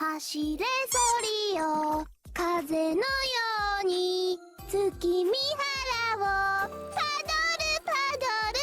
走れソリよ風のように月見原をパドルパドル。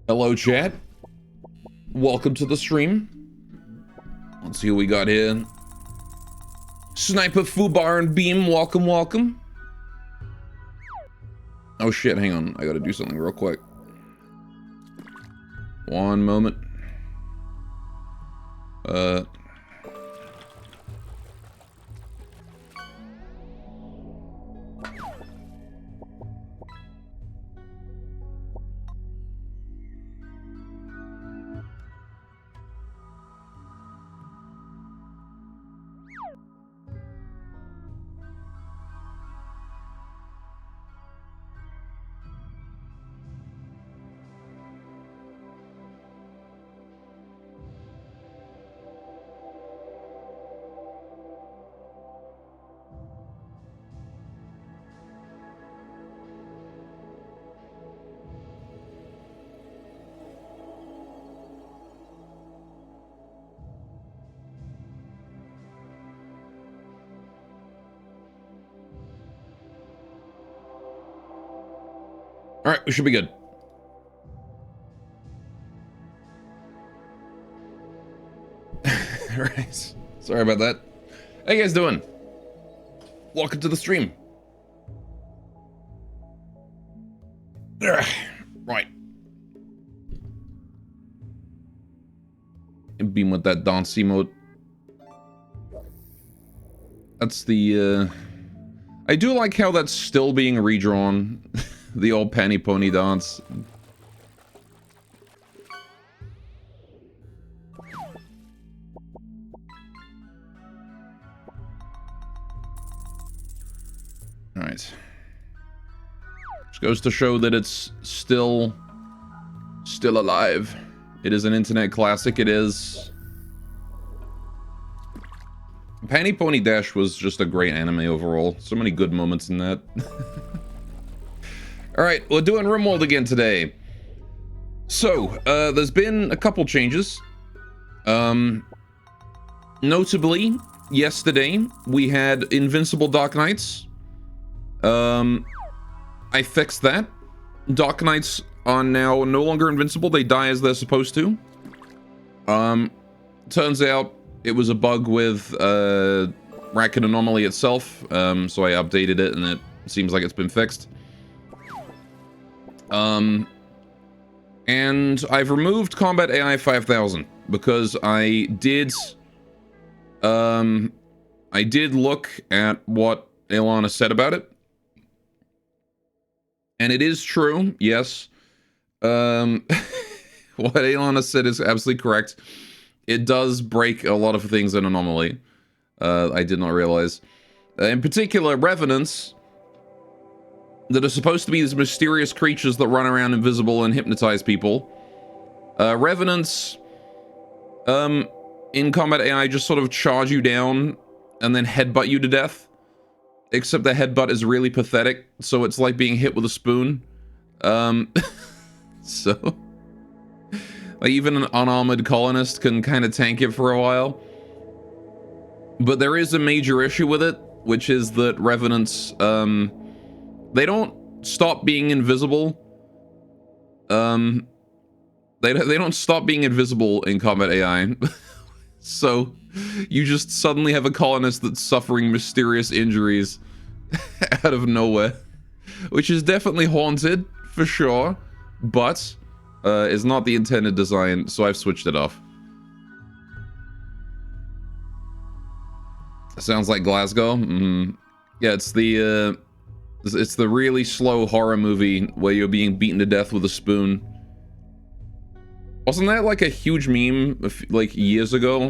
Hello, chat. Welcome to the stream. Let's see what we got here. Sniper, Fubar, and Beam, welcome, welcome. Oh shit, hang on. I gotta do something real quick. One moment. All right, we should be good. All right. Sorry about that. How you guys doing? Welcome to the stream. Right. And beam with that dance mode. That's the, I do like how that's still being redrawn. The old panty pony dance. Alright. Just goes to show that it's still alive. It is an internet classic, it is. Panty Pony Dash was just a great anime overall. So many good moments in that. Alright, we're doing Rimworld again today. So, there's been a couple changes. Notably, yesterday, we had Invincible Dark Knights. I fixed that. Dark Knights are now no longer invincible, they die as they're supposed to. Turns out it was a bug with Racket Anomaly itself, so I updated it and it seems like it's been fixed. And I've removed Combat AI 5000 because I did look at what Ilana said about it. And it is true, yes. What Elon has said is absolutely correct. It does break a lot of things in Anomaly. I did not realize. In particular, Revenants, that are supposed to be these mysterious creatures that run around invisible and hypnotize people. Revenants, in combat AI, just sort of charge you down and then headbutt you to death. Except the headbutt is really pathetic, so it's like being hit with a spoon. So... like, even an unarmored colonist can kind of tank it for a while. But there is a major issue with it, which is that Revenants, they don't stop being invisible. They don't stop being invisible in combat AI. So, you just suddenly have a colonist that's suffering mysterious injuries out of nowhere. Which is definitely haunted, for sure. But... is not the intended design, so I've switched it off. Sounds like Glasgow. Yeah, it's the really slow horror movie where you're being beaten to death with a spoon. Wasn't that like a huge meme like years ago?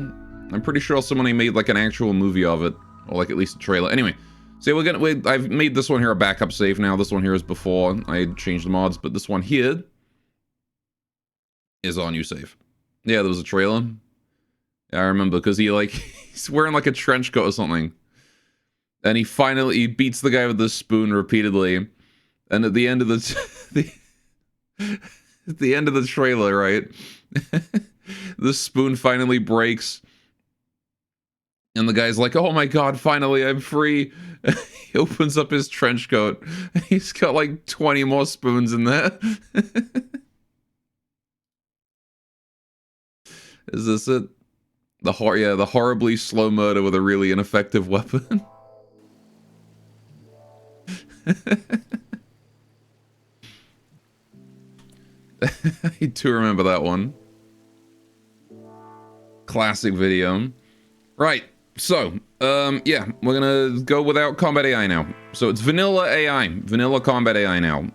I'm pretty sure somebody made like an actual movie of it, or like at least a trailer. Anyway, so I've made this one here a backup save now. This one here is before I changed the mods, but this one here is on you save. Yeah, there was a trailer. Yeah, I remember, because he's wearing like a trench coat or something. And he beats the guy with the spoon repeatedly. And at the end of the at the end of the trailer, right? The spoon finally breaks. And the guy's like, oh my god, finally I'm free. He opens up his trench coat. He's got like 20 more spoons in there. Is this it? The horribly slow murder with a really ineffective weapon. I do remember that one. Classic video. Right, so, yeah, we're gonna go without combat AI now. So it's vanilla AI, vanilla combat AI now.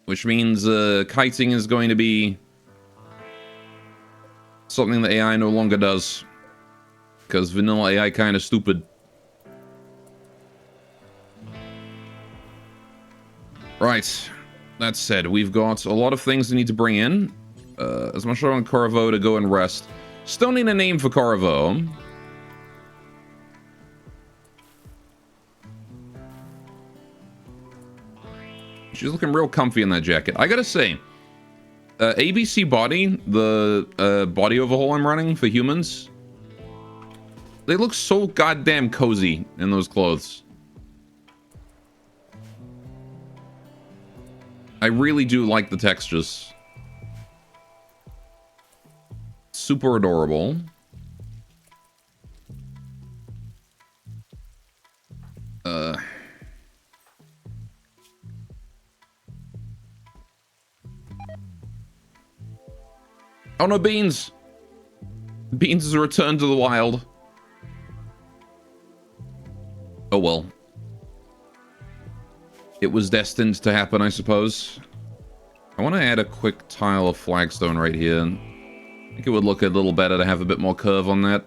Which means, kiting is going to be something the AI no longer does. Because vanilla AI kind of stupid. Right. That said, we've got a lot of things we need to bring in. As much as I want Corvo to go and rest. Still need a name for Corvo. She's looking real comfy in that jacket. I gotta say, ABC Body, the body overhaul I'm running for humans, they look so goddamn cozy in those clothes. I really do like the textures. Super adorable. Oh no, Beans! Beans has returned to the wild. Oh well. It was destined to happen, I suppose. I want to add a quick tile of flagstone right here. I think it would look a little better to have a bit more curve on that.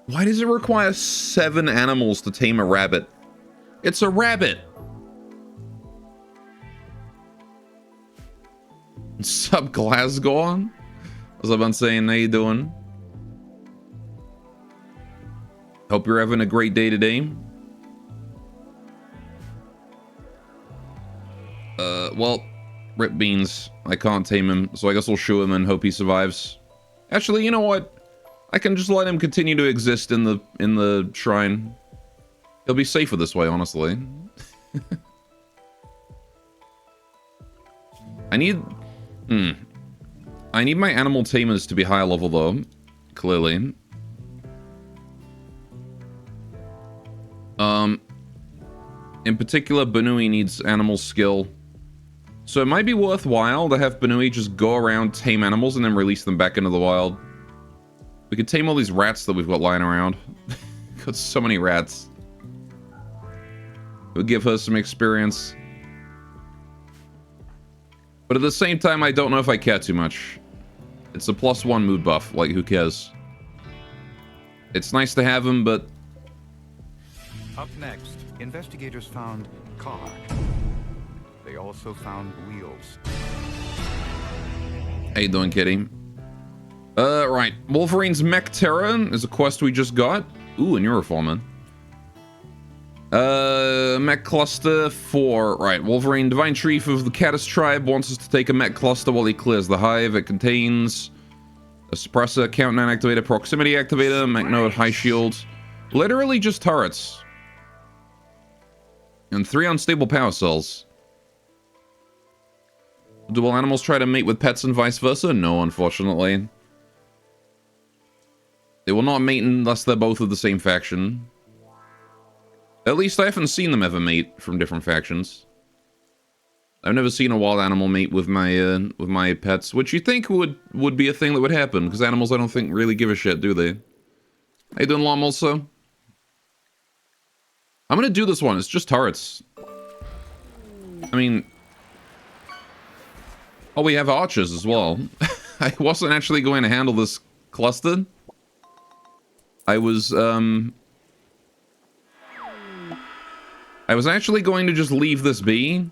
Why does it require 7 animals to tame a rabbit? It's a rabbit! Sup, Glasgow? As I've been saying, how you doing? Hope you're having a great day today. Well, rip Beans. I can't tame him, so I guess we'll shoo him and hope he survives. Actually, you know what? I can just let him continue to exist in the shrine. He'll be safer this way, honestly. I need my animal tamers to be higher level, though. Clearly. In particular, Banui needs animal skill. So it might be worthwhile to have Banui just go around, tame animals, and then release them back into the wild. We could tame all these rats that we've got lying around. Got so many rats. It would give her some experience. But at the same time, I don't know if I care too much. It's a +1 mood buff. Like, who cares? It's nice to have him, but... Up next, investigators found car. They also found wheels. How you doing, kitty? Right. Wolverine's Mech Terror is a quest we just got. Ooh, a Neuroformer. Mech Cluster 4. Right. Wolverine, Divine Chief of the Caddis Tribe, wants us to take a Mech Cluster while he clears the hive. It contains a Suppressor, Countdown Activator, Proximity Activator, Mech Node, High Shield. Literally just turrets. And 3 unstable power cells. Do all animals try to mate with pets and vice versa? No, unfortunately. They will not mate unless they're both of the same faction. At least I haven't seen them ever mate from different factions. I've never seen a wild animal mate with my pets, which you think would be a thing that would happen, because animals I don't think really give a shit, do they? How you doing, Lom, also? I'm gonna do this one, it's just turrets. I mean... Oh, we have archers as well. I wasn't actually going to handle this cluster. I was actually going to just leave this be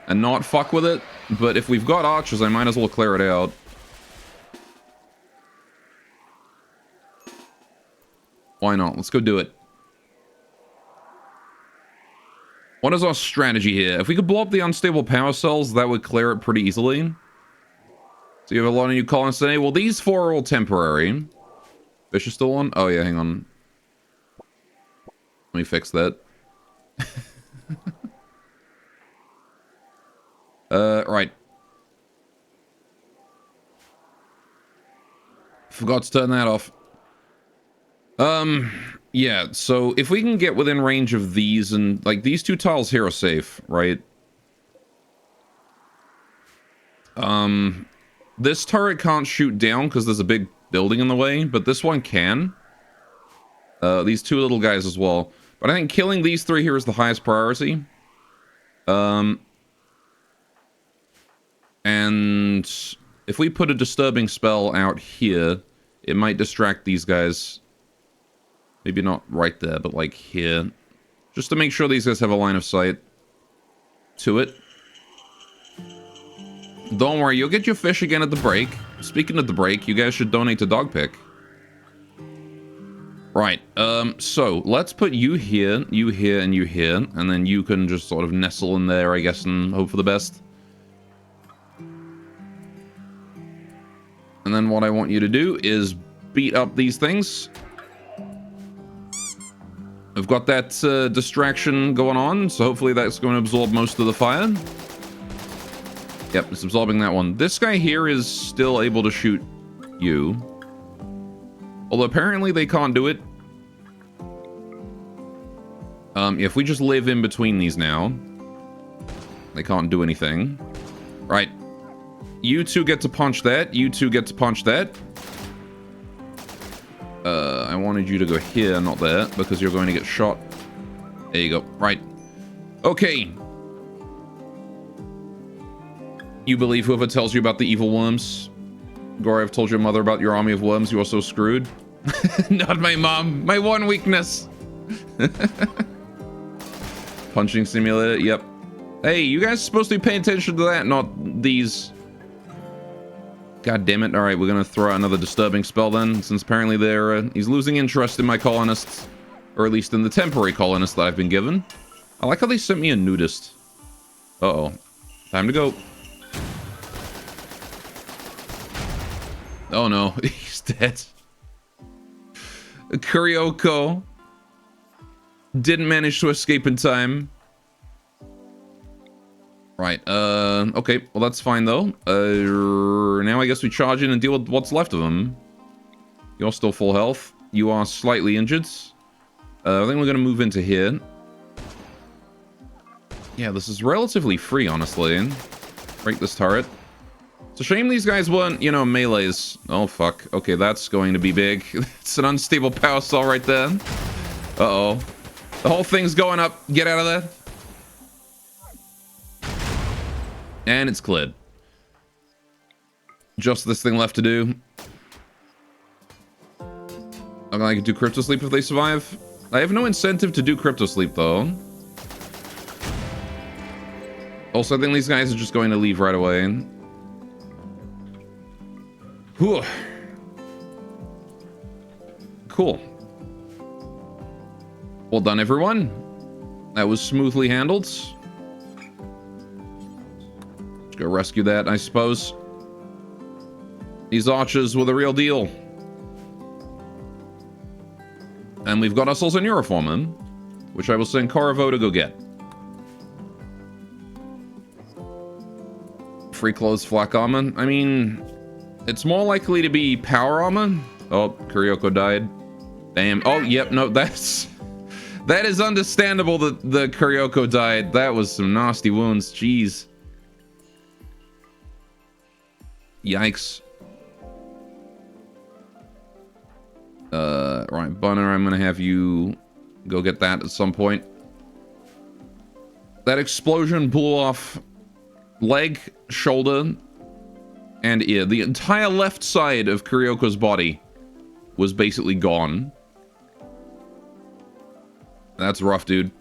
and not fuck with it, but if we've got archers, I might as well clear it out. Why not? Let's go do it. What is our strategy here? If we could blow up the unstable power cells, that would clear it pretty easily. So you have a lot of new colonists today. Well, these 4 are all temporary. Fish is still on? Oh, yeah, hang on. Let me fix that. Right. Forgot to turn that off. Yeah, so if we can get within range of these, and, like, these 2 tiles here are safe, right? This turret can't shoot down because there's a big building in the way, but this one can. These 2 little guys as well. But I think killing these 3 here is the highest priority. And if we put a disturbing spell out here, it might distract these guys. Maybe not right there, but like here. Just to make sure these guys have a line of sight to it. Don't worry, you'll get your fish again at the break. Speaking of the break, you guys should donate to Dogpick. Right, so let's put you here, and you here, and then you can just sort of nestle in there, I guess, and hope for the best. And then what I want you to do is beat up these things. I've got that distraction going on, so hopefully that's going to absorb most of the fire. Yep, it's absorbing that one. This guy here is still able to shoot you. Although apparently they can't do it. If we just live in between these now, they can't do anything. Right. You 2 get to punch that. You 2 get to punch that. I wanted you to go here, not there, because you're going to get shot. There you go. Right. Okay. You believe whoever tells you about the evil worms? Gore, I've told your mother about your army of worms. You are so screwed. Not my mom. My one weakness. Punching simulator. Yep. Hey, you guys are supposed to be paying attention to that, not these. God damn it. Alright, we're gonna throw out another disturbing spell then, since apparently he's losing interest in my colonists. Or at least in the temporary colonists that I've been given. I like how they sent me a nudist. Uh-oh. Time to go. Oh no, he's dead. Kuryoko didn't manage to escape in time. Right, okay, well that's fine though. Now I guess we charge in and deal with what's left of them. You're still full health. You are slightly injured. I think we're gonna move into here. Yeah, this is relatively free, honestly. Break this turret. It's a shame these guys weren't, you know, melees. Oh, fuck. Okay, that's going to be big. It's an unstable power cell right there. Uh-oh. The whole thing's going up. Get out of there. And it's cleared. Just this thing left to do. I'm gonna do Crypto Sleep if they survive. I have no incentive to do Crypto Sleep, though. Also, I think these guys are just going to leave right away. Whew. Cool. Well done, everyone. That was smoothly handled. Let's go rescue that, I suppose. These archers were the real deal. And we've got ourselves a Neuroformer, which I will send Corvo to go get. Free clothes, flak armor. I mean, it's more likely to be power armor. Oh, Kuryoko died. Damn. Oh, yep, no, that is understandable that the Kuryoko died. That was some nasty wounds. Jeez. Yikes. Right, Bunner, I'm gonna have you go get that at some point. That explosion blew off leg, shoulder, and ear. The entire left side of Kuryoko's body was basically gone. That's rough, dude.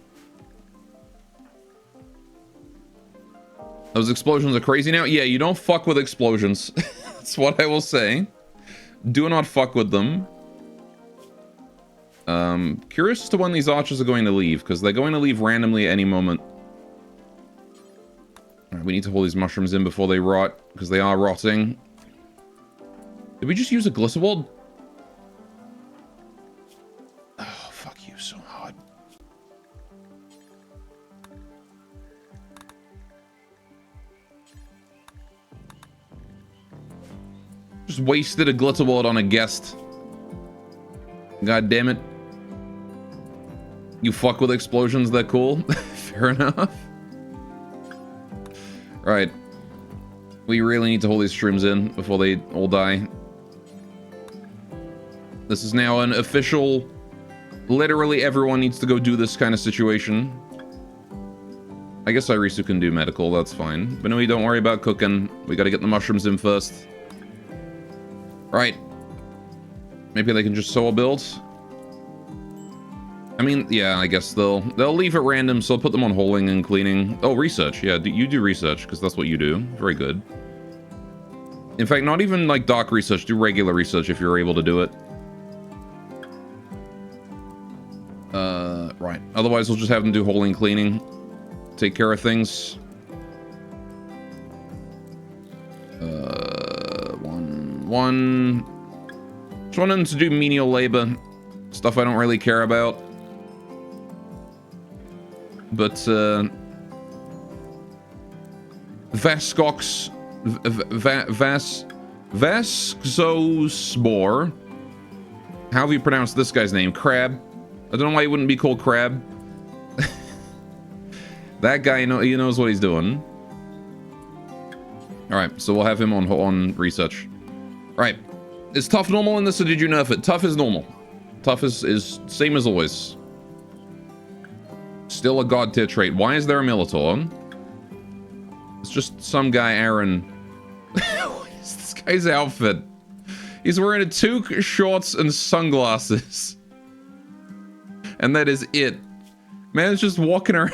Those explosions are crazy now? Yeah, you don't fuck with explosions. That's what I will say. Do not fuck with them. Curious as to when these archers are going to leave, because they're going to leave randomly at any moment. Alright, we need to hold these mushrooms in before they rot, because they are rotting. Did we just use a glycerol? Oh, fuck you so hard. Just wasted a glycerol on a guest. God damn it. You fuck with explosions, they're cool. Fair enough. Right. We really need to hold these shrooms in before they all die. This is now an official... Literally everyone needs to go do this kind of situation. I guess Irisu can do medical, that's fine. But no, don't worry about cooking. We gotta get the mushrooms in first. Right. Maybe they can just solo build. I mean, yeah, I guess they'll leave at random, so I'll put them on holing and cleaning. Oh, research. Yeah, you do research, because that's what you do. Very good. In fact, not even, like, dark research. Do regular research if you're able to do it. Right. Otherwise, we'll just have them do holing and cleaning. Take care of things. One. Just want them to do menial labor. Stuff I don't really care about. But, Vascox... Vascospore. How do you pronounce this guy's name? Crab? I don't know why he wouldn't be called Crab. That guy, he knows what he's doing. Alright, so we'll have him on research. Right. Is tough normal in this, or did you nerf it? Tough is normal. Tough is same as always. Still a god tier trait. Why is there a Militor? It's just some guy, Aaron. What is this guy's outfit? He's wearing a toque, shorts, and sunglasses. And that is it. Man's just walking around.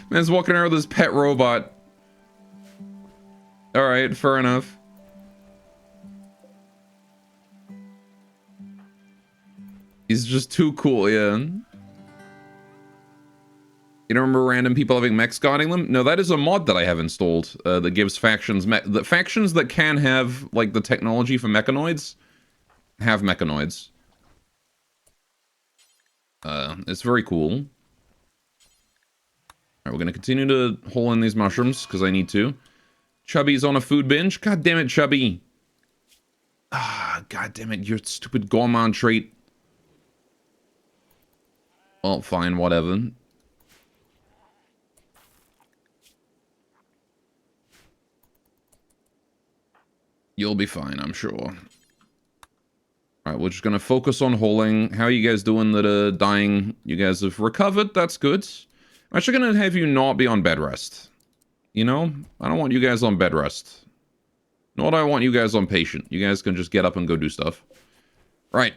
Man's walking around with his pet robot. Alright, fair enough. He's just too cool, yeah. You don't remember random people having mechs guarding them? No, that is a mod that I have installed that gives factions... The factions that can have, like, the technology for mechanoids have mechanoids. It's very cool. Alright, we're gonna continue to hole in these mushrooms, because I need to. Chubby's on a food binge? God damn it, Chubby. Ah, god damn it, your stupid gourmand trait. Well, fine, whatever. You'll be fine, I'm sure. Alright, we're just gonna focus on hauling. How are you guys doing that are dying? You guys have recovered, that's good. I'm actually gonna have you not be on bed rest. You know? I don't want you guys on bed rest. Nor do I want you guys on patient. You guys can just get up and go do stuff. Right.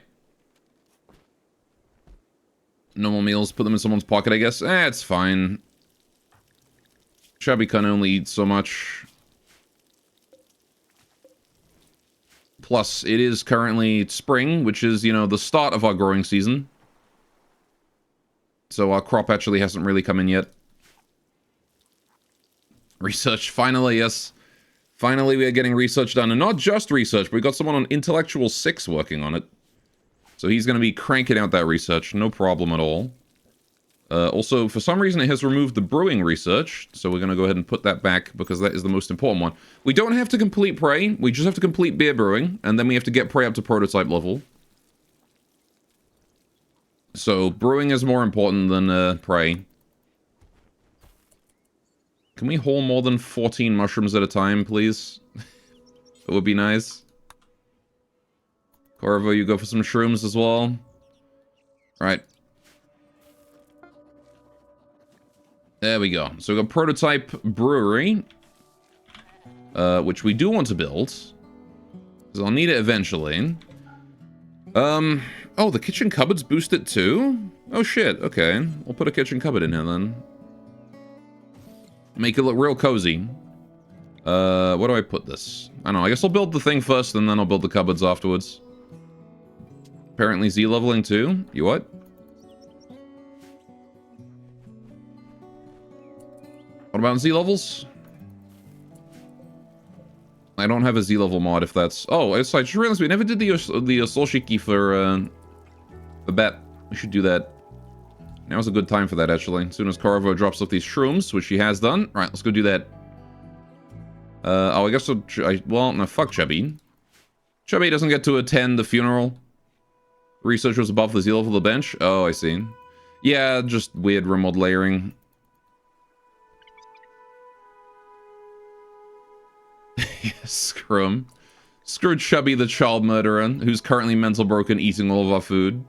Normal meals, put them in someone's pocket, I guess. It's fine. Chubby can only eat so much. Plus, it is currently spring, which is, you know, the start of our growing season. So our crop actually hasn't really come in yet. Research, finally, yes. Finally, we are getting research done. And not just research, but we got someone on Intellectual 6 working on it. So he's going to be cranking out that research. No problem at all. Also, for some reason, it has removed the brewing research. So we're going to go ahead and put that back because that is the most important one. We don't have to complete Prey. We just have to complete beer brewing. And then we have to get Prey up to prototype level. So brewing is more important than Prey. Can we haul more than 14 mushrooms at a time, please? That would be nice. Corvo, you go for some shrooms as well. Right. There we go. So we've got prototype brewery. Which we do want to build. Because I'll need it eventually. Oh, the kitchen cupboard's boosted too? Oh shit, okay. We'll put a kitchen cupboard in here then. Make it look real cozy. Where do I put this? I don't know, I guess I'll build the thing first and then I'll build the cupboards afterwards. Apparently Z leveling too? You what? What about Z levels? I don't have a Z level mod if that's... Oh, I just realized we never did the Solshiki for bet. We should do that. Now's a good time for that, actually. As soon as Corvo drops off these shrooms, which she has done. Alright, let's go do that. Oh, I guess well, no, fuck Chubby. Chubby doesn't get to attend the funeral. Research was above the Z level of the bench. Oh, I see. Yeah, just weird Rimworld layering. Yes, screw him. Screw Chubby the child murderer, who's currently mental broken eating all of our food.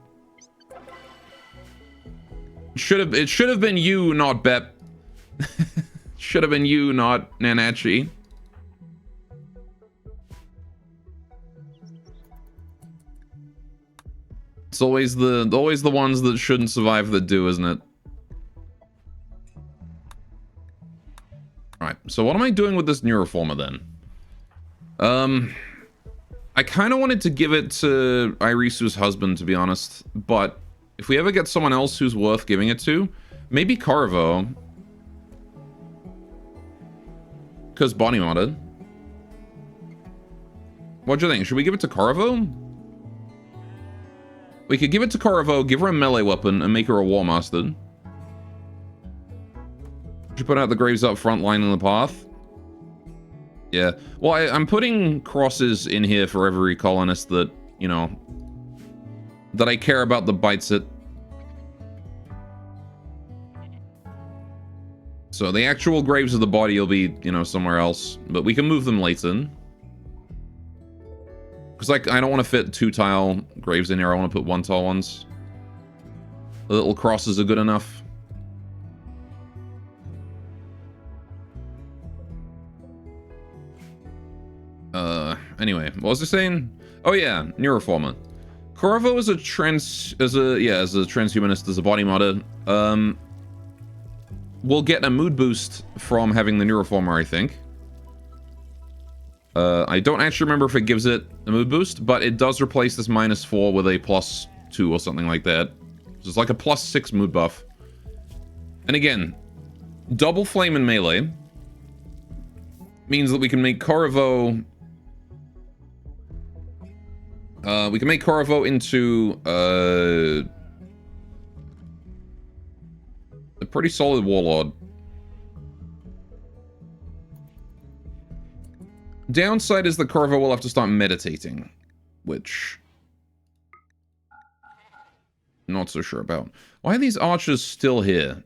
It should have been you, not Bep. Should have been you, not Nanachi. It's always the ones that shouldn't survive that do, isn't it? Alright, so what am I doing with this Neuroformer then? I kind of wanted to give it to Irisu's husband, to be honest, but if we ever get someone else who's worth giving it to, maybe Corvo. Because body modded. What do you think? Should we give it to Corvo? We could give it to Corvo, give her a melee weapon, and make her a War Master. Should put out the graves up front, lining the path. Yeah. Well, I'm putting crosses in here for every colonist that, you know, that I care about that bites it. So the actual graves of the body will be, you know, somewhere else. But we can move them later. Because, like, I don't want to fit 2-tile graves in here. I want to put 1-tile ones. The little crosses are good enough. Anyway, what was I saying? Oh yeah, Neuroformer. Corvo is a transhumanist, as a body modder. We'll get a mood boost from having the Neuroformer, I think. I don't actually remember if it gives it a mood boost, but it does replace this -4 with a +2 or something like that. So it's like a +6 mood buff. And again, double flame and melee means that we can make Corvo... we can make Corvo into a pretty solid warlord. Downside is that Corvo will have to start meditating, which I'm not so sure about. Why are these archers still here?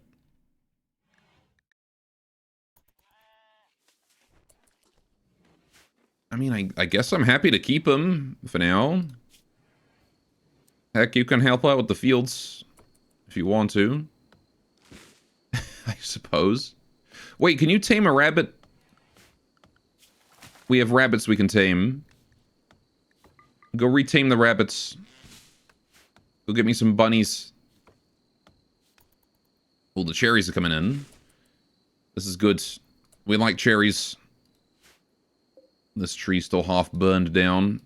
I mean, I guess I'm happy to keep him for now. Heck, you can help out with the fields if you want to. I suppose. Wait, can you tame a rabbit? We have rabbits we can tame. Go retame the rabbits. Go get me some bunnies. Oh, the cherries are coming in. This is good. We like cherries. This tree's still half burned down.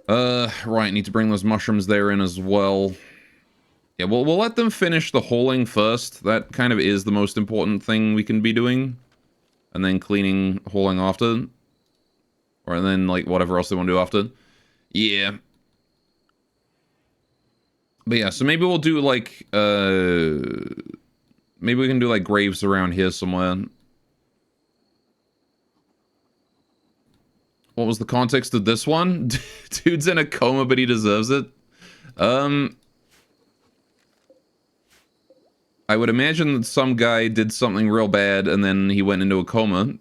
Right, need to bring those mushrooms there in as well. Yeah, we'll let them finish the holing first. That kind of is the most important thing we can be doing. And then cleaning, holing after. Or then, like, whatever else they want to do after. Yeah. But yeah, so maybe we'll do, like, maybe we can do, like, graves around here somewhere. What was the context of this one? Dude's in a coma, but he deserves it. I would imagine that some guy did something real bad, and then he went into a coma.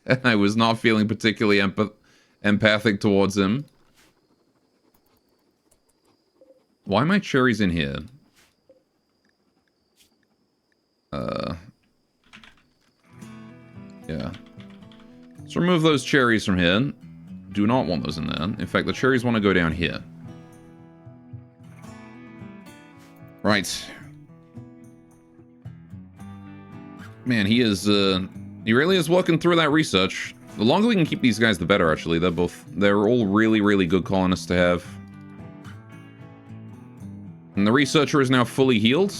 And I was not feeling particularly empathic towards him. Why are my cherries in here? Yeah. Let's remove those cherries from here. Do not want those in there. In fact, the cherries want to go down here. Right. Man, he is, he really is working through that research. The longer we can keep these guys, the better, actually. They're all really, really good colonists to have. And the researcher is now fully healed.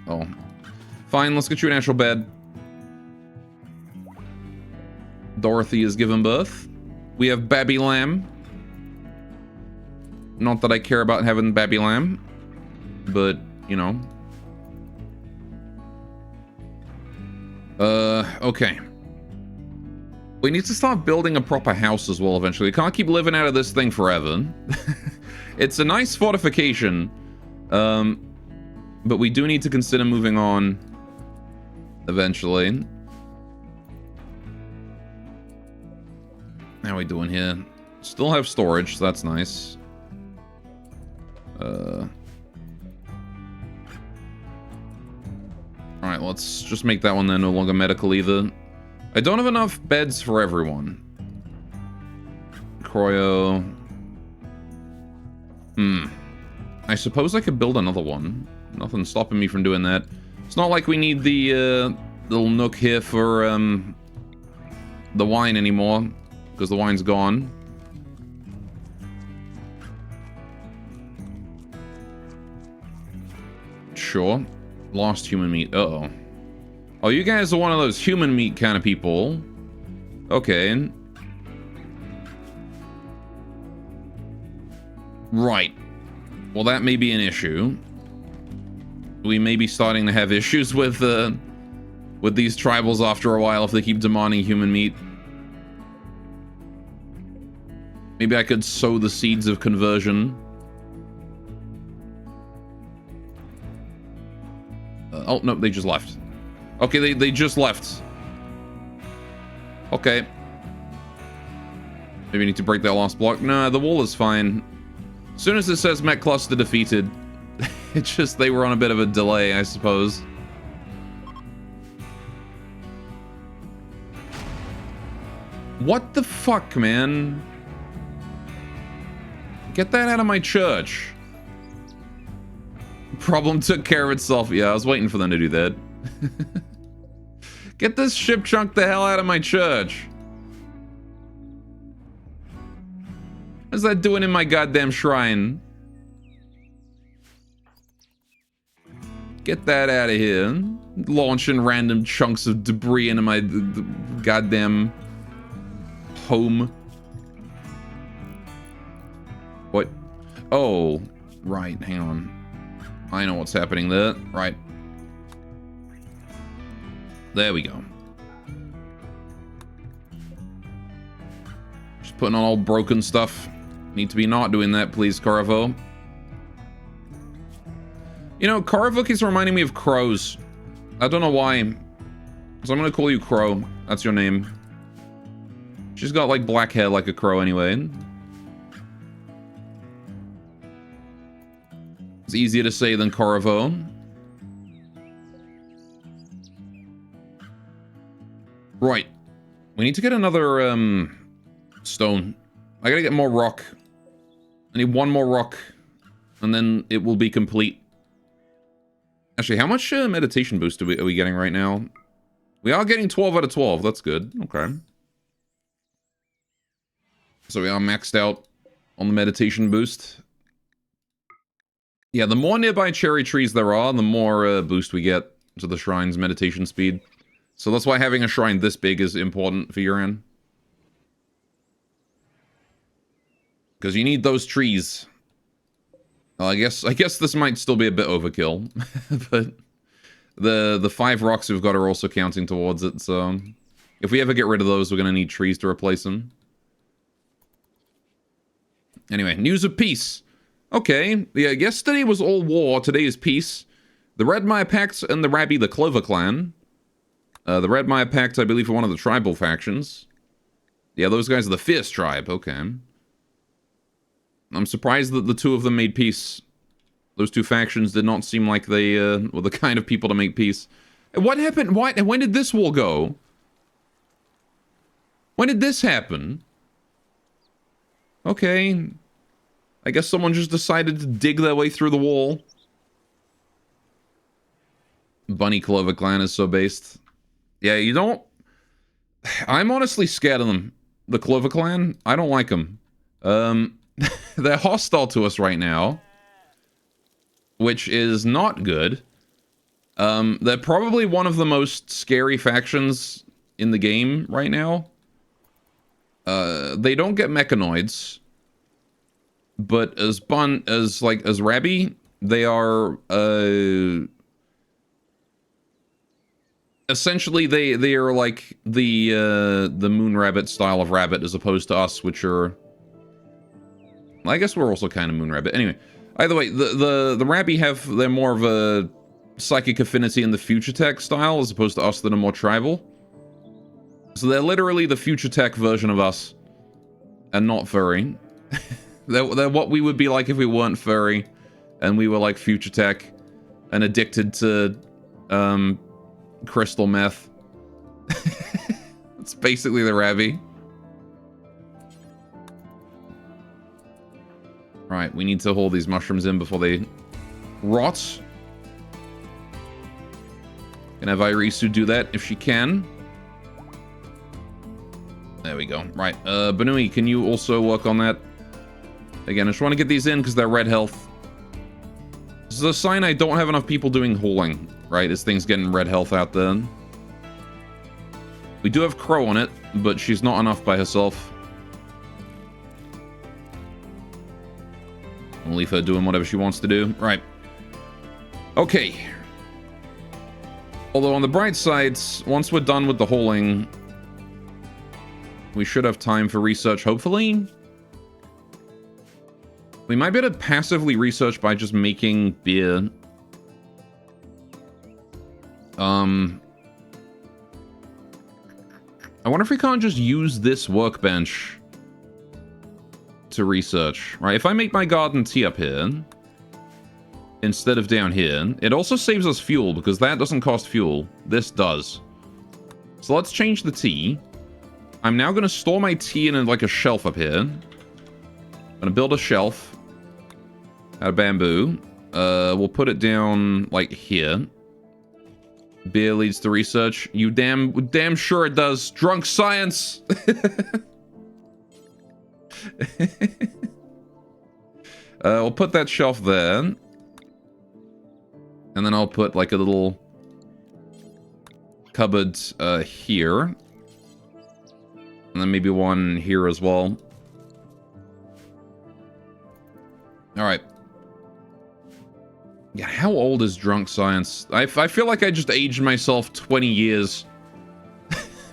Oh. Fine, let's get you an actual bed. Dorothy has given birth. We have Babby Lamb. Not that I care about having Babby Lamb. But, you know. Okay. We need to start building a proper house as well eventually. We can't keep living out of this thing forever. It's a nice fortification. But we do need to consider moving on eventually. How are we doing here? Still have storage, so that's nice. Alright, let's just make that one then no longer medical either. I don't have enough beds for everyone. Cryo. I suppose I could build another one. Nothing's stopping me from doing that. It's not like we need the little nook here for the wine anymore, because the wine's gone. Sure. Lost human meat. Uh-oh. Oh, you guys are one of those human meat kind of people. Okay. Right. Well, that may be an issue. We may be starting to have issues with these tribals after a while if they keep demanding human meat. Maybe I could sow the seeds of conversion. Oh, no, they just left. Okay, they just left. Okay. Maybe I need to break that last block. Nah, the wall is fine. As soon as it says Mech Cluster defeated, it's just they were on a bit of a delay, I suppose. What the fuck, man? Get that out of my church. Problem took care of itself. Yeah, I was waiting for them to do that. Get this ship chunk the hell out of my church. What's that doing in my goddamn shrine? Get that out of here. Launching random chunks of debris into my goddamn home. What? Oh, right, hang on. I know what's happening there. Right. There we go. Just putting on all broken stuff. Need to be not doing that, please, Corvo. You know, Karavuk is reminding me of crows. I don't know why. So I'm gonna call you Crow. That's your name. She's got, like, black hair like a crow anyway. It's easier to say than Coravo. Right. We need to get another, stone. I gotta get more rock. I need one more rock. And then it will be complete. Actually, how much meditation boost are we getting right now? We are getting 12 out of 12. That's good. Okay. So we are maxed out on the meditation boost. Yeah, the more nearby cherry trees there are, the more boost we get to the shrine's meditation speed. So that's why having a shrine this big is important for Yuran. Because you need those trees. Well, I guess this might still be a bit overkill. But the 5 rocks we've got are also counting towards it, so... If we ever get rid of those, we're going to need trees to replace them. Anyway, news of peace. Okay, yeah, yesterday was all war, today is peace. The Redmire Pact and the Rabbi the Clover Clan. The Redmire Pact, I believe, are one of the tribal factions. Yeah, those guys are the Fierce Tribe, okay. I'm surprised that the two of them made peace. Those two factions did not seem like they were the kind of people to make peace. What happened? When did this war go? When did this happen? Okay. I guess someone just decided to dig their way through the wall. Bunny Clover Clan is so based. Yeah, you don't... I'm honestly scared of them. The Clover Clan, I don't like them. They're hostile to us right now. Which is not good. They're probably one of the most scary factions in the game right now. They don't get mechanoids. But as Rabbi, they are, essentially they are like the Moon Rabbit style of rabbit as opposed to us, which are... I guess we're also kind of Moon Rabbit. Anyway, either way, the Rabbi they're more of a psychic affinity in the Future Tech style as opposed to us that are more tribal. So they're literally the Future Tech version of us and not furry. They're what we would be like if we weren't furry and we were like Future Tech and addicted to crystal meth. It's basically the Rabbi. Right, we need to hold these mushrooms in before they rot. Can have Irisu do that if she can. There we go. Right, Banui, can you also work on that? Again, I just want to get these in because they're red health. This is a sign I don't have enough people doing hauling, right? This thing's getting red health out there. We do have Crow on it, but she's not enough by herself. We'll leave her doing whatever she wants to do. Right. Okay. Although on the bright side, once we're done with the hauling, we should have time for research, hopefully. We might be able to passively research by just making beer. I wonder if we can't just use this workbench to research, right? If I make my garden tea up here instead of down here, it also saves us fuel because that doesn't cost fuel. This does. So let's change the tea. I'm now going to store my tea in like a shelf up here. I'm going to build a shelf out of bamboo. We'll put it down like here. Beer leads to research. You damn sure it does. Drunk science. We'll put that shelf there. And then I'll put like a little cupboard here. And then maybe one here as well. Alright. Yeah, how old is Drunk Science? I feel like I just aged myself 20 years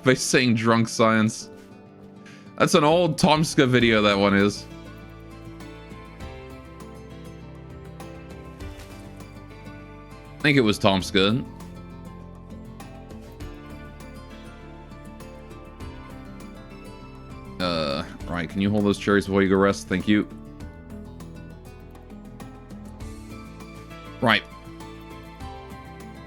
by saying Drunk Science. That's an old Tomska video, that one is. think it was Tomska. Right, can you hold those cherries before you go rest? Thank you. Right.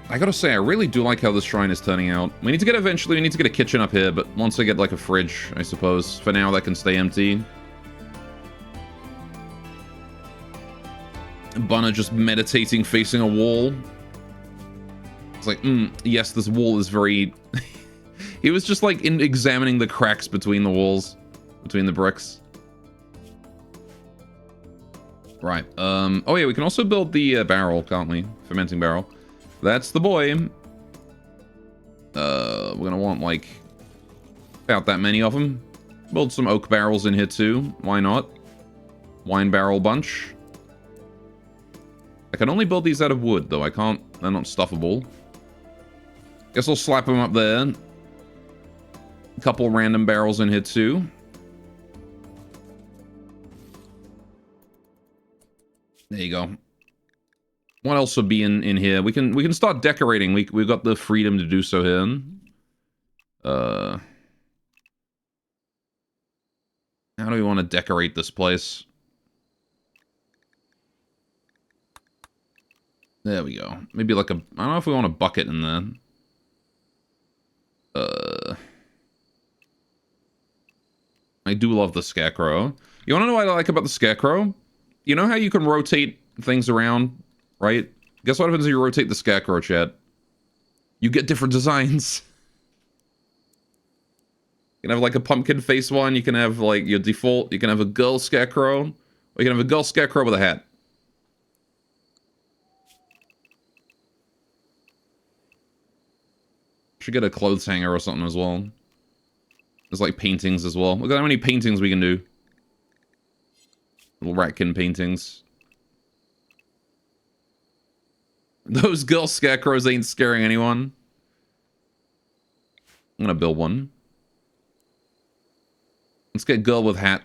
I gotta say, I really do like how this shrine is turning out. We need to get a kitchen up here, but once I get like a fridge, I suppose. For now, that can stay empty. Bunna just meditating, facing a wall. It's like, yes, this wall is very... He was just like examining the cracks between the walls, between the bricks. Right. Oh yeah, we can also build the barrel, can't we? Fermenting barrel. That's the boy. We're gonna want like about that many of them. Build some oak barrels in here too. Why not? Wine barrel bunch. I can only build these out of wood though. I can't. They're not stuffable. Guess I'll slap them up there. A couple random barrels in here too. There you go. What else would be in here? We can start decorating. We've got the freedom to do so here. How do we want to decorate this place? There we go. Maybe like a... I don't know if we want a bucket in there. I do love the scarecrow. You want to know what I like about the scarecrow? You know how you can rotate things around, right? Guess what happens if you rotate the scarecrow, chat? You get different designs. You can have like a pumpkin face one. You can have like your default. You can have a girl scarecrow. Or you can have a girl scarecrow with a hat. Should get a clothes hanger or something as well. There's like paintings as well. Look at how many paintings we can do. Little ratkin paintings. Those girl scarecrows ain't scaring anyone. I'm gonna build one. Let's get girl with hat.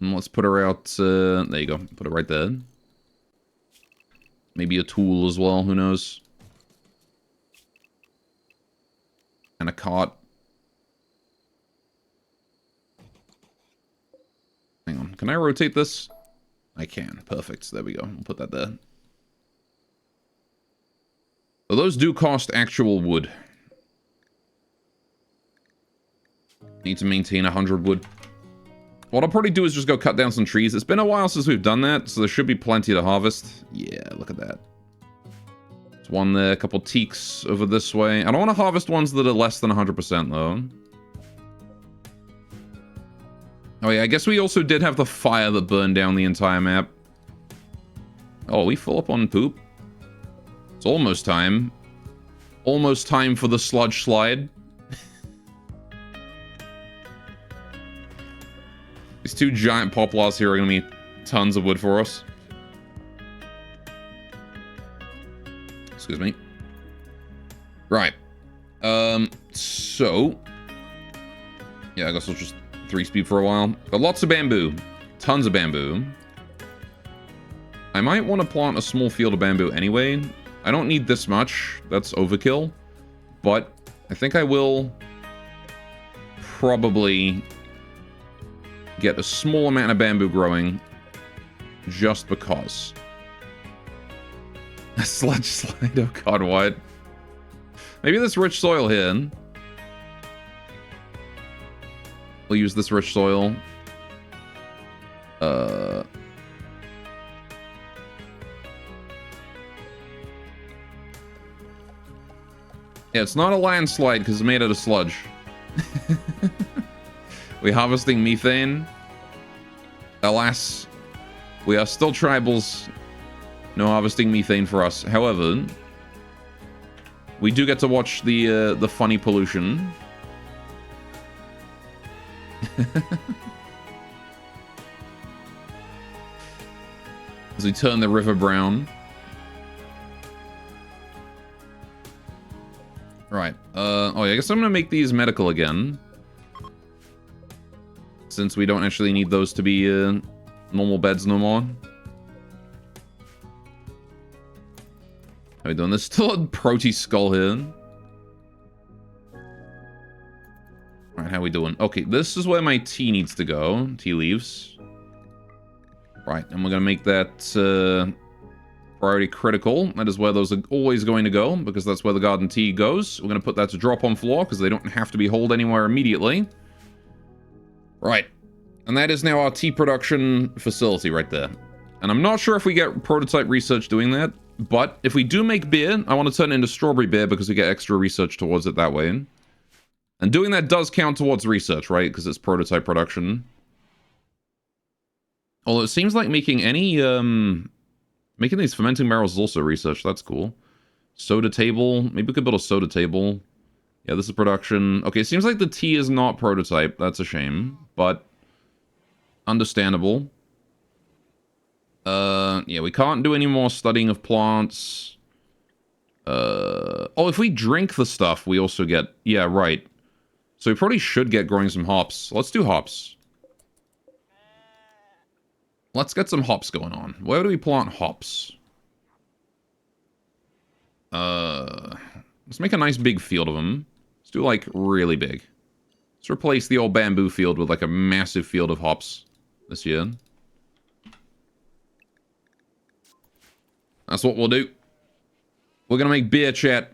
And let's put her out, there you go. Put it right there. Maybe a tool as well, who knows. And a cart. Hang on, can I rotate this? I can, perfect. There we go, we'll put that there. So those do cost actual wood. Need to maintain 100 wood. What I'll probably do is just go cut down some trees. It's been a while since we've done that, so there should be plenty to harvest. Yeah, look at that. There's one there, a couple teaks over this way. I don't want to harvest ones that are less than 100% though. Oh yeah, I guess we also did have the fire that burned down the entire map. Oh, are we full up on poop? It's almost time. Almost time for the sludge slide. These two giant poplars here are going to be tons of wood for us. Excuse me. Right. So... yeah, I guess we'll just 3-speed for a while. Got lots of bamboo. Tons of bamboo. I might want to plant a small field of bamboo anyway. I don't need this much. That's overkill. But I think I will probably get a small amount of bamboo growing just because. A sludge slide. Oh god, what? Maybe this rich soil here. We'll use this rich soil. Yeah, it's not a landslide because it's made out of sludge. We're harvesting methane. Alas, we are still tribals. No harvesting methane for us. However, we do get to watch the funny pollution. As we turn the river brown. Right. Oh, yeah, I guess I'm gonna make these medical again. Since we don't actually need those to be normal beds no more. How we doing? There's still a Proty skull here. Alright, how we doing? Okay, this is where my tea needs to go. Tea leaves. Right, and we're gonna make that priority critical. That is where those are always going to go, because that's where the garden tea goes. We're gonna put that to drop on floor, because they don't have to be hauled anywhere immediately. Right. And that is now our tea production facility right there. And I'm not sure if we get prototype research doing that, but if we do make beer, I want to turn it into strawberry beer because we get extra research towards it that way. And doing that does count towards research, right? Because it's prototype production. Although it seems like making any, making these fermenting barrels is also research. That's cool. Soda table. Maybe we could build a soda table. Yeah, this is production. Okay, it seems like the tea is not prototype. That's a shame, but understandable. Yeah, we can't do any more studying of plants. Oh, if we drink the stuff, we also get... Yeah, right. So we probably should get growing some hops. Let's do hops. Let's get some hops going on. Where do we plant hops? Let's make a nice big field of them. Let's do, like, really big. Let's replace the old bamboo field with, like, a massive field of hops this year. That's what we'll do. We're gonna make beer, chat.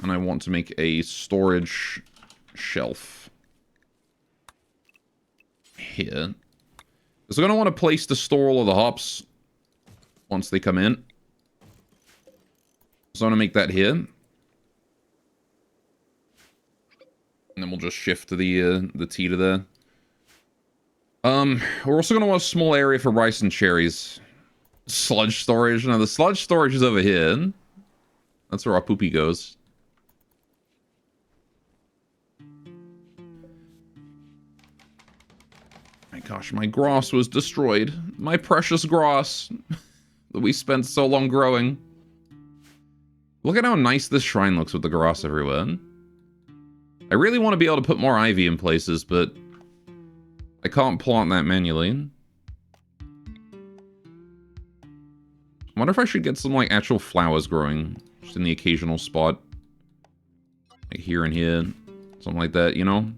And I want to make a storage shelf here. So we're gonna want a place to store all of the hops once they come in. So I'm gonna make that here. And then we'll just shift to the tea to there. We're also gonna want a small area for rice and cherries. Sludge storage. No, the sludge storage is over here. That's where our poopy goes. My gosh, my grass was destroyed. My precious grass that we spent so long growing. Look at how nice this shrine looks with the grass everywhere. I really want to be able to put more ivy in places, but I can't plant that manually. I wonder if I should get some, like, actual flowers growing. Just in the occasional spot. Like here and here. Something like that, you know?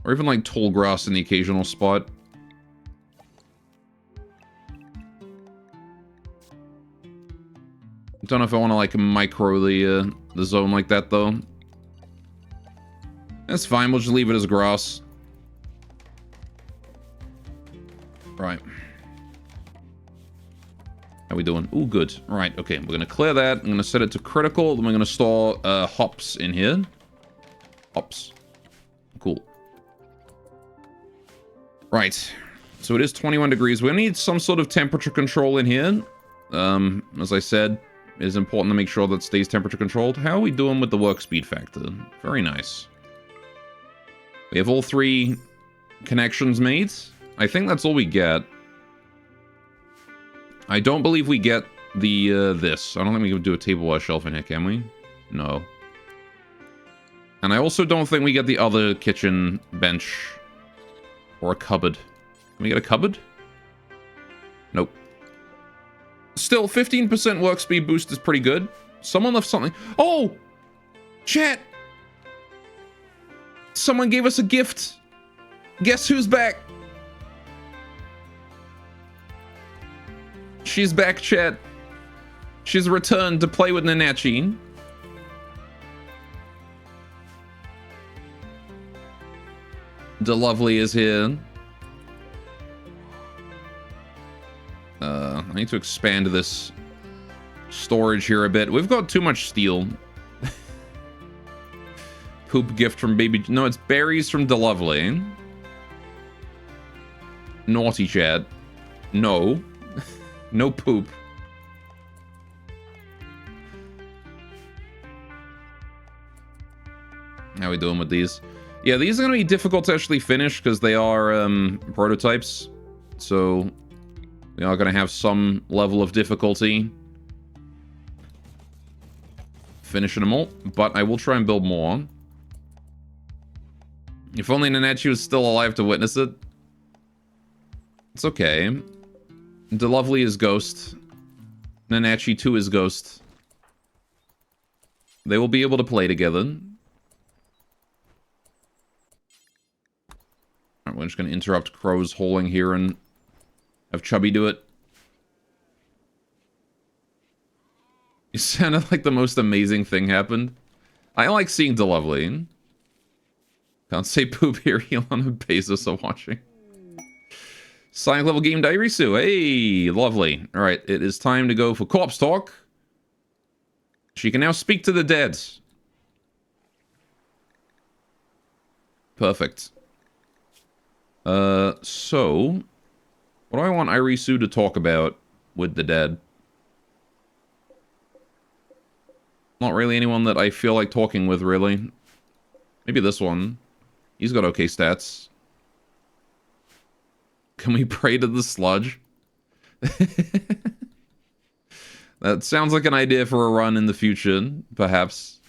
Or even, like, tall grass in the occasional spot. Don't know if I want to, like, micro the zone like that, though. That's fine, we'll just leave it as grass. Right. How we doing? Ooh, good. Right, okay, we're gonna clear that. I'm gonna set it to critical, then we're gonna store hops in here. Hops. Cool. Right. So it is 21 degrees. We're gonna need some sort of temperature control in here. As I said, it is important to make sure that it stays temperature controlled. How are we doing with the work speed factor? Very nice. We have all 3 connections made. I think that's all we get. I don't believe we get the, this. I don't think we can do a tableware shelf in here, can we? No. And I also don't think we get the other kitchen bench. Or a cupboard. Can we get a cupboard? Nope. Still, 15% work speed boost is pretty good. Someone left something. Oh! Chat! Someone gave us a gift. Guess who's back? She's back, chat. She's returned to play with Nanachi. The Lovely is here. I need to expand this storage here a bit. We've got too much steel. Poop gift from baby... No, it's berries from the Lovely. Naughty chat. No. No poop. How are we doing with these? Yeah, these are going to be difficult to actually finish because they are prototypes. So we are going to have some level of difficulty finishing them all, but I will try and build more. If only Nanachi was still alive to witness it. It's okay. DeLovely is Ghost. Nanachi too is Ghost. They will be able to play together. Alright, we're just going to interrupt Crow's holing here and have Chubby do it. It sounded like the most amazing thing happened. I like seeing DeLovely. Can't say poop here. Elon and Bezos are watching. Sonic level game Dairisu. Hey, lovely. Alright, it is time to go for corpse talk. She can now speak to the dead. Perfect. So... what do I want Irisu to talk about with the dead? Not really anyone that I feel like talking with, really. Maybe this one. He's got okay stats. Can we pray to the sludge? That sounds like an idea for a run in the future, perhaps.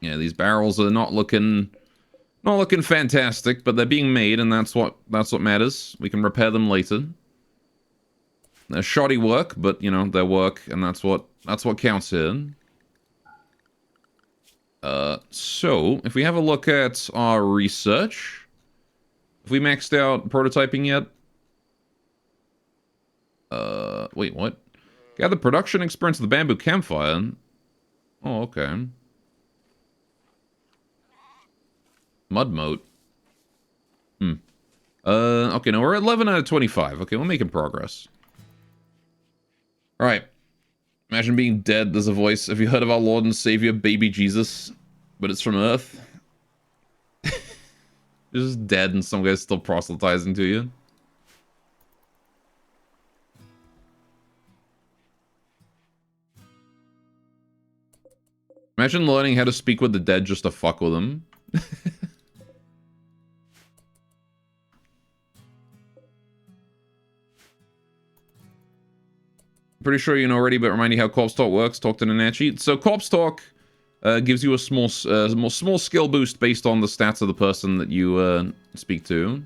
Yeah, these barrels are not looking fantastic, but they're being made, and that's what matters. We can repair them later. They're shoddy work, but you know, they're work, and that's what counts here. So if we have a look at our research, have we maxed out prototyping yet? Wait, what? Gather production experience of the bamboo campfire. Oh, okay. Mud moat. Okay, no, we're at 11 out of 25. Okay, we're making progress. Alright. Imagine being dead. There's a voice. Have you heard of our Lord and Savior, baby Jesus? But it's from Earth. You're just dead and some guy's still proselytizing to you. Imagine learning how to speak with the dead just to fuck with them. Pretty sure you know already, but remind you how Corpse Talk works. Talk to Nanachi. So Corpse Talk gives you a small skill boost based on the stats of the person that you speak to.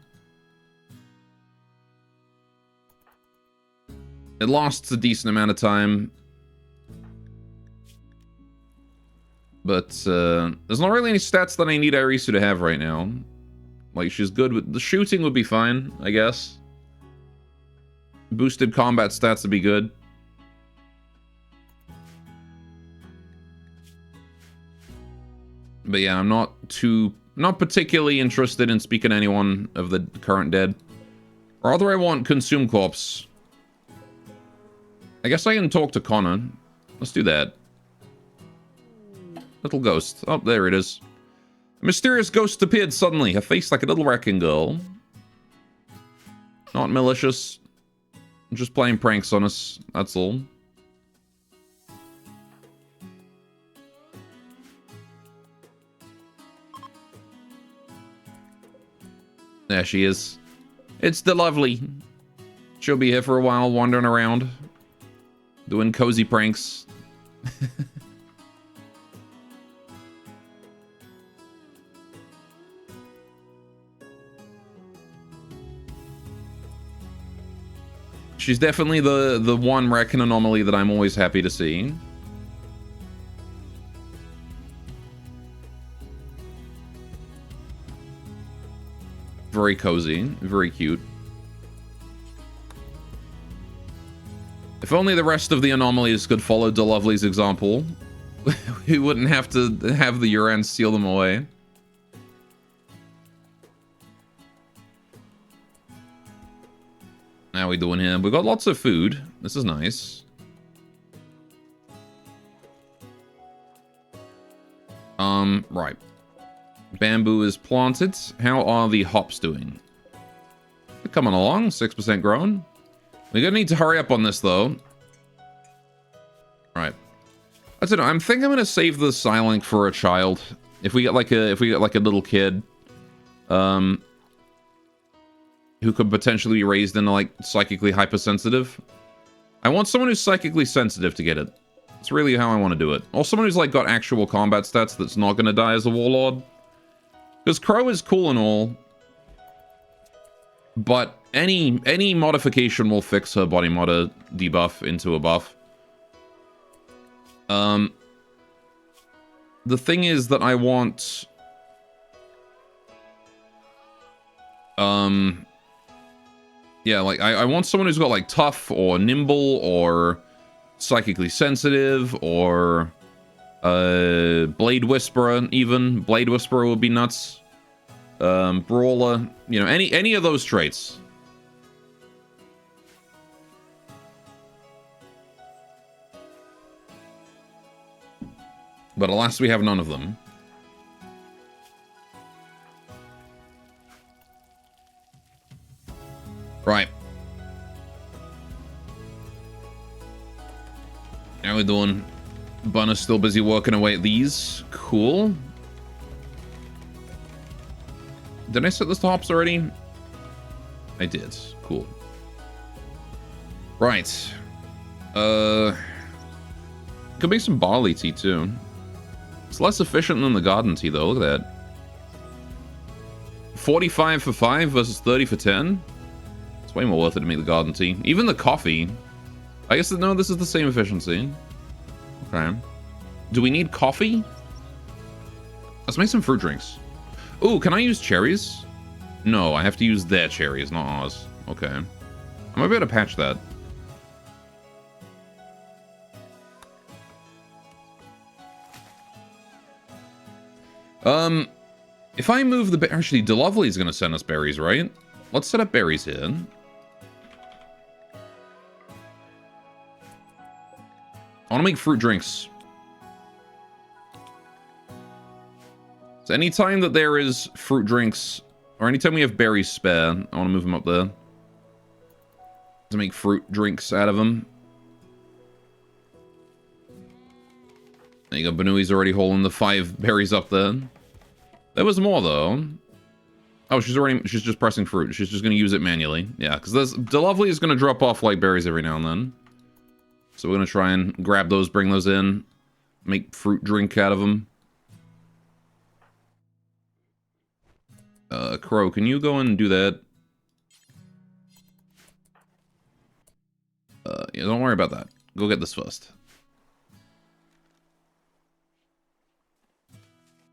It lasts a decent amount of time. But there's not really any stats that I need Irisu to have right now. Like, she's good with... the shooting would be fine, I guess. Boosted combat stats would be good. But yeah, I'm not particularly interested in speaking to anyone of the current dead. Or rather, I want Consume Corpse. I guess I can talk to Connor. Let's do that. Little ghost. Oh, there it is. A mysterious ghost appeared suddenly, her face like a little wrecking girl. Not malicious. Just playing pranks on us, that's all. There she is. It's the lovely. She'll be here for a while, wandering around. Doing cozy pranks. She's definitely the one Reckon anomaly that I'm always happy to see. Very cozy, very cute. If only the rest of the anomalies could follow DeLovely's example, we wouldn't have to have the Yuran steal them away. How we doing here? We got lots of food. This is nice. Right. Bamboo is planted. How are the hops doing? They're coming along. 6% grown. We're gonna need to hurry up on this though. Right. I don't know. I'm thinking I'm gonna save the Silink for a child. If we get like a little kid, who could potentially be raised into like psychically hypersensitive. I want someone who's psychically sensitive to get it. It's really how I want to do it. Or someone who's like got actual combat stats that's not going to die as a warlord. Because Crow is cool and all, but any modification will fix her body modder debuff into a buff. The thing is that I want... yeah, like, I want someone who's got, like, tough, or nimble, or psychically sensitive, or... Blade Whisperer, even. Blade Whisperer would be nuts. Brawler. You know, any of those traits. But alas, we have none of them. Right. How we doing? Bunna's still busy working away at these. Cool. Did I set this to hops already? I did. Cool. Right. Could make some barley tea too. It's less efficient than the garden tea though. Look at that. 45 for 5 versus 30 for 10. It's way more worth it to make the garden tea. Even the coffee. I guess no, this is the same efficiency. Okay. Do we need coffee? Let's make some fruit drinks. Ooh, can I use cherries? No, I have to use their cherries, not ours. Okay. I might be able to patch that. If I move the... Actually, DeLovely is going to send us berries, right? Let's set up berries here. I want to make fruit drinks. So anytime that there is fruit drinks, or anytime we have berries spare, I want to move them up there. To make fruit drinks out of them. There you go, Banui's already holding the 5 berries up there. There was more, though. Oh, she's just pressing fruit. She's just going to use it manually. Yeah, because DeLovely is going to drop off like berries every now and then. So we're going to try and grab those, bring those in. Make fruit drink out of them. Crow, can you go and do that? Yeah, don't worry about that. Go get this first.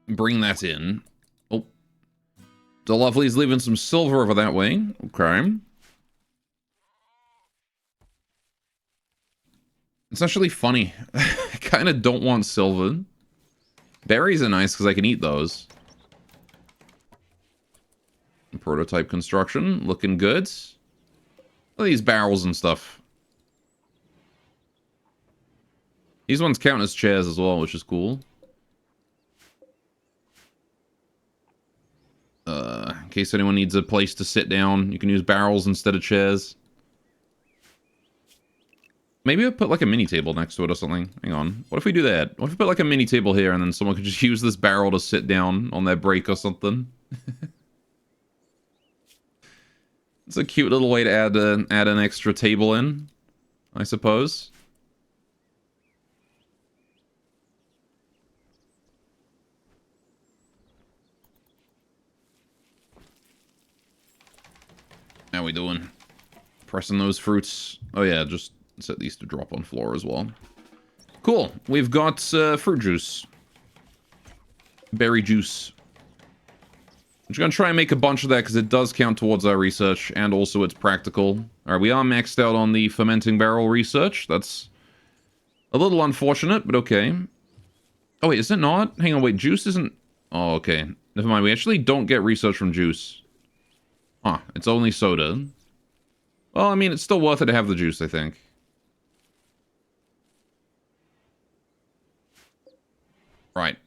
Bring that in. Oh. DeLovely's leaving some silver over that way. Okay. It's actually funny. I kind of don't want silver. Berries are nice because I can eat those. Prototype construction. Looking good. Look at these barrels and stuff. These ones count as chairs as well, which is cool. In case anyone needs a place to sit down, you can use barrels instead of chairs. Maybe I'll put like a mini table next to it or something. Hang on. What if we do that? What if we put like a mini table here and then someone could just use this barrel to sit down on their break or something? It's a cute little way to add an extra table in, I suppose. How we doing? Pressing those fruits. Oh yeah, just set these to drop on floor as well. Cool. We've got fruit juice. Berry juice. I'm just going to try and make a bunch of that because it does count towards our research and also it's practical. Alright, we are maxed out on the fermenting barrel research. That's a little unfortunate, but okay. Oh wait, is it not? Hang on, wait, juice isn't... Oh, okay. Never mind, we actually don't get research from juice. Huh, it's only soda. Well, I mean, it's still worth it to have the juice, I think. Right,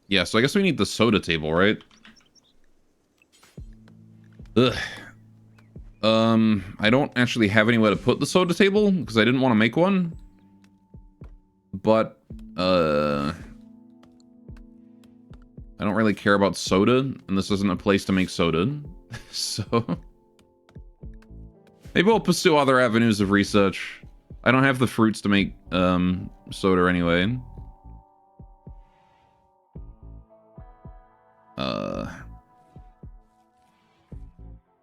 yeah, so I guess we need the soda table, right? Ugh. I don't actually have anywhere to put the soda table, because I didn't want to make one. But, I don't really care about soda, and this isn't a place to make soda. So... maybe we'll pursue other avenues of research. I don't have the fruits to make soda anyway.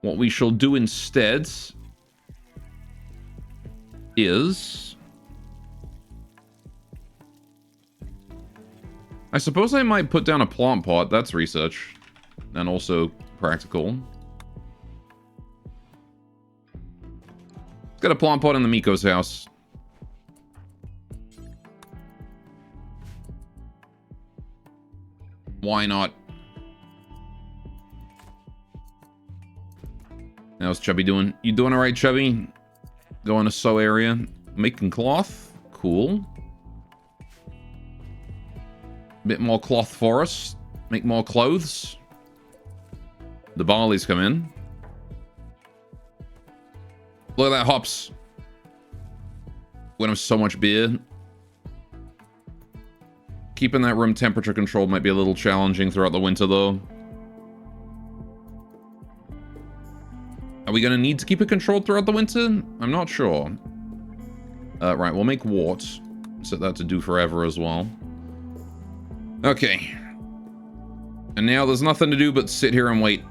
What we shall do instead is... I suppose I might put down a plant pot. That's research. And also practical. Let's get a plant pot in the Miko's house. Why not? How's Chubby doing? You doing alright, Chubby? Going to sew area. Making cloth. Cool. Bit more cloth for us. Make more clothes. The barley's come in. Look at that hops. We're gonna have so much beer. Keeping that room temperature controlled might be a little challenging throughout the winter, though. Are we gonna need to keep it controlled throughout the winter? I'm not sure. Right, we'll make wart. Set that to do forever as well. Okay. And now there's nothing to do but sit here and wait.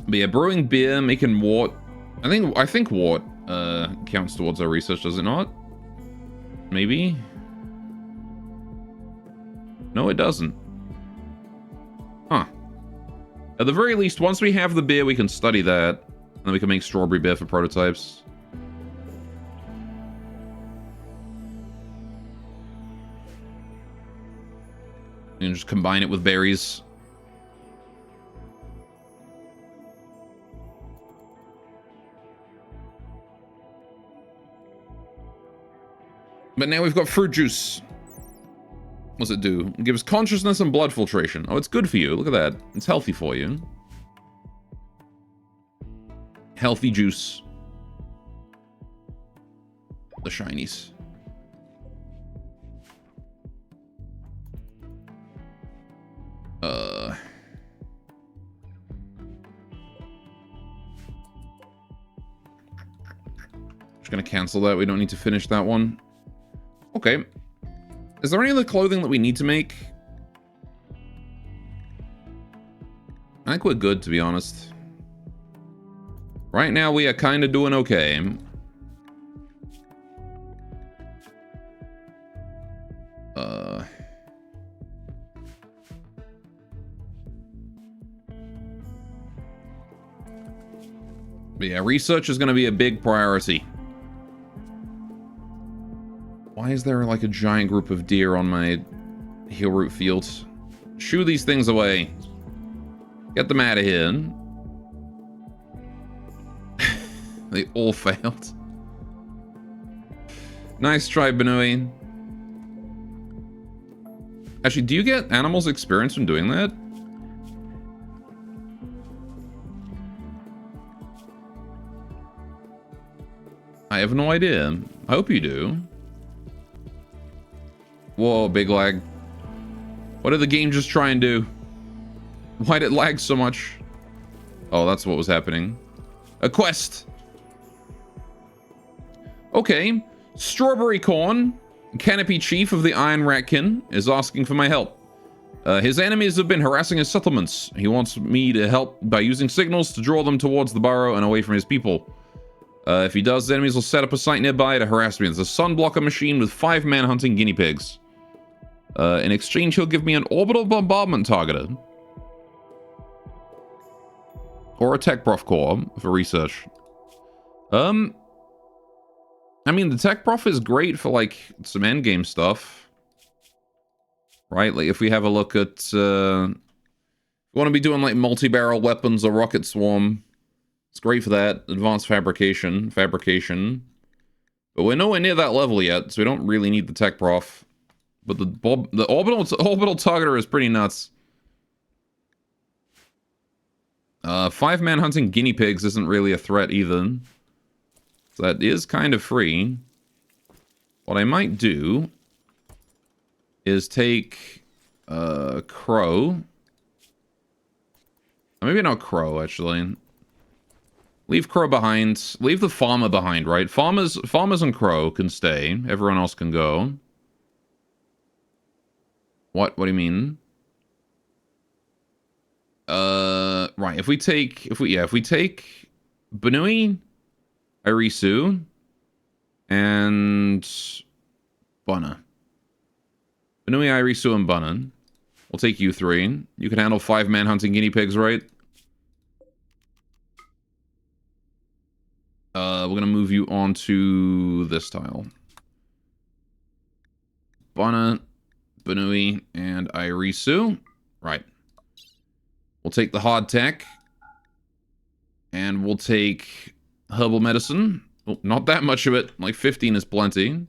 But yeah, brewing beer, making wart. I think wart counts towards our research, does it not? Maybe? No, it doesn't. Huh. At the very least, once we have the beer, we can study that. And then we can make strawberry beer for prototypes. And just combine it with berries. But now we've got fruit juice. What's it do? It gives consciousness and blood filtration. Oh, it's good for you. Look at that. It's healthy for you. Healthy juice. The shinies. Just gonna cancel that. We don't need to finish that one. Okay. Is there any other clothing that we need to make? I think we're good, to be honest. Right now, we are kind of doing okay. But yeah, research is going to be a big priority. Why is there like a giant group of deer on my heel root fields? Shoo these things away. Get them out of here. They all failed. Nice try, Benui. Actually, do you get animals experience from doing that? I have no idea. I hope you do. Whoa, big lag. What did the game just try and do? Why did it lag so much? Oh, that's what was happening. A quest. Okay. Strawberry Corn, Canopy Chief of the Iron Ratkin, is asking for my help. His enemies have been harassing his settlements. He wants me to help by using signals to draw them towards the burrow and away from his people. If he does, the enemies will set up a site nearby to harass me. There's a sunblocker machine with 5 man-hunting guinea pigs. In exchange, he'll give me an orbital bombardment targeter. Or a tech prof core for research. I mean, the tech prof is great for, like, some endgame stuff. Right? Like, if we have a look at, we want to be doing, like, multi-barrel weapons or rocket swarm. It's great for that. Advanced fabrication. But we're nowhere near that level yet, so we don't really need the tech prof. But the orbital targeter is pretty nuts. 5-man hunting guinea pigs isn't really a threat either. So that is kind of free. What I might do is take crow. Maybe not crow, actually. Leave Crow behind. Leave the farmer behind, right? Farmers and Crow can stay. Everyone else can go. What do you mean? Right. If we take Banui, Irisu, and Bunna. Banui, Irisu, and Bunna. We'll take you three. You can handle 5 man-hunting guinea pigs, right? We're gonna move you on to this tile. Bunna, Banui, and Irisu. Right. We'll take the hard tech. And we'll take herbal medicine. Oh, not that much of it. Like 15 is plenty.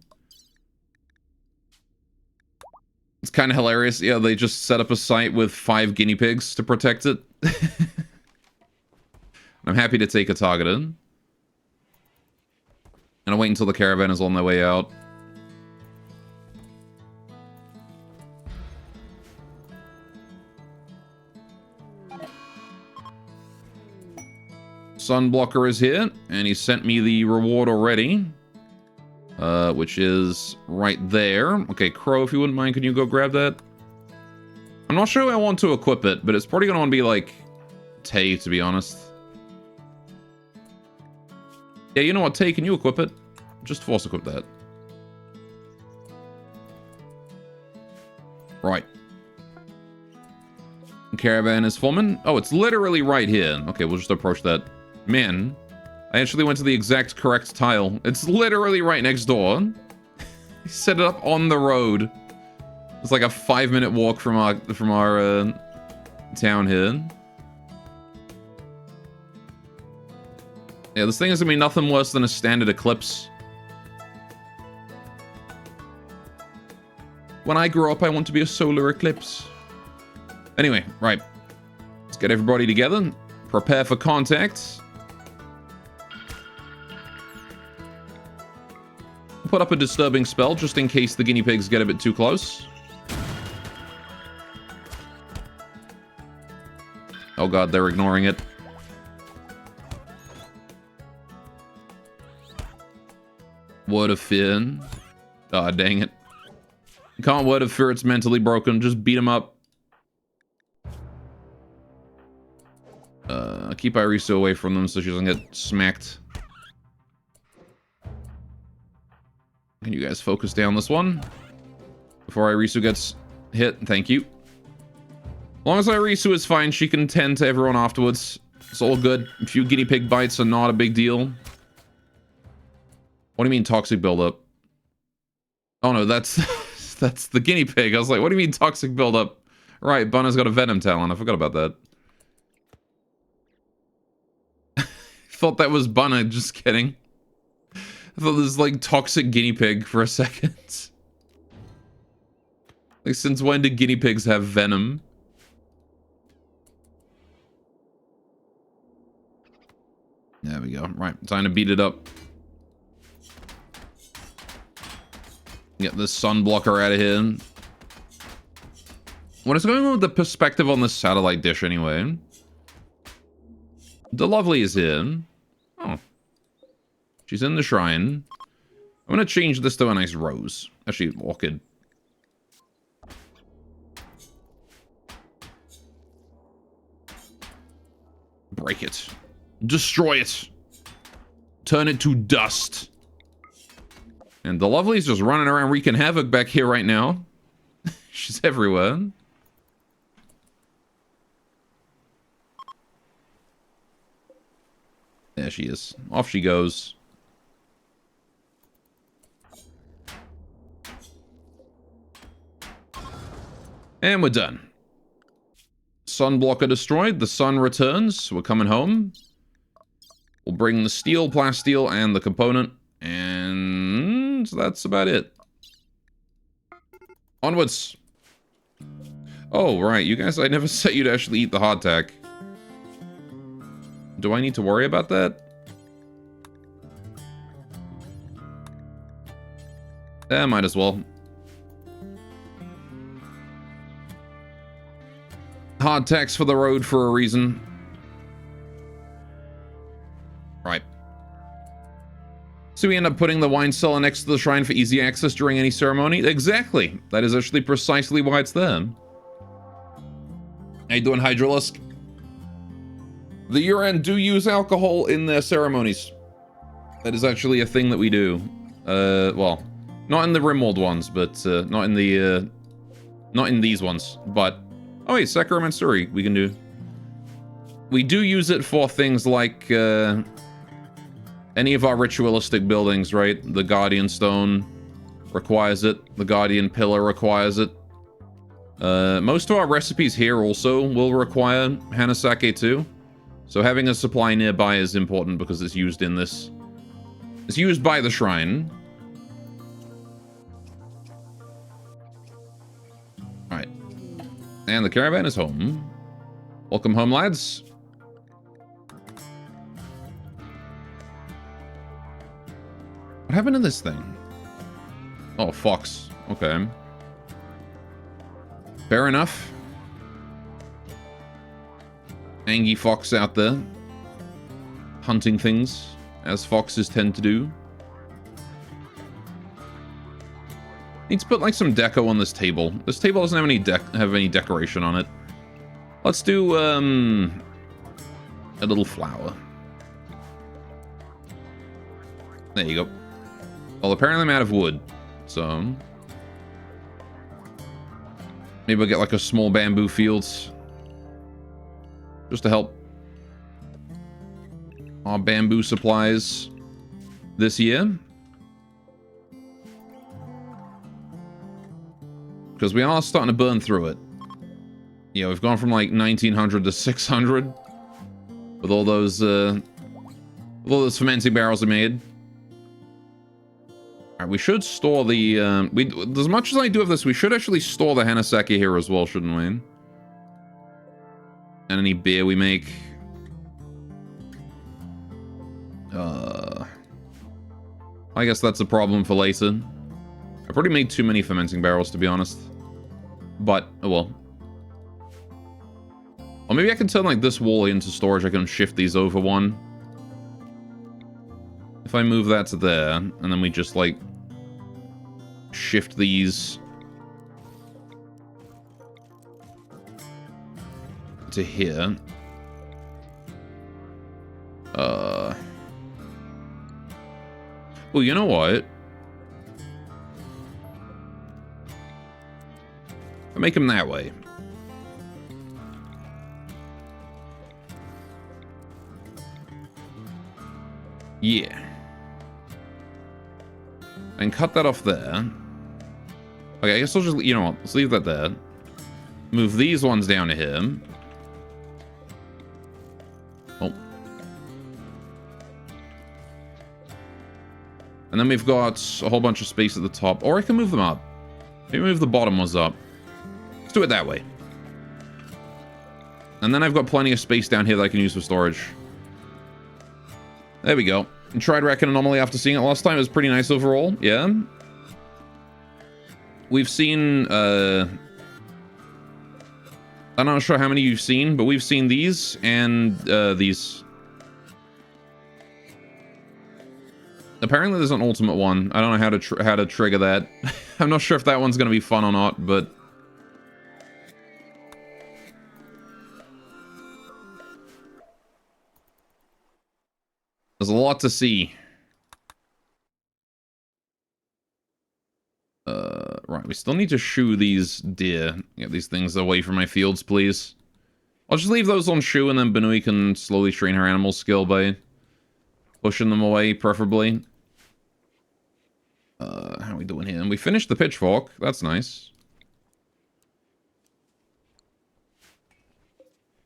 It's kind of hilarious. Yeah, they just set up a site with 5 guinea pigs to protect it. I'm happy to take a targeted. And I'll wait until the caravan is on their way out. Sunblocker is here, and he sent me the reward already. Which is right there. Okay, Crow, if you wouldn't mind, can you go grab that? I'm not sure I want to equip it, but it's probably going to want to be like Tay, to be honest. Yeah, you know what, Tay, can you equip it? Just force equip that. Right. Caravan is forming. Oh, it's literally right here. Okay, we'll just approach that. Man, I actually went to the exact correct tile. It's literally right next door. He set it up on the road. It's like a 5-minute walk from our town here. Yeah, this thing is gonna be nothing worse than a standard eclipse. When I grow up, I want to be a solar eclipse. Anyway, right. Let's get everybody together. Prepare for contact. Put up a disturbing spell just in case the guinea pigs get a bit too close. Oh god, they're ignoring it. Word of fear. Ah, dang it. Can't word of fear, it's mentally broken. Just beat him up. Keep Irisu away from them so she doesn't get smacked. Can you guys focus down this one? Before Irisu gets hit, thank you. As long as Irisu is fine, she can tend to everyone afterwards. It's all good. A few guinea pig bites are not a big deal. What do you mean toxic buildup? Oh no, that's that's the guinea pig. I was like, what do you mean toxic buildup? Right, Bunna's got a venom talent. I forgot about that. Thought that was Bunna, just kidding. I thought this was like toxic guinea pig for a second. Like, since when did guinea pigs have venom? There we go. Right, time to beat it up. Get this sun blocker out of here. What is going on with the perspective on the satellite dish anyway? The lovely is here. Oh. She's in the shrine. I'm gonna change this to a nice rose. Actually, orchid. Break it. Destroy it. Turn it to dust. And the lovely's just running around wreaking havoc back here right now. She's everywhere. There she is. Off she goes. And we're done. Sun blocker destroyed. The sun returns. We're coming home. We'll bring the steel, plasteel, and the component. And that's about it. Onwards. Oh, right. You guys, I never set you to actually eat the hardtack. Do I need to worry about that? Eh, might as well. Hardtacks for the road for a reason. Right. So we end up putting the wine cellar next to the shrine for easy access during any ceremony? Exactly. That is actually precisely why it's there. How you doing, Hydralisk? The Yuran do use alcohol in their ceremonies. That is actually a thing that we do. Well, not in the Rimworld ones, but not in the not in these ones. But oh wait, Sacramentsuri we can do. We do use it for things like any of our ritualistic buildings, right? The Guardian Stone requires it. The Guardian Pillar requires it. Most of our recipes here also will require Hanasake too. So having a supply nearby is important because it's used in this. It's used by the shrine. Alright. And the caravan is home. Welcome home, lads. What happened to this thing? Oh, fox. Okay. Fair enough. Angie fox out there. Hunting things, as foxes tend to do. Need to put like some deco on this table. This table doesn't have any decoration on it. Let's do a little flower. There you go. Well, apparently I'm out of wood, so maybe we'll get like a small bamboo field just to help our bamboo supplies this year. Because we are starting to burn through it. Yeah, we've gone from like 1900 to 600 with all those fermenting barrels are made. Alright, we should store the as much as I do of this, we should actually store the Hanasake here as well, shouldn't we? And any beer we make. I guess that's a problem for later. I've already made too many fermenting barrels, to be honest. But, oh well. Or maybe I can turn like this wall into storage. I can shift these over one. If I move that to there, and then we just like shift these to here. Well, you know what? I'll make them that way. Yeah. And cut that off there. Okay, I guess I'll just, you know what, let's leave that there. Move these ones down to here. Oh. And then we've got a whole bunch of space at the top. Or I can move them up. Maybe move the bottom ones up. Let's do it that way. And then I've got plenty of space down here that I can use for storage. There we go. And tried Wrecking Anomaly after seeing it last time. It was pretty nice overall. Yeah. We've seen, I'm not sure how many you've seen, but we've seen these and these. Apparently there's an ultimate one. I don't know how to trigger that. I'm not sure if that one's going to be fun or not, but there's a lot to see. Right, we still need to shoe these deer. Get these things away from my fields, please. I'll just leave those on shoe, and then Benui can slowly train her animal skill by pushing them away, preferably. How are we doing here? And we finished the pitchfork. That's nice.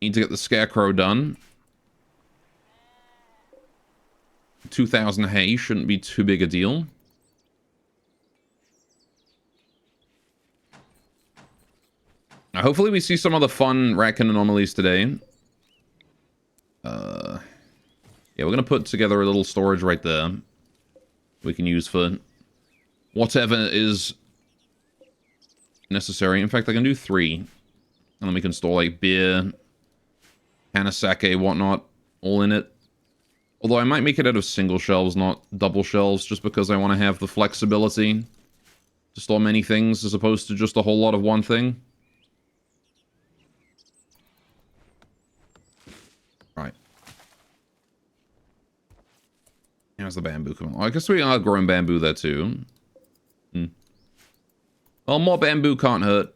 Need to get the scarecrow done. 2,000 hay shouldn't be too big a deal. Hopefully we see some of the fun Raccoon anomalies today. Yeah, we're going to put together a little storage right there. We can use for whatever is necessary. In fact, I can do 3. And then we can store like beer, Hanasake, whatnot, all in it. Although I might make it out of single shelves, not double shelves, just because I want to have the flexibility to store many things as opposed to just a whole lot of one thing. Right. How's the bamboo coming? I guess we are growing bamboo there too. Well, more bamboo can't hurt.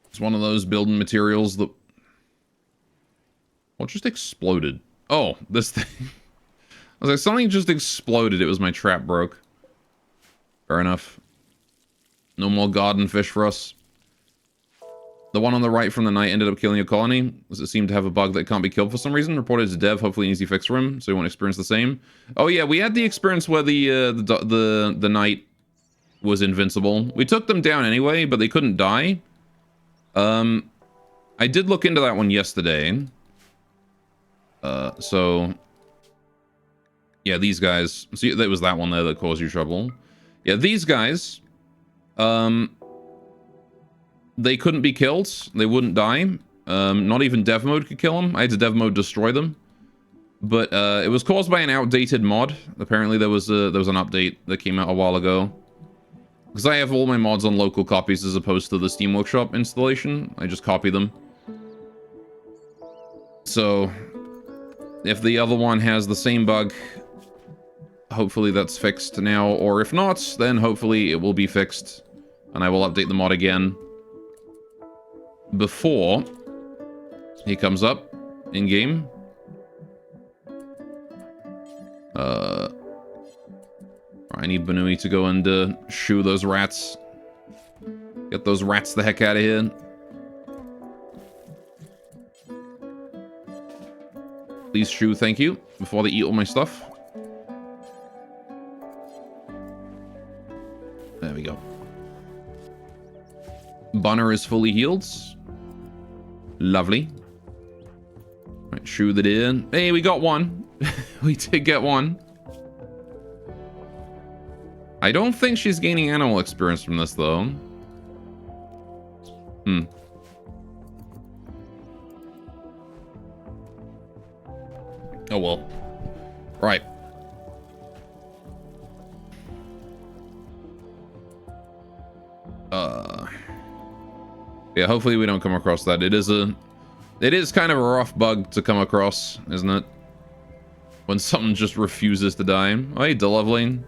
It's one of those building materials that... What just exploded? Oh, this thing. I was like, something just exploded. It was my trap broke. Fair enough. No more garden fish for us. The one on the right from the night ended up killing a colony. Does it seem to have a bug that can't be killed for some reason? Reported to dev, hopefully an easy fix for him, so he won't experience the same. Oh yeah, we had the experience where the knight was invincible. We took them down anyway, but they couldn't die. I did look into that one yesterday. So... Yeah, these guys... See, that was that one there that caused you trouble. Yeah, these guys... They couldn't be killed. They wouldn't die. Not even dev mode could kill them. I had to dev mode destroy them. But it was caused by an outdated mod. Apparently there was an update that came out a while ago. Because I have all my mods on local copies as opposed to the Steam Workshop installation. I just copy them. So, if the other one has the same bug, hopefully that's fixed now. Or if not, then hopefully it will be fixed. And I will update the mod again before he comes up in-game. I need Banui to go and shoo those rats. Get those rats the heck out of here. Please shoo, thank you, before they eat all my stuff. There we go. Bunner is fully healed. Lovely. Right, shoo the deer. Hey, we got one. We did get one. I don't think she's gaining animal experience from this, though. Oh, well. Right. Yeah, hopefully we don't come across that. It is kind of a rough bug to come across, isn't it? When something just refuses to die. Oh, hey, Deloveling.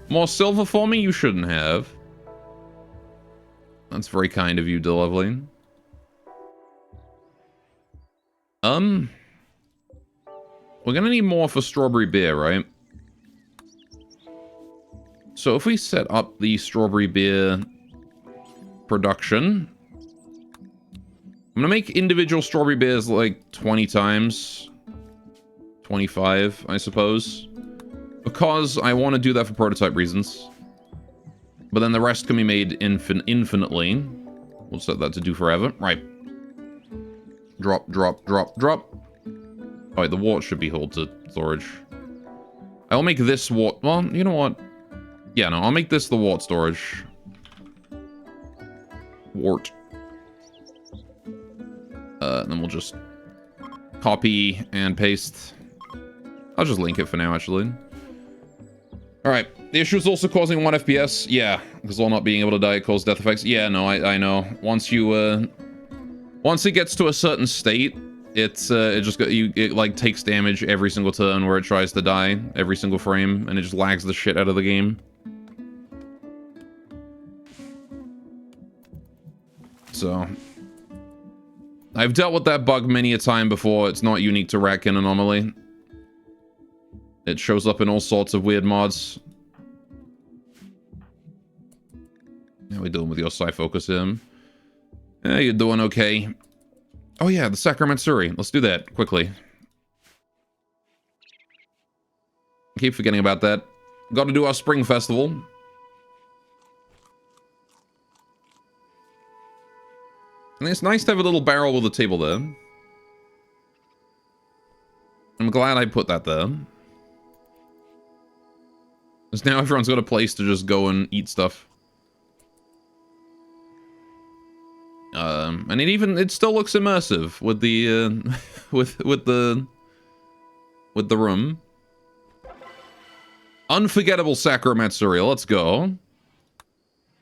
More silver for me? You shouldn't have. That's very kind of you, Deloveling. We're gonna need more for strawberry beer, right? So if we set up the strawberry beer production, I'm gonna make individual strawberry beers like 20 times. 25, I suppose. Because I want to do that for prototype reasons. But then the rest can be made infinitely. We'll set that to do forever. Right. Drop, drop, drop, drop. Alright, the wart should be hauled to storage. I'll make this wart... Well, you know what? Yeah, no, I'll make this the wart storage. Wart. Then we'll just copy and paste. I'll just link it for now, actually. Alright, the issue is also causing 1 FPS. Yeah, because while not being able to die, it causes death effects. Yeah, no, I know. Once you, once it gets to a certain state, it like takes damage every single turn where it tries to die, every single frame, and it just lags the shit out of the game. So, I've dealt with that bug many a time before. It's not unique to Ratkin Anomaly. It shows up in all sorts of weird mods. How we doing with your Psy-Focus here? Yeah, you're doing okay. Oh yeah, the Sacramentsuri. Let's do that, quickly. I keep forgetting about that. Got to do our Spring Festival. And it's nice to have a little barrel with a table there. I'm glad I put that there. Because now everyone's got a place to just go and eat stuff. And it still looks immersive with the with the room. Unforgettable Sakurametsuri. Let's go.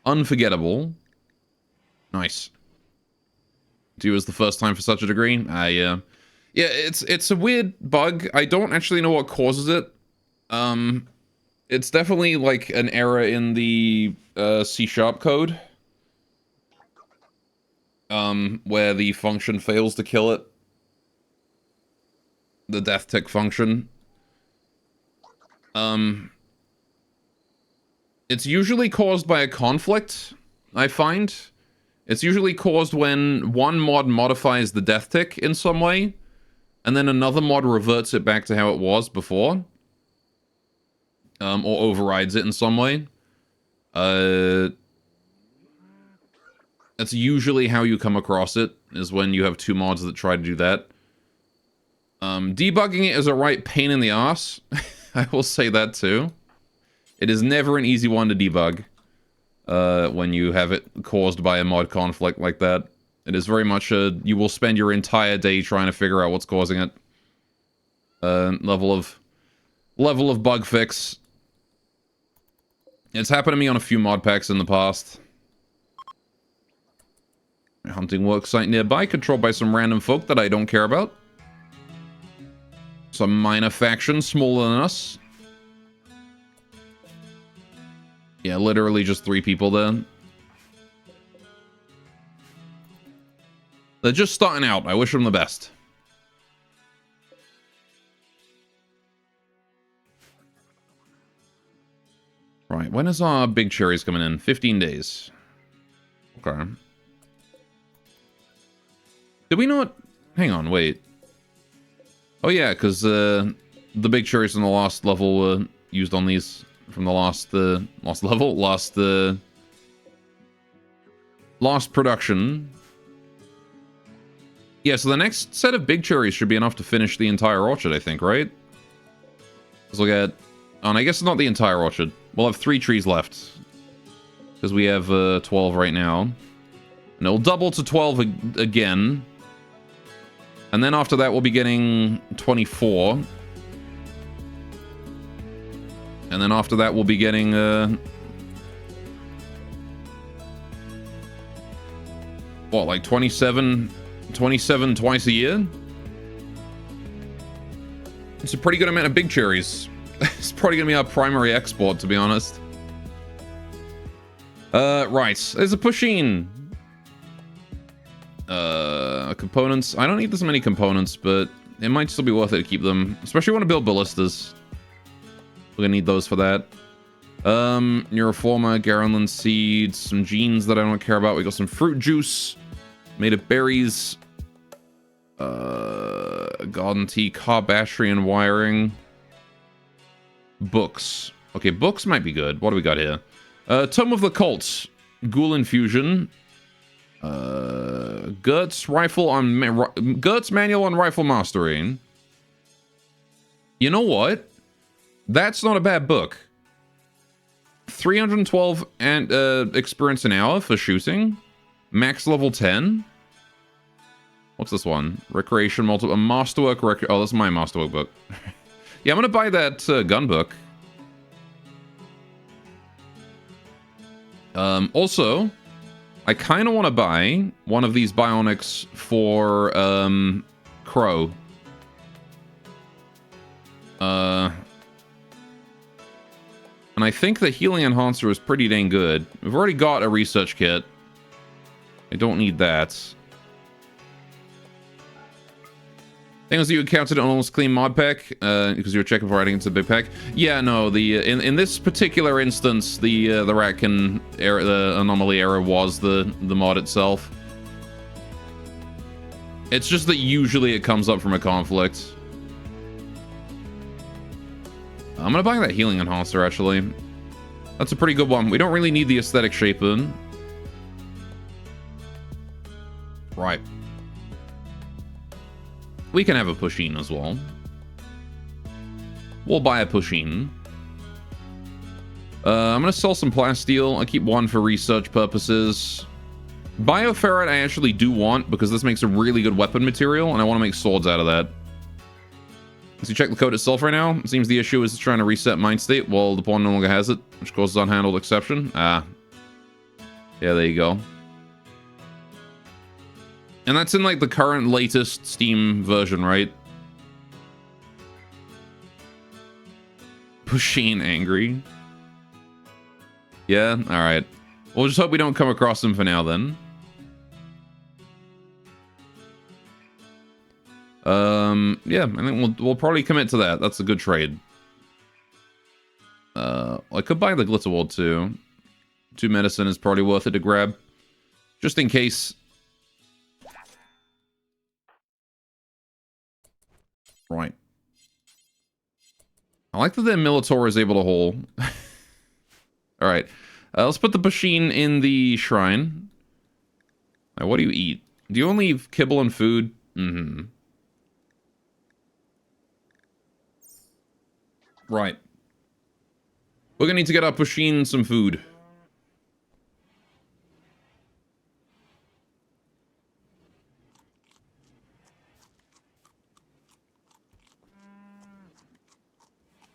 Unforgettable. Nice. Do as the first time for such a degree. Yeah, it's a weird bug. I don't actually know what causes it. It's definitely like an error in the C# code. Where the function fails to kill it. The death tick function. It's usually caused by a conflict, I find. It's usually caused when one mod modifies the death tick in some way, and then another mod reverts it back to how it was before. Or overrides it in some way. That's usually how you come across it, is when you have two mods that try to do that. Debugging it is a right pain in the ass. I will say that too. It is never an easy one to debug when you have it caused by a mod conflict like that. It is very much you will spend your entire day trying to figure out what's causing it. Level of bug fix. It's happened to me on a few mod packs in the past. A hunting worksite nearby, controlled by some random folk that I don't care about. Some minor faction smaller than us. Yeah, literally just 3 people there. They're just starting out. I wish them the best. Right, when is our big cherries coming in? 15 days. Okay. Did we not... Hang on, wait. Oh yeah, because the big cherries in the last level were used on these from the last production. Yeah, so the next set of big cherries should be enough to finish the entire orchard, I think, right? Let's look at... Oh, and I guess it's not the entire orchard. We'll have 3 trees left. Because we have 12 right now. And it'll double to 12 again. And then after that, we'll be getting 24. And then after that, we'll be getting... what, like 27 twice a year? It's a pretty good amount of big cherries. It's probably going to be our primary export, to be honest. Right. There's a pusheen. Components. I don't need this many components, but it might still be worth it to keep them. Especially when I build ballistas. We're gonna need those for that. Neuroforma, Garandland seeds, some genes that I don't care about. We got some fruit juice made of berries. Garden tea, car battery and wiring. Books. Okay, books might be good. What do we got here? Tome of the Cult. Ghoul Infusion. Gert's Manual on Rifle Mastering. You know what? That's not a bad book. 312 and experience an hour for shooting. Max level 10. What's this one? Recreation multiple masterwork. Oh, that's my masterwork book. Yeah, I'm gonna buy that gun book. Also, I kind of want to buy one of these bionics for Crow. And I think the healing enhancer is pretty dang good. We've already got a research kit. I don't need that. Things that you encountered on almost clean mod pack because you were checking for adding into the big pack. Yeah, no. The in this particular instance, the Ratkin error, the anomaly error was the mod itself. It's just that usually it comes up from a conflict. I'm gonna buy that healing enhancer actually. That's a pretty good one. We don't really need the aesthetic shaper. Right. We can have a pusheen as well. We'll buy a pusheen. I'm gonna sell some plasteel. I keep one for research purposes. Bioferrite I actually do want, because this makes a really good weapon material, and I want to make swords out of that. So you check the code itself right now. It seems the issue is trying to reset mind state while the pawn no longer has it, which causes unhandled exception. Ah. Yeah, there you go. And that's in, like, the current latest Steam version, right? Pusheen angry. Yeah? Alright. We'll just hope we don't come across him for now, then. Yeah, I think we'll probably commit to that. That's a good trade. I could buy the Glitterwald too. 2 medicine is probably worth it to grab. Just in case. Right. I like that their Militor is able to haul. Alright. Let's put the Pusheen in the shrine. What do you eat? Do you only eat kibble and food? Mm-hmm. Right. We're gonna need to get our Pusheen some food.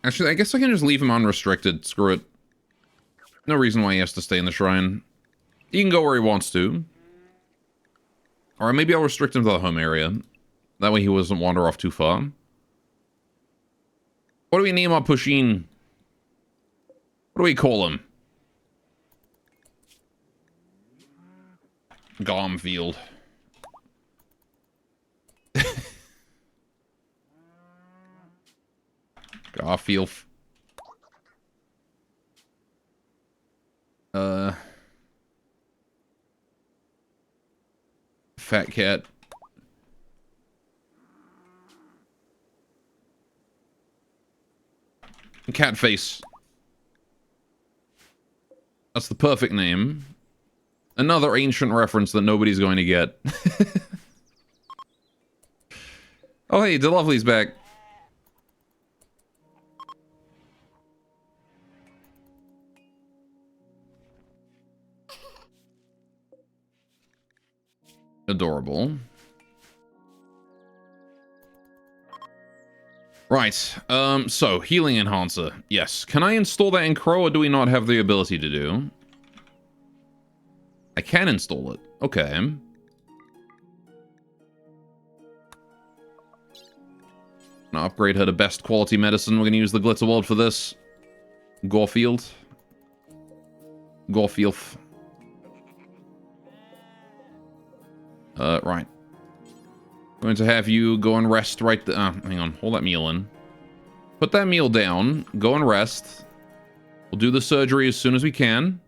Actually, I guess I can just leave him unrestricted. Screw it. No reason why he has to stay in the shrine. He can go where he wants to. Or maybe I'll restrict him to the home area. That way he doesn't wander off too far. What do we name our Pusheen? What do we call him? Garmfield. Garfield. Fat cat. Cat face. That's the perfect name. Another ancient reference that nobody's going to get. Oh, hey, DeLovely's back. Adorable. Right, so, healing enhancer. Yes. Can I install that in Crow, or do we not have the ability to do? I can install it. Okay. Gonna upgrade her to best quality medicine. We're gonna use the Glitterwald for this. Gorfield. Gorfield. Right. Going to have you go and rest right there. Hang on. Hold that meal in. Put that meal down. Go and rest. We'll do the surgery as soon as we can.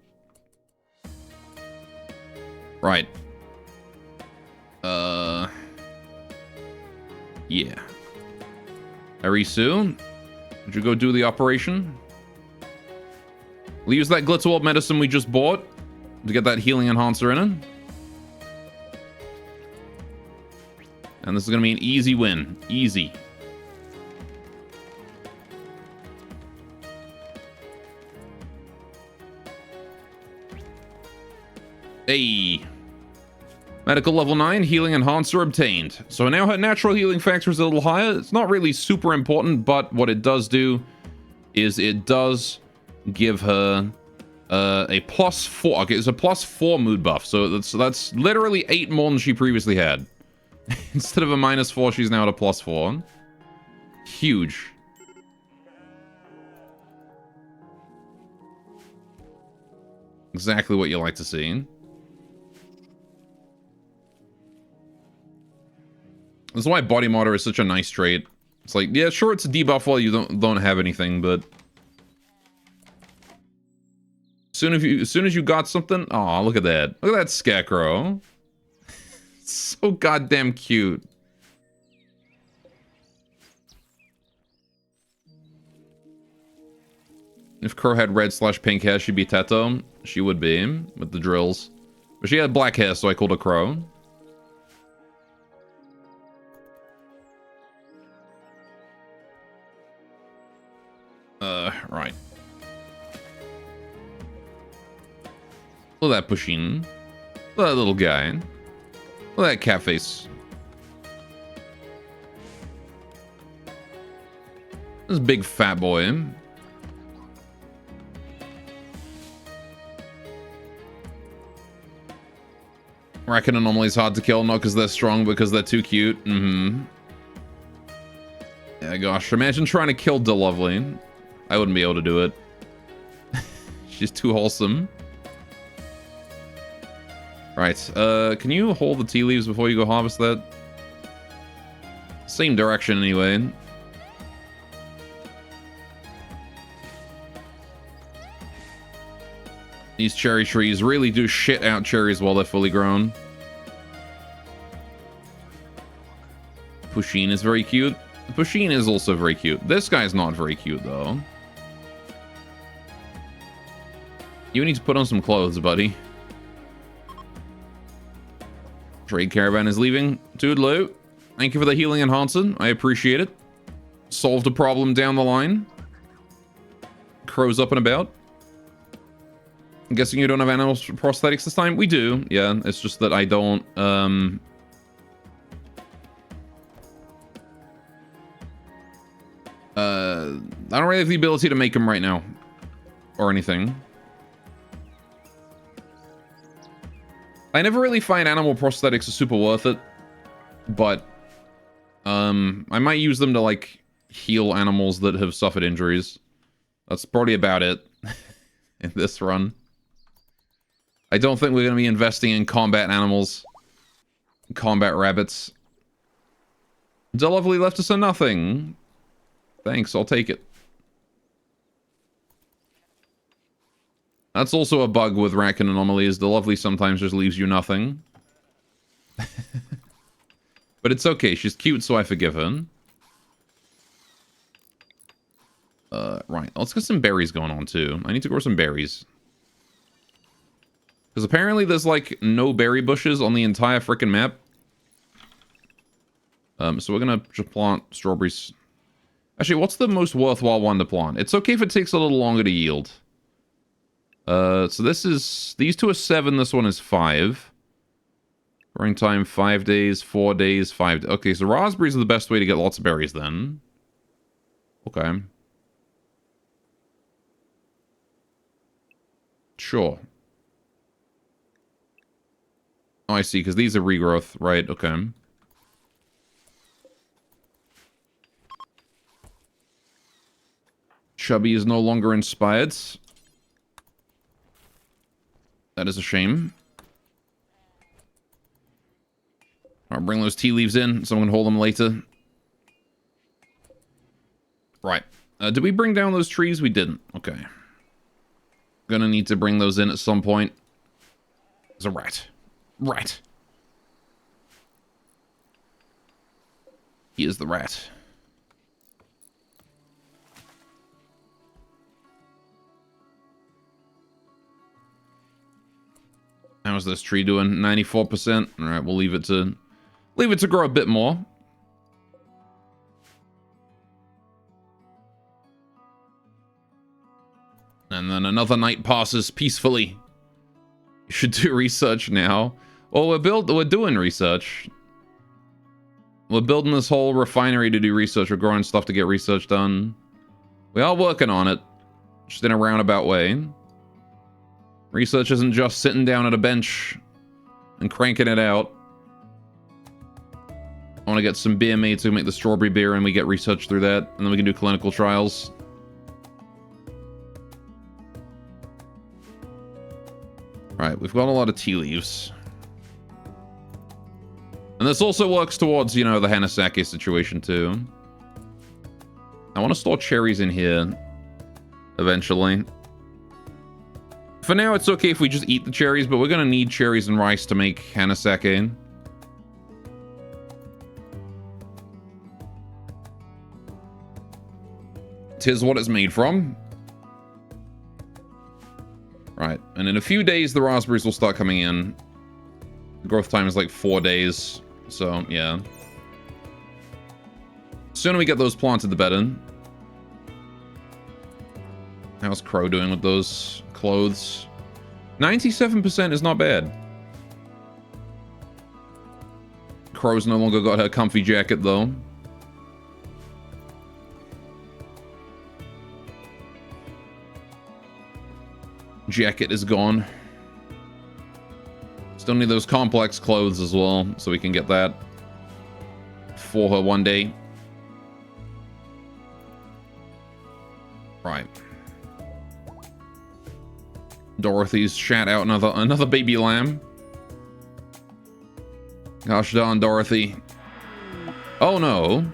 Right. Yeah. Arisu, would you go do the operation? We'll use that Glitterwald medicine we just bought to get that healing enhancer in it. And this is going to be an easy win. Easy. Hey. Medical level 9, healing enhancer obtained. So now her natural healing factor is a little higher. It's not really super important, but what it does do is it does give her a +4. Okay, it's a +4 mood buff. So that's literally 8 more than she previously had. Instead of a -4, she's now at a +4. Huge. Exactly what you like to see. That's why body modder is such a nice trait. It's like, yeah, sure, it's a debuff while you don't have anything, but as soon as you got something, oh, look at that. Look at that scarecrow. It's so goddamn cute. If Crow had red/pink hair, she'd be Teto. She would be, with the drills. But she had black hair, so I called her Crow. Right. Look at that Pusheen. Look at that little guy. Look at that cat face. This big fat boy. Reckon anomalies hard to kill, not because they're strong, but because they're too cute. Yeah, gosh. Imagine trying to kill DeLovely. I wouldn't be able to do it. She's too wholesome. Right. Can you hold the tea leaves before you go harvest that? Same direction, anyway. These cherry trees really do shit out cherries while they're fully grown. Pusheen is very cute. Pusheen is also very cute. This guy's not very cute, though. You need to put on some clothes, buddy. Trade caravan is leaving. Toodaloo. Thank you for the healing enhancer. I appreciate it. Solved a problem down the line. Crow's up and about. I'm guessing you don't have animal prosthetics this time? We do, yeah. It's just that I don't, I don't really have the ability to make them right now. Or anything. I never really find animal prosthetics are super worth it. But, I might use them to, like, heal animals that have suffered injuries. That's probably about it in this run. I don't think we're going to be investing in combat animals. Combat rabbits. DeLovely left us a nothing. Thanks, I'll take it. That's also a bug with Raccoon Anomalies. DeLovely sometimes just leaves you nothing. But it's okay, she's cute, so I forgive her. Right, let's get some berries going on, too. I need to grow some berries. Because apparently there's, like, no berry bushes on the entire frickin' map. So we're gonna just plant strawberries. Actually, what's the most worthwhile one to plant? It's okay if it takes a little longer to yield. So this is... These two are 7, this one is 5. Growing time, 5 days, 4 days, 5... Okay, so raspberries are the best way to get lots of berries, then. Okay. Sure. Oh, I see, because these are regrowth. Right, okay. Chubby is no longer inspired. That is a shame. I'll bring those tea leaves in, so I'm going to hold them later. Right. Did we bring down those trees? We didn't. Okay. Gonna need to bring those in at some point. There's a rat. Rat. He is the rat. How's this tree doing? 94%. All right, we'll leave it to grow a bit more. And then another night passes peacefully. You should do research now. Well, we're doing research. We're building this whole refinery to do research. We're growing stuff to get research done. We are working on it. Just in a roundabout way. Research isn't just sitting down at a bench and cranking it out. I want to get some beer made to make the strawberry beer and we get research through that. And then we can do clinical trials. Right, we've got a lot of tea leaves. And this also works towards, you know, the Hanasaki situation, too. I want to store cherries in here. Eventually. For now, it's okay if we just eat the cherries, but we're going to need cherries and rice to make Hanasaki. Tis what it's made from. Right, and in a few days, the raspberries will start coming in. Growth time is like 4 days, so yeah. Sooner we get those planted, the better. How's Crow doing with those clothes? 97% is not bad. Crow's no longer got her comfy jacket, though. Jacket is gone. Still need those complex clothes as well, so we can get that for her one day. Right. Dorothy's shat out another baby lamb. Gosh darn Dorothy. Oh no.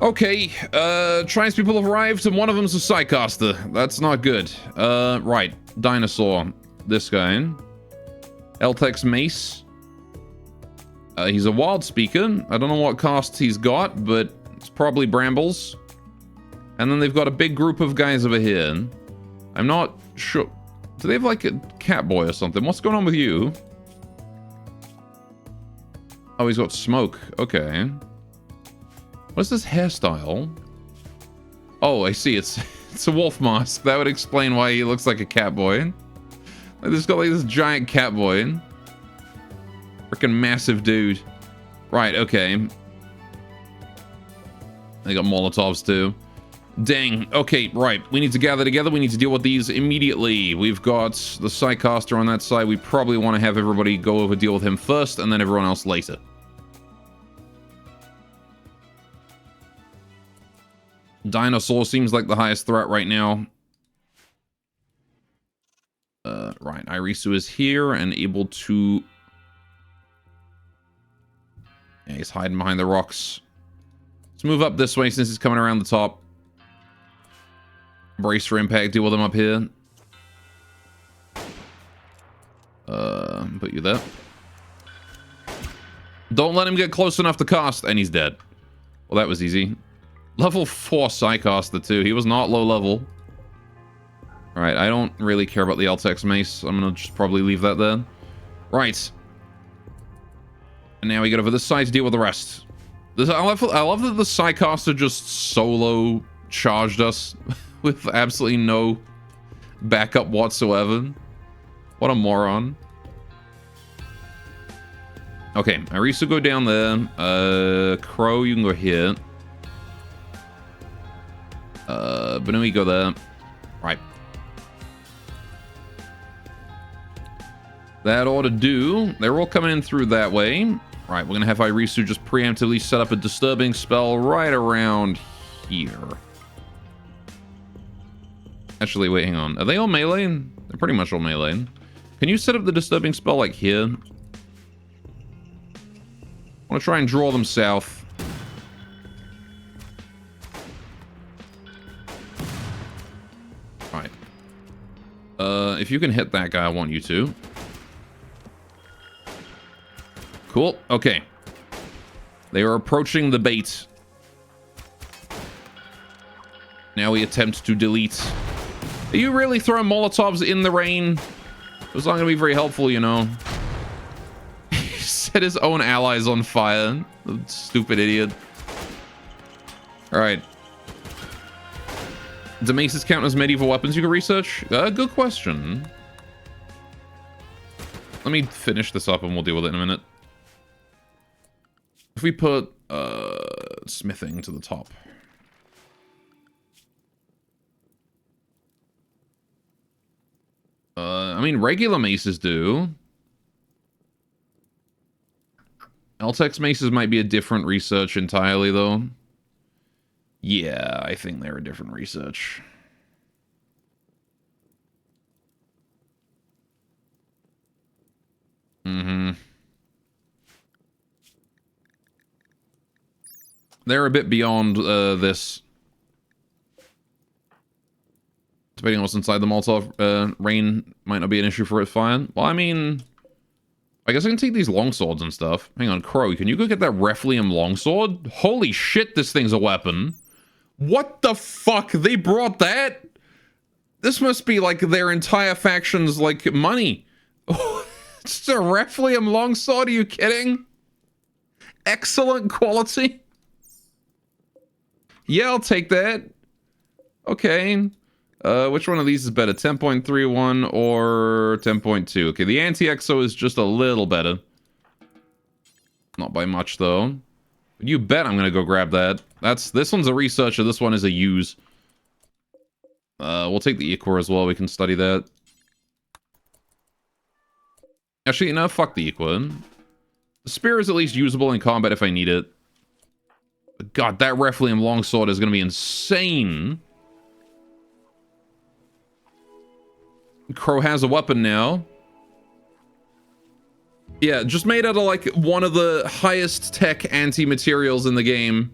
Okay, tribespeople have arrived and one of them's a Psycaster. That's not good. Right. Dinosaur. This guy. Eltex Mace. He's a wild speaker. I don't know what casts he's got, but it's probably Brambles. And then they've got a big group of guys over here. I'm not sure. Do they have like a cat boy or something? What's going on with you? Oh, he's got smoke. Okay. What's this hairstyle? Oh, I see. It's a wolf mask. That would explain why he looks like a cat boy. Like, there's got like this giant cat boy. Freaking massive dude. Right, okay. They got Molotovs too. Dang. Okay, right. We need to gather together. We need to deal with these immediately. We've got the Psycaster on that side. We probably want to have everybody go over deal with him first and then everyone else later. Dinosaur seems like the highest threat right now. Right. Irisu is here and able to... Yeah, he's hiding behind the rocks. Let's move up this way since he's coming around the top. Brace for impact. Deal with him up here. Put you there. Don't let him get close enough to cast. And he's dead. Well, that was easy. Level 4 Psycaster too. He was not low level. Alright, I don't really care about the Eltex Mace. I'm gonna just probably leave that there. Right. And now we get over this side to deal with the rest. I love that the Psycaster just solo charged us with absolutely no backup whatsoever. What a moron. Okay, Irisu go down there. Crow, you can go here. Banui, go there. Right. That ought to do. They're all coming in through that way. Right, we're gonna have Irisu just preemptively set up a disturbing spell right around here. Actually, wait, hang on. Are they all melee? They're pretty much all melee. Can you set up the disturbing spell like here? I want to try and draw them south. Right. If you can hit that guy, I want you to. Cool. Okay. They are approaching the bait. Now we attempt to delete. Are you really throwing Molotovs in the rain? It's not going to be very helpful, you know. He set his own allies on fire. The stupid idiot. Alright. Do maces count as medieval weapons you can research? Good question. Let me finish this up and we'll deal with it in a minute. If we put smithing to the top. I mean, regular maces do. Eltex maces might be a different research entirely, though. Yeah, I think they're a different research. They're a bit beyond this. Depending on what's inside the Molotov, rain might not be an issue for it fire. Well, I mean... I guess I can take these longswords and stuff. Hang on, Crow, can you go get that Reflium longsword? Holy shit, this thing's a weapon. What the fuck? They brought that? This must be, like, their entire faction's, like, money. It's a Reflium longsword, are you kidding? Excellent quality. Yeah, I'll take that. Okay. Which one of these is better? 10.31 or 10.2? Okay, the anti-exo is just a little better. Not by much, though. But you bet I'm gonna go grab that. This one's a researcher, this one is a use. We'll take the Ichor as well, we can study that. Actually, no, fuck the Ichor. The spear is at least usable in combat if I need it. But God, that Reflium longsword is gonna be insane. Crow has a weapon now. Yeah, just made out of like one of the highest tech anti-materials in the game.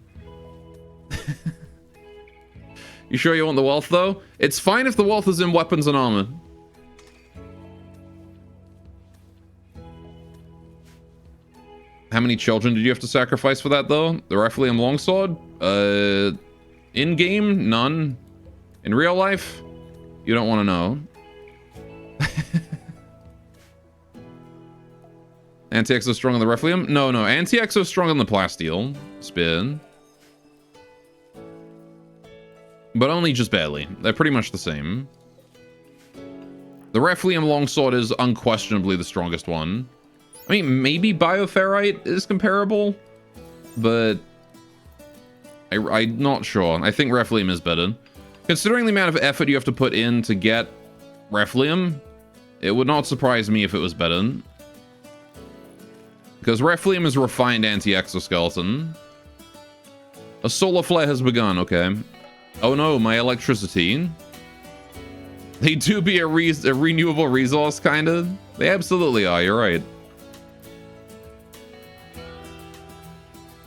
You sure you want the wealth though? It's fine if the wealth is in weapons and armor. How many children did you have to sacrifice for that though? The Reflium longsword? In-game? None. In real life? You don't want to know. Anti-Exo strong on the Reflium? No, Anti-Exo strong on the Plasteel Spear. But only just barely. They're pretty much the same. The Reflium longsword is unquestionably the strongest one. I mean, maybe Bioferrite is comparable, but I'm not sure. I think Reflium is better. Considering the amount of effort you have to put in to get Reflium, it would not surprise me if it was better. Because Reflium is refined anti-exoskeleton. A solar flare has begun, okay. Oh no, my electricity. They do be a renewable resource, kinda. They absolutely are, you're right.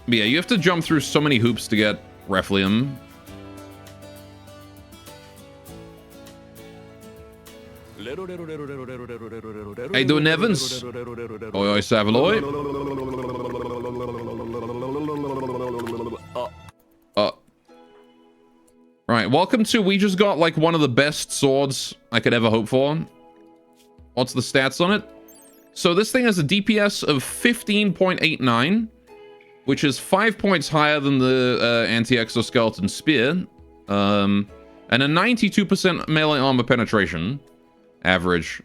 But yeah, you have to jump through so many hoops to get Reflium. How you doing, Evans? Oi, Savaloy. Right, welcome to, we just got like one of the best swords I could ever hope for. What's the stats on it? So this thing has a DPS of 15.89, which is 5 points higher than the anti-exoskeleton spear, and a 92% melee armor penetration average.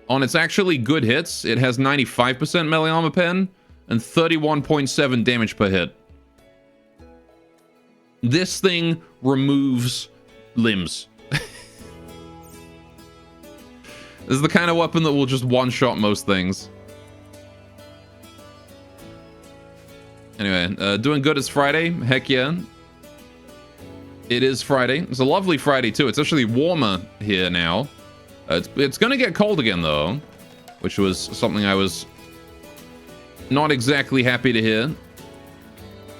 On its actually good hits, it has 95% melee armor pen and 31.7 damage per hit. This thing removes limbs. This is the kind of weapon that will just one-shot most things. Anyway, doing good. It's Friday. Heck yeah. It is Friday. It's a lovely Friday, too. It's actually warmer here now. It's going to get cold again, though, which was something I was not exactly happy to hear.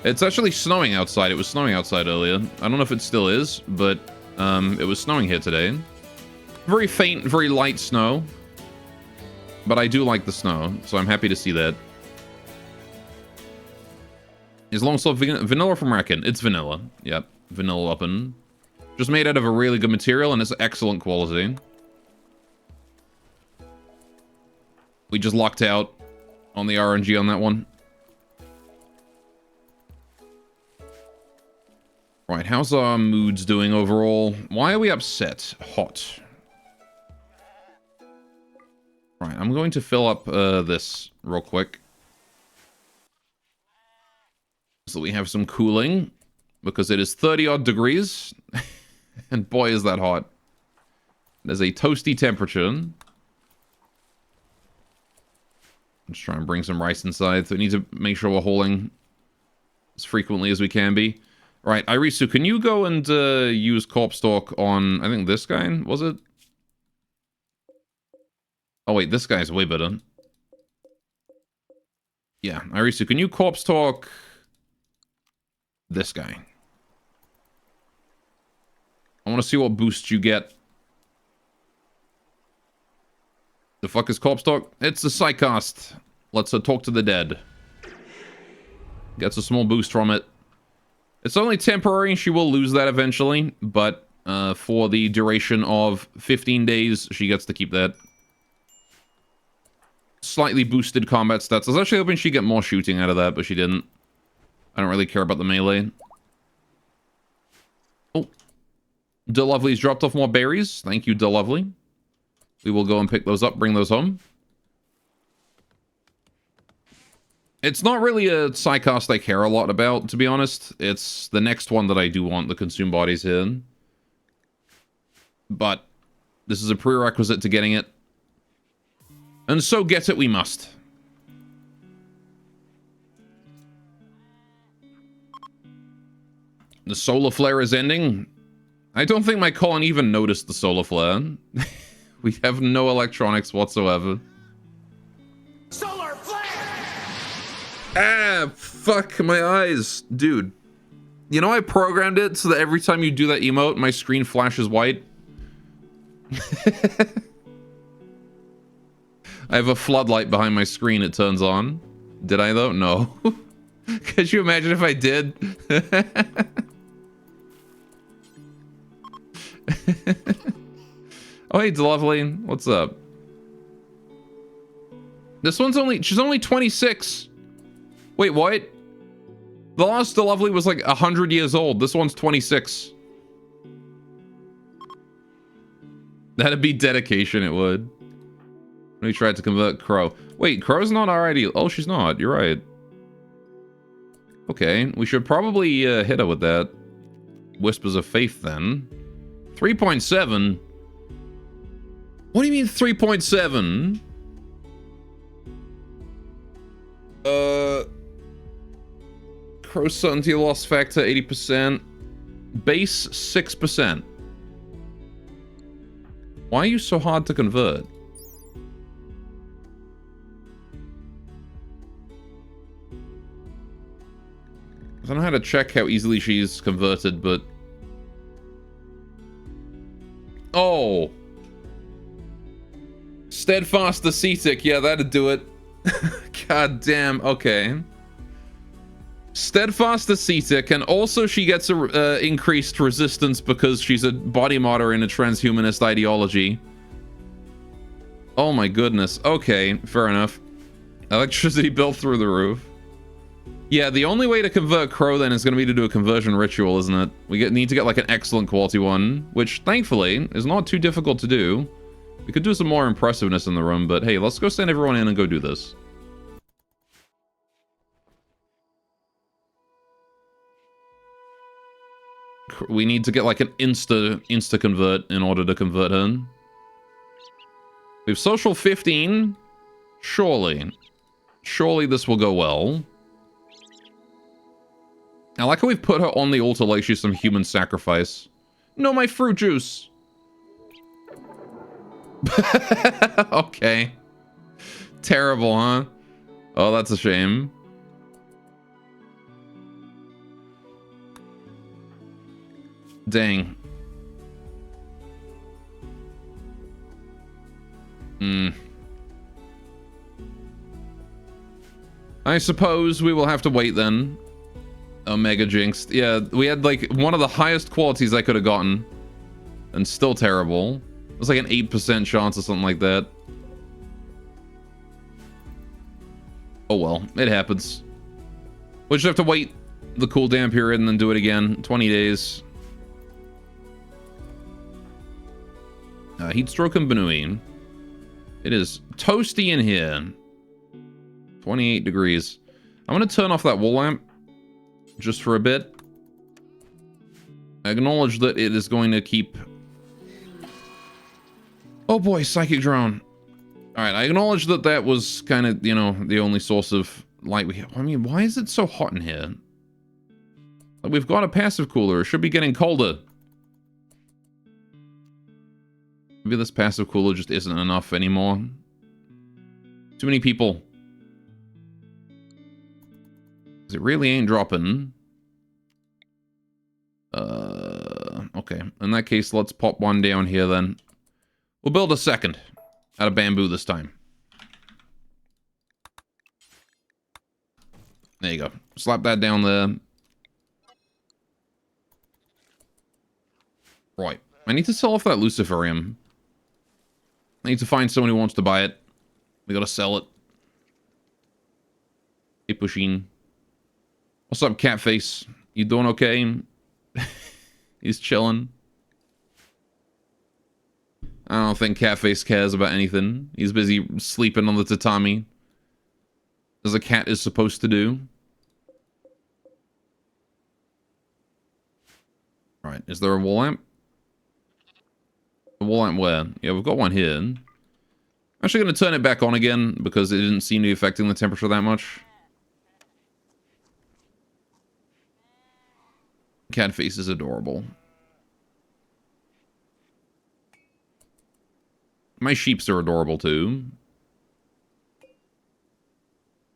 It's actually snowing outside. It was snowing outside earlier. I don't know if it still is, but it was snowing here today. Very faint, very light snow. But I do like the snow, so I'm happy to see that. Is longsword vanilla from Reckon? It's vanilla. Yep, vanilla weapon. Just made out of a really good material, and it's excellent quality. We just lucked out on the RNG on that one. Right, how's our moods doing overall? Why are we upset? Hot. Right, I'm going to fill up this real quick. So we have some cooling. Because it is 30-odd degrees. And boy, is that hot. There's a toasty temperature. Let's try and bring some rice inside. So we need to make sure we're hauling as frequently as we can be. Right, Irisu, can you go and use Corpse Talk on, I think this guy, was it? Oh wait, this guy's way better. Yeah, Irisu, can you Corpse Talk this guy? I want to see what boost you get. The fuck is Corpse Talk? It's the Psychast. Let's talk to the dead. Gets a small boost from it. It's only temporary. She will lose that eventually. But for the duration of 15 days, she gets to keep that. Slightly boosted combat stats. I was actually hoping she'd get more shooting out of that, but she didn't. I don't really care about the melee. Oh. DeLovely's dropped off more berries. Thank you, DeLovely. We will go and pick those up, bring those home. It's not really a sidecast I care a lot about, to be honest. It's the next one that I do want the consume bodies in. But this is a prerequisite to getting it. And so get it we must. The solar flare is ending. I don't think my colony even noticed the solar flare. We have no electronics whatsoever. Solar flare! Ah, fuck my eyes. Dude. You know I programmed it so that every time you do that emote, my screen flashes white? I have a floodlight behind my screen, it turns on. Did I though? No. Could you imagine if I did? Oh, hey, Lovely. What's up? This one's she's only 26. Wait, what? The last Lovely was like 100 years old. This one's 26. That'd be dedication, it would. We tried to convert Crow. Wait, Crow's not already... Oh, she's not. You're right. Okay, we should probably hit her with that. Whispers of Faith, then. 3.7? What do you mean 3.7? Crow's certainty loss factor 80%. Base 6%. Why are you so hard to convert? I don't know how to check how easily she's converted, but... Oh! Steadfast ascetic, yeah, that'd do it. God damn, okay. Steadfast ascetic, and also she gets a increased resistance because she's a body modder in a transhumanist ideology. Oh my goodness, okay, fair enough. Electricity built through the roof. Yeah, the only way to convert Crow then is going to be to do a conversion ritual, isn't it? We need to get like an excellent quality one, which thankfully is not too difficult to do. We could do some more impressiveness in the room, but hey, let's go send everyone in and go do this. We need to get like an insta convert in order to convert her. We have social 15. Surely this will go well. I like how we've put her on the altar like she's some human sacrifice. No, my fruit juice. Okay. Terrible, huh? Oh, that's a shame. Dang. I suppose we will have to wait then. Omega jinxed. Yeah, we had like one of the highest qualities I could have gotten. And still terrible. It was like an 8% chance or something like that. Oh well, it happens. We'll just have to wait the cooldown period and then do it again. 20 days. Heatstroke and Benui. It is toasty in here. 28 degrees. I'm going to turn off that wall lamp. Just for a bit. I acknowledge that it is going to keep... Oh boy, psychic drone. Alright, I acknowledge that that was kind of, you know, the only source of light we have. I mean, why is it so hot in here? Like, we've got a passive cooler. It should be getting colder. Maybe this passive cooler just isn't enough anymore. Too many people. It really ain't dropping. Okay. In that case, let's pop one down here then. We'll build a second. Out of bamboo this time. There you go. Slap that down there. Right. I need to sell off that Luciferium. I need to find someone who wants to buy it. We gotta sell it. Keep pushing. What's up, Catface? You doing okay? He's chilling. I don't think Catface cares about anything. He's busy sleeping on the tatami. as a cat is supposed to do. Right, is there a wall lamp? A wall lamp where? Yeah, we've got one here. I'm actually going to turn it back on again because it didn't seem to be affecting the temperature that much. Cat face is adorable. My sheeps are adorable too.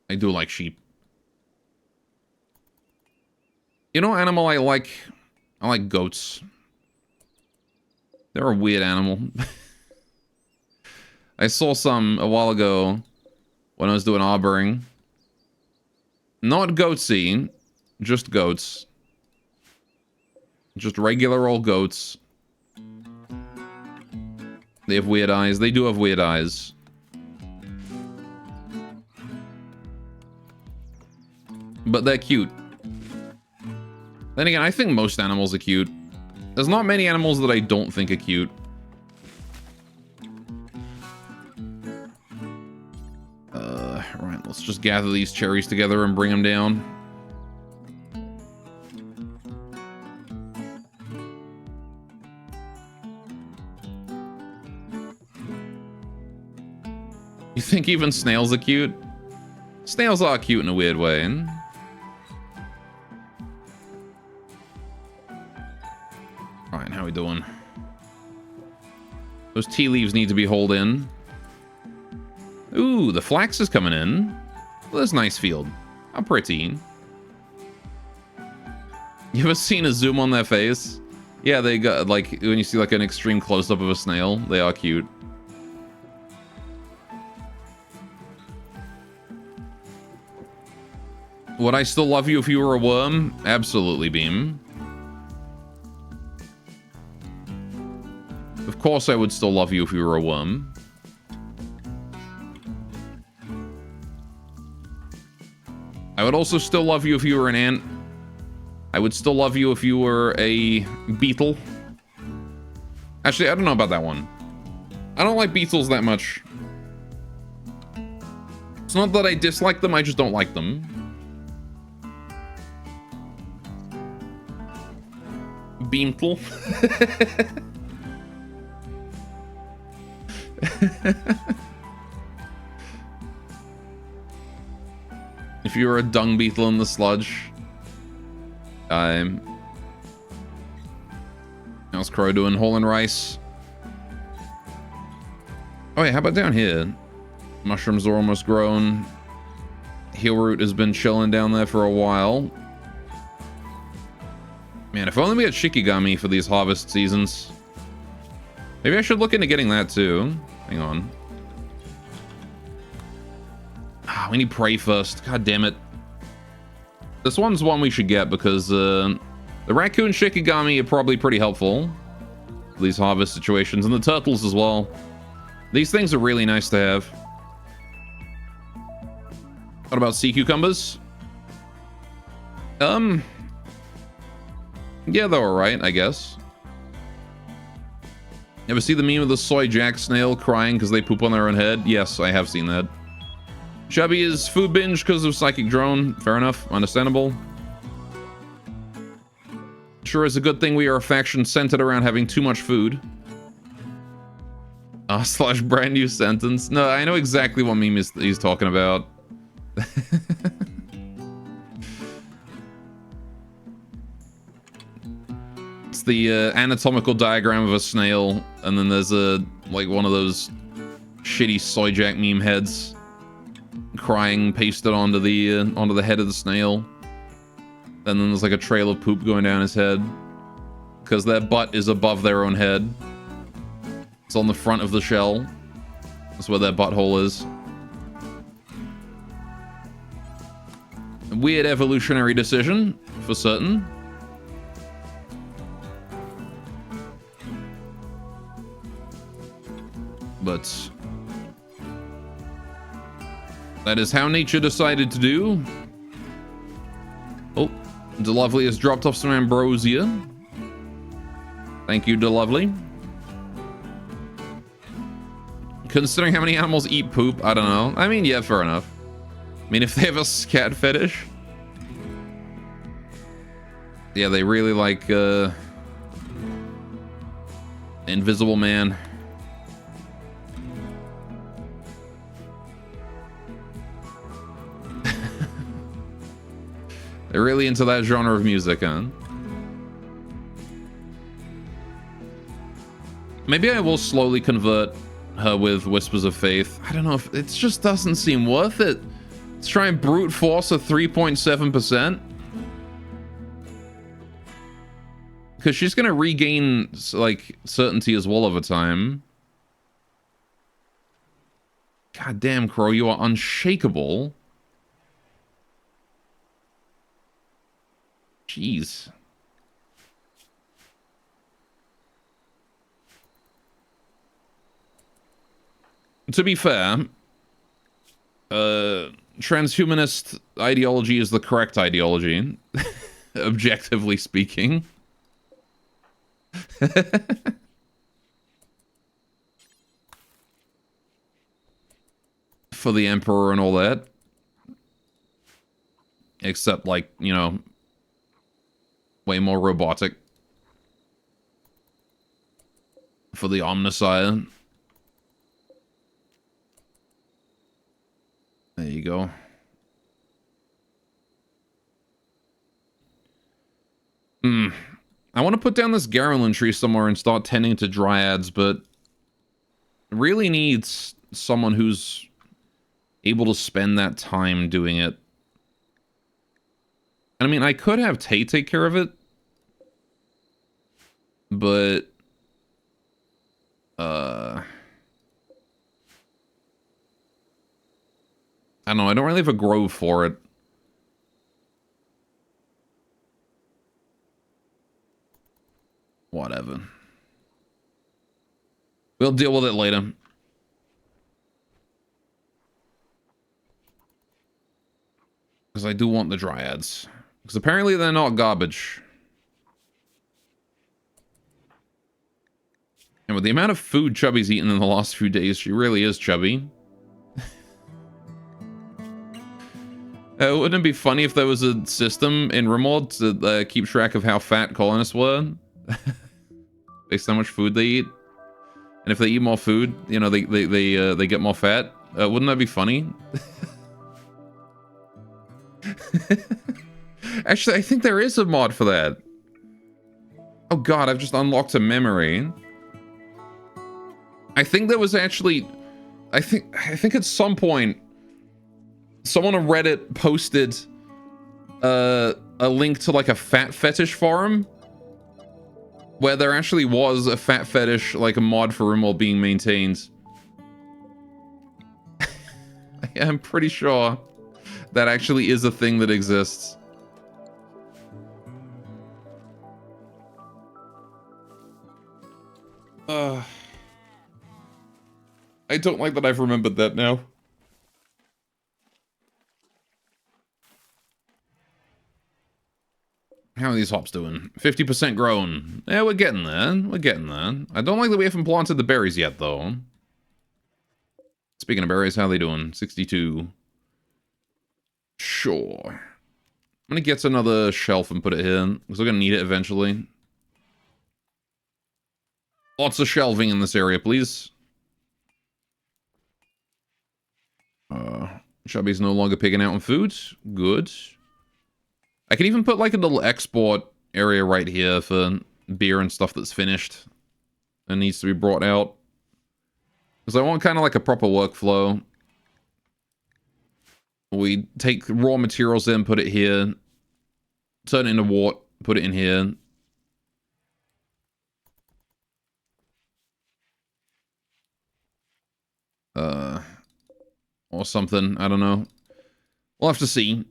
I do like sheep. You know what animal I like? I like goats. They're a weird animal. I saw some a while ago when I was doing arbouring. Not goatsy, just goats. Just regular old goats. They have weird eyes. They do have weird eyes. But they're cute. Then again, I think most animals are cute. There's not many animals that I don't think are cute. Right, let's just gather these cherries together and bring them down. You think even snails are cute? Snails are cute in a weird way. Alright, how we doing? Those tea leaves need to be hauled in. Ooh, the flax is coming in. Well, that's a nice field. How pretty. You ever seen a zoom on their face? Yeah, they got, like, when you see, like, an extreme close-up of a snail, they are cute. Would I still love you if you were a worm? Absolutely, Beam. Of course I would still love you if you were a worm. I would also still love you if you were an ant. I would still love you if you were a beetle. Actually, I don't know about that one. I don't like beetles that much. It's not that I dislike them, I just don't like them. Beetle. If you were a dung beetle in the sludge. How's Crow doing? Hole and rice. Oh yeah, how about down here? Mushrooms are almost grown. Heel root has been chilling down there for a while. Man, if only we had Shikigami for these harvest seasons. Maybe I should look into getting that too. Hang on. Ah, we need prey first. God damn it. This one's one we should get because the raccoon Shikigami are probably pretty helpful for these harvest situations, and the turtles as well. These things are really nice to have. What about sea cucumbers? Yeah, they're alright, I guess. Ever see the meme of the soy jack snail crying because they poop on their own head? Yes, I have seen that. Chubby is food binge because of psychic drone. Fair enough, understandable. Sure is a good thing we are a faction centered around having too much food. Slash brand new sentence. No, I know exactly what meme he's talking about. It's the anatomical diagram of a snail, and then there's like one of those shitty soy jack meme heads crying pasted onto the head of the snail. And then there's like a trail of poop going down his head because their butt is above their own head. It's on the front of the shell. That's where their butthole is. A weird evolutionary decision, for certain. But that is how nature decided to do. Oh, DeLovely has dropped off some ambrosia. Thank you, DeLovely. Considering how many animals eat poop, I don't know. I mean, yeah, fair enough. I mean, if they have a scat fetish. Yeah, they really like, Invisible Man. They're really into that genre of music, huh? Maybe I will slowly convert her with Whispers of Faith. I don't know if it just doesn't seem worth it. Let's try and brute force a 3.7%. Because she's going to regain, like, certainty as well over time. God damn, Crow, you are unshakable. Jeez. To be fair, transhumanist ideology is the correct ideology, objectively speaking. For the Emperor and all that. Except, like, you know, way more robotic. For the Omnissiah. There you go. I want to put down this Garland tree somewhere and start tending to dryads, but really needs someone who's able to spend that time doing it. I mean, I could have Tay take care of it, but I don't know, I don't really have a grove for it. Whatever. We'll deal with it later. Because I do want the dryads. Because apparently they're not garbage. And with the amount of food Chubby's eaten in the last few days, she really is chubby. Wouldn't it be funny if there was a system in Rimworld to keep track of how fat colonists were? Based on how much food they eat? And if they eat more food, you know, they get more fat? Wouldn't that be funny? Actually, I think there is a mod for that. Oh god, I've just unlocked a memory. I think there was actually... I think at some point, someone on Reddit posted a link to like a fat fetish forum where there actually was a fat fetish, like a mod for Rimworld being maintained. I'm pretty sure that actually is a thing that exists. I don't like that I've remembered that now. How are these hops doing? 50% grown. Yeah, we're getting there. We're getting there. I don't like that we haven't planted the berries yet, though. Speaking of berries, how are they doing? 62. Sure. I'm gonna get another shelf and put it here, because we're gonna need it eventually. Lots of shelving in this area, please. Chubby's no longer picking out on food. Good. I could even put like a little export area right here for beer and stuff that's finished and needs to be brought out. Because I want kind of like a proper workflow. We take raw materials in, put it here, turn it into wort, put it in here. Or something, I don't know. We'll have to see.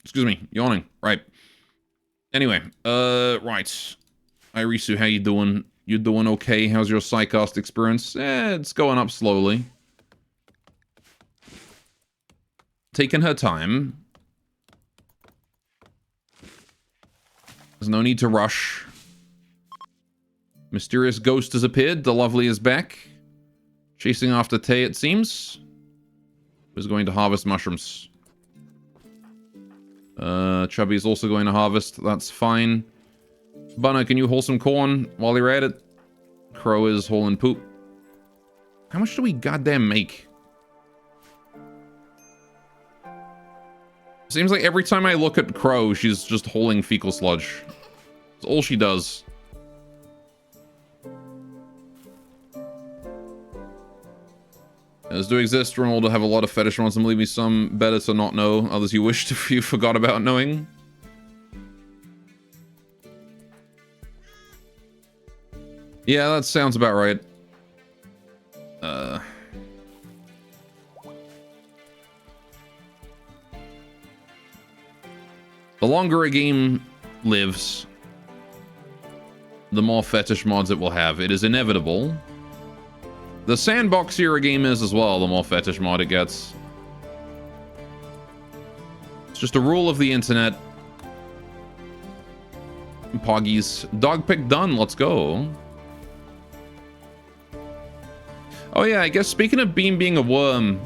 Excuse me, yawning. Right. Anyway, right. Irisu, how you doing? You doing okay? How's your Psycast experience? It's going up slowly. Taking her time. There's no need to rush. Mysterious ghost has appeared. The lovely is back. Chasing after Tay, it seems. Who's going to harvest mushrooms. Chubby is also going to harvest. That's fine. Bunna, can you haul some corn while you're at it? Crow is hauling poop. How much do we goddamn make? Seems like every time I look at Crow, she's just hauling fecal sludge. That's all she does. Those do exist. Rimworld will have a lot of fetish ones, and believe me, some better to not know. Others you wished if you forgot about knowing. Yeah, that sounds about right. The longer a game lives, the more fetish mods it will have. It is inevitable. The sandboxier a game is as well, the more fetish mod it gets. It's just a rule of the internet. Poggies. Dog pick done, let's go. Oh yeah, I guess speaking of Beam being a worm.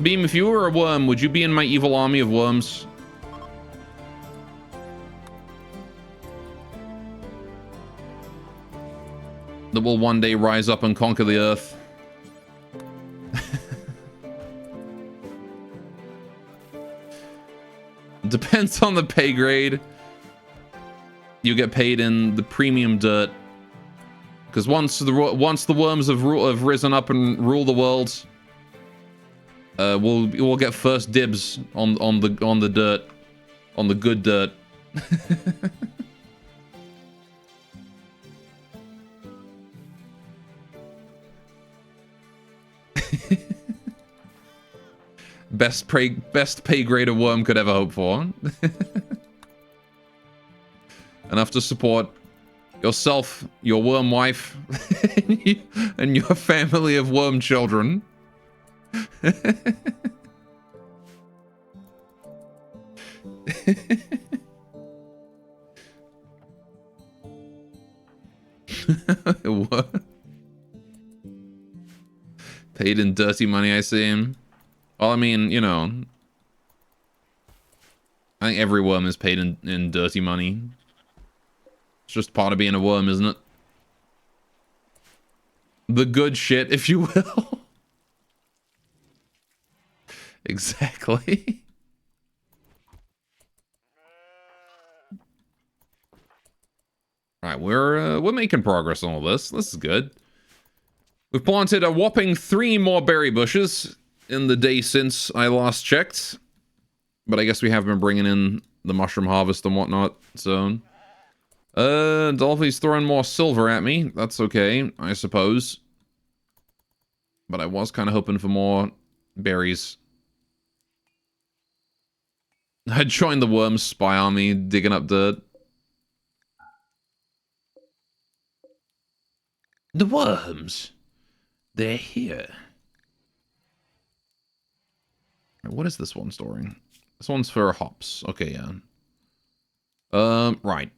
Beam, if you were a worm, would you be in my evil army of worms? That will one day rise up and conquer the earth. Depends on the pay grade. You get paid in the premium dirt. Because once the worms have risen up and rule the world, we'll get first dibs on the dirt, on the good dirt. Best pay grade a worm could ever hope for. Enough to support yourself, your worm wife, and your family of worm children. What? Paid in dirty money, I see him. Well, I mean, you know, I think every worm is paid in dirty money. It's just part of being a worm, isn't it? The good shit, if you will. Exactly. All right, we're making progress on all this. This is good. We've planted a whopping 3 more berry bushes in the day since I last checked. But I guess we have been bringing in the mushroom harvest and whatnot, so... Dolphy's throwing more silver at me. That's okay, I suppose. But I was kind of hoping for more berries. I joined the worm spy army, digging up dirt. The worms. They're here. What is this one storing? This one's for hops. Okay, yeah. Right.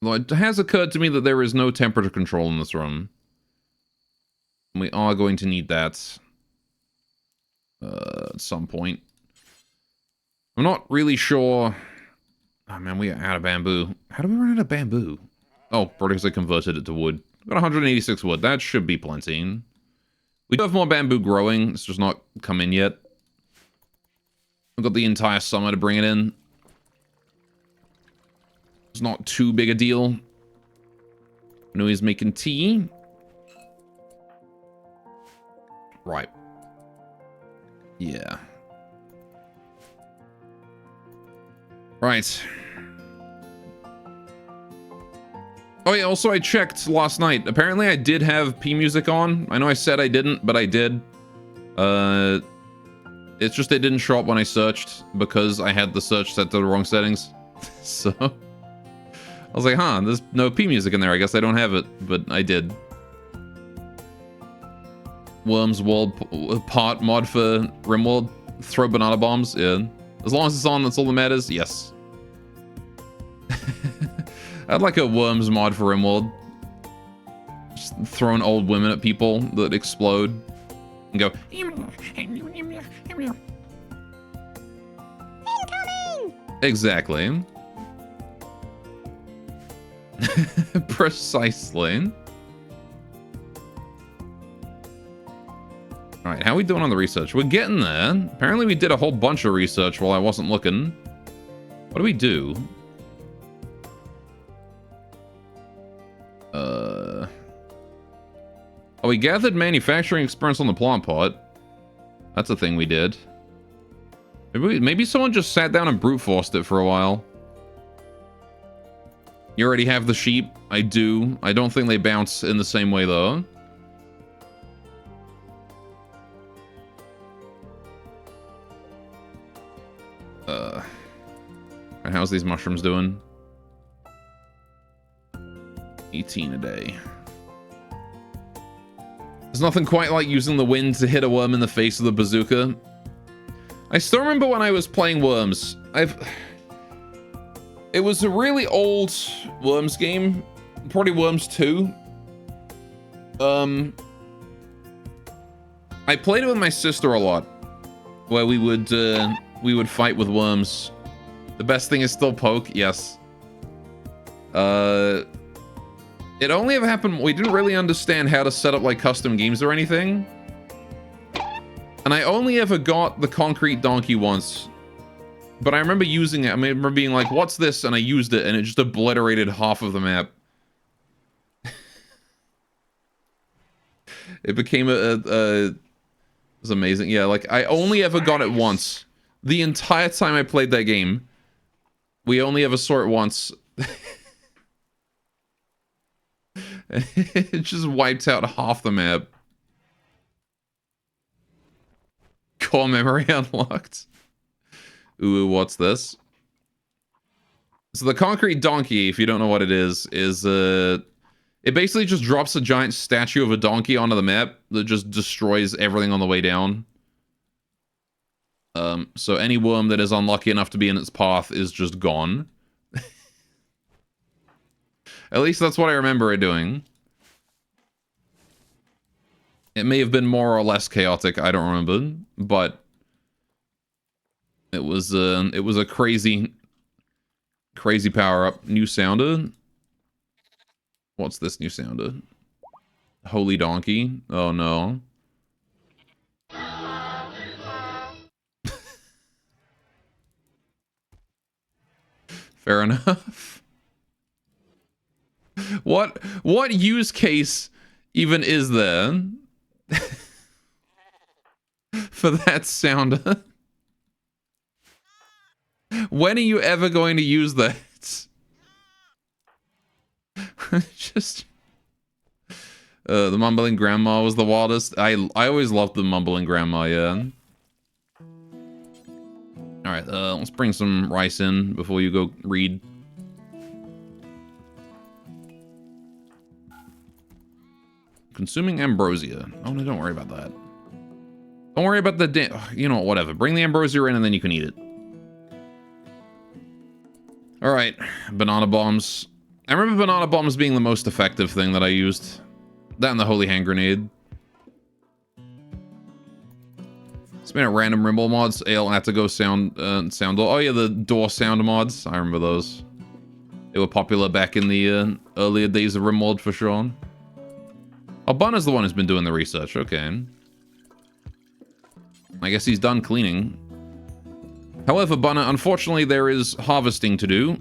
Well, it has occurred to me that there is no temperature control in this room. We are going to need that at some point. I'm not really sure. Oh man, we are out of bamboo. How do we run out of bamboo? Oh, probably because I converted it to wood. Got 186 wood. That should be plenty. We do have more bamboo growing. It's just not come in yet. We've got the entire summer to bring it in. It's not too big a deal. I know he's making tea. Right. Yeah. Right. Oh yeah, also I checked last night. Apparently I did have P music on. I know I said I didn't, but I did. It's just it didn't show up when I searched because I had the search set to the wrong settings. So I was like, huh, there's no P music in there. I guess I don't have it, but I did. Worms World part mod for Rimworld. Throw banana bombs. Yeah, As long as it's on, that's all that matters. Yes. I'd like a worms mod for Rimworld. Just throwing old women at people that explode and go. Incoming! Exactly. Precisely. Alright, how are we doing on the research? We're getting there. Apparently we did a whole bunch of research while I wasn't looking. What do we do? Oh, we gathered manufacturing experience on the plant pot. That's a thing we did. Maybe someone just sat down and brute forced it for a while. You already have the sheep. I do. I don't think they bounce in the same way, though. And how's these mushrooms doing? 18 a day. There's nothing quite like using the wind to hit a worm in the face with a bazooka. I still remember when I was playing Worms. It was a really old Worms game. Probably Worms 2. I played it with my sister a lot. Where we would fight with worms. The best thing is still poke, yes. It only ever happened, we didn't really understand how to set up like custom games or anything. And I only ever got the concrete donkey once. But I remember using it, I remember being like, what's this? And I used it and it just obliterated half of the map. It became it was amazing. Yeah, like I only ever got it once. The entire time I played that game, we only ever saw it once. It just wiped out half the map. Core memory unlocked. Ooh, what's this? So the concrete donkey, if you don't know what it is it basically just drops a giant statue of a donkey onto the map that just destroys everything on the way down. So any worm that is unlucky enough to be in its path is just gone. At least that's what I remember it doing. It may have been more or less chaotic, I don't remember, but it was a crazy power-up. New sounder. What's this new sounder? Holy donkey. Oh no. Fair enough. What use case even is there for that sounder? When are you ever going to use that? Just the mumbling grandma was the wildest. I always loved the mumbling grandma, yeah. Alright, let's bring some rice in before you go read. Consuming ambrosia. Oh no, don't worry about that. Don't worry about the you know, whatever. Bring the ambrosia in and then you can eat it. Alright, banana bombs. I remember banana bombs being the most effective thing that I used. That and the holy hand grenade. Speaking of random Rimworld mods, Ale had to go sound door. Oh yeah, the door sound mods. I remember those. They were popular back in the earlier days of Rimworld for sure. Oh, Bunna's the one who's been doing the research. Okay. I guess he's done cleaning. However, Bunna, unfortunately there is harvesting to do.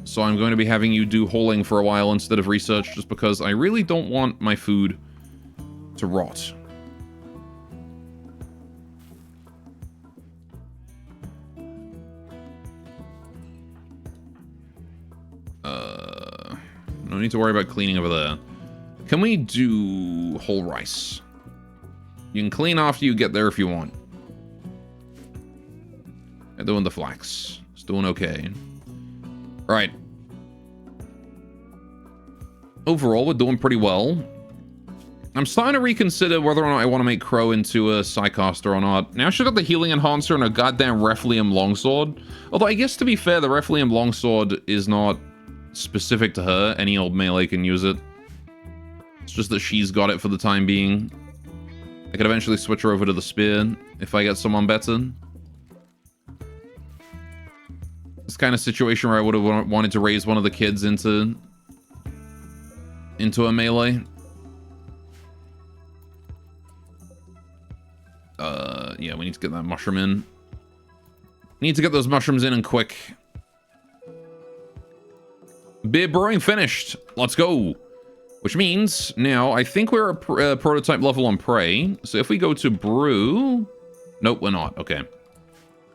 So I'm going to be having you do hauling for a while instead of research, just because I really don't want my food to rot. No need to worry about cleaning over there. Can we do whole rice? You can clean after you get there if you want. They're doing the flax. It's doing okay. Alright. Overall, we're doing pretty well. I'm starting to reconsider whether or not I want to make Crow into a Psycaster or not. Now she's got the healing enhancer and a goddamn Rephelium longsword. Although I guess to be fair, the Rephelium longsword is not specific to her. Any old melee can use it. It's just that she's got it for the time being. I could eventually switch her over to the spear if I get someone better. It's kind of situation where I would have wanted to raise one of the kids into a melee. Yeah, we need to get that mushroom in. We need to get those mushrooms in and quick. Beer brewing finished. Let's go. Which means now I think we're a prototype level on prey. So if we go to brew, nope, we're not. Okay,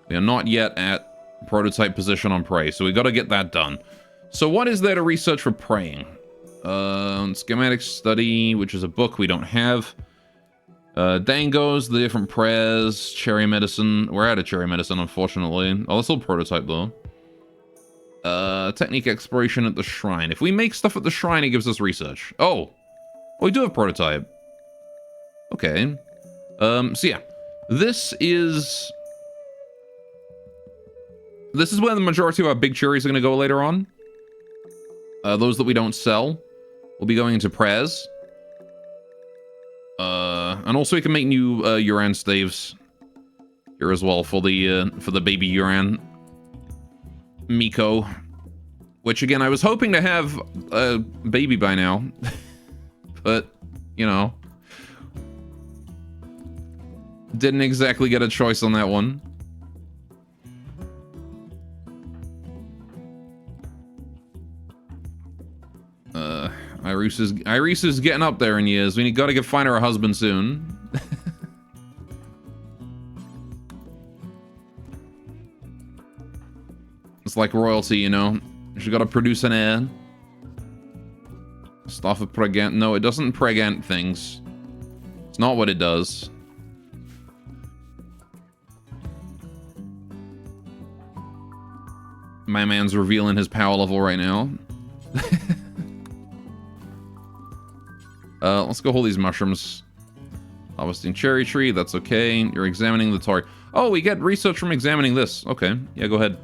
we are not yet at prototype position on prey. So we got to get that done. So what is there to research for preying? Schematic study, which is a book we don't have. Dangos, the different prayers, cherry medicine. We're out of cherry medicine, unfortunately. Oh, that's still prototype, though. Technique exploration at the shrine. If we make stuff at the shrine, it gives us research. Oh, we do have prototype. Okay. So yeah. This is where the majority of our big cherries are going to go later on. Those that we don't sell will be going into prayers. And also we can make new Yuran staves here as well for the baby Yuran Miko, which again I was hoping to have a baby by now, but you know, didn't exactly get a choice on that one. Iris is getting up there in years. We gotta find her a husband soon. It's like royalty, you know. She gotta produce an heir. Stuff of pregant. No, it doesn't pregant things. It's not what it does. My man's revealing his power level right now. Let's go hold these mushrooms. Harvesting cherry tree, that's okay. You're examining the target. Oh, we get research from examining this. Okay, yeah, go ahead.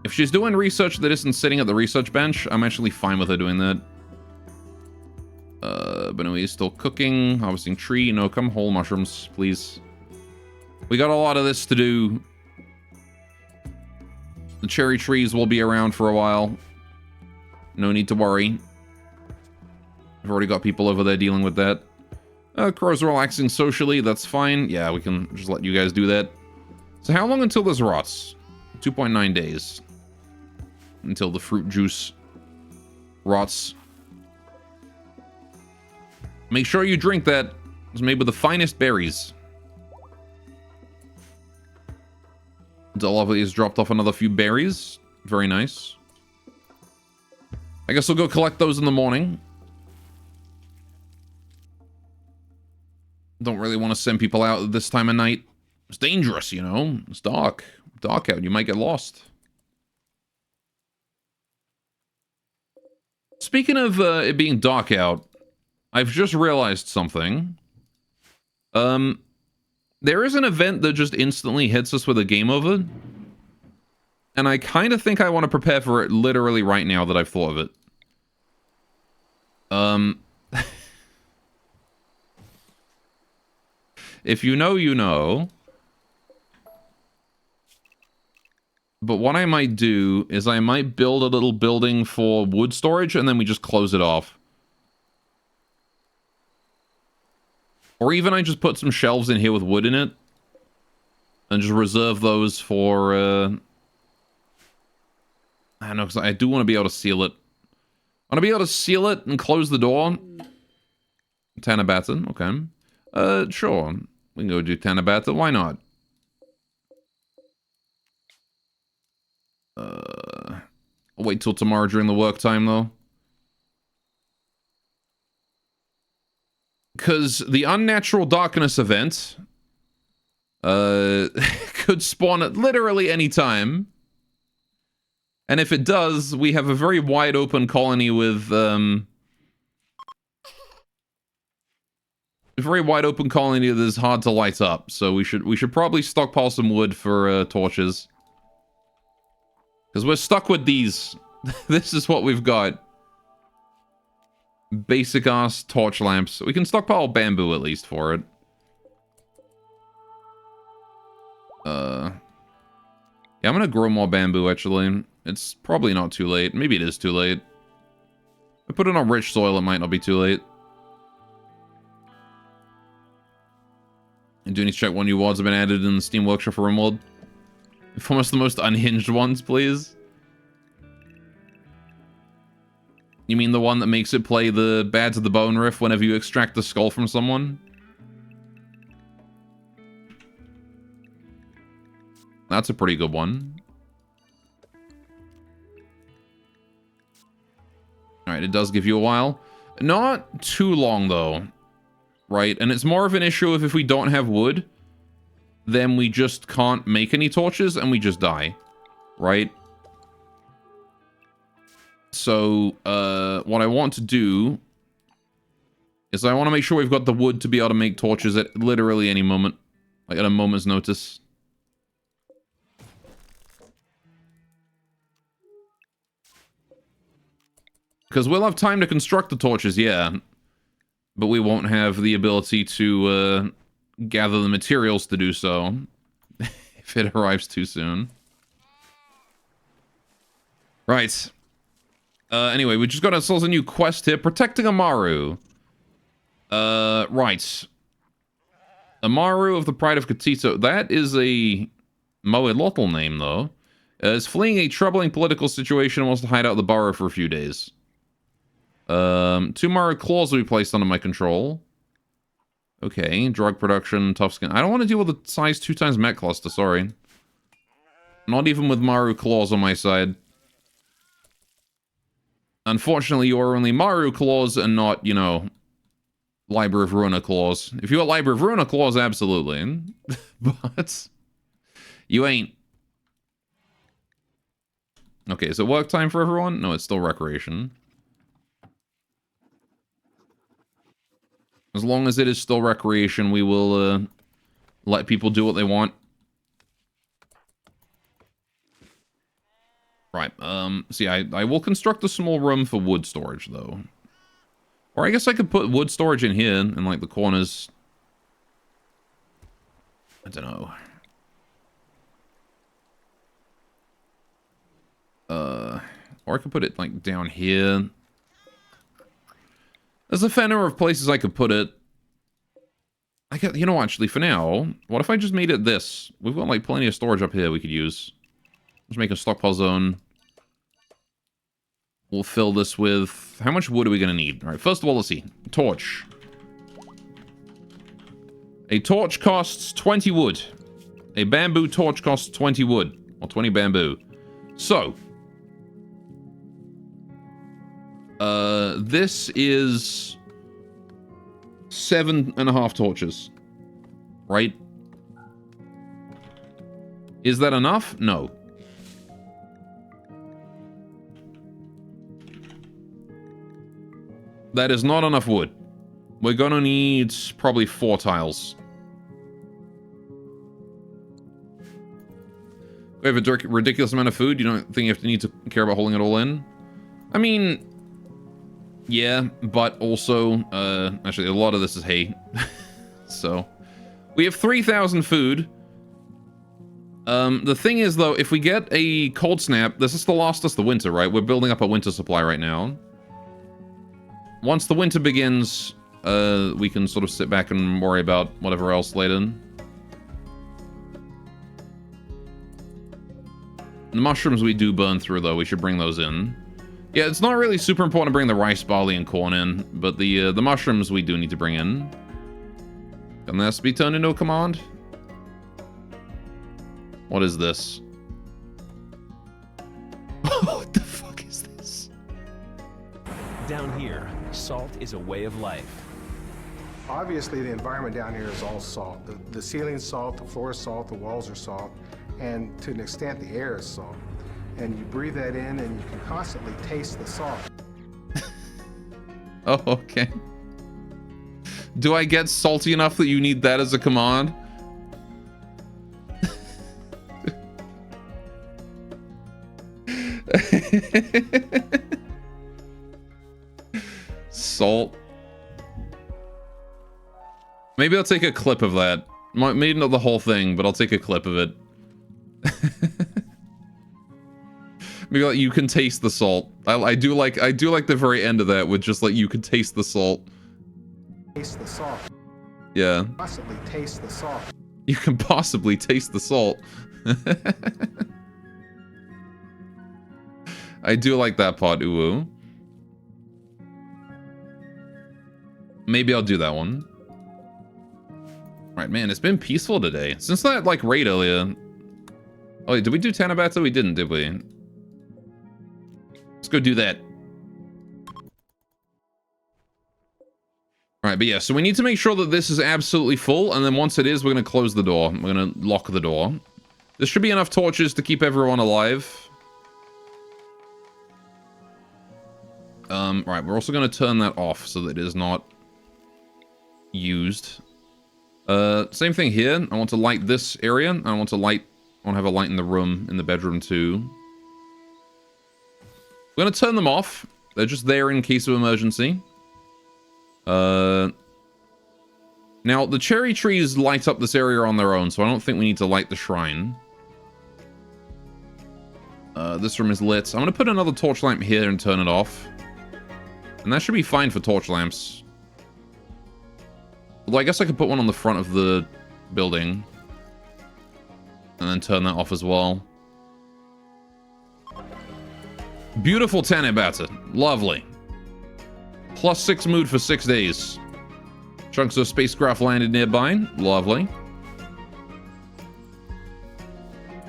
If she's doing research that isn't sitting at the research bench, I'm actually fine with her doing that. Benui is still cooking. Harvesting tree. No, come whole mushrooms, please. We got a lot of this to do. The cherry trees will be around for a while. No need to worry. I've already got people over there dealing with that. Crow's relaxing socially. That's fine. Yeah, we can just let you guys do that. So how long until this rots? 2.9 days. Until the fruit juice rots. Make sure you drink that. It's made with the finest berries. Lovely has dropped off another few berries. Very nice. I guess we'll go collect those in the morning. Don't really want to send people out at this time of night. It's dangerous, you know. It's dark. Dark out. You might get lost. Speaking of it being dark out, I've just realized something. There is an event that just instantly hits us with a game over. And I kind of think I want to prepare for it literally right now that I've thought of it. If you know, you know. But what I might do is I might build a little building for wood storage and then we just close it off. Or even I just put some shelves in here with wood in it. And just reserve those for, I don't know, because I do want to be able to seal it. I want to be able to seal it and close the door. Tanabata, okay. Sure. We can go do Tanabata, why not? I'll wait till tomorrow during the work time, though. Because the Unnatural Darkness event could spawn at literally any time. And if it does, we have a very wide open colony with very wide open colony that is hard to light up. So we should probably stockpile some wood for torches. Because we're stuck with these. This is what we've got. Basic ass torch lamps. We can stockpile bamboo at least for it. Yeah, I'm gonna grow more bamboo actually. It's probably not too late. Maybe it is too late. If I put it on rich soil, it might not be too late. And do need to check what new wards have been added in the Steam Workshop for Rimworld. Inform us the most unhinged ones, please. You mean the one that makes it play the Bad to the Bone riff whenever you extract the skull from someone? That's a pretty good one. Alright, it does give you a while. Not too long, though. Right? And it's more of an issue of if we don't have wood, then we just can't make any torches and we just die. Right? So, what I want to do is I want to make sure we've got the wood to be able to make torches at literally any moment. Like, at a moment's notice. Because we'll have time to construct the torches, yeah. But we won't have the ability to gather the materials to do so. If it arrives too soon. Right. Anyway, we just got ourselves a new quest here. Protecting Amaru. Right. Amaru of the Pride of Katito. That is a Moelotl name, though. Is fleeing a troubling political situation and wants to hide out the burrow for a few days. 2 Maru claws will be placed under my control. Okay, drug production, tough skin. I don't want to deal with the size 2 times mech cluster, sorry. Not even with Maru claws on my side. Unfortunately, you are only Maru claws and not, you know, Library of Ruina claws. If you got Library of Ruina claws, absolutely. But you ain't. Okay, is it work time for everyone? No, it's still recreation. As long as it is still recreation, we will let people do what they want. Right, see, I will construct a small room for wood storage, though. Or I guess I could put wood storage in here, in, like, the corners. I don't know. Or I could put it, like, down here. There's a fair number of places I could put it. You know, actually, for now, what if I just made it this? We've got, like, plenty of storage up here we could use. Let's make a stockpile zone. We'll fill this with... How much wood are we going to need? All right, first of all, let's see. Torch. A torch costs 20 wood. A bamboo torch costs 20 wood. Or 20 bamboo. So. This is 7.5 torches. Right? Is that enough? No. That is not enough wood. We're gonna need probably 4 tiles. We have a ridiculous amount of food. You don't think you have to need to care about holding it all in? I mean, yeah, but also, actually, a lot of this is hay. So, we have 3,000 food. The thing is, though, if we get a cold snap, this is to last us the winter, right? We're building up a winter supply right now. Once the winter begins, we can sort of sit back and worry about whatever else later. The mushrooms we do burn through, though, we should bring those in. Yeah, it's not really super important to bring the rice, barley, and corn in, but the mushrooms we do need to bring in. Can this be turned into a command? What is this? What the fuck is this? Down here, salt is a way of life. Obviously, the environment down here is all salt. The ceiling's salt, the floor is salt, the walls are salt, and to an extent, the air is salt. And you breathe that in, and you can constantly taste the salt. Oh, okay. Do I get salty enough that you need that as a command? Salt. Maybe I'll take a clip of that. Maybe not the whole thing, but I'll take a clip of it. Maybe like you can taste the salt. I do like the very end of that with just like you can taste the salt. Taste the salt. Yeah. Possibly taste the salt. You can possibly taste the salt. I do like that part, Uwu. Maybe I'll do that one. Alright, man, it's been peaceful today. Since that, like, raid earlier. Oh, wait, did we do Tanabata? We didn't, did we? Let's go do that. Alright, but yeah, so we need to make sure that this is absolutely full, and then once it is, we're going to close the door. We're going to lock the door. There should be enough torches to keep everyone alive. Right, we're also going to turn that off so that it is not used. Same thing here. I want to light this area. I want to have a light in the room, in the bedroom too. We're going to turn them off. They're just there in case of emergency. Now, the cherry trees light up this area on their own, so I don't think we need to light the shrine. This room is lit. I'm going to put another torch lamp here and turn it off. And that should be fine for torch lamps. Although I guess I could put one on the front of the building. And then turn that off as well. Beautiful Tanabata. Lovely. +6 mood for 6 days. Chunks of spacecraft landed nearby. Lovely.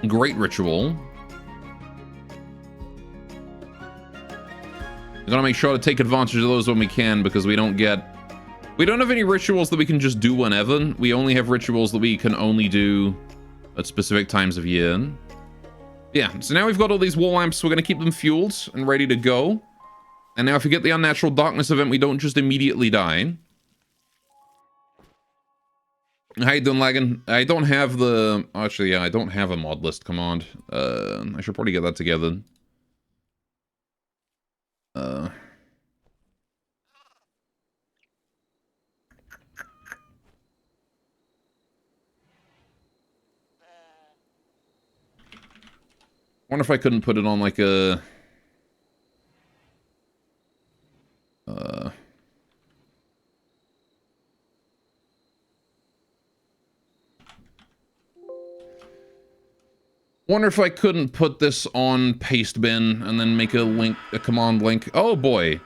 Great ritual. We're gonna make sure to take advantage of those when we can, because we don't have any rituals that we can just do whenever. We only have rituals that we can only do at specific times of year. Yeah, so now we've got all these wall lamps. We're gonna keep them fueled and ready to go. And now if we get the unnatural darkness event, we don't just immediately die. How you doing, Laggin? I don't have the... Actually, yeah, I don't have a mod list command. I should probably get that together. Wonder if I couldn't put it on like a... Wonder if I couldn't put this on paste bin and then make a command link. Oh boy.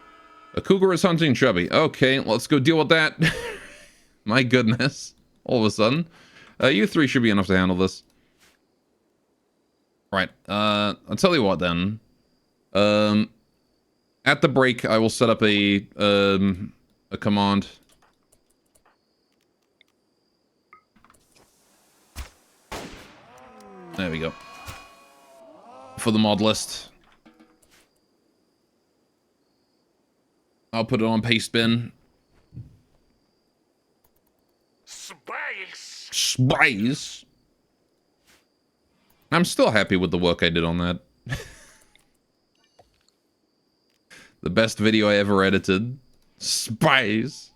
A cougar is hunting Chubby. Okay, let's go deal with that. My goodness. All of a sudden. You three should be enough to handle this. Right. I'll tell you what then. At the break, I will set up a command. There we go. For the mod list. I'll put it on paste bin. Space! Space! I'm still happy with the work I did on that. The best video I ever edited. Space!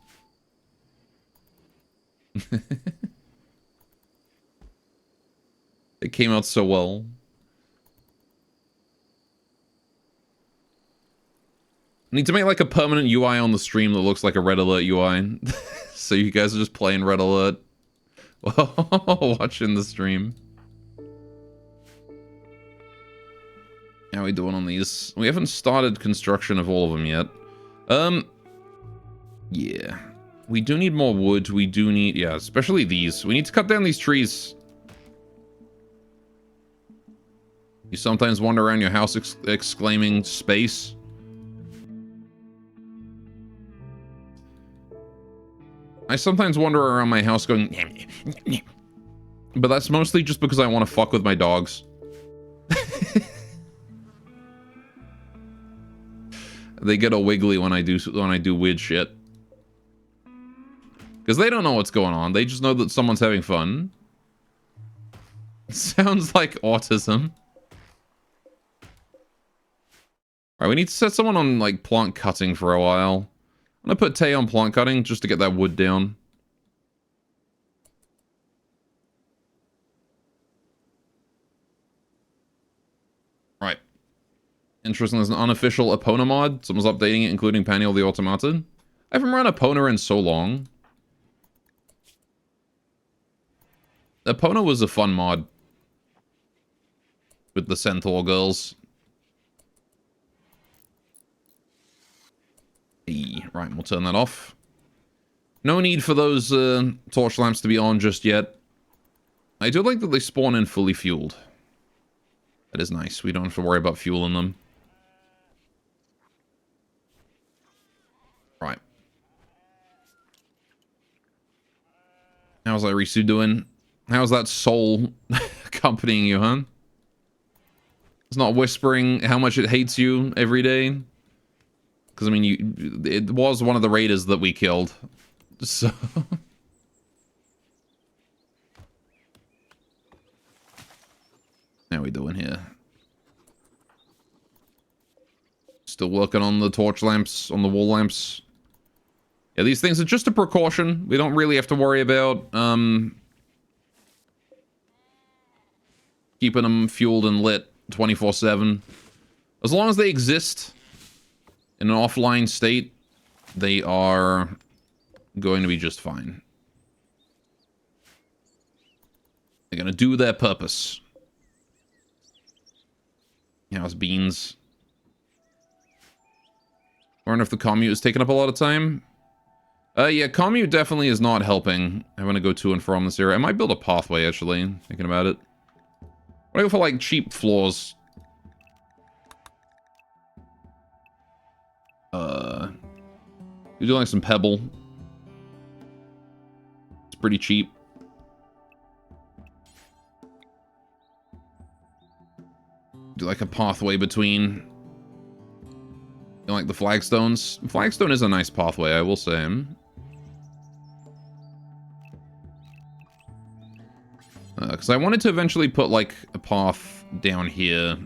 It came out so well. I need to make like a permanent UI on the stream that looks like a Red Alert UI. So you guys are just playing Red Alert while watching the stream. How are we doing on these? We haven't started construction of all of them yet. Yeah. We do need more wood. We do need, yeah, especially these. We need to cut down these trees. You sometimes wander around your house exclaiming space. I sometimes wander around my house going... But that's mostly just because I want to fuck with my dogs. They get a wiggly when I do weird shit. Because they don't know what's going on. They just know that someone's having fun. Sounds like autism. Alright, we need to set someone on, like, plant cutting for a while. I'm gonna put Tay on plant cutting just to get that wood down. Right. Interesting, there's an unofficial Epona mod. Someone's updating it, including Paniel the Automaton. I haven't run Epona in so long. Epona was a fun mod. With the Centaur girls. Right, we'll turn that off. No need for those torch lamps to be on just yet. I do like that they spawn in fully fueled. That is nice. We don't have to worry about fueling them. Right. How's Irisu doing? How's that soul accompanying you, huh? It's not whispering how much it hates you every day. Because, I mean, it was one of the raiders that we killed. So... How are we doing here? Still working on the torch lamps, on the wall lamps. Yeah, these things are just a precaution. We don't really have to worry about, keeping them fueled and lit 24/7. As long as they exist in an offline state, they are going to be just fine. They're going to do their purpose. How's beans? I wonder if the commute is taking up a lot of time. Yeah, commute definitely is not helping. I want to go to and from this area. I might build a pathway, actually, thinking about it. I go for, like, cheap floors. We do like some pebble. It's pretty cheap. Do like a pathway between, like, the flagstones. Flagstone is a nice pathway, I will say. Because I wanted to eventually put, like, a path down here.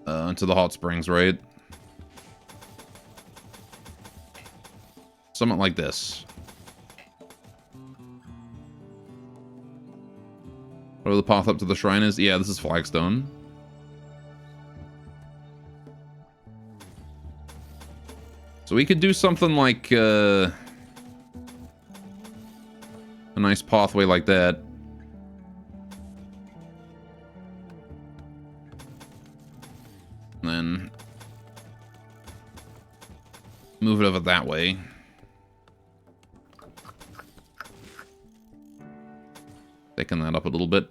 Into the hot springs, right? Something like this. Where the path up to the shrine is? Yeah, this is flagstone. So we could do something like, a nice pathway like that. And then move it over that way. Thicken that up a little bit.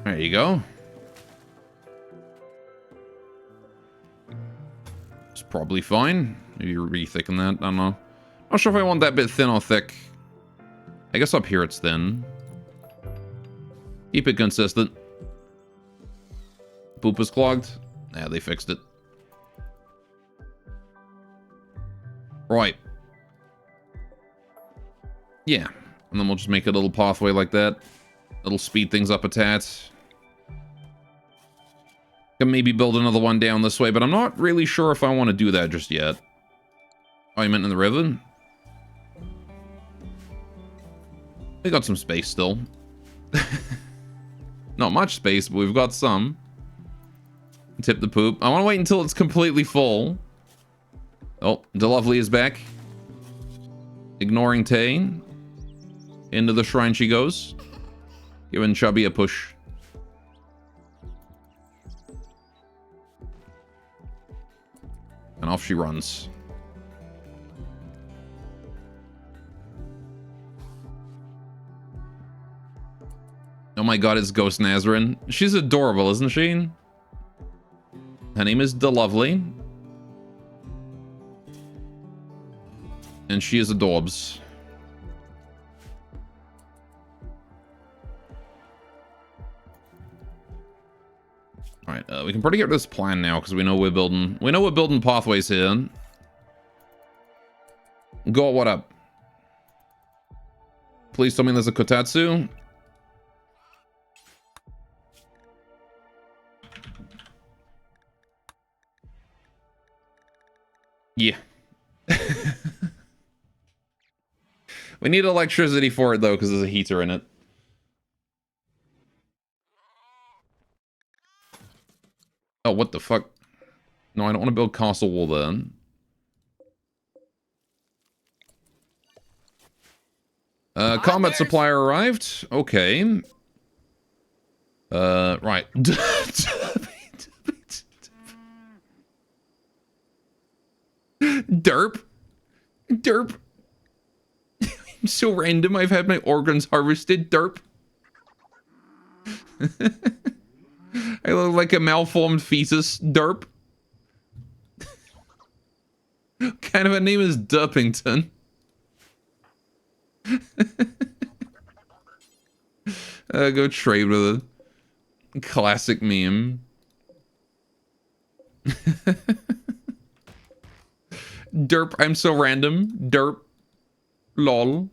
There you go. It's probably fine. Maybe re-thicken that. I don't know. Not sure if I want that bit thin or thick. I guess up here it's thin. Keep it consistent. Poop is clogged. Yeah, they fixed it. Right. Yeah. And then we'll just make a little pathway like that. It'll speed things up a tad. Can maybe build another one down this way, but I'm not really sure if I want to do that just yet. Oh, you meant in the river? We got some space still. Not much space, but we've got some. Tip the poop. I want to wait until it's completely full. Oh, DeLovely is back. Ignoring Tay. Into the shrine she goes. Giving Chubby a push. And off she runs. Oh my god, it's Ghost Nazarene. She's adorable, isn't she? Her name is DeLovely. And she is adorbs. Alright, we can probably get rid of this plan now because we know we're building pathways here. Go, what up? Please tell me there's a Kotatsu. Yeah. We need electricity for it though, because there's a heater in it. Oh, what the fuck? No, I don't want to build castle wall then. Combat supplier arrived. Okay. Right. Derp. Derp. I'm so random. I've had my organs harvested. Derp. I look like a malformed fetus. Derp. What kind of a name is Derpington? Go trade with a classic meme. Derp, I'm so random. Derp. Lol.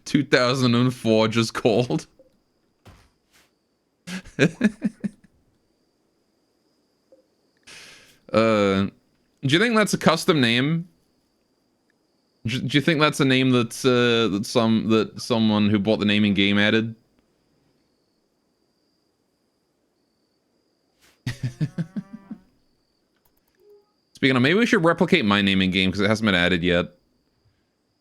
2004 just called. Do you think that's a custom name? Do you think that's a name that someone who bought the naming game added? Speaking of, maybe we should replicate my naming game because it hasn't been added yet.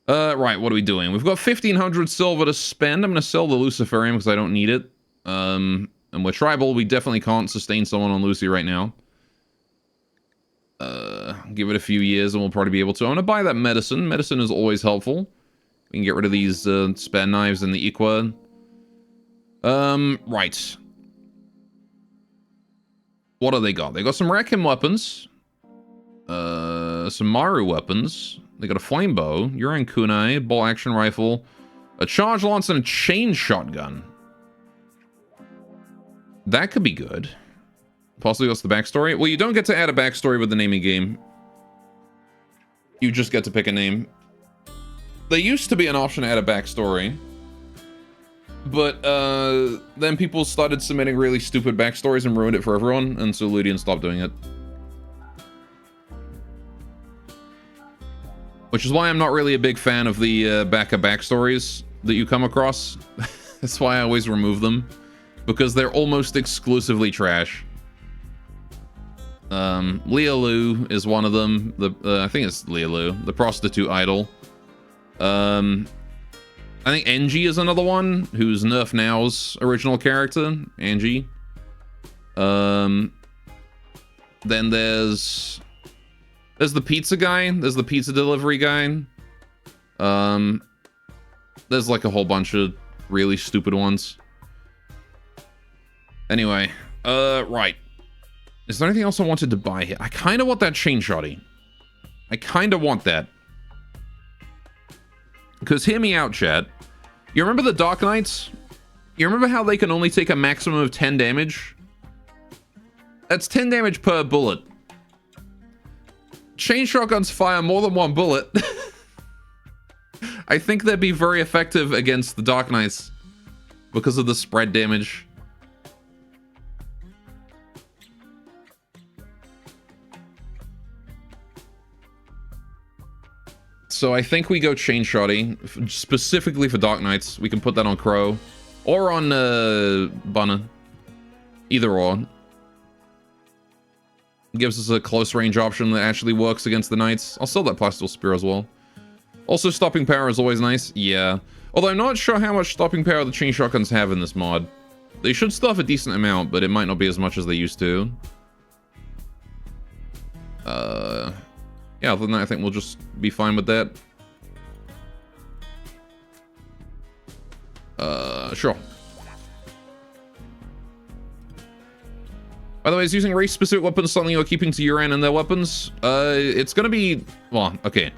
Right, what are we doing? We've got 1,500 silver to spend. I'm going to sell the Luciferium because I don't need it. And we're tribal. We definitely can't sustain someone on Lucy right now. Give it a few years and we'll probably be able to. I'm going to buy that medicine. Medicine is always helpful. We can get rid of these spare knives and the Equa. Right. What do they got? They got some Rakim weapons. Some Maru weapons. They got a flame bow, Yuran kunai, bolt action rifle, a charge lance, and a chain shotgun. That could be good. Possibly what's the backstory? Well, you don't get to add a backstory with the naming game. You just get to pick a name. There used to be an option to add a backstory. But then people started submitting really stupid backstories and ruined it for everyone, and so Ludian stopped doing it. Which is why I'm not really a big fan of the backstories that you come across. That's why I always remove them. Because they're almost exclusively trash. Leolu is one of them. I think it's Leolu, the prostitute idol. I think Angie is another one, who's Nerf Now's original character. Angie. Then there's the pizza guy. There's the pizza delivery guy. There's like a whole bunch of really stupid ones. Anyway, right. Is there anything else I wanted to buy here? I kind of want that chain shotty. I kind of want that. Because hear me out, chat. You remember the Dark Knights? You remember how they can only take a maximum of 10 damage? That's 10 damage per bullet. Chain shotguns fire more than one bullet. I think they'd be very effective against the Dark Knights because of the spread damage. So I think we go chain shotty specifically for Dark Knights. We can put that on Crow or on Bunna. Either or. Gives us a close range option that actually works against the Knights. I'll sell that Plasteel Spear as well. Also, stopping power is always nice. Yeah. Although I'm not sure how much stopping power the chain shotguns have in this mod. They should still have a decent amount, but it might not be as much as they used to. Yeah, other than that, I think we'll just be fine with that. Sure. By the way, is using race-specific weapons something you're keeping to Yuran and their weapons? It's gonna be... Well, okay.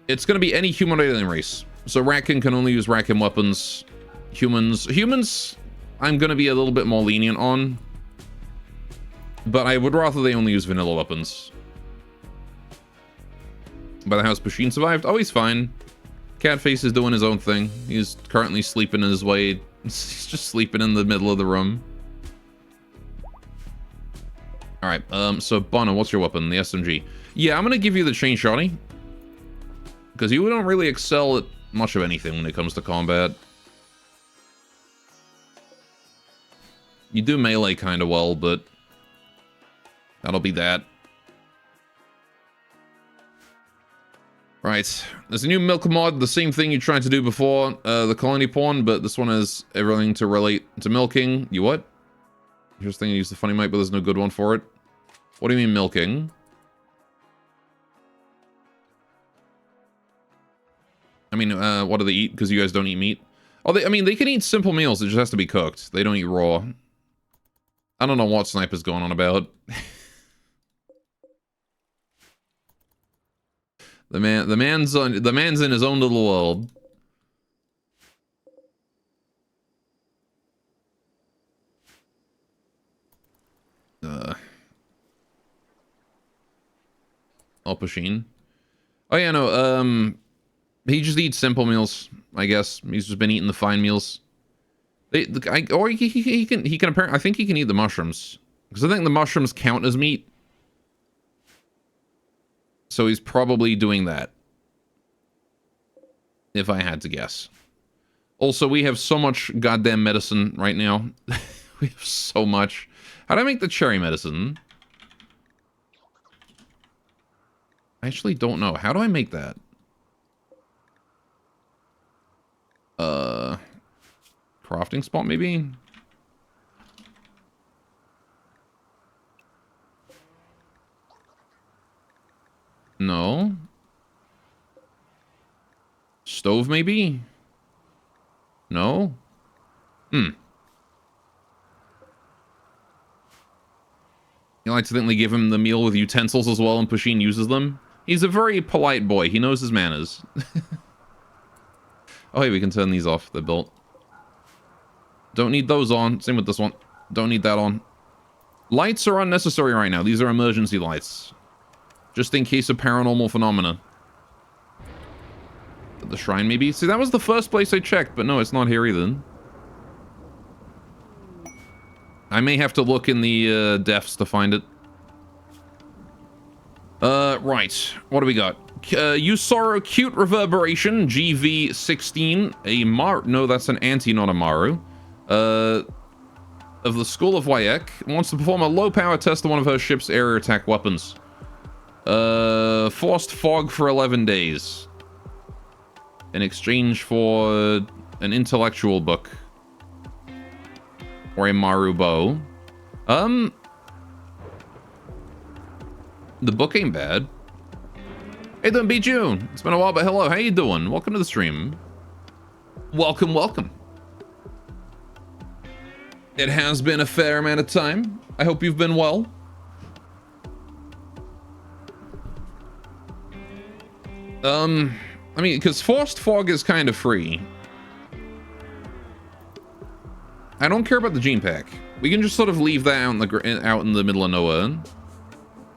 It's gonna be any humanoid alien race. So Rakin can only use Rakin weapons. Humans, I'm gonna be a little bit more lenient on. But I would rather they only use vanilla weapons. By the house, Pusheen survived. Oh, he's fine. Catface is doing his own thing. He's currently sleeping in his way. He's just sleeping in the middle of the room. Alright, so Bono, what's your weapon? The SMG. Yeah, I'm gonna give you the chain shotty. Because you don't really excel at much of anything when it comes to combat. You do melee kind of well, but that'll be that. Right, there's a new milk mod, the same thing you tried to do before, the colony pawn, but this one has everything to relate to milking. You what? You're just thinking use the funny mic, but there's no good one for it. What do you mean milking? I mean, what do they eat? Because you guys don't eat meat? Oh, I mean, they can eat simple meals, it just has to be cooked. They don't eat raw. I don't know what Sniper's going on about. The man's in his own little world. Pusheen. Oh yeah, no, he just eats simple meals, I guess. He's just been eating the fine meals. Or he can apparently, I think he can eat the mushrooms. Because I think the mushrooms count as meat. So he's probably doing that. If I had to guess. Also, we have so much goddamn medicine right now. We have so much. How do I make the cherry medicine? I actually don't know. How do I make that? Crafting spot, maybe? No. Stove, maybe? No? You accidentally give him the meal with utensils as well, and Pusheen uses them? He's a very polite boy. He knows his manners. Oh, hey, we can turn these off. They're built. Don't need those on. Same with this one. Don't need that on. Lights are unnecessary right now. These are emergency lights. Just in case of paranormal phenomena. The shrine, maybe? See, that was the first place I checked, but no, it's not here either. I may have to look in the defs to find it. Right. What do we got? Usoro Cute Reverberation, GV16. A Maru. No, that's an anti, not a Maru. Of the School of Wayek. Wants to perform a low-power test on one of her ship's area attack weapons. Forced fog for 11 days. In exchange for an intellectual book. Or a Maru bow. The book ain't bad. Hey, don't be June. It's been a while, but hello. How you doing? Welcome to the stream. Welcome, welcome. It has been a fair amount of time. I hope you've been well. I mean, because forced fog is kind of free. I don't care about the gene pack. We can just sort of leave that out in the middle of nowhere.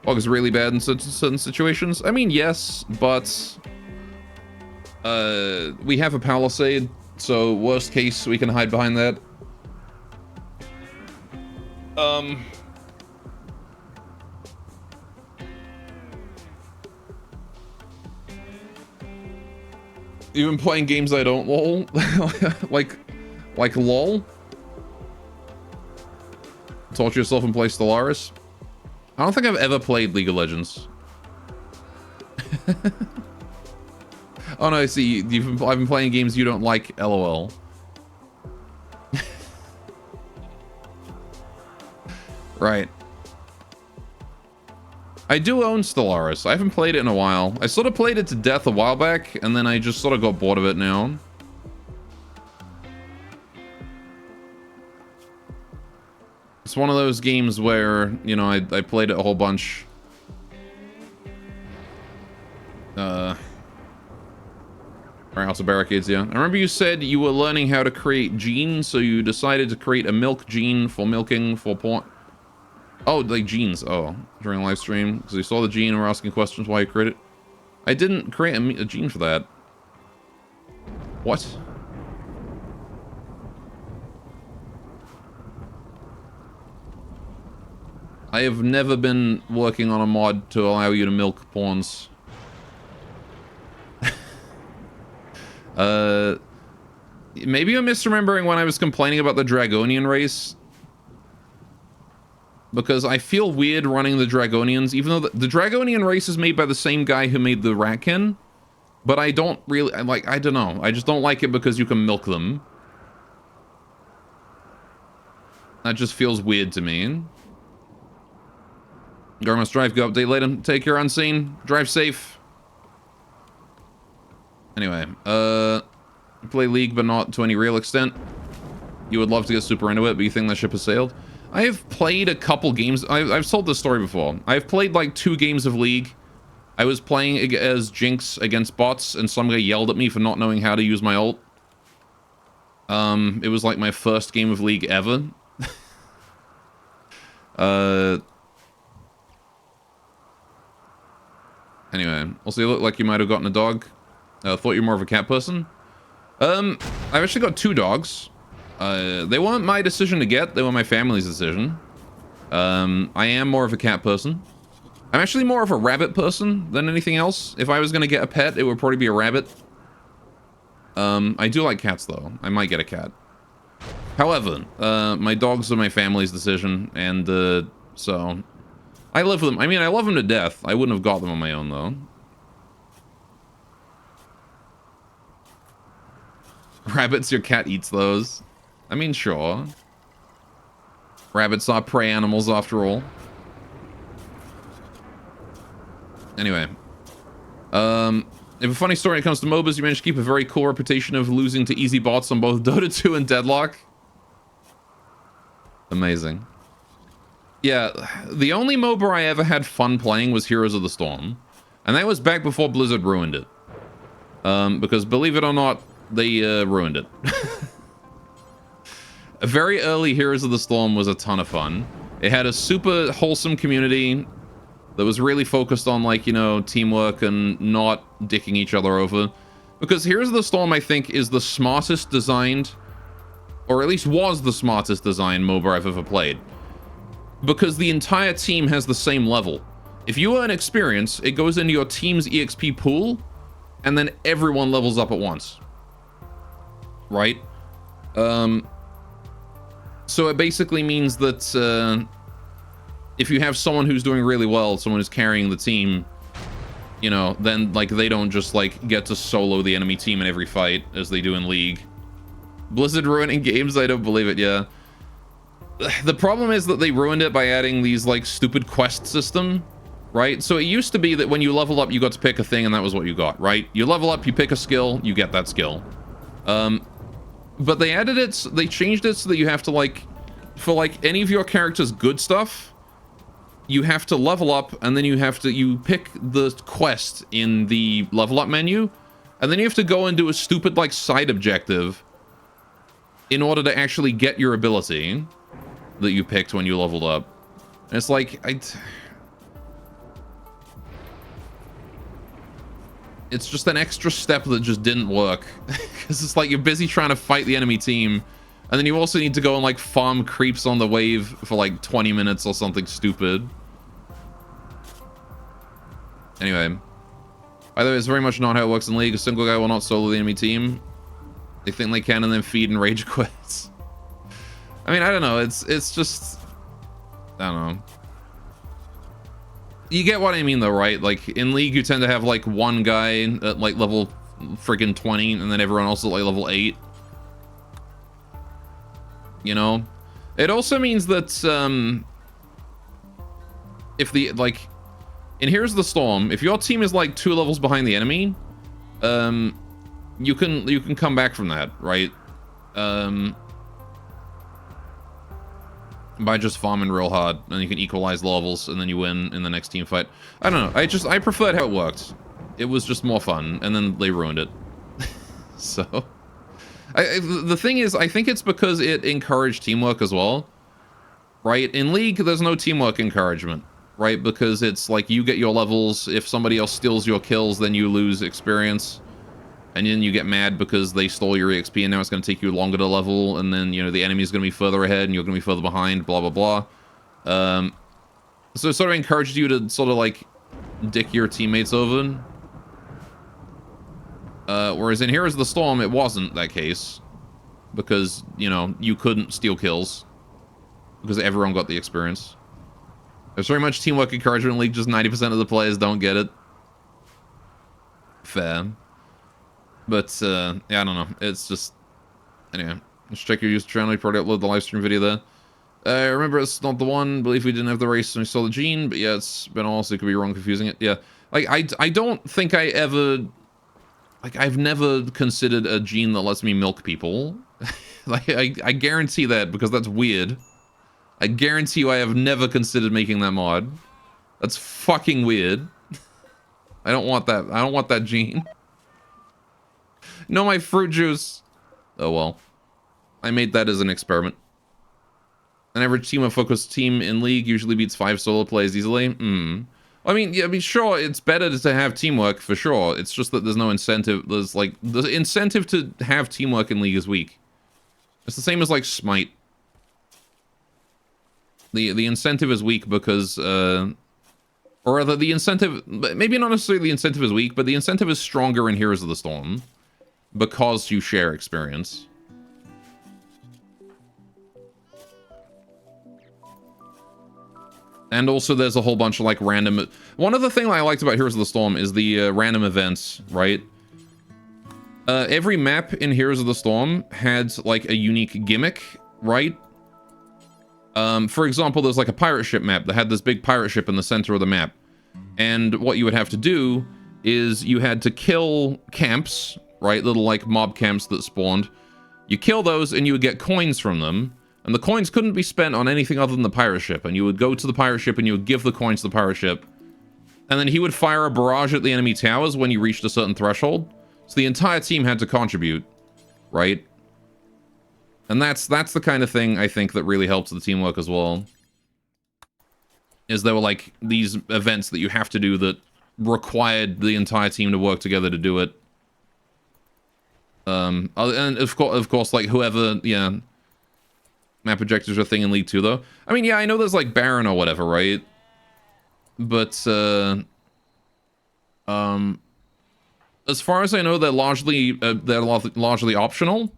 Fog is really bad in certain situations. I mean, yes, but we have a palisade, so worst case, we can hide behind that. Even playing games I don't lol. like lol. Torture yourself and play Stellaris. I don't think I've ever played League of Legends. Oh no, I see. I've been playing games you don't like, lol. Right. I do own Stellaris. I haven't played it in a while. I sort of played it to death a while back, and then I just sort of got bored of it now. It's one of those games where, you know, I played it a whole bunch. Right, also barricades, yeah. I remember you said you were learning how to create genes, so you decided to create a milk gene for milking for porn. Oh, like genes. Oh, during live stream. Because you saw the gene and were asking questions why you created it. I didn't create a gene for that. What? I have never been working on a mod to allow you to milk pawns. Maybe I'm misremembering when I was complaining about the Dragonian race. Because I feel weird running the Dragonians, even though the Dragonian race is made by the same guy who made the Ratkin. But I don't really, I don't know. I just don't like it because you can milk them. That just feels weird to me. Garmus Drive, go update later. Take your unseen. Drive safe. Anyway, play League, but not to any real extent. You would love to get super into it, but you think that ship has sailed? I have played a couple games. I've told this story before. I've played like 2 games of League. I was playing as Jinx against bots, and some guy yelled at me for not knowing how to use my ult. It was like my first game of League ever. Anyway, also you look like you might have gotten a dog. Thought you were more of a cat person. I've actually got 2 dogs. They weren't my decision to get, they were my family's decision. I am more of a cat person. I'm actually more of a rabbit person than anything else. If I was gonna get a pet, it would probably be a rabbit. I do like cats though. I might get a cat. However, my dogs are my family's decision, and so I live with them. I mean, I love them to death. I wouldn't have got them on my own though. Rabbits, your cat eats those. I mean, sure. Rabbits are prey animals after all. Anyway. If a funny story when it comes to MOBAs, you managed to keep a very cool reputation of losing to easy bots on both Dota 2 and Deadlock. Amazing. Yeah, the only MOBA I ever had fun playing was Heroes of the Storm. And that was back before Blizzard ruined it. Because believe it or not, they ruined it. A very early Heroes of the Storm was a ton of fun. It had a super wholesome community that was really focused on, like, you know, teamwork and not dicking each other over. Because Heroes of the Storm, I think, is the smartest designed, or at least was the smartest designed MOBA I've ever played. Because the entire team has the same level. If you earn experience, it goes into your team's EXP pool, and then everyone levels up at once. Right? So it basically means that if you have someone who's doing really well, someone who's carrying the team, you know, then like they don't just like get to solo the enemy team in every fight as they do in League. Blizzard ruining games? I don't believe it, yeah. The problem is that they ruined it by adding these like stupid quest system, right? So it used to be that when you level up, you got to pick a thing and that was what you got, right? You level up, you pick a skill, you get that skill. But they added it, they changed it so that you have to like, for like any of your character's good stuff, you have to level up and then you pick the quest in the level up menu, and then you have to go and do a stupid like side objective in order to actually get your ability that you picked when you leveled up. And it's like, it's just an extra step that just didn't work. Because it's like you're busy trying to fight the enemy team, and then you also need to go and like farm creeps on the wave for like 20 minutes or something stupid. Anyway. By the way, it's very much not how it works in League. A single guy will not solo the enemy team. They think they can and then feed and rage quits. I mean, I don't know. It's just... I don't know. You get what I mean though, right? Like in League you tend to have like one guy at like level freaking 20 and then everyone else at like level 8. You know? It also means that if the like in Here's the Storm, if your team is like 2 levels behind the enemy, you can come back from that, right? by just farming real hard, and you can equalize levels, and then you win in the next team fight. I don't know. I preferred how it worked. It was just more fun, and then they ruined it. So, the thing is, I think it's because it encouraged teamwork as well, right? In League, there's no teamwork encouragement, right? Because it's like you get your levels. If somebody else steals your kills, then you lose experience. And then you get mad because they stole your EXP and now it's going to take you longer to level. And then, you know, the enemy's going to be further ahead and you're going to be further behind, blah, blah, blah. So it sort of encouraged you to sort of, like, dick your teammates over. Whereas in Heroes of the Storm, it wasn't that case. Because, you know, you couldn't steal kills. Because everyone got the experience. There's very much teamwork encouragement League, just 90% of the players don't get it. Fair. But, yeah, I don't know. It's just... Anyway. Let's check your user channel. You probably upload the live stream video there. Remember, it's not the one. Believe we didn't have the race when we saw the gene. But yeah, it's been all, so it could be wrong confusing it. Yeah. Like, I don't think I ever... Like, I've never considered a gene that lets me milk people. Like, I guarantee that, because that's weird. I guarantee you I have never considered making that mod. That's fucking weird. I don't want that. I don't want that gene. No, my fruit juice. Oh, well. I made that as an experiment. An average team-focused team in League usually beats 5 solo plays easily. I mean, yeah, I mean, sure, it's better to have teamwork, for sure. It's just that there's no incentive. There's, like, the incentive to have teamwork in League is weak. It's the same as, like, Smite. The incentive is weak because, or rather, the incentive... Maybe not necessarily the incentive is weak, but the incentive is stronger in Heroes of the Storm. Because you share experience. And also there's a whole bunch of like random... One of the things I liked about Heroes of the Storm is the random events, right? Every map in Heroes of the Storm had like a unique gimmick, right? For example, there's like a pirate ship map that had this big pirate ship in the center of the map. And what you would have to do is you had to kill camps... Right, little like mob camps that spawned. You kill those and you would get coins from them. And the coins couldn't be spent on anything other than the pirate ship. And you would go to the pirate ship and you would give the coins to the pirate ship. And then he would fire a barrage at the enemy towers when you reached a certain threshold. So the entire team had to contribute, right? And that's the kind of thing I think that really helps the teamwork as well. Is there were like these events that you have to do that required the entire team to work together to do it. And of course, like whoever, yeah, map objectives are a thing in League 2 though. I mean, yeah, I know there's like Baron or whatever, right? But as far as I know, they're largely optional.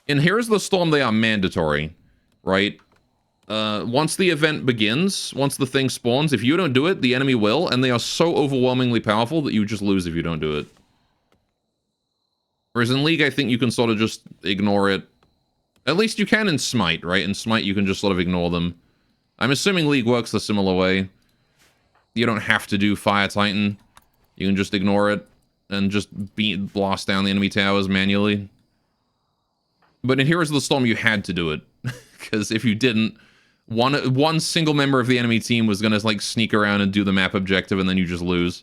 In Heroes of the Storm, they are mandatory, right? Once the event begins, once the thing spawns, if you don't do it, the enemy will, and they are so overwhelmingly powerful that you just lose if you don't do it. Whereas in League, I think you can sort of just ignore it. At least you can in Smite, right? In Smite, you can just sort of ignore them. I'm assuming League works a similar way. You don't have to do Fire Titan. You can just ignore it and just blast down the enemy towers manually. But in Heroes of the Storm, you had to do it. Because if you didn't, one single member of the enemy team was going to like sneak around and do the map objective, and then you just lose.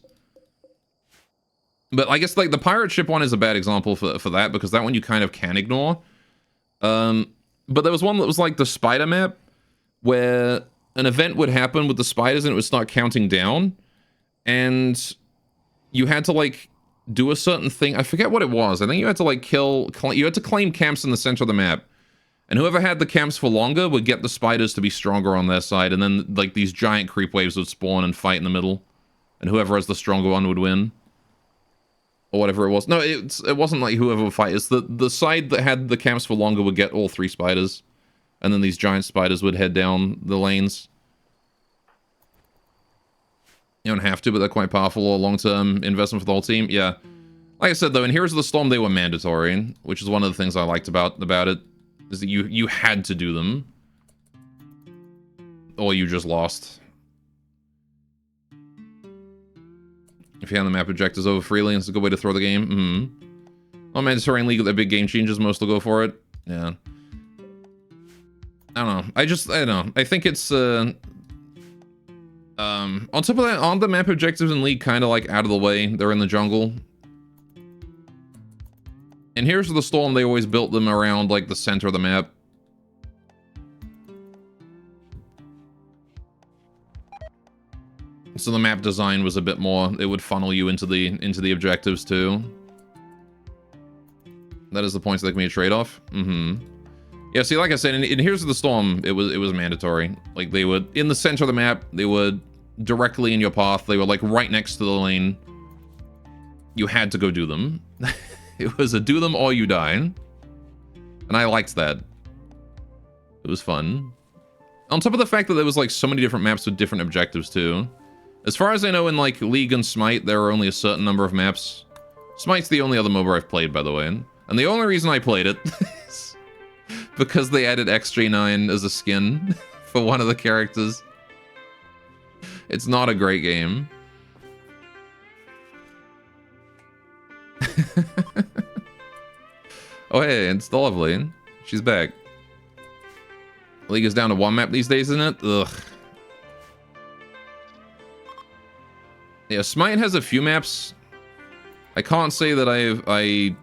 But I guess like the pirate ship one is a bad example for that, because that one you kind of can ignore. But there was one that was like the spider map, where an event would happen with the spiders and it would start counting down, and you had to like do a certain thing. I forget what it was. I think you had to like you had to claim camps in the center of the map, and whoever had the camps for longer would get the spiders to be stronger on their side, and then like these giant creep waves would spawn and fight in the middle, and whoever has the stronger one would win. Or whatever it was. No, it wasn't like whoever would fight. It's the side that had the camps for longer would get all 3 spiders. And then these giant spiders would head down the lanes. You don't have to, but they're quite powerful. Or long-term investment for the whole team. Yeah. Like I said, though, in Heroes of the Storm, they were mandatory. Which is one of the things I liked about it. Is that you had to do them. Or you just lost. If you hand the map objectives over freely, it's a good way to throw the game. Well, mandatory in League, the big game changes, most will go for it. Yeah. I don't know. I don't know. I think it's on top of that, aren't the map objectives in League kind of like out of the way? They're in the jungle. And Heroes of the Storm, they always built them around like the center of the map. So the map design was a bit more, it would funnel you into the objectives too. That is the points that can be a trade-off. Yeah, see, like I said, in Heroes of the Storm, it was mandatory. Like, they would, in the center of the map, they would directly in your path, they were like right next to the lane. You had to go do them. It was a do them or you die. And I liked that. It was fun. On top of the fact that there was like so many different maps with different objectives too. As far as I know, in like League and Smite, there are only a certain number of maps. Smite's the only other MOBA I've played, by the way. And the only reason I played it is because they added XJ9 as a skin for one of the characters. It's not a great game. Oh, hey, it's lovely. She's back. League is down to one map these days, isn't it? Ugh. Yeah, Smite has a few maps. I can't say that I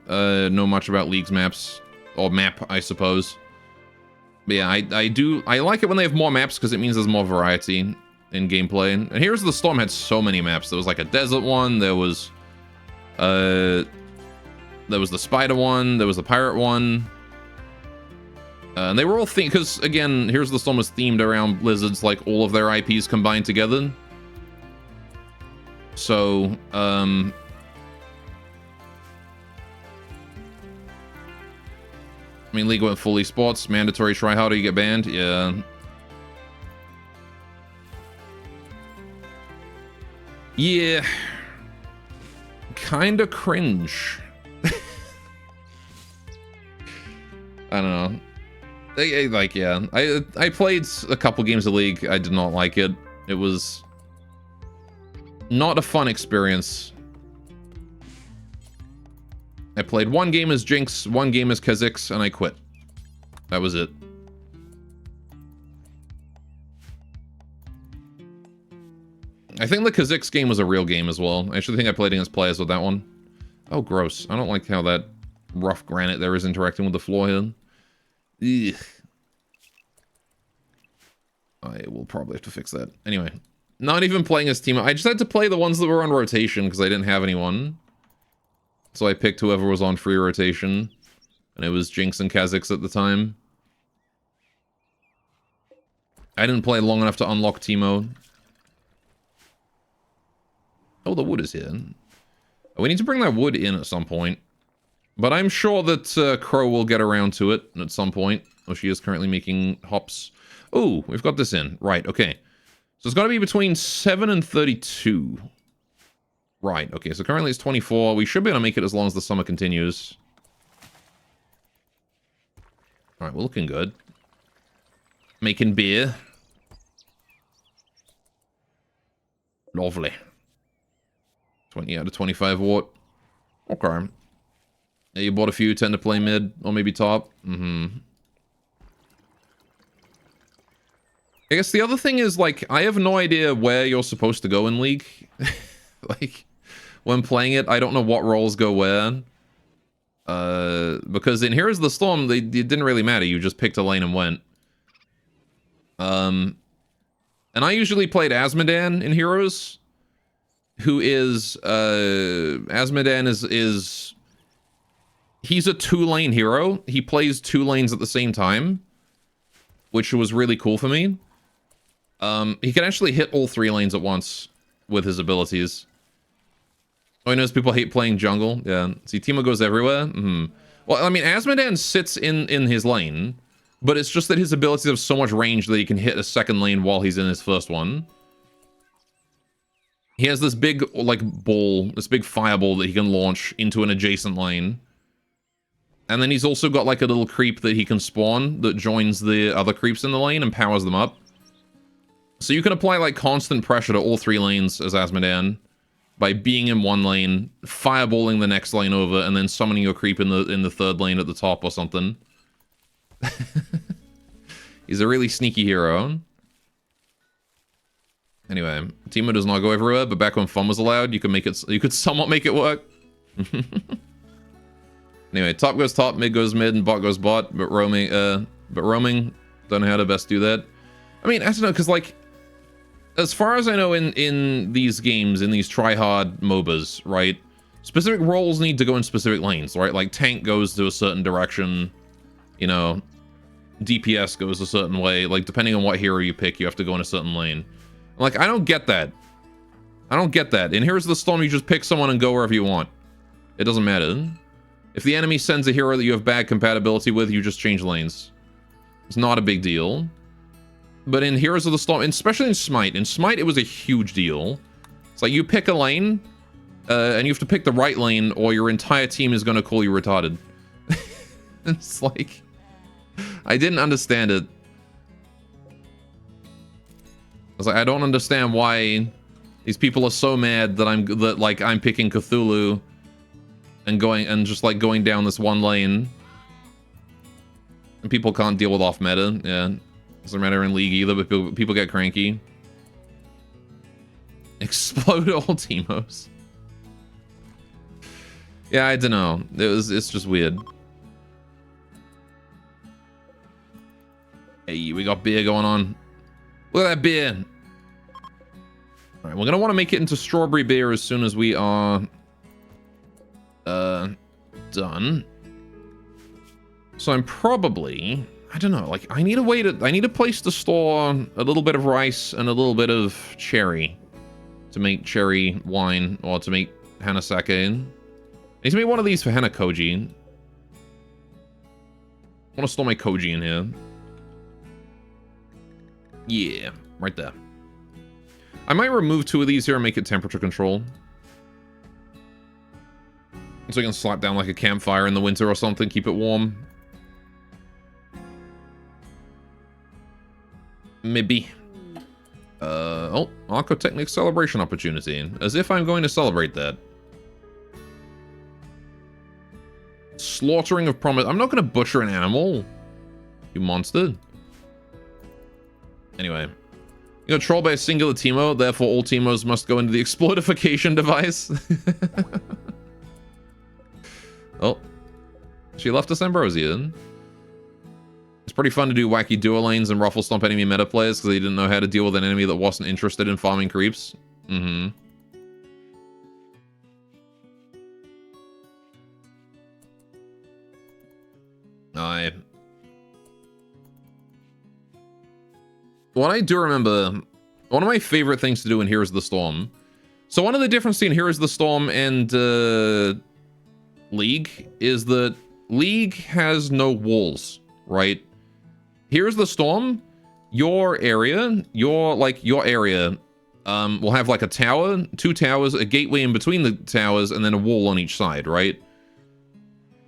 know much about League's maps. Or map, I suppose. But yeah, I like it when they have more maps because it means there's more variety in gameplay. And Heroes of the Storm had so many maps. There was like a desert one, there was the spider one, there was the pirate one. And they were all themed, because again, Heroes of the Storm was themed around Blizzard's, like all of their IPs combined together. So, I mean, League went fully sports, mandatory try harder, you get banned, yeah. Yeah. Kinda cringe. I don't know. Like, yeah. I played a couple games of League. I did not like it. It was not a fun experience. I played one game as Jinx, one game as Kha'Zix, and I quit. That was it. I think the Kha'Zix game was a real game as well. I actually think I played against players with that one. Oh, gross. I don't like how that rough granite there is interacting with the floor here. Ugh. I will probably have to fix that. Anyway, not even playing as team. I just had to play the ones that were on rotation because I didn't have anyone. So I picked whoever was on free rotation. And it was Jinx and Kha'Zix at the time. I didn't play long enough to unlock Teemo. Oh, the wood is here. We need to bring that wood in at some point. But I'm sure that Crow will get around to it at some point. Oh, she is currently making hops. Oh, we've got this in. Right, okay. So it's got to be between 7 and 32. Right, okay. So currently it's 24. We should be able to make it as long as the summer continues. All right, we're looking good. Making beer. Lovely. 20 out of 25 watt. Okay. Yeah, you bought a few, tend to play mid, or maybe top. I guess the other thing is, like, I have no idea where you're supposed to go in League. Like, when playing it, I don't know what roles go where. Because in Heroes of the Storm, it didn't really matter. You just picked a lane and went. And I usually played Azmodan in Heroes. Who is, Azmodan is... He's a two-lane hero. He plays two lanes at the same time. Which was really cool for me. He can actually hit all three lanes at once with his abilities. Oh, I notice people hate playing jungle. Yeah. See, Teemo goes everywhere. Well, I mean, Azmodan sits in his lane. But it's just that his abilities have so much range that he can hit a second lane while he's in his first one. He has this big, like, ball, this big fireball that he can launch into an adjacent lane. And then he's also got, like, a little creep that he can spawn that joins the other creeps in the lane and powers them up. So you can apply, like, constant pressure to all three lanes as Azmodan by being in one lane, fireballing the next lane over, and then summoning your creep in the third lane at the top or something. He's a really sneaky hero. Anyway, Teemo does not go everywhere, but back when fun was allowed, you could somewhat make it work. Anyway, top goes top, mid goes mid, and bot goes bot, but roaming, don't know how to best do that. I mean, I don't know, because, like, as far as I know in these games, in these try-hard MOBAs, right, specific roles need to go in specific lanes, right? Like, tank goes to a certain direction, you know, DPS goes a certain way. Like, depending on what hero you pick, you have to go in a certain lane. Like, I don't get that. I don't get that. And Here's the Storm, you just pick someone and go wherever you want. It doesn't matter. If the enemy sends a hero that you have bad compatibility with, you just change lanes. It's not a big deal. But in Heroes of the Storm, especially in Smite, it was a huge deal. It's like you pick a lane, and you have to pick the right lane, or your entire team is going to call you retarded. It's like, I didn't understand it. I was like, I don't understand why these people are so mad that I'm picking Cthulhu and going down this one lane. And people can't deal with off meta. Yeah. Doesn't matter in League either, but people get cranky. Explode all Teemos. Yeah, I don't know. It's just weird. Hey, we got beer going on. Look at that beer. Alright, we're gonna want to make it into strawberry beer as soon as we are done. So I'm probably, I don't know, like I need a place to store a little bit of rice and a little bit of cherry to make cherry wine or to make hanasake. I need to make one of these for Hanakoji. I want to store my koji in here. Yeah, right there. I might remove 2 of these here and make it temperature control. So I can slap down like a campfire in the winter or something, keep it warm. Maybe. Oh, Architecnic celebration opportunity. As if I'm going to celebrate that. Slaughtering of promise. I'm not going to butcher an animal. You monster. Anyway. You got trolled by a singular Teemo, therefore all Teemos must go into the explodification device. Oh. She left us Ambrosia. It's pretty fun to do wacky duo lanes and ruffle stomp enemy meta players because they didn't know how to deal with an enemy that wasn't interested in farming creeps. Mm-hmm. What I do remember, one of my favorite things to do in Heroes of the Storm. So one of the differences in Heroes of the Storm and League is that League has no walls, right? Here's the Storm. Your area will have like a tower, 2 towers, a gateway in between the towers, and then a wall on each side, right?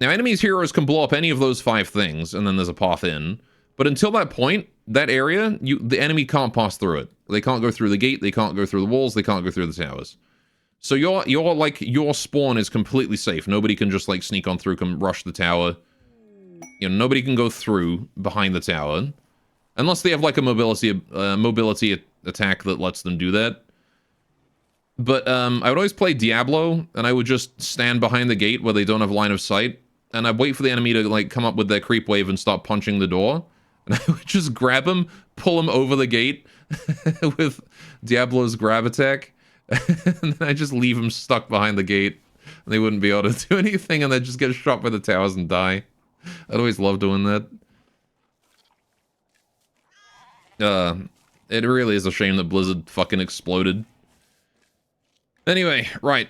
Now, enemies' heroes can blow up any of those 5 things, and then there's a path in. But until that point, that area, the enemy can't pass through it. They can't go through the gate, they can't go through the walls, they can't go through the towers. So your spawn is completely safe. Nobody can just like sneak on through, can rush the tower. You know, nobody can go through behind the tower. Unless they have like a mobility attack that lets them do that. But I would always play Diablo, and I would just stand behind the gate where they don't have line of sight. And I'd wait for the enemy to like come up with their creep wave and start punching the door. And I would just grab him, pull him over the gate with Diablo's grab attack. And then I just leave him stuck behind the gate. And they wouldn't be able to do anything, and they'd just get shot by the towers and die. I'd always love doing that. It really is a shame that Blizzard fucking exploded. Anyway, right.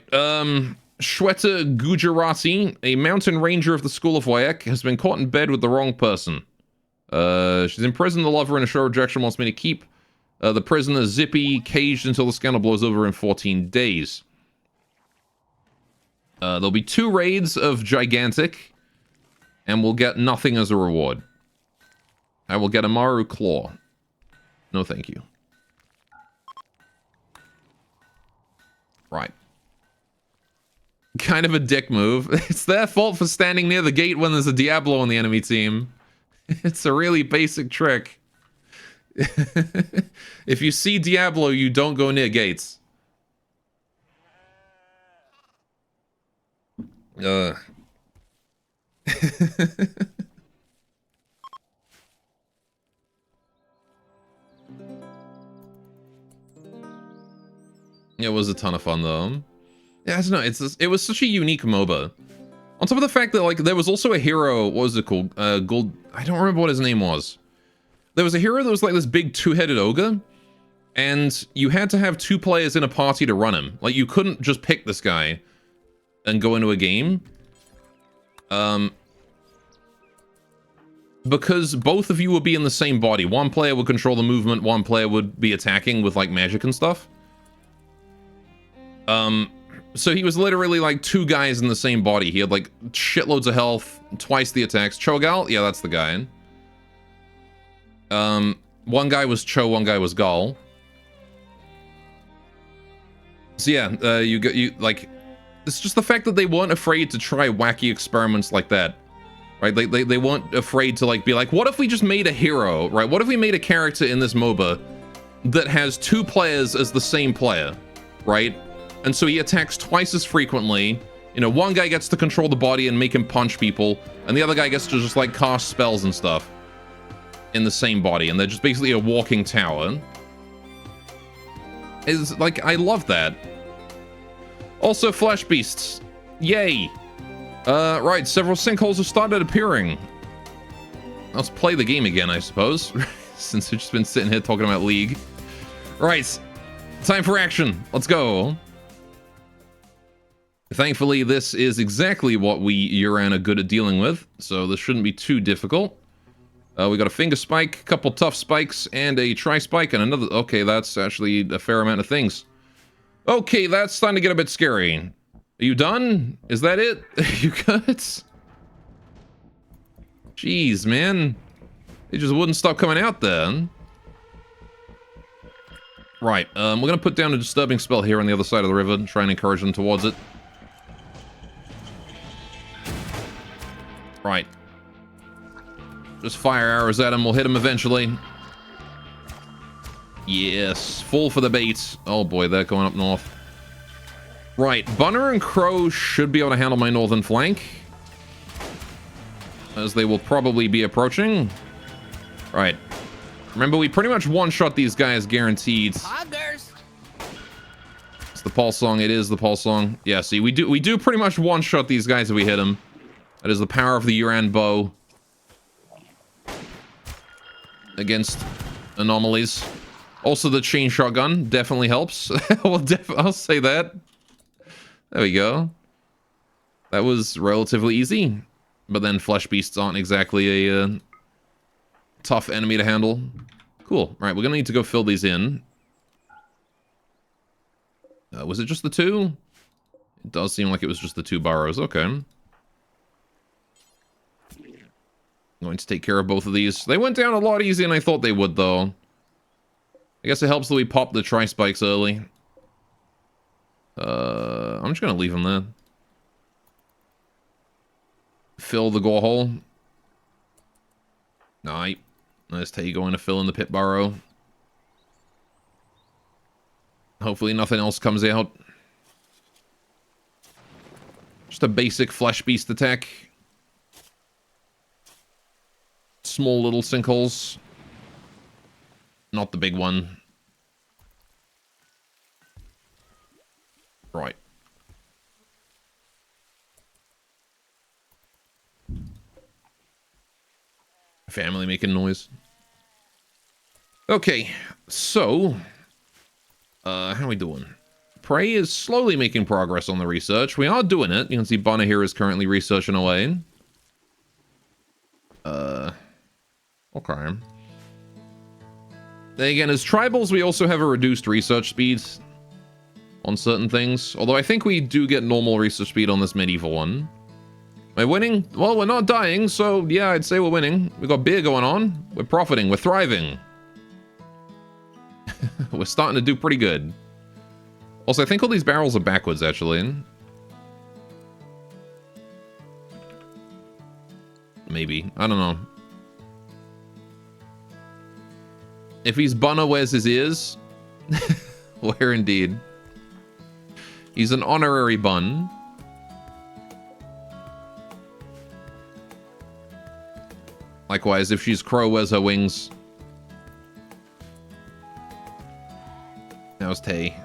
Shweta Gujarati, a mountain ranger of the School of Wayek, has been caught in bed with the wrong person. She's imprisoned the lover in a show rejection wants me to keep the prisoner Zippy caged until the scandal blows over in 14 days. There'll be 2 raids of Gigantic, and we'll get nothing as a reward. I will get a Maru Claw. No thank you. Right. Kind of a dick move. It's their fault for standing near the gate when there's a Diablo on the enemy team. It's a really basic trick. If you see Diablo, you don't go near gates. Ugh. It was a ton of fun though. Yeah, I don't know. It was such a unique MOBA. On top of the fact that like there was also a hero. What was it called? Gold. I don't remember what his name was. There was a hero that was like this big two-headed ogre, and you had to have 2 players in a party to run him. Like you couldn't just pick this guy and go into a game. Because both of you would be in the same body. One player would control the movement, one player would be attacking with like magic and stuff. So he was literally like 2 guys in the same body. He had like shitloads of health, twice the attacks. Cho'Gall? Yeah, that's the guy. One guy was Cho, one guy was Gall. So yeah, you like, it's just the fact that they weren't afraid to try wacky experiments like that. Right, they weren't afraid to like be like, what if we just made a hero, right? What if we made a character in this MOBA that has 2 players as the same player, right? And so he attacks twice as frequently. You know, one guy gets to control the body and make him punch people, and the other guy gets to just like cast spells and stuff in the same body, and they're just basically a walking tower. Is like, I love that. Also, flesh beasts. Yay! Right, several sinkholes have started appearing. Let's play the game again, I suppose, since we've just been sitting here talking about League. Right, time for action. Let's go. Thankfully, this is exactly what we Yuran are good at dealing with, so this shouldn't be too difficult. We got a finger spike, a couple tough spikes, and a tri-spike, and another... Okay, that's actually a fair amount of things. Okay, that's starting to get a bit scary. Are you done? Is that it? You good? Jeez, man. They just wouldn't stop coming out then. Right, we're gonna put down a disturbing spell here on the other side of the river and try and encourage them towards it. Right. Just fire arrows at him, we'll hit him eventually. Yes, fall for the bait. Oh boy, they're going up north. Right, Bunner and Crow should be able to handle my northern flank, as they will probably be approaching. Right. Remember, we pretty much one-shot these guys guaranteed. Poggers. It's the pulse song. It is the pulse song. Yeah, see, we do pretty much one-shot these guys if we hit them. That is the power of the Yuran bow against anomalies. Also, the chain shotgun definitely helps. I'll say that. There we go. That was relatively easy. But then flesh beasts aren't exactly a tough enemy to handle. Cool. All right, we're gonna need to go fill these in. Was it just the 2? It does seem like it was just the 2 burrows. Okay. I'm going to take care of both of these. They went down a lot easier than I thought they would, though. I guess it helps that we popped the tri-spikes early. I'm just gonna leave them there. Fill the gore hole. Nice. Nice Tay going to fill in the pit burrow. Hopefully nothing else comes out. Just a basic flesh beast attack. Small little sinkholes. Not the big one. Right. Family making noise. Okay, so how are we doing? Prey is slowly making progress on the research. We are doing it. You can see Bonner here is currently researching away. Okay. Then again, as tribals, we also have a reduced research speed on certain things. Although I think we do get normal research speed on this medieval one. Am I winning? Well, we're not dying, so yeah, I'd say we're winning. We've got beer going on. We're profiting. We're thriving. We're starting to do pretty good. Also, I think all these barrels are backwards, actually. Maybe. I don't know. If he's Bunner, where's his ears? Where indeed? He's an honorary bun. Likewise, if she's Crow, where's her wings? How's Tay?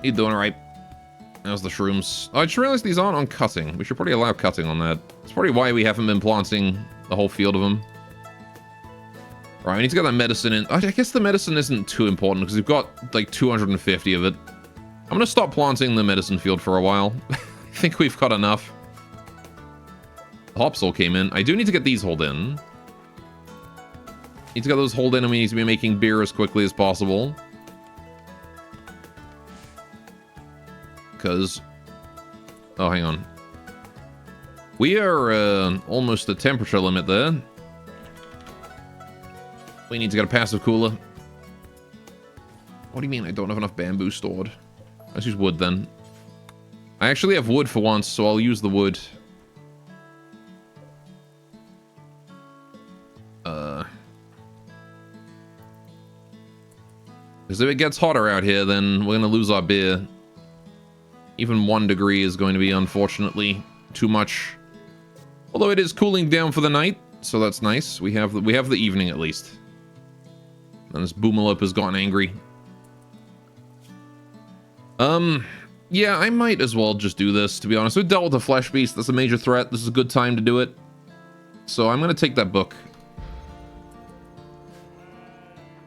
You doing alright? How's the shrooms? Oh, I just realized these aren't on cutting. We should probably allow cutting on that. That's probably why we haven't been planting the whole field of them. Right, we need to get that medicine in. I guess the medicine isn't too important because we've got like 250 of it. I'm going to stop planting the medicine field for a while. I think we've got enough. The hops all came in. I do need to get these hauled in. Need to get those hauled in and we need to be making beer as quickly as possible. Because... oh, hang on. We are almost at temperature limit there. We need to get a passive cooler. What do you mean I don't have enough bamboo stored? Let's use wood then. I actually have wood for once, so I'll use the wood. Because if it gets hotter out here, then we're going to lose our beer. Even 1 degree is going to be, unfortunately, too much. Although it is cooling down for the night, so that's nice. We have the evening at least. And this Boomalop has gotten angry. Yeah, I might as well just do this, to be honest. We dealt with the Flesh Beast. That's a major threat. This is a good time to do it. So I'm going to take that book.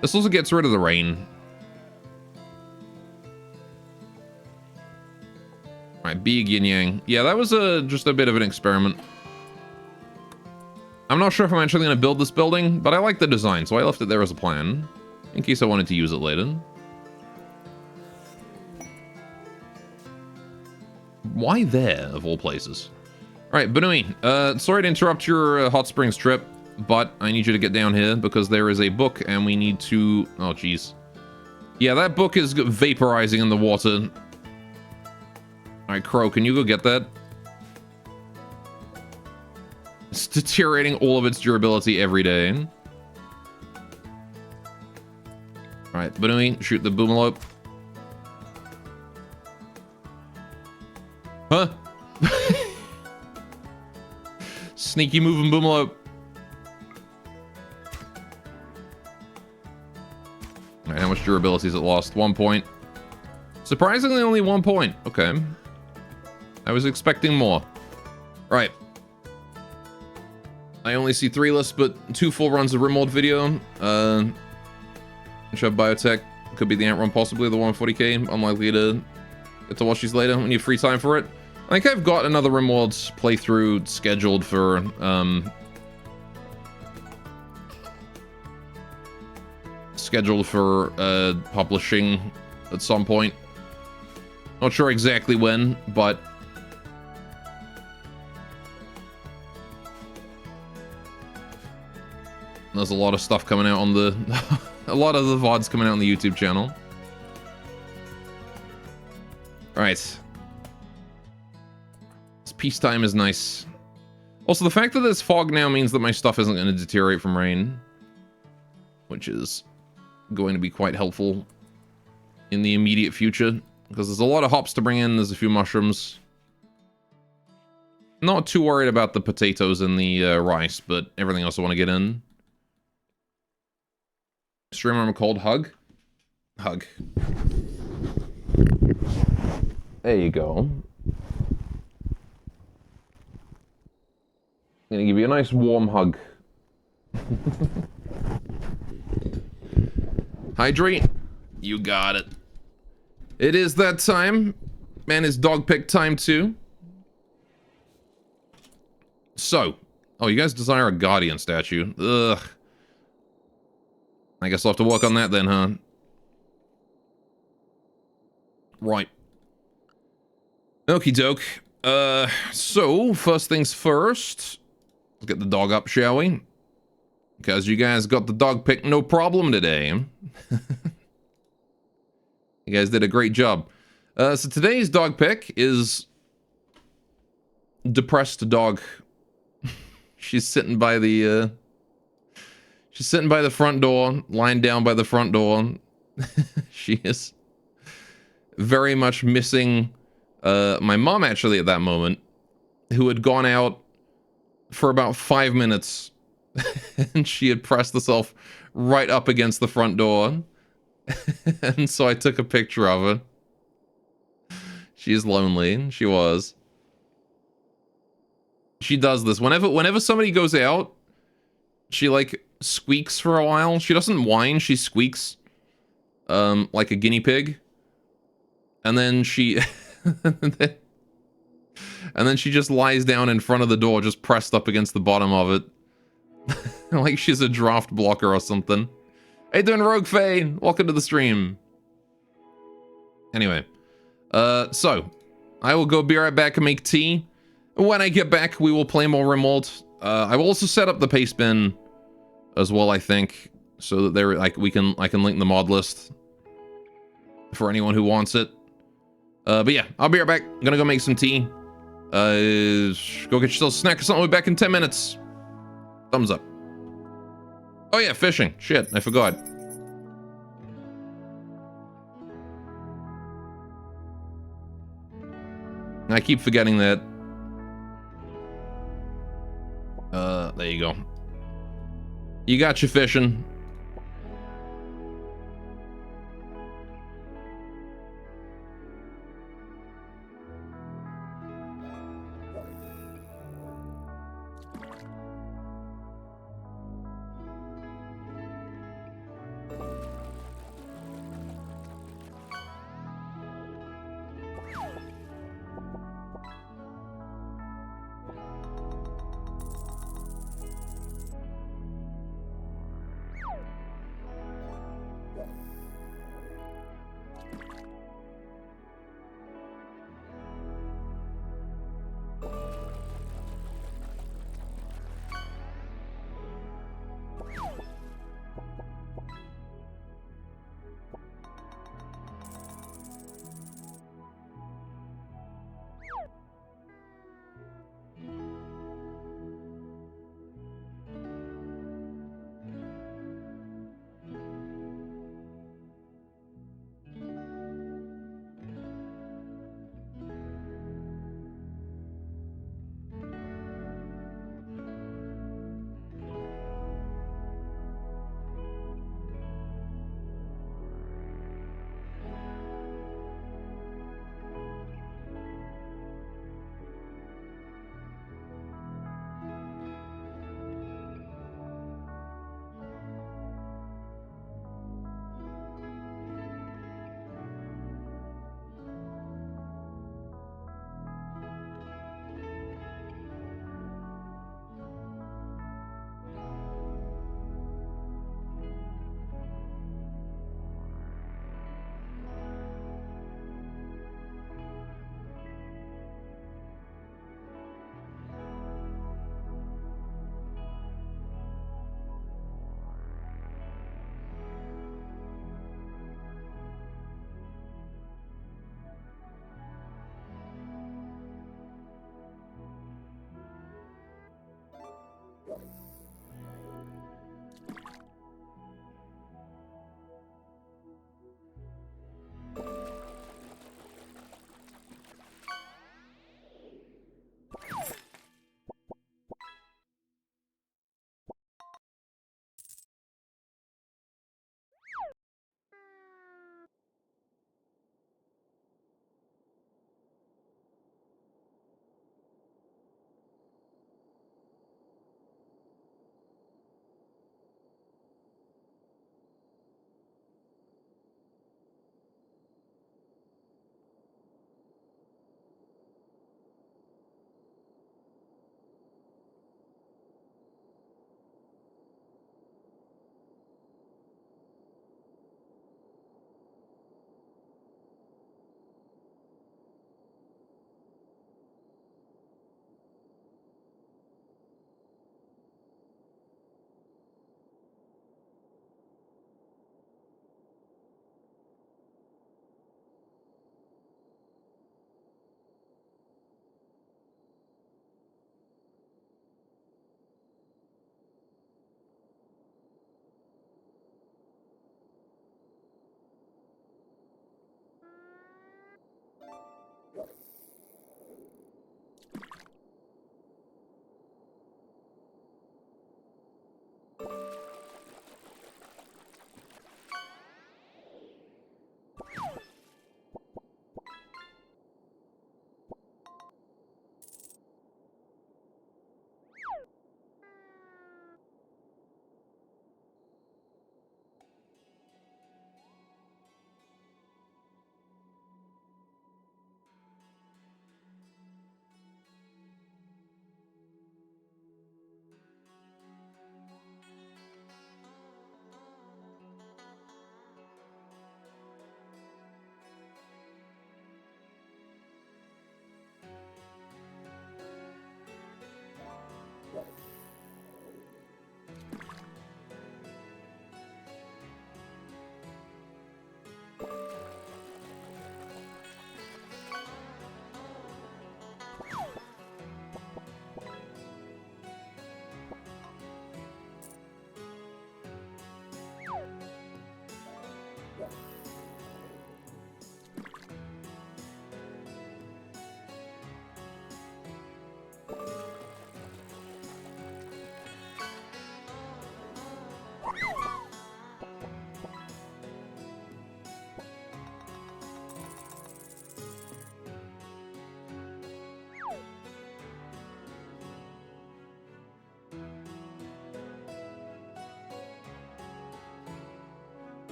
This also gets rid of the rain. Alright, be a yin yang. Yeah, that was just a bit of an experiment. I'm not sure if I'm actually going to build this building, but I like the design, so I left it there as a plan. In case I wanted to use it later. Why there, of all places? Alright, Benui, sorry to interrupt your hot springs trip, but I need you to get down here because there is a book and we need to... oh, jeez. Yeah, that book is vaporizing in the water. Alright, Crow, can you go get that? It's deteriorating all of its durability every day. Alright, Benui, shoot the Boomalop. Huh? Sneaky moving Boomalop. Alright, how much durability is it lost? 1 point. Surprisingly, only 1 point. Okay. I was expecting more. Right. I only see 3 lists, but 2 full runs of Rimworld video. Which have biotech. Could be the Ant Run, possibly the 140k. Unlikely to get to watch these later when you have free time for it. I think I've got another Rimworld playthrough scheduled for, publishing at some point. Not sure exactly when, but there's a lot of stuff coming out on the a lot of the VODs coming out on the YouTube channel. Alright. This peacetime is nice. Also, the fact that there's fog now means that my stuff isn't going to deteriorate from rain. Which is going to be quite helpful in the immediate future. Because there's a lot of hops to bring in, there's a few mushrooms. Not too worried about the potatoes and the rice, but everything else I want to get in. Stream armor called Hug. Hug. There you go. I'm gonna give you a nice warm hug. Hydrate. You got it. It is that time. Man, it's dog pick time too. So. Oh, you guys desire a Guardian statue. Ugh. I guess I'll have to work on that then, huh? Right. Okie doke. So, first things first. Let's get the dog up, shall we? Because you guys got the dog pick no problem today. You guys did a great job. So today's dog pick is... Depressed dog. She's sitting by the, She's sitting by the front door, lying down by the front door. She is very much missing my mom, actually, at that moment, who had gone out for about 5 minutes, and she had pressed herself right up against the front door. And so I took a picture of her. She is lonely. She was. She does this. Whenever somebody goes out, she, like, squeaks for a while. She doesn't whine, she squeaks. Like a guinea pig. And then she... and then she just lies down in front of the door, just pressed up against the bottom of it. Like she's a draft blocker or something. Hey, doing Rogue Faye? Welcome to the stream. Anyway. So. I will go be right back and make tea. When I get back, we will play more Rimworld. I will also set up the paste bin as well, I think. So that there, like, I can link the mod list for anyone who wants it. But yeah, I'll be right back. I'm gonna go make some tea. Go get yourself a snack or something. We'll be back in 10 minutes. Thumbs up. Oh yeah, fishing. Shit, I forgot. I keep forgetting that. There you go. You got your fishing.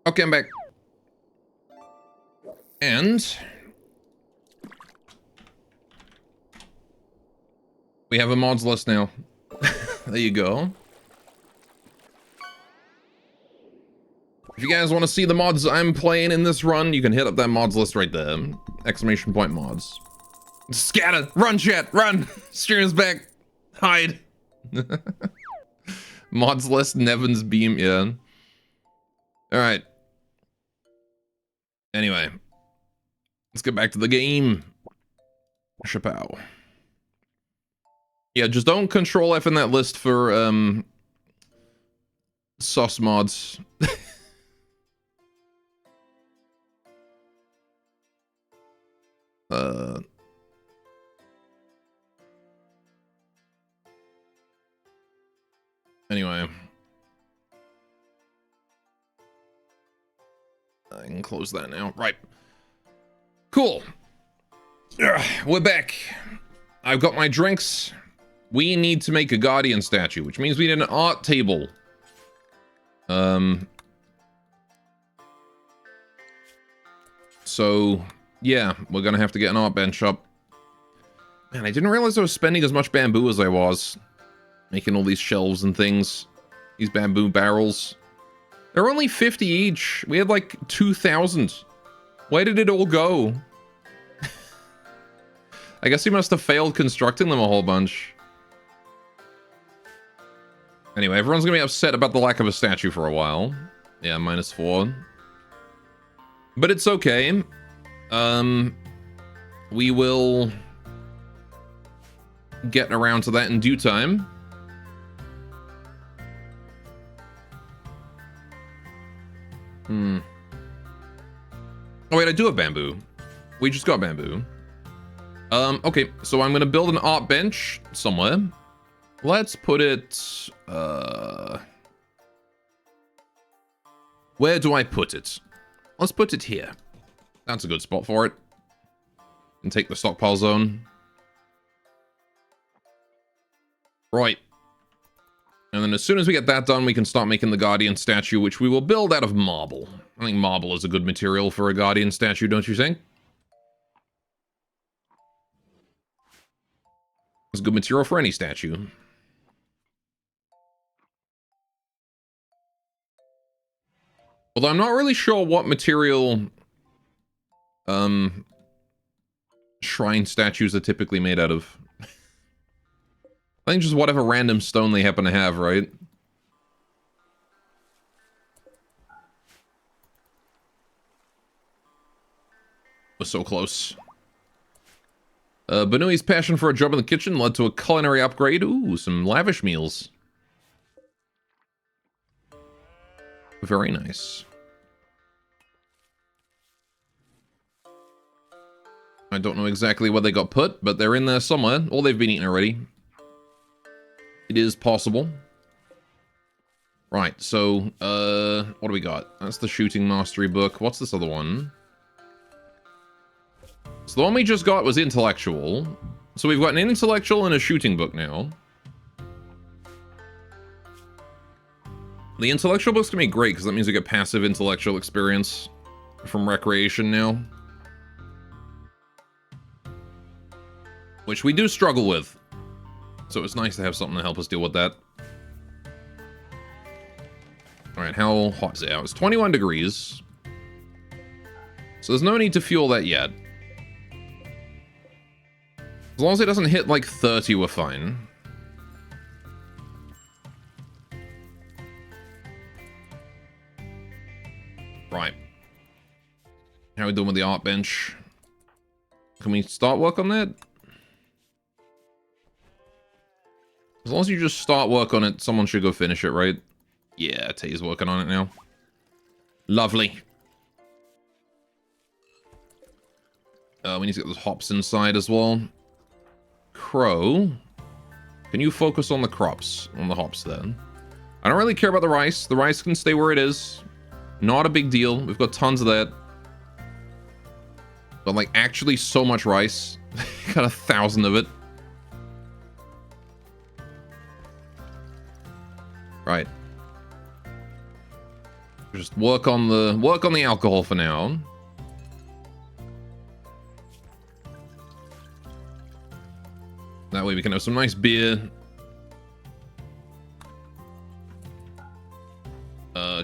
Okay, I'm back. And we have a mods list now. There you go. If you guys want to see the mods I'm playing in this run, you can hit up that mods list right there. Exclamation point mods. Scatter! Run, chat! Run! Stream's back! Hide! Mods list, Nevin's beam, yeah. Alright. Anyway. Let's get back to the game. Chappelle. Yeah, just don't control F in that list for, sauce mods. Anyway. I can close that now. Right. Cool. We're back. I've got my drinks. We need to make a Guardian statue, which means we need an art table. So, yeah, we're gonna have to get an art bench up. Man, I didn't realize I was spending as much bamboo as I was. Making all these shelves and things. These bamboo barrels. They're only 50 each. We had like 2,000. Where did it all go? I guess he must have failed constructing them a whole bunch. Anyway, everyone's gonna be upset about the lack of a statue for a while. Yeah, -4. But it's okay. We will get around to that in due time. Oh wait, I do have bamboo. We just got bamboo. Okay, so I'm gonna build an art bench somewhere. Let's put it, where do I put it? Let's put it here. That's a good spot for it. And take the stockpile zone. Right. And then as soon as we get that done, we can start making the Guardian statue, which we will build out of marble. I think marble is a good material for a Guardian statue, don't you think? It's a good material for any statue. Although I'm not really sure what material shrine statues are typically made out of. I think just whatever random stone they happen to have, right? Was so close. Banui's passion for a job in the kitchen led to a culinary upgrade. Ooh, some lavish meals. Very nice. I don't know exactly where they got put, but they're in there somewhere. Or they've been eaten already. It is possible. Right, so, what do we got? That's the shooting mastery book. What's this other one? So the one we just got was intellectual. So we've got an intellectual and a shooting book now. The intellectual book's gonna be great, because that means we get passive intellectual experience from recreation now. Which we do struggle with. So it's nice to have something to help us deal with that. Alright, how hot is it out? It's 21 degrees. So there's no need to fuel that yet. As long as it doesn't hit like 30, we're fine. Right. How are we doing with the art bench? Can we start work on that? As long as you just start work on it, someone should go finish it, right? Yeah, Tay's working on it now. Lovely. We need to get those hops inside as well. Crow. Can you focus on the crops? On the hops, then. I don't really care about the rice. The rice can stay where it is. Not a big deal. We've got tons of that. But, like, actually so much rice. Got 1,000 of it. Right. Just work on the alcohol for now. That way we can have some nice beer.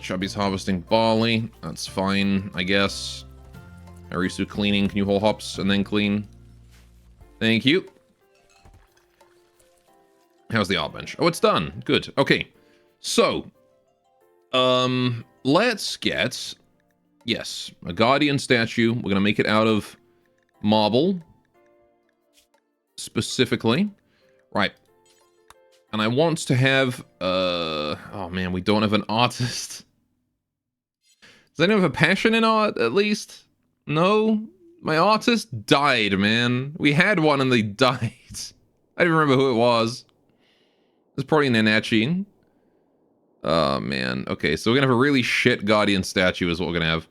Chubby's harvesting barley. That's fine, I guess. Arisu cleaning. Can you hold hops and then clean? Thank you. How's the art bench? Oh, it's done. Good. Okay. So, let's get, yes, a Guardian statue. We're going to make it out of marble, specifically. Right. And I want to have, oh man, we don't have an artist. Does anyone have a passion in art, at least? No? My artist died, man. We had one and they died. I don't remember who it was. It's probably Nanachi. Oh, man. Okay, so we're gonna have a really shit Guardian statue is what we're gonna have.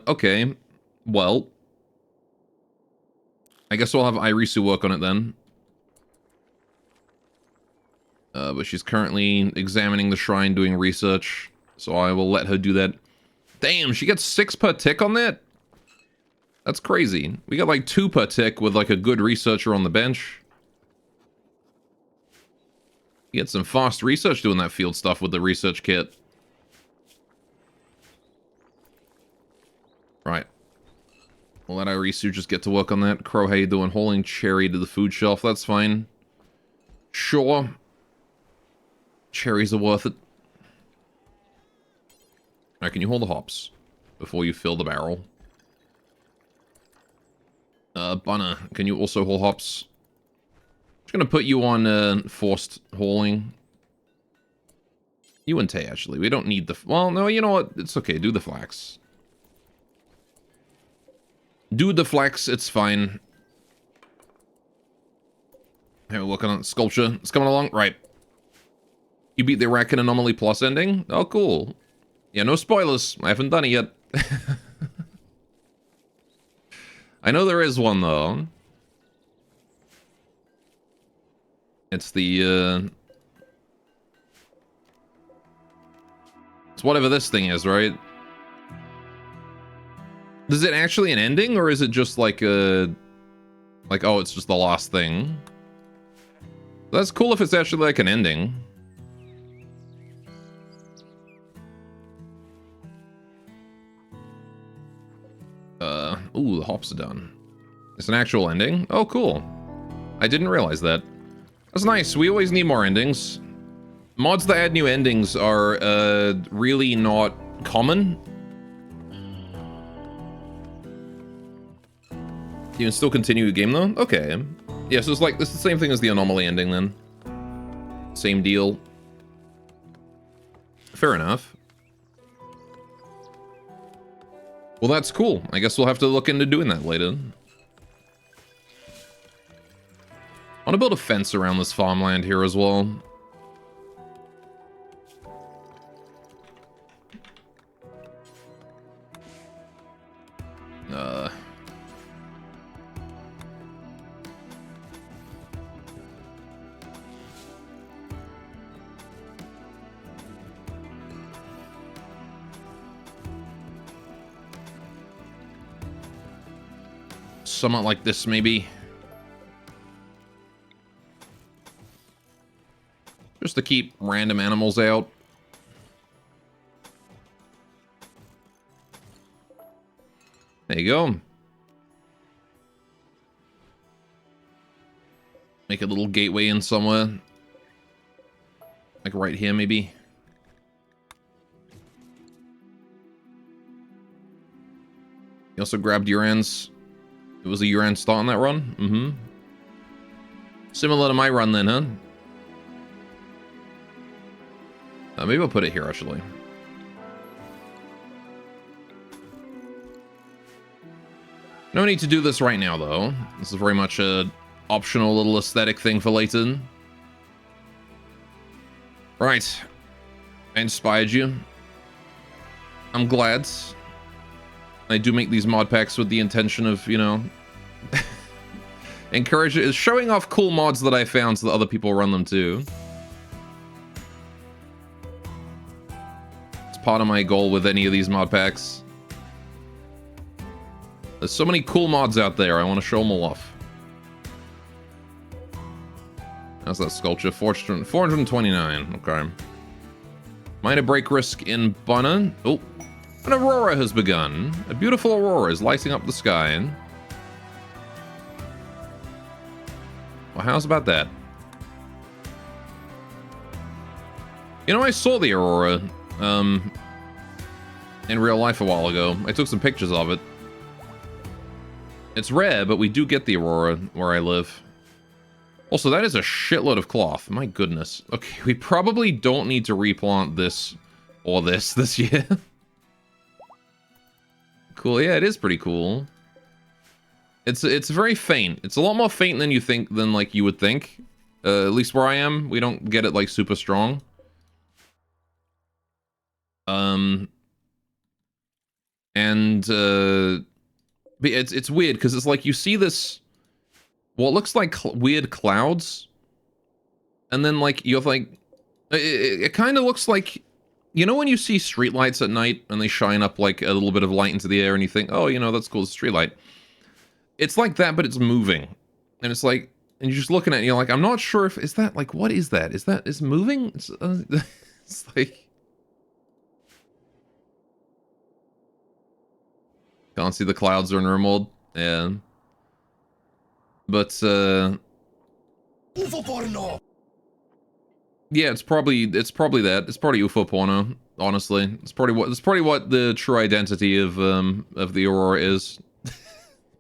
Okay. Well. I guess we'll have Irisu work on it then. But she's currently examining the shrine, doing research. So I will let her do that. Damn, she gets 6 per tick on that? That's crazy. We got like 2 per tick with like a good researcher on the bench. You get some fast research doing that field stuff with the research kit. We'll let Irisu just get to work on that. Crow, how you doing? Hauling cherry to the food shelf. That's fine. Sure. Cherries are worth it. Alright, can you hold the hops before you fill the barrel? Bunna, can you also haul hops? Just gonna put you on forced hauling. You and Tay, actually. We don't need the... Well, no, you know what? It's okay. Do the flax. Do the flax. It's fine. Hey, we're working on sculpture. It's coming along. Right. You beat the Arakan Anomaly Plus ending? Oh, cool. Yeah, no spoilers. I haven't done it yet. I know there is one, though. It's the, It's whatever this thing is, right? Is it actually an ending, or is it just like a... Like, oh, it's just the last thing? That's cool if it's actually like an ending. Ooh, the hops are done. It's an actual ending? Oh, cool. I didn't realize that. That's nice. We always need more endings. Mods that add new endings are, really not common. You can still continue the game, though? Okay. Yeah, so it's like, it's the same thing as the Anomaly ending, then. Same deal. Fair enough. Well, that's cool. I guess we'll have to look into doing that later. I want to build a fence around this farmland here as well. Somewhat like this, maybe. Just to keep random animals out. There you go. Make a little gateway in somewhere. Like right here, maybe. You also grabbed Yuran's. It was a Yuran start on that run? Mm-hmm. Similar to my run then, huh? Maybe I'll put it here, actually. No need to do this right now, though. This is very much a optional little aesthetic thing for later. Right. I inspired you. I'm glad. I do make these mod packs with the intention of, you know, showing off cool mods that I found so that other people run them too. It's part of my goal with any of these mod packs. There's so many cool mods out there, I want to show them all off. How's that sculpture? 429, okay. Minor break risk in Bunna. Oh. An aurora has begun. A beautiful aurora is lighting up the sky. Well, how's about that? You know, I saw the aurora, in real life a while ago. I took some pictures of it. It's rare, but we do get the aurora where I live. Also, that is a shitload of cloth. My goodness. Okay, we probably don't need to replant this or this year. Cool. Yeah, it is pretty cool. It's very faint. It's a lot more faint than like you would think. At least where I am, we don't get it like super strong. And but it's weird because it's like you see this what looks like weird clouds, and then like you're like it kind of looks like, you know, when you see streetlights at night and they shine up like a little bit of light into the air and you think, oh, you know, that's cool, it's a streetlight. It's like that, but it's moving. And it's like, and you're just looking at it and you're like, I'm not sure if, is that like, what is that? Is moving? It's like, can't see the clouds are in Rimworld. Yeah. But, yeah, it's probably that. It's probably UFO porno, honestly. It's probably what the true identity of the Aurora is.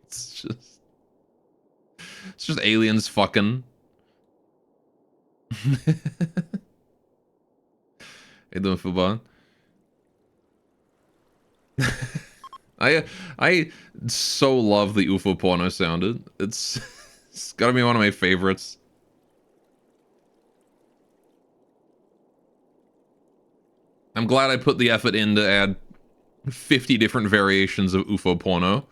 It's just aliens fucking. Hey, doing Fuban? I so love the UFO porno sounded. It's gotta be one of my favorites. I'm glad I put the effort in to add 50 different variations of UFO porno.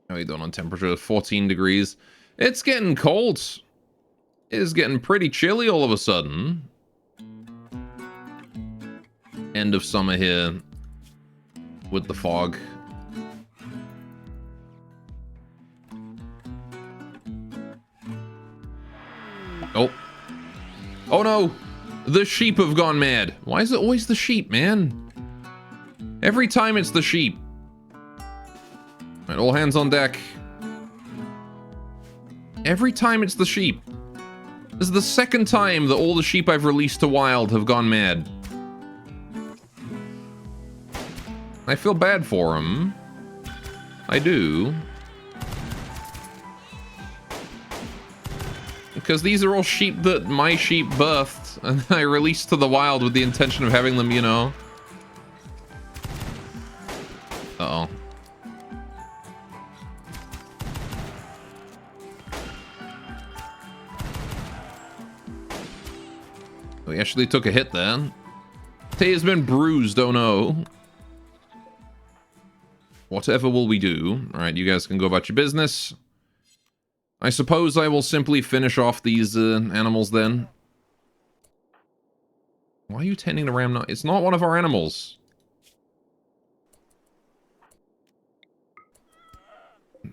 How are you doing on temperature? 14 degrees. It's getting cold. It is getting pretty chilly all of a sudden. End of summer here with the fog. Oh. Oh no! The sheep have gone mad. Why is it always the sheep, man? Every time it's the sheep. Alright, all hands on deck. Every time it's the sheep. This is the second time that all the sheep I've released to wild have gone mad. I feel bad for them. I do. Because these are all sheep that my sheep birthed, and I released to the wild with the intention of having them, you know. Uh-oh. We actually took a hit then. Tay has been bruised, oh no. Whatever will we do? Alright, you guys can go about your business. I suppose I will simply finish off these animals then. Why are you tending to ram? Not? It's not one of our animals.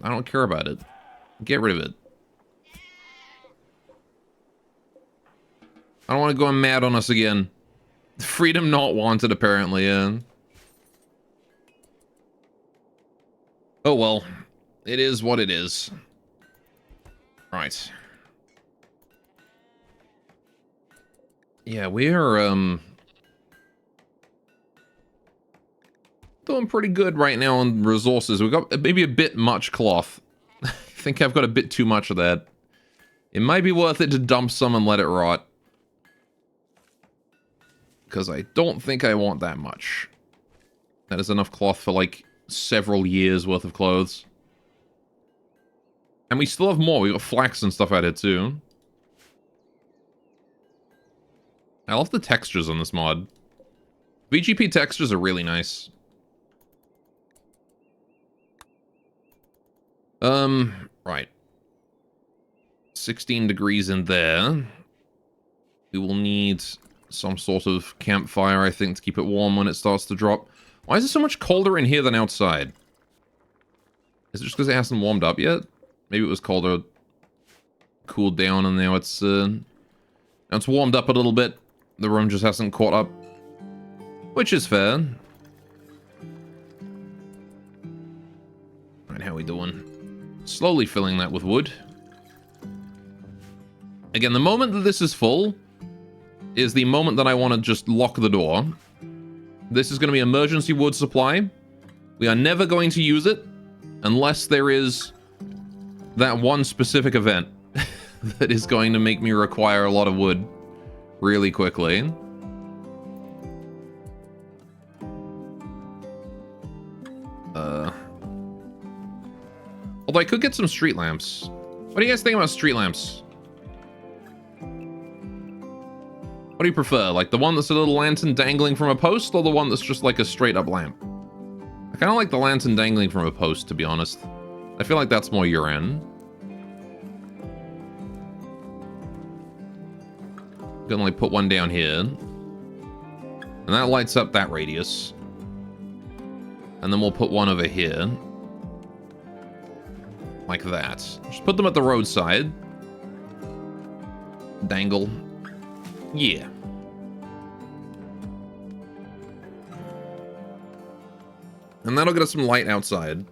I don't care about it. Get rid of it. I don't want to go mad on us again. Freedom not wanted, apparently, yeah. Oh well. It is what it is. Right. Yeah, we're, doing pretty good right now on resources. We've got maybe a bit much cloth. I think I've got a bit too much of that. It might be worth it to dump some and let it rot. Because I don't think I want that much. That is enough cloth for, like, several years worth of clothes. And we still have more. We got flax and stuff out here too. I love the textures on this mod. VGP textures are really nice. Right. 16 degrees in there. We will need some sort of campfire, I think, to keep it warm when it starts to drop. Why is it so much colder in here than outside? Is it just because it hasn't warmed up yet? Maybe it was colder, cooled down, and now it's warmed up a little bit. The room just hasn't caught up, which is fair. Right, how are we doing? Slowly filling that with wood. Again, the moment that this is full is the moment that I want to just lock the door. This is going to be emergency wood supply. We are never going to use it unless there is that one specific event that is going to make me require a lot of wood really quickly. Although I could get some street lamps. What do you guys think about street lamps? What do you prefer? Like the one that's a little lantern dangling from a post, or the one that's just like a straight up lamp? I kind of like the lantern dangling from a post, to be honest. I feel like that's more Yuran. Gonna like put one down here. And that lights up that radius. And then we'll put one over here. Like that. Just put them at the roadside. Dangle. Yeah. And that'll get us some light outside.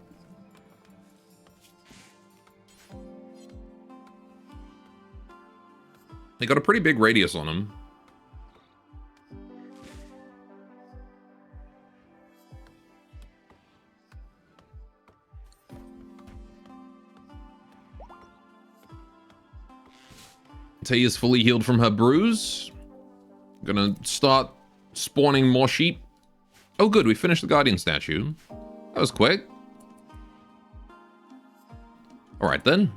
They got a pretty big radius on them. Tay is fully healed from her bruise. Gonna start spawning more sheep. Oh good, we finished the Guardian statue. That was quick. Alright then.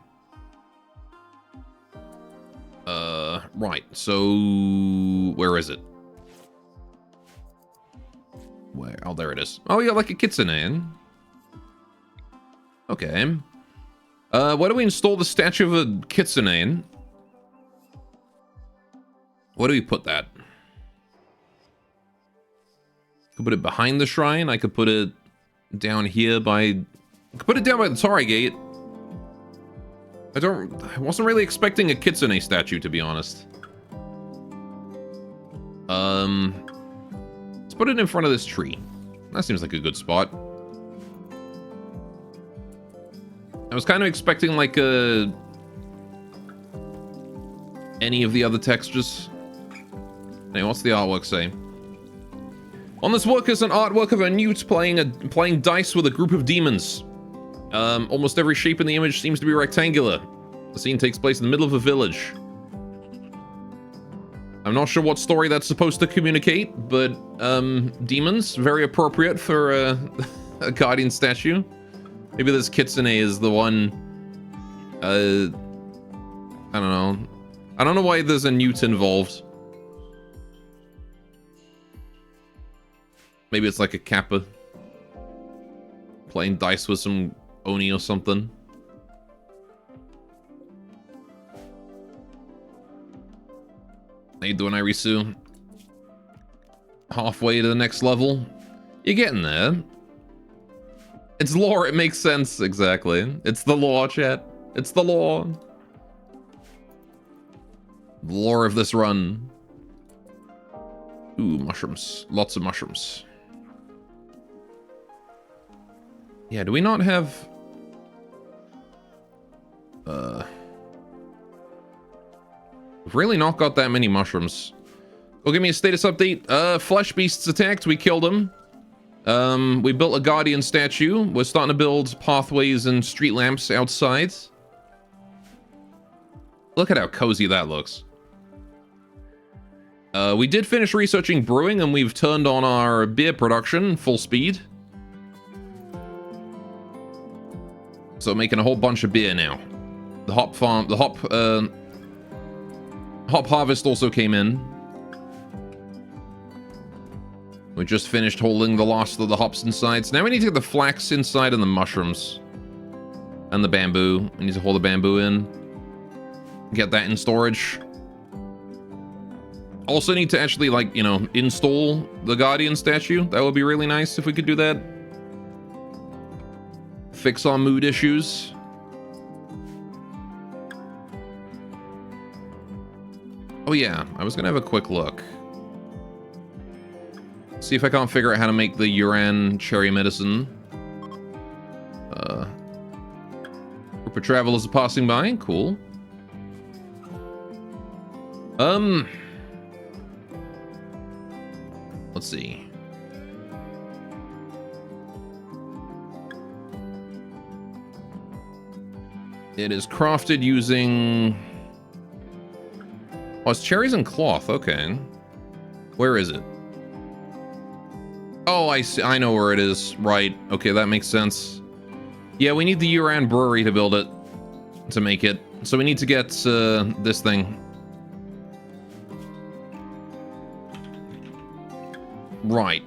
Right, so... where is it? Where? Oh, there it is. Oh, yeah, like a kitsune. Okay. Where do we install the statue of a kitsune? Where do we put that? Could put it behind the shrine. I could put it down here by... I could put it down by the Torii Gate. I wasn't really expecting a kitsune statue, to be honest. Let's put it in front of this tree. That seems like a good spot. I was kind of expecting like any of the other textures. Anyway, what's the artwork say? On this work is an artwork of a newt playing dice with a group of demons. Almost every shape in the image seems to be rectangular. The scene takes place in the middle of a village. I'm not sure what story that's supposed to communicate, but demons, very appropriate for a guardian statue. Maybe this kitsune is the one. I don't know. I don't know why there's a newt involved. Maybe it's like a kappa playing dice with some oni or something. How you doing, Irisu? Halfway to the next level. You're getting there. It's lore, it makes sense, exactly. It's the lore, chat. It's the lore. The lore of this run. Ooh, mushrooms. Lots of mushrooms. Yeah, do we not have... We've really not got that many mushrooms. Well, give me a status update. Flesh beasts attacked. We killed them. We built a guardian statue. We're starting to build pathways and street lamps outside. Look at how cozy that looks. We did finish researching brewing, and we've turned on our beer production full speed. So making a whole bunch of beer now. The hop farm, the hop harvest also came in. We just finished holding the last of the hops inside. So now we need to get the flax inside and the mushrooms. And the bamboo. We need to hold the bamboo in. Get that in storage. Also need to actually, like, you know, install the Guardian statue. That would be really nice if we could do that. Fix our mood issues. Oh yeah, I was gonna have a quick look. See if I can't figure out how to make the Yuran cherry medicine. Group of travelers are passing by. Cool. Let's see. It is crafted using... Oh, it's cherries and cloth. Okay. Where is it? Oh, I see. I know where it is. Right. Okay, that makes sense. Yeah, we need the Yuran brewery to build it. To make it. So we need to get this thing. Right.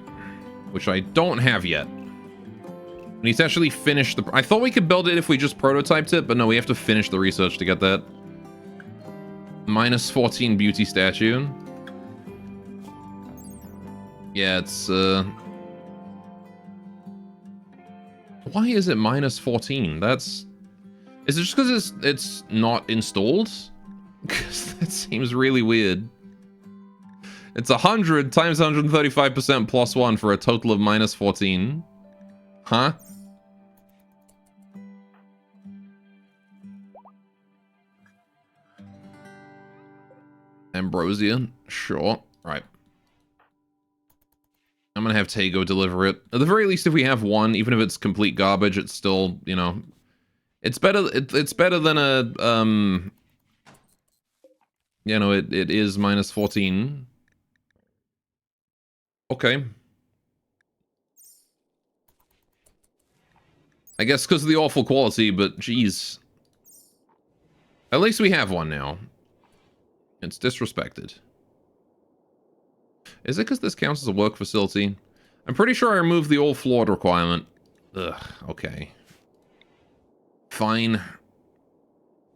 Which I don't have yet. We need to actually finish the... I thought we could build it if we just prototyped it, but no, we have to finish the research to get that. Minus 14 beauty statue. Yeah, it's... Why is it minus 14? That's... Is it just because it's not installed? Because that seems really weird. It's 100 times 135% plus 1 for a total of minus 14. Huh? Ambrosia? Sure. Right. I'm gonna have Tay go deliver it. At the very least, if we have one, even if it's complete garbage, it's still, you know... It's better, it's better than a, you know, it is minus 14. Okay. I guess because of the awful quality, but geez. At least we have one now. It's disrespected. Is it because this counts as a work facility? I'm pretty sure I removed the all floored requirement. Ugh, okay. Fine.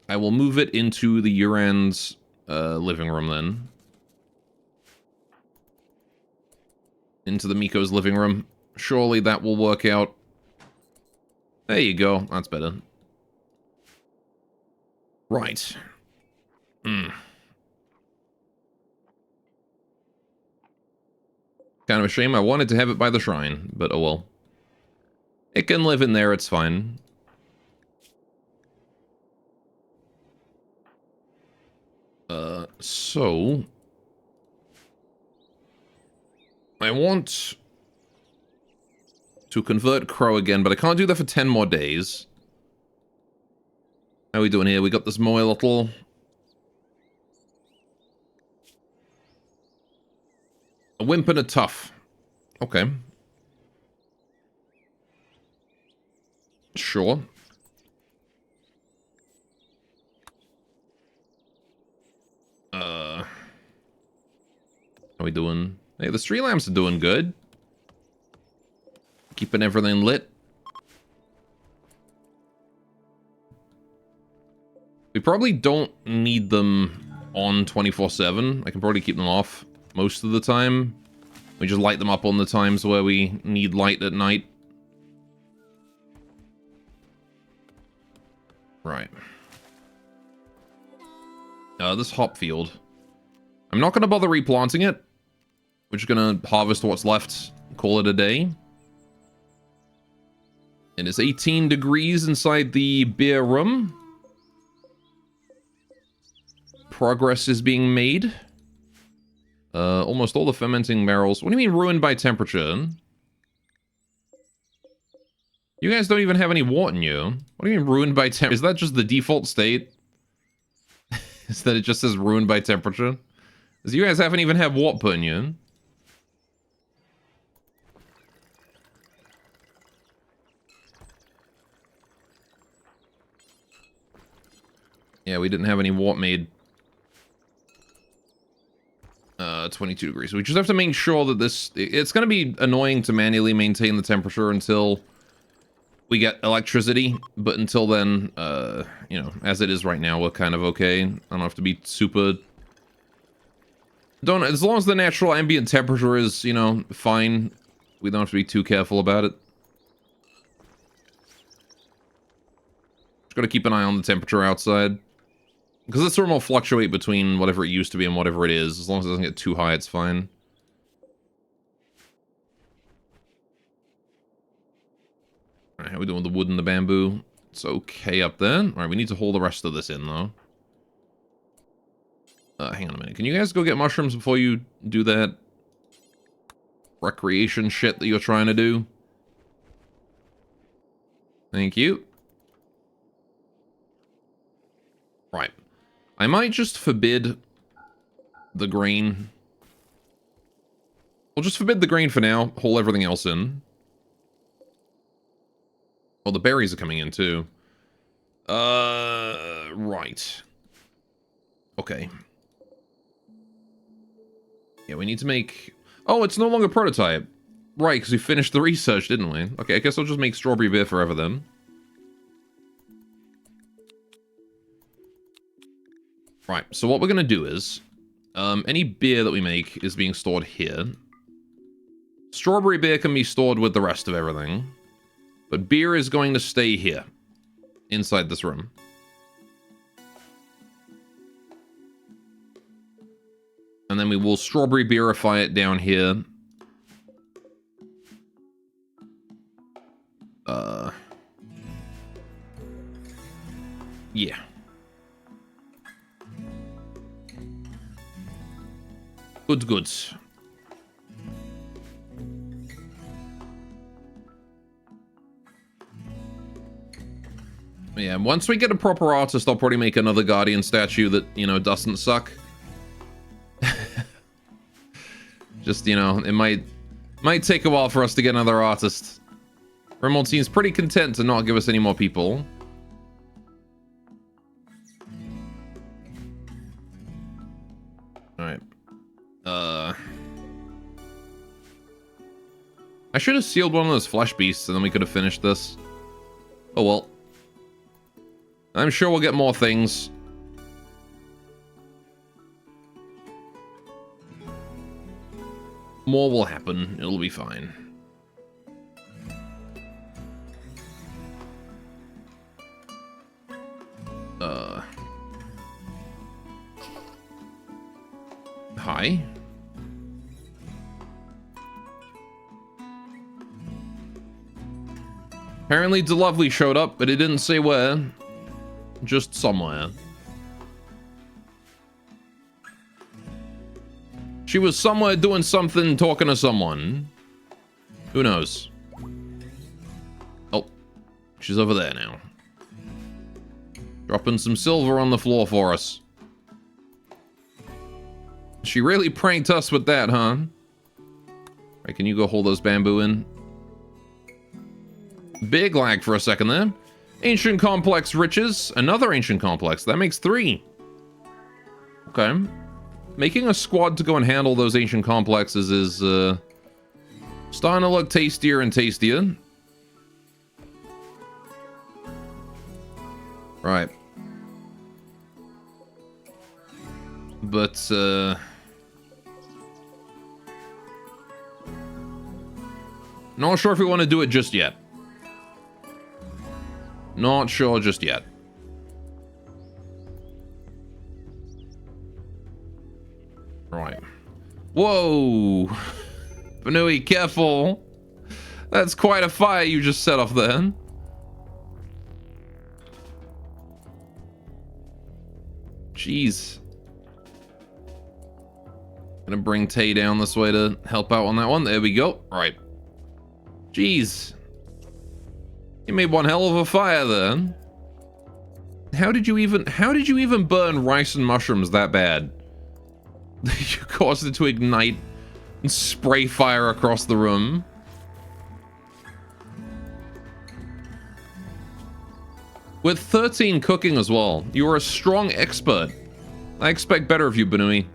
I will move it into the Yuran's living room then. Into the Miko's living room. Surely that will work out. There you go. That's better. Right. Kind of a shame. I wanted to have it by the shrine, but oh well. It can live in there, it's fine. So... I want to convert Crow again, but I can't do that for 10 more days. How are we doing here? We got this Moiletl. A Wimp and a Tough. Okay. Sure. How are we doing? Hey, the street lamps are doing good. Keeping everything lit. We probably don't need them on 24/7. I can probably keep them off most of the time. We just light them up on the times where we need light at night. Right. This hop field. I'm not going to bother replanting it. We're just going to harvest what's left, call it a day. It is 18 degrees inside the beer room. Progress is being made. Almost all the fermenting barrels. What do you mean ruined by temperature? You guys don't even have any wort in you. What do you mean ruined by temperature? Is that just the default state? Is that it just says ruined by temperature? Because you guys haven't even had wort put in you. Yeah, we didn't have any wort made. 22 degrees. So we just have to make sure that this... It's going to be annoying to manually maintain the temperature until we get electricity. But until then, you know, as it is right now, we're kind of okay. I don't have to be super... As long as the natural ambient temperature is, you know, fine, we don't have to be too careful about it. Just gotta keep an eye on the temperature outside. Because this room will fluctuate between whatever it used to be and whatever it is. As long as it doesn't get too high, it's fine. Alright, how are we doing with the wood and the bamboo? It's okay up there. Alright, we need to hold the rest of this in, though. Hang on a minute. Can you guys go get mushrooms before you do that recreation shit that you're trying to do? Thank you. Right. I might just forbid the grain. We'll just forbid the grain for now. Hold everything else in. Oh, the berries are coming in too. Right. Okay. Yeah, we need to make... Oh, it's no longer prototype. Right, because we finished the research, didn't we? Okay, I guess I'll just make strawberry beer forever then. Right, so what we're going to do is... any beer that we make is being stored here. Strawberry beer can be stored with the rest of everything. But beer is going to stay here. Inside this room. And then we will strawberry beerify it down here. Yeah. Good, good. Yeah, once we get a proper artist, I'll probably make another Guardian statue that, you know, doesn't suck. Just, you know, it might take a while for us to get another artist. Rimworld seems pretty content to not give us any more people. Alright. I should have sealed one of those flesh beasts and then we could have finished this. Oh well. I'm sure we'll get more things. More will happen. It'll be fine. Hi. Apparently DeLovely showed up, but it didn't say where. Just somewhere. She was somewhere doing something, talking to someone. Who knows? Oh, she's over there now. Dropping some silver on the floor for us. She really pranked us with that, huh? Right, can you go hold those bamboo in? Big lag for a second there. Ancient complex riches. Another ancient complex. That makes 3. Okay. Making a squad to go and handle those ancient complexes is starting to look tastier and tastier. Right. But not sure if we want to do it just yet. Not sure just yet. Right. Whoa! Banui, careful! That's quite a fire you just set off there. Jeez. Gonna bring Tay down this way to help out on that one. There we go. Right. Jeez. You made one hell of a fire there. How did you even burn rice and mushrooms that bad? You caused it to ignite and spray fire across the room. With 13 cooking as well. You are a strong expert. I expect better of you, Banui.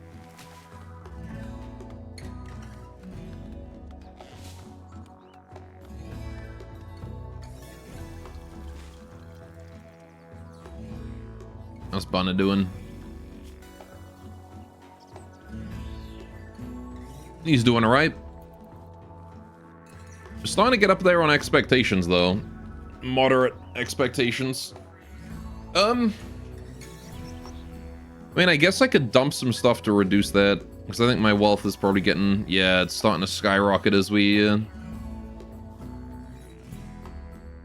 How's Bunna doing? He's doing alright. Starting to get up there on expectations, though. Moderate expectations. I mean, I guess I could dump some stuff to reduce that. Because I think my wealth is probably getting... Yeah, it's starting to skyrocket as we...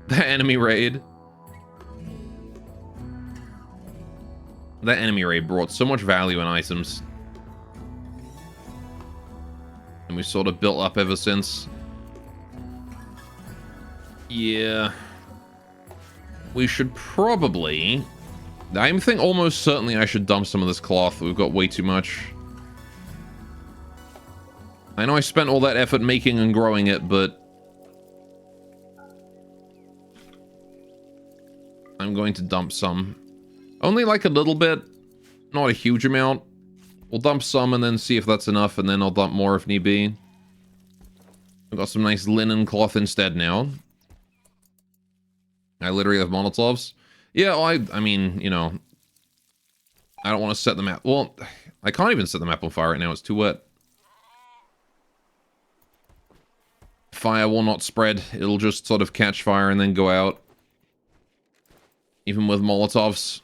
The enemy raid. That enemy raid brought so much value in items. And we sort of built up ever since. Yeah. We should probably... I think almost certainly I should dump some of this cloth. We've got way too much. I know I spent all that effort making and growing it, but... I'm going to dump some. Only like a little bit. Not a huge amount. We'll dump some and then see if that's enough, and then I'll dump more if need be. I've got some nice linen cloth instead now. I literally have Molotovs. Yeah, well, I mean, you know... I don't want to set the map... Well, I can't even set the map on fire right now. It's too wet. Fire will not spread. It'll just sort of catch fire and then go out. Even with Molotovs.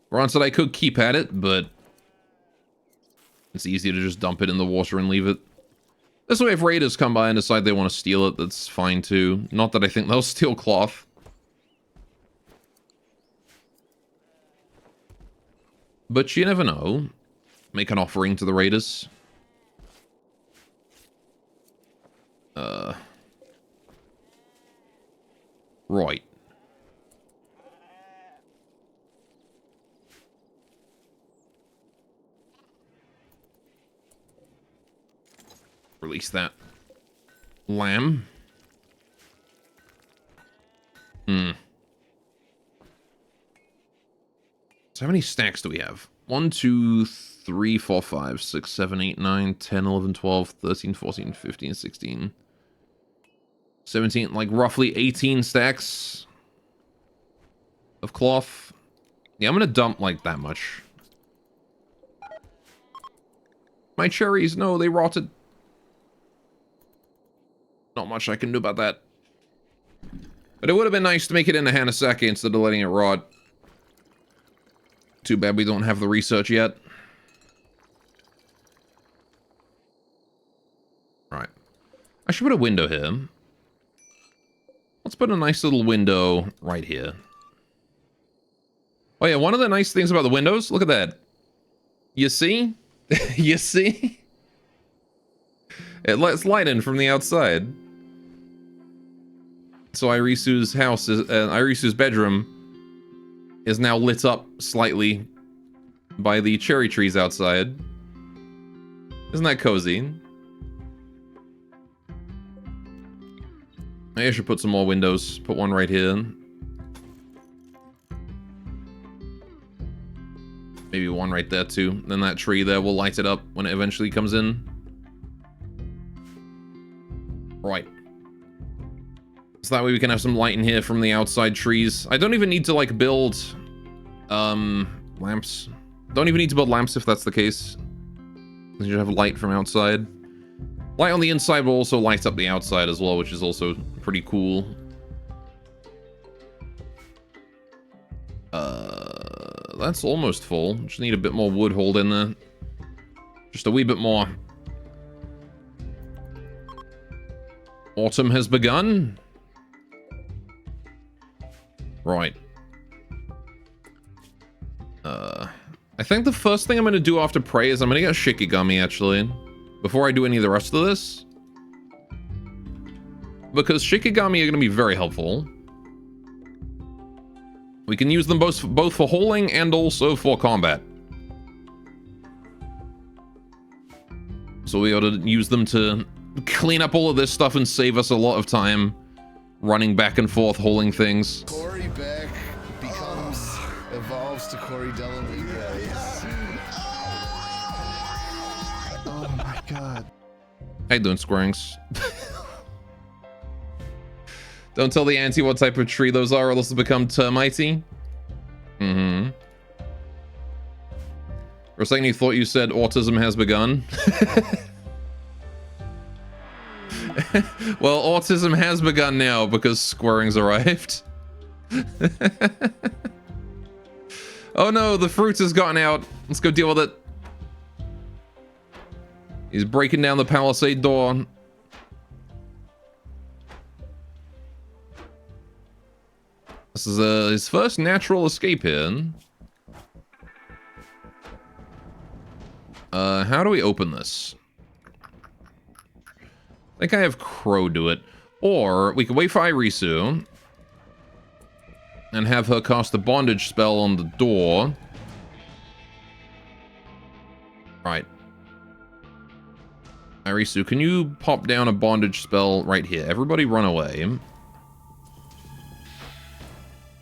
Ron said I could keep at it, but... It's easy to just dump it in the water and leave it. This way, if raiders come by and decide they want to steal it, that's fine too. Not that I think they'll steal cloth. But you never know. Make an offering to the raiders. Right. Release that lamb. So how many stacks do we have? 1, 2, 3, 4, 5, 6, 7, 8, 9, 10, 11, 12, 13, 14, 15, 16, 17, like roughly 18 stacks of cloth. Yeah, I'm gonna dump like that much. My cherries, no, they rotted. Not much I can do about that. But it would have been nice to make it into Hanasaki instead of letting it rot. Too bad we don't have the research yet. Right. I should put a window here. Let's put a nice little window right here. Oh yeah, one of the nice things about the windows, look at that. You see? You see? It lets light in from the outside. So Irisu's house is, Irisu's bedroom is now lit up slightly by the cherry trees outside. Isn't that cozy? Maybe I should put some more windows. Put one right here. Maybe one right there too. Then that tree there will light it up when it eventually comes in. Right. So that way we can have some light in here from the outside trees. I don't even need to like build lamps. Don't even need to build lamps if that's the case. You should have light from outside. Light on the inside will also light up the outside as well, which is also pretty cool. That's almost full. Just need a bit more wood hold in there. Just a wee bit more. Autumn has begun. Right. I think the first thing I'm going to do after Prey is I'm going to get Shikigami, actually. Before I do any of the rest of this. Because Shikigami are going to be very helpful. We can use them both for hauling and also for combat. So we ought to use them to clean up all of this stuff and save us a lot of time running back and forth, hauling things. Corey Beck evolves to Corey Delany, guys. Oh my god. How you doing, Squirrings? Don't tell the auntie what type of tree those are, or else they'll become termitey. Mm-hmm. For a second you thought you said autism has begun. Well, autism has begun now because Squirrings arrived. Oh no, the fruit has gotten out. Let's go deal with it. He's breaking down the palisade door. This is his first natural escape here. How do we open this? I think I have Crow do it. Or we could wait for Irisu and have her cast a bondage spell on the door. Right. Irisu, can you pop down a bondage spell right here? Everybody run away.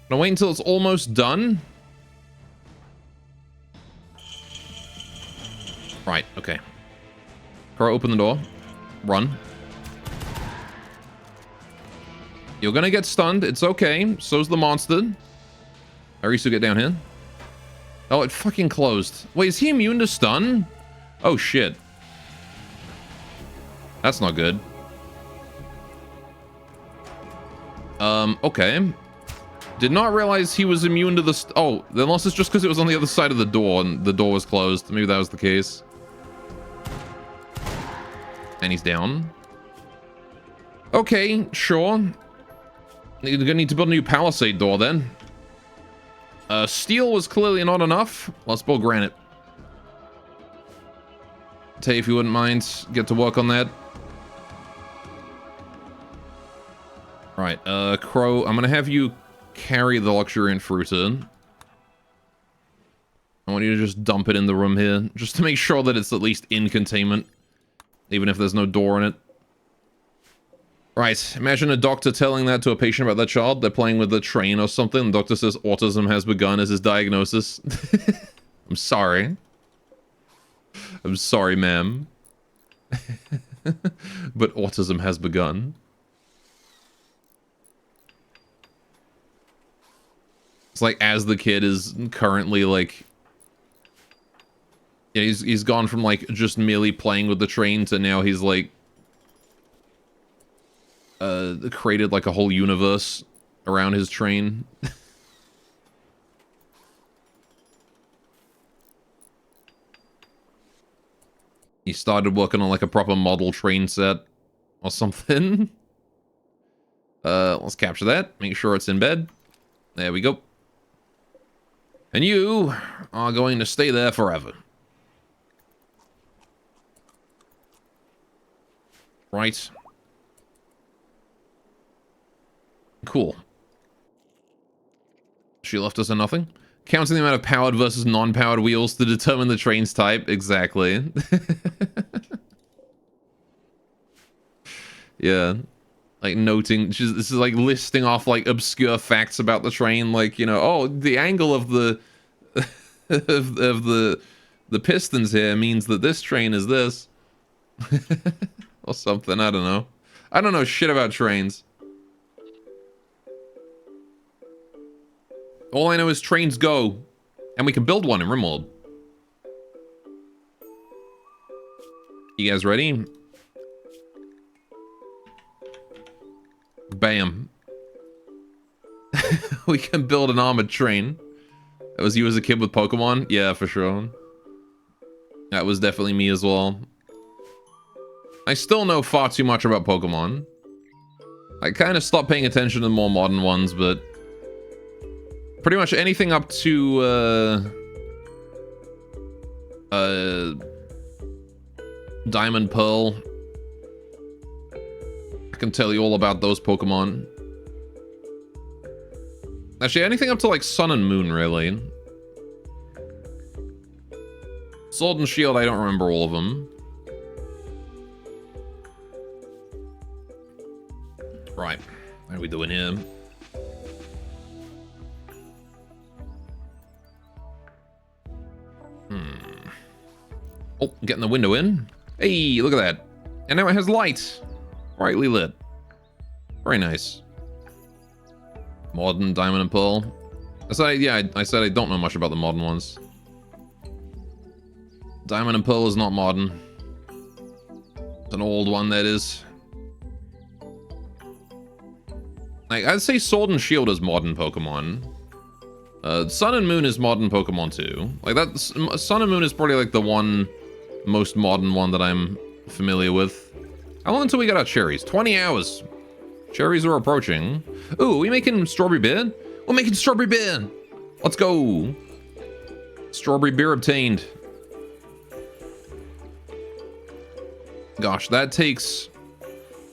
Gonna wait until it's almost done. Right, okay. Crow, open the door. Run. You're gonna get stunned. It's okay. So's the monster. Irisu, get down here. Oh, it fucking closed. Wait, is he immune to stun? Oh, shit. That's not good. Okay. Did not realize he was immune to the... Oh, unless it's just because it was on the other side of the door and the door was closed. Maybe that was the case. And he's down. Okay, sure. You're gonna need to build a new palisade door then. Steel was clearly not enough. Let's build granite. Tay, if you wouldn't mind, get to work on that. Right, Crow, I'm gonna have you carry the luxuriant fruit in. I want you to just dump it in the room here, just to make sure that it's at least in containment, even if there's no door in it. Right, imagine a doctor telling that to a patient about their child. They're playing with the train or something. The doctor says autism has begun as his diagnosis. I'm sorry. I'm sorry, ma'am. But autism has begun. It's like as the kid is currently like... Yeah, he's gone from like just merely playing with the train to now he's like... created like a whole universe around his train. He started working on like a proper model train set or something. Let's capture that. Make sure it's in bed. There we go. And you are going to stay there forever. Right. Cool. She left us a nothing. Counting the amount of powered versus non-powered wheels to determine the train's type. Exactly. Yeah. Like noting, this is like listing off like obscure facts about the train. Like, you know, oh, the angle of the of the pistons here means that this train is this. Or something, I don't know. I don't know shit about trains. All I know is trains go, and we can build one in Rimworld. You guys ready? Bam. We can build an armored train. That was you as a kid with Pokemon? Yeah, for sure. That was definitely me as well. I still know far too much about Pokemon. I kind of stopped paying attention to the more modern ones, but... pretty much anything up to, Diamond Pearl. I can tell you all about those Pokemon. Actually, anything up to, like, Sun and Moon, really. Sword and Shield, I don't remember all of them. Right. What are we doing here? Oh, getting the window in. Hey, look at that. And now it has light. Brightly lit. Very nice. Modern Diamond and Pearl. I said I don't know much about the modern ones. Diamond and Pearl is not modern. It's an old one, that is. Like, I'd say Sword and Shield is modern Pokemon. Sun and Moon is modern Pokemon too. Like, that's Sun and Moon is probably like the one most modern one that I'm familiar with. How long until we get our cherries? 20 hours. Cherries are approaching. Ooh, are we making strawberry beer? We're making strawberry beer. Let's go. Strawberry beer obtained. Gosh, that takes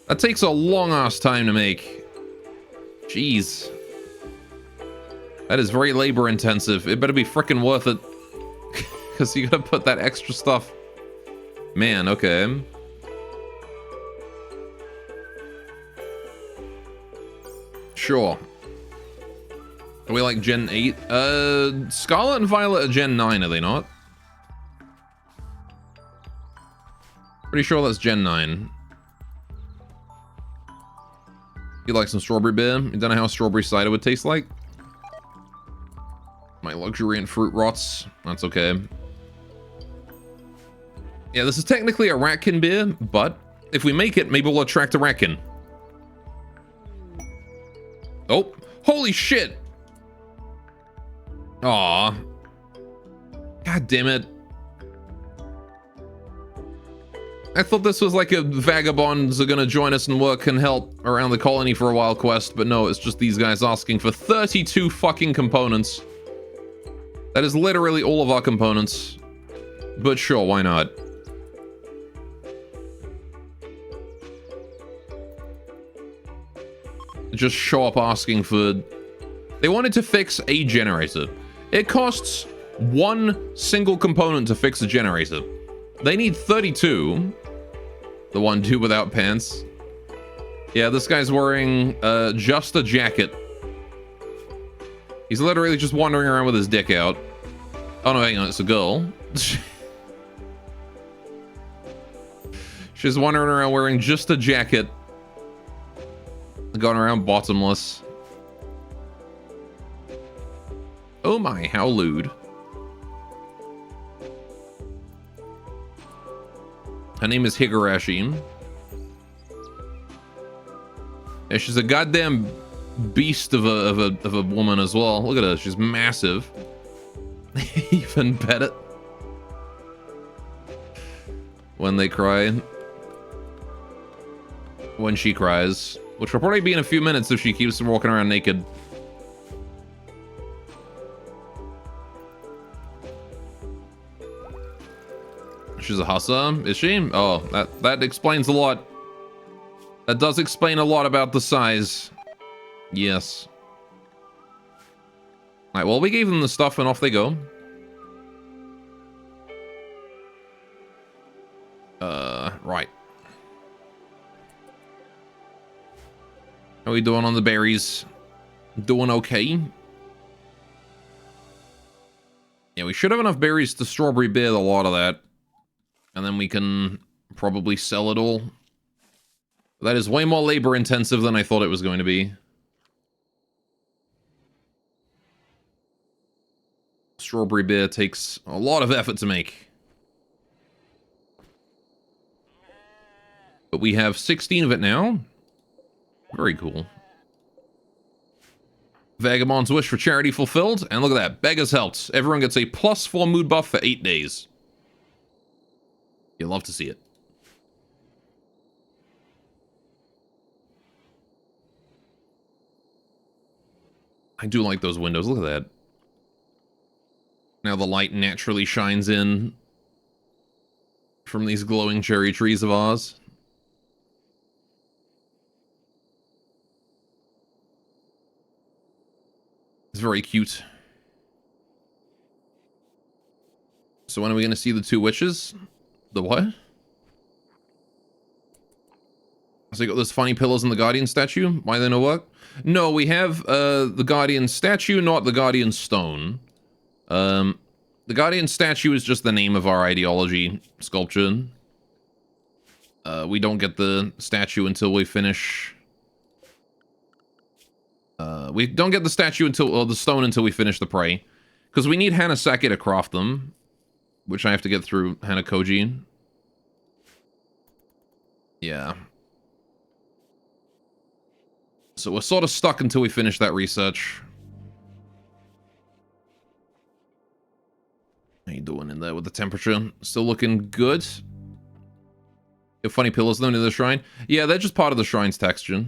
a long ass time to make. Jeez. That is very labor intensive. It better be frickin' worth it. Because you gotta put that extra stuff. Man, okay. Sure. Are we like Gen 8? Scarlet and Violet are Gen 9, are they not? Pretty sure that's Gen 9. You like some strawberry beer? You don't know how strawberry cider would taste like? My luxuriant fruit rots. That's okay. Yeah, this is technically a ratkin beer, but if we make it, maybe we'll attract a ratkin. Oh, holy shit! Aw. God damn it. I thought this was like a vagabonds are gonna join us and work and help around the colony for a while quest, but no, it's just these guys asking for 32 fucking components. That is literally all of our components. But sure, why not? Just show up asking for... They wanted to fix a generator. It costs one single component to fix a generator. They need 32. The one dude without pants. Yeah, this guy's wearing just a jacket. He's literally just wandering around with his dick out. Oh no, hang on, it's a girl. She's wandering around wearing just a jacket. Going around bottomless. Oh my, how lewd. Her name is Higurashi. Yeah, she's a goddamn beast of a woman as well. Look at her, she's massive. Even better. When they cry. When she cries. Which will probably be in a few minutes if she keeps walking around naked. She's a hussar, is she? Oh, that explains a lot. That does explain a lot about the size. Yes. Alright, well, we gave them the stuff and off they go. Right. How are we doing on the berries? Doing okay. Yeah, we should have enough berries to strawberry beer a lot of that. And then we can probably sell it all. That is way more labor intensive than I thought it was going to be. Strawberry beer takes a lot of effort to make. But we have 16 of it now. Very cool. Vagabond's wish for charity fulfilled. And look at that. Beggars helped. Everyone gets a +4 mood buff for 8 days. You'll love to see it. I do like those windows. Look at that. Now the light naturally shines in from these glowing cherry trees of ours. It's very cute. So when are we going to see the two witches? The what? So you got those funny pillars in the Guardian statue? Why they no work? No, we have the Guardian statue, not the Guardian stone. The Guardian statue is just the name of our ideology sculpture. We don't get the statue until we finish... we don't get the statue until... or the stone until we finish the prey. Because we need Hanasaki to craft them. Which I have to get through Hanakoji. Yeah. So we're sort of stuck until we finish that research. How you doing in there with the temperature? Still looking good? Your funny pillars though near the shrine? Yeah, they're just part of the shrine's texture.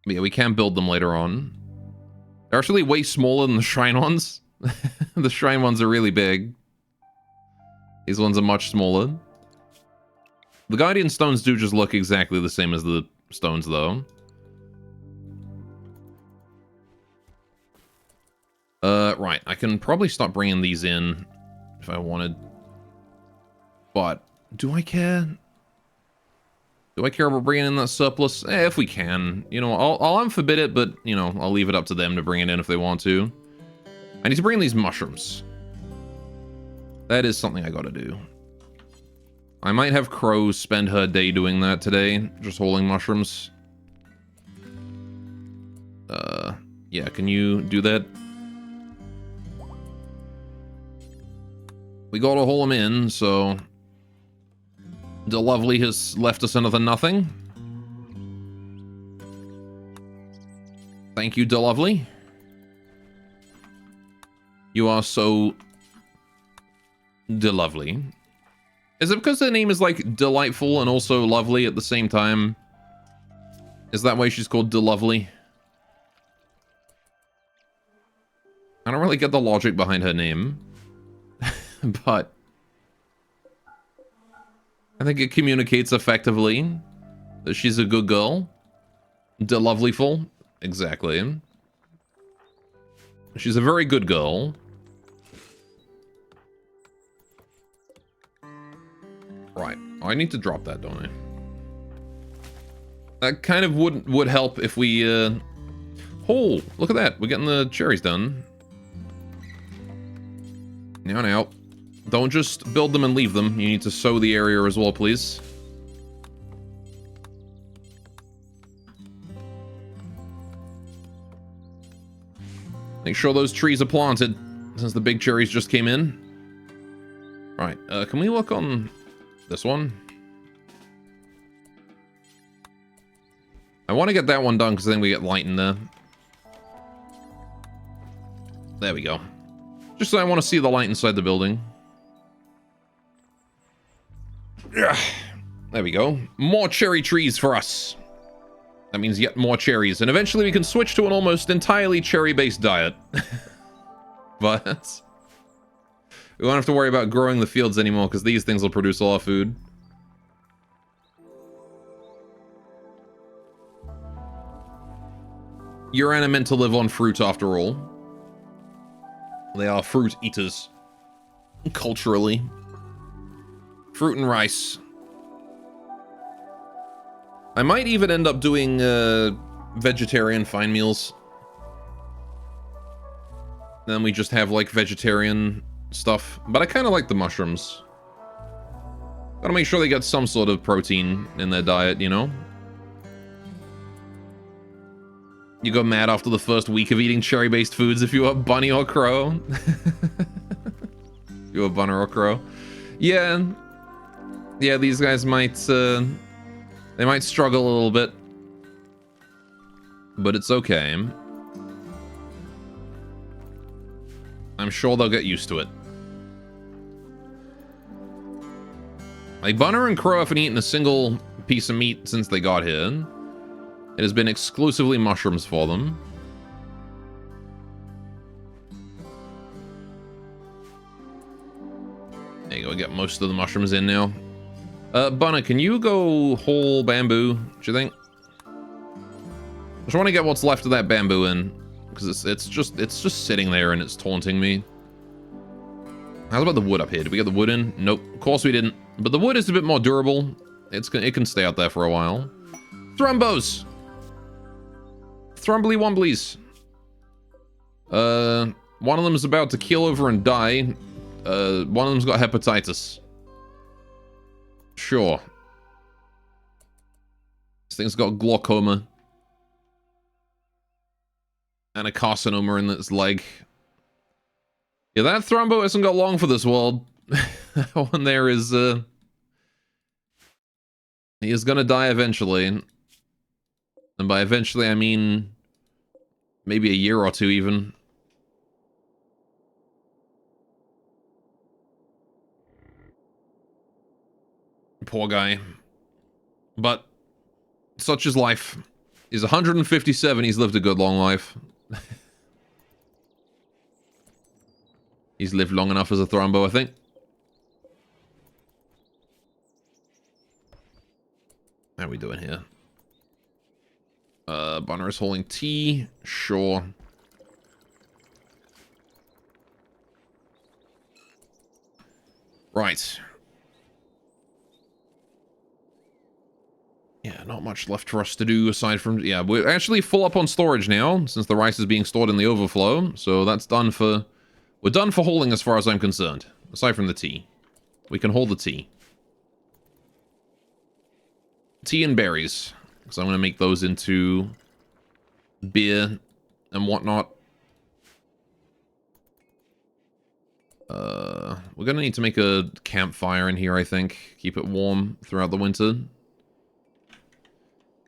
Yeah, we can build them later on. They're actually way smaller than the shrine ones. The shrine ones are really big. These ones are much smaller. The Guardian stones do just look exactly the same as the stones, though. Right. I can probably stop bringing these in if I wanted. But do I care? Do I care about bringing in that surplus? If we can. You know, I'll unforbid it, but, you know, I'll leave it up to them to bring it in if they want to. I need to bring in these mushrooms. That is something I gotta do. I might have Crow spend her day doing that today, just hauling mushrooms. Yeah, can you do that? We gotta haul them in, so... The Lovely has left us another nothing. Thank you, DeLovely. You are so... DeLovely. Is it because their name is, like, delightful and also lovely at the same time? Is that why she's called DeLovely? I don't really get the logic behind her name. But I think it communicates effectively that she's a good girl. DeLovelyful. Exactly. She's a very good girl. Right. I need to drop that, don't I? That kind of would help if we, Oh, look at that. We're getting the cherries done. Now. Don't just build them and leave them. You need to sow the area as well, please. Make sure those trees are planted, since the big cherries just came in. Right, can we look on this one? I want to get that one done, because then we get light in there. There we go. Just so I want to see the light inside the building. Yeah, there we go. More cherry trees for us. That means yet more cherries. And eventually we can switch to an almost entirely cherry-based diet. But we won't have to worry about growing the fields anymore, because these things will produce a lot of food. Yuran are meant to live on fruit after all. They are fruit eaters. Culturally. Fruit and rice. I might even end up doing vegetarian fine meals. Then we just have like vegetarian stuff. But I kind of like the mushrooms. Gotta make sure they get some sort of protein in their diet, you know? You go mad after the first week of eating cherry-based foods if you are bunny or crow. You are bunny or crow. Yeah. Yeah, these guys might, they might struggle a little bit. But it's okay. I'm sure they'll get used to it. Like, Bunner and Crow haven't eaten a single piece of meat since they got here. It has been exclusively mushrooms for them. There you go, get most of the mushrooms in now. Bunner, can you go haul bamboo, do you think? I just want to get what's left of that bamboo in. Because it's just sitting there and it's taunting me. How about the wood up here? Did we get the wood in? Nope, of course we didn't. But the wood is a bit more durable. It can stay out there for a while. Thrumbos! Thrumbly wumblies. One of them is about to keel over and die. One of them's got hepatitis. Sure. This thing's got glaucoma. And a carcinoma in its leg. Yeah, that Thrumbo hasn't got long for this world. That one there is, he is gonna die eventually. And by eventually, I mean maybe a year or two even. Poor guy. But such is life. He's 157, he's lived a good long life. He's lived long enough as a Thrumbo, I think. How are we doing here? Bunner is holding tea. Sure. Right. Yeah, not much left for us to do aside from... Yeah, we're actually full up on storage now, since the rice is being stored in the overflow. So that's done for... We're done for hauling as far as I'm concerned. Aside from the tea. We can hold the tea. Tea and berries. Because I'm going to make those into beer and whatnot. We're going to need to make a campfire in here, I think. Keep it warm throughout the winter.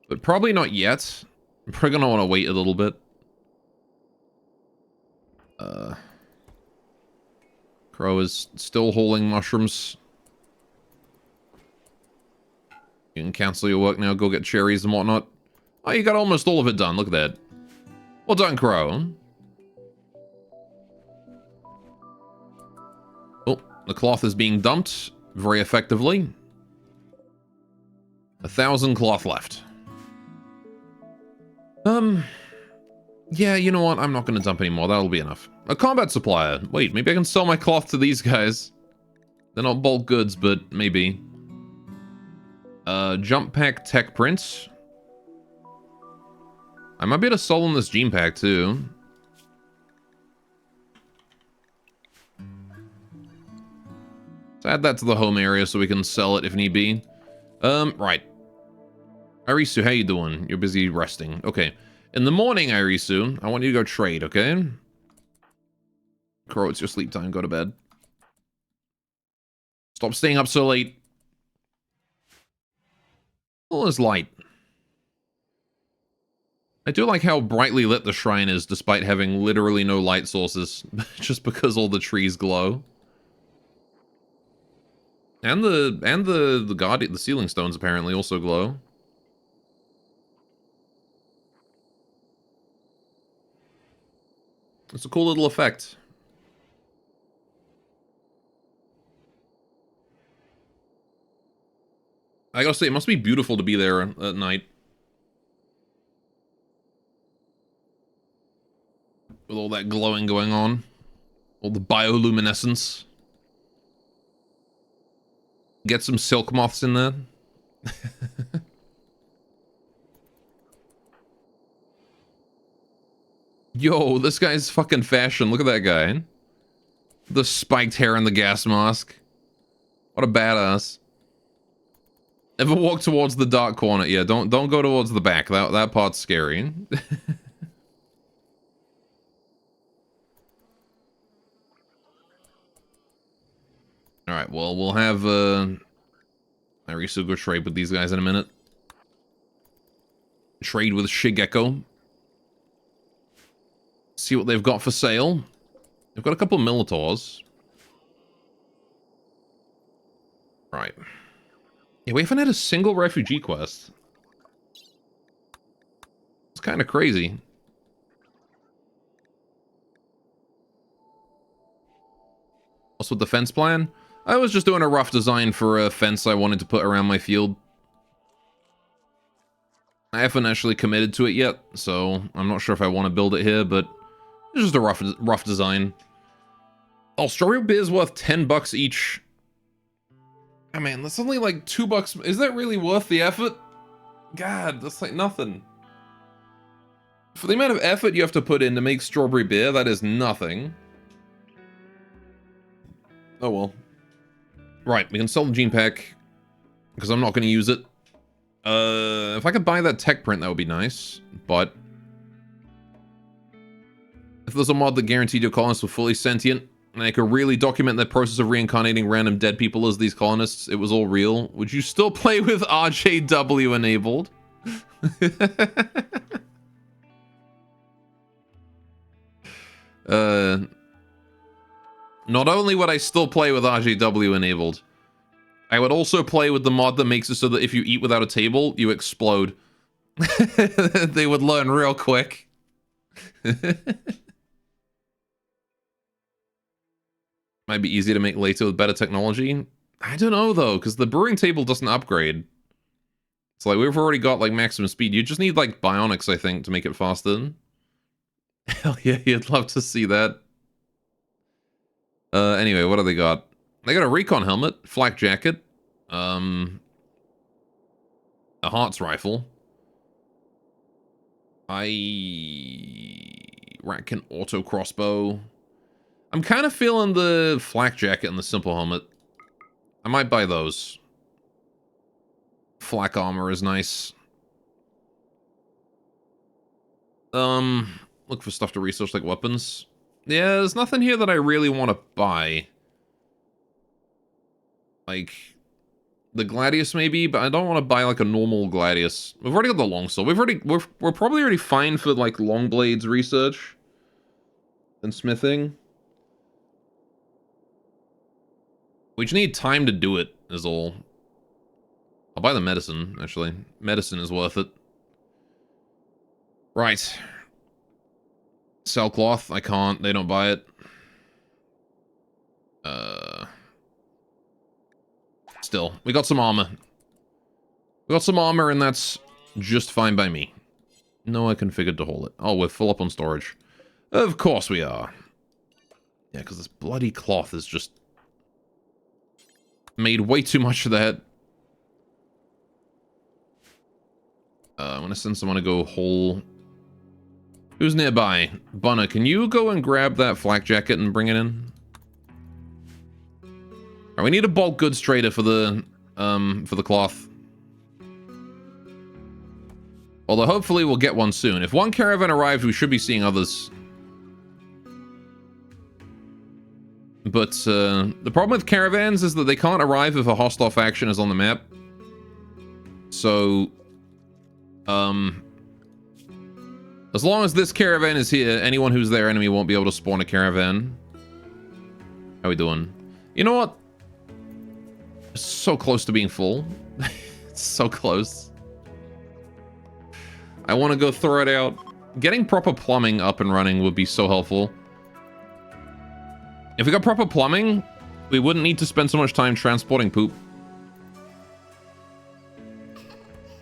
But probably not yet. I'm probably going to want to wait a little bit. Crow is still hauling mushrooms. You can cancel your work now, go get cherries and whatnot. Oh, you got almost all of it done. Look at that. Well done, Crow. Oh, the cloth is being dumped very effectively. 1,000 cloth left. Yeah, you know what? I'm not going to dump any more. That'll be enough. A combat supplier. Wait, maybe I can sell my cloth to these guys. They're not bulk goods, but maybe. Jump pack tech prints. I might be able to sell them this gene pack, too. So add that to the home area so we can sell it if need be. Right. Irisu, how you doing? You're busy resting. Okay. In the morning, Irisu, I want you to go trade, okay? Crow, it's your sleep time. Go to bed. Stop staying up so late. All is light. I do like how brightly lit the shrine is, despite having literally no light sources, just because all the trees glow. And the ceiling stones apparently also glow. It's a cool little effect. I gotta say, it must be beautiful to be there at night. With all that glowing going on. All the bioluminescence. Get some silk moths in there. Yo, this guy's fucking fashion. Look at that guy. The spiked hair and the gas mask. What a badass. Ever walk towards the dark corner? Yeah, don't go towards the back. That part's scary. Alright, well, we'll have, Irisu go trade with these guys in a minute. Trade with Shigeko. See what they've got for sale. They've got a couple of Militors. Right. Yeah, we haven't had a single refugee quest. It's kind of crazy. What's with the fence plan? I was just doing a rough design for a fence I wanted to put around my field. I haven't actually committed to it yet, so I'm not sure if I want to build it here, but it's just a rough design. Oh, strawberry beer's worth 10 bucks each. Oh man, that's only like $2. Is that really worth the effort? God, that's like nothing. For the amount of effort you have to put in to make strawberry beer, that is nothing. Oh well. Right, we can sell the gene pack, because I'm not going to use it. If I could buy that tech print, that would be nice, but if there's a mod that guaranteed your colonists were fully sentient, and they could really document the process of reincarnating random dead people as these colonists, it was all real, would you still play with RJW enabled? Not only would I still play with RJW enabled, I would also play with the mod that makes it so that if you eat without a table, you explode. They would learn real quick. Might be easier to make later with better technology. I don't know though, because the brewing table doesn't upgrade. It's like we've already got like maximum speed. You just need like bionics, I think, to make it faster. Hell yeah, you'd love to see that. Anyway, what do they got? They got a recon helmet, flak jacket, a Hearts rifle. Ratkin auto crossbow. I'm kind of feeling the flak jacket and the simple helmet. I might buy those. Flak armor is nice. Look for stuff to research like weapons. Yeah, there's nothing here that I really want to buy. Like, the Gladius maybe, but I don't want to buy like a normal Gladius. We've already got the longsword. We're probably already fine for like long blades research and smithing. We just need time to do it, is all. I'll buy the medicine, actually. Medicine is worth it. Right. Sell cloth. I can't. They don't buy it. Still, we got some armor. We got some armor, and that's just fine by me. No, I configured to hold it. Oh, we're full up on storage. Of course we are. Yeah, because this bloody cloth is just made way too much of that. I'm going to send someone to go haul... Who's nearby? Bunna, can you go and grab that flak jacket and bring it in? Alright, we need a bulk goods trader for the cloth. Although hopefully we'll get one soon. If one caravan arrives, we should be seeing others. But the problem with caravans is that they can't arrive if a hostile faction is on the map. So, as long as this caravan is here, anyone who's their enemy won't be able to spawn a caravan. How we doing? You know what? It's so close to being full. It's so close. I want to go throw it out. Getting proper plumbing up and running would be so helpful. If we got proper plumbing, we wouldn't need to spend so much time transporting poop.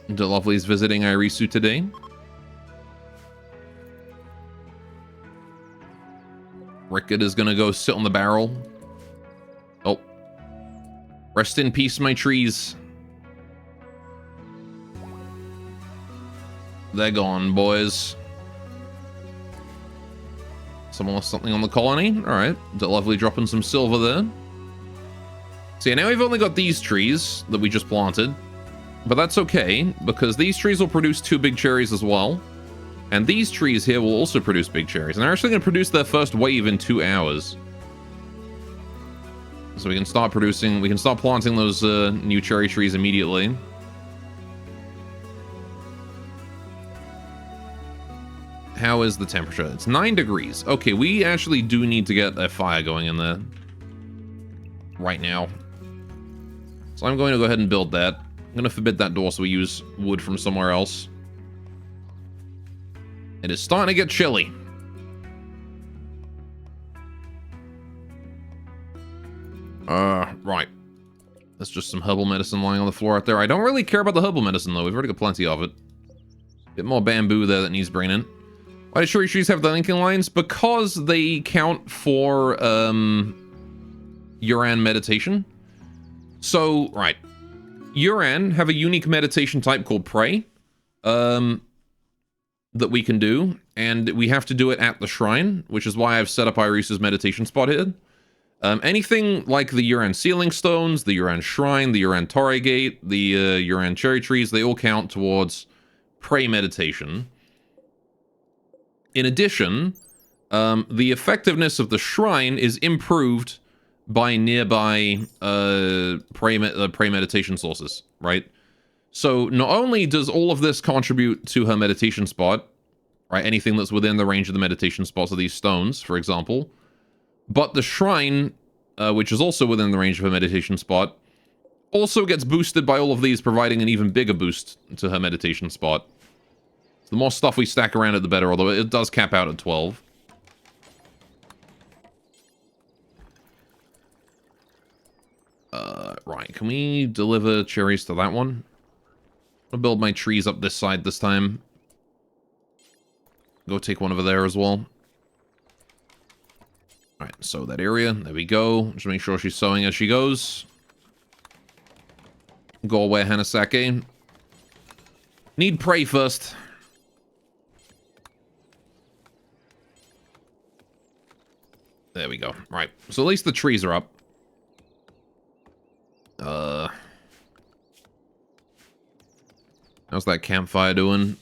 DeLovely's visiting Irisu today. Rickett is gonna go sit on the barrel. Oh. Rest in peace, my trees. They're gone, boys. Someone lost something on the colony. Alright. DeLovely dropping some silver there. See, now we've only got these trees that we just planted. But that's okay, because these trees will produce 2 big cherries as well. And these trees here will also produce big cherries. And they're actually going to produce their first wave in 2 hours. So we can start producing, we can start planting those new cherry trees immediately. How is the temperature? It's 9 degrees. Okay, we actually do need to get a fire going in there. Right now. So I'm going to go ahead and build that. I'm going to forbid that door so we use wood from somewhere else. It is starting to get chilly. Right. That's just some herbal medicine lying on the floor out there. I don't really care about the herbal medicine, though. We've already got plenty of it. Bit more bamboo there that needs bringing in. Why do cherry trees have the linking lines? Because they count for, Yuran meditation. So, right. Yuran have a unique meditation type called Pray. That we can do, and we have to do it at the shrine, which is why I've set up Irisu's meditation spot here. Anything like the Yuran ceiling stones, the Yuran shrine, the Yuran Torre gate, the Yuran cherry trees, they all count towards pray meditation. In addition, the effectiveness of the shrine is improved by nearby pray meditation sources, right? So not only does all of this contribute to her meditation spot, right? Anything that's within the range of the meditation spots of these stones, for example, but the shrine, which is also within the range of her meditation spot, also gets boosted by all of these, providing an even bigger boost to her meditation spot. So the more stuff we stack around it, the better, although it does cap out at 12. Right, can we deliver cherries to that one? I'll build my trees up this side this time. Go take one over there as well. Alright, so that area. There we go. Just make sure she's sewing as she goes. Go away, Hanasake. Need pray first. There we go. Right, so at least the trees are up. How's that campfire doing?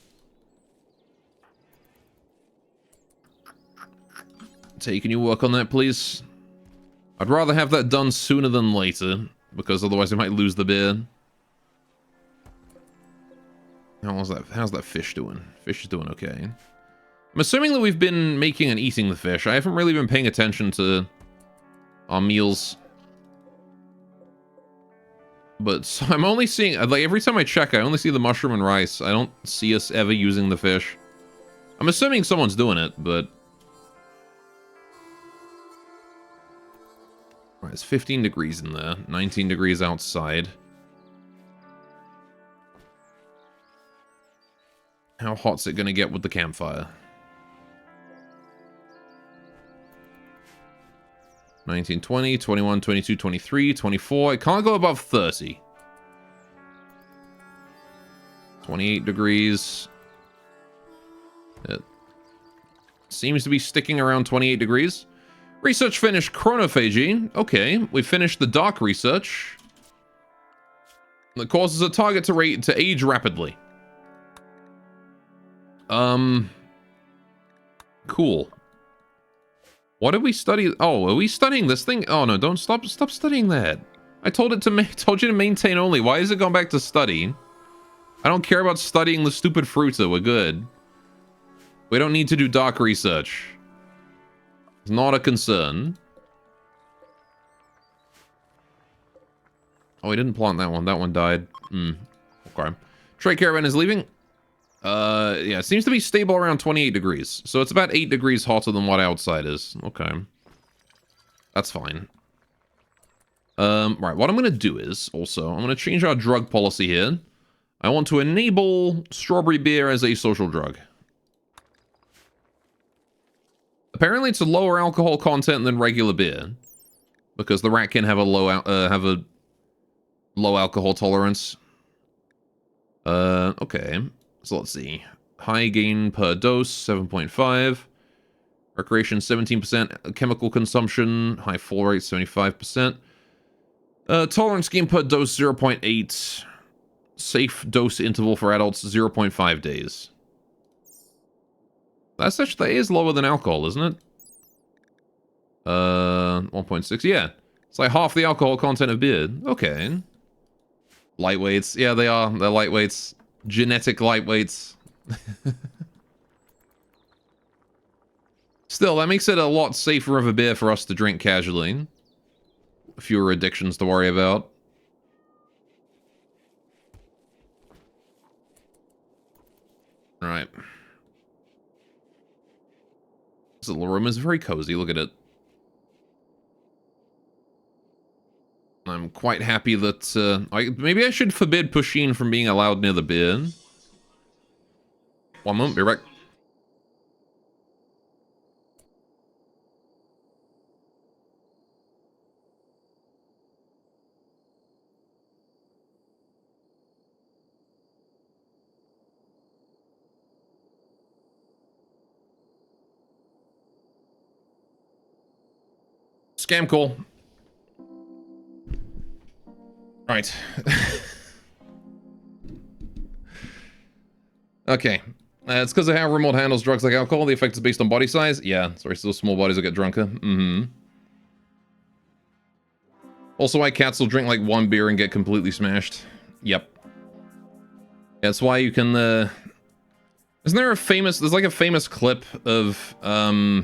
Tay, can you work on that, please? I'd rather have that done sooner than later, because otherwise we might lose the beer. How's that fish doing? Fish is doing okay. I'm assuming that we've been making and eating the fish. I haven't really been paying attention to our meals. But so I'm only seeing, like, every time I check, I only see the mushroom and rice. I don't see us ever using the fish. I'm assuming someone's doing it, but... Right, it's 15 degrees in there. 19 degrees outside. How hot's it gonna get with the campfire? 19, 20, 21, 22, 23, 24. It can't go above 30. 28 degrees. It seems to be sticking around 28 degrees. Research finished. Chronophagy. Okay, we finished the dark research. That causes a target to age rapidly. Cool. What did we study? Oh, are we studying this thing? Oh no, don't stop studying that. I told you to maintain only. Why is it going back to study? I don't care about studying the stupid fruiter. We're good. We don't need to do dark research. It's not a concern. Oh, we didn't plant that one. That one died. Okay. Trade caravan is leaving. Yeah, it seems to be stable around 28 degrees. So it's about 8 degrees hotter than what outside is. Okay. That's fine. Right, what I'm going to do is, also, I'm going to change our drug policy here. I want to enable strawberry beer as a social drug. Apparently it's a lower alcohol content than regular beer. Because the rat can have a low alcohol tolerance. Okay. So let's see. High gain per dose, 7.5. Recreation, 17%. Chemical consumption, high fall rate, 75%. Tolerance gain per dose, 0.8. Safe dose interval for adults, 0.5 days. That is lower than alcohol, isn't it? 1.6, yeah. It's like half the alcohol content of beer. Okay. Lightweights. Yeah, they are. They're lightweights. Genetic lightweights. Still, that makes it a lot safer of a beer for us to drink casually. Fewer addictions to worry about. Alright. This little room is very cozy. Look at it. I'm quite happy that, maybe I should forbid Pusheen from being allowed near the beer. One moment, be right back. Scam call. Right. Okay. It's because of how Rimworld handles drugs like alcohol. The effect is based on body size. Yeah, sorry, so small bodies will get drunker. Also, why cats will drink like one beer and get completely smashed. Yep. That's why you can, Isn't there a famous... There's like a famous clip of, I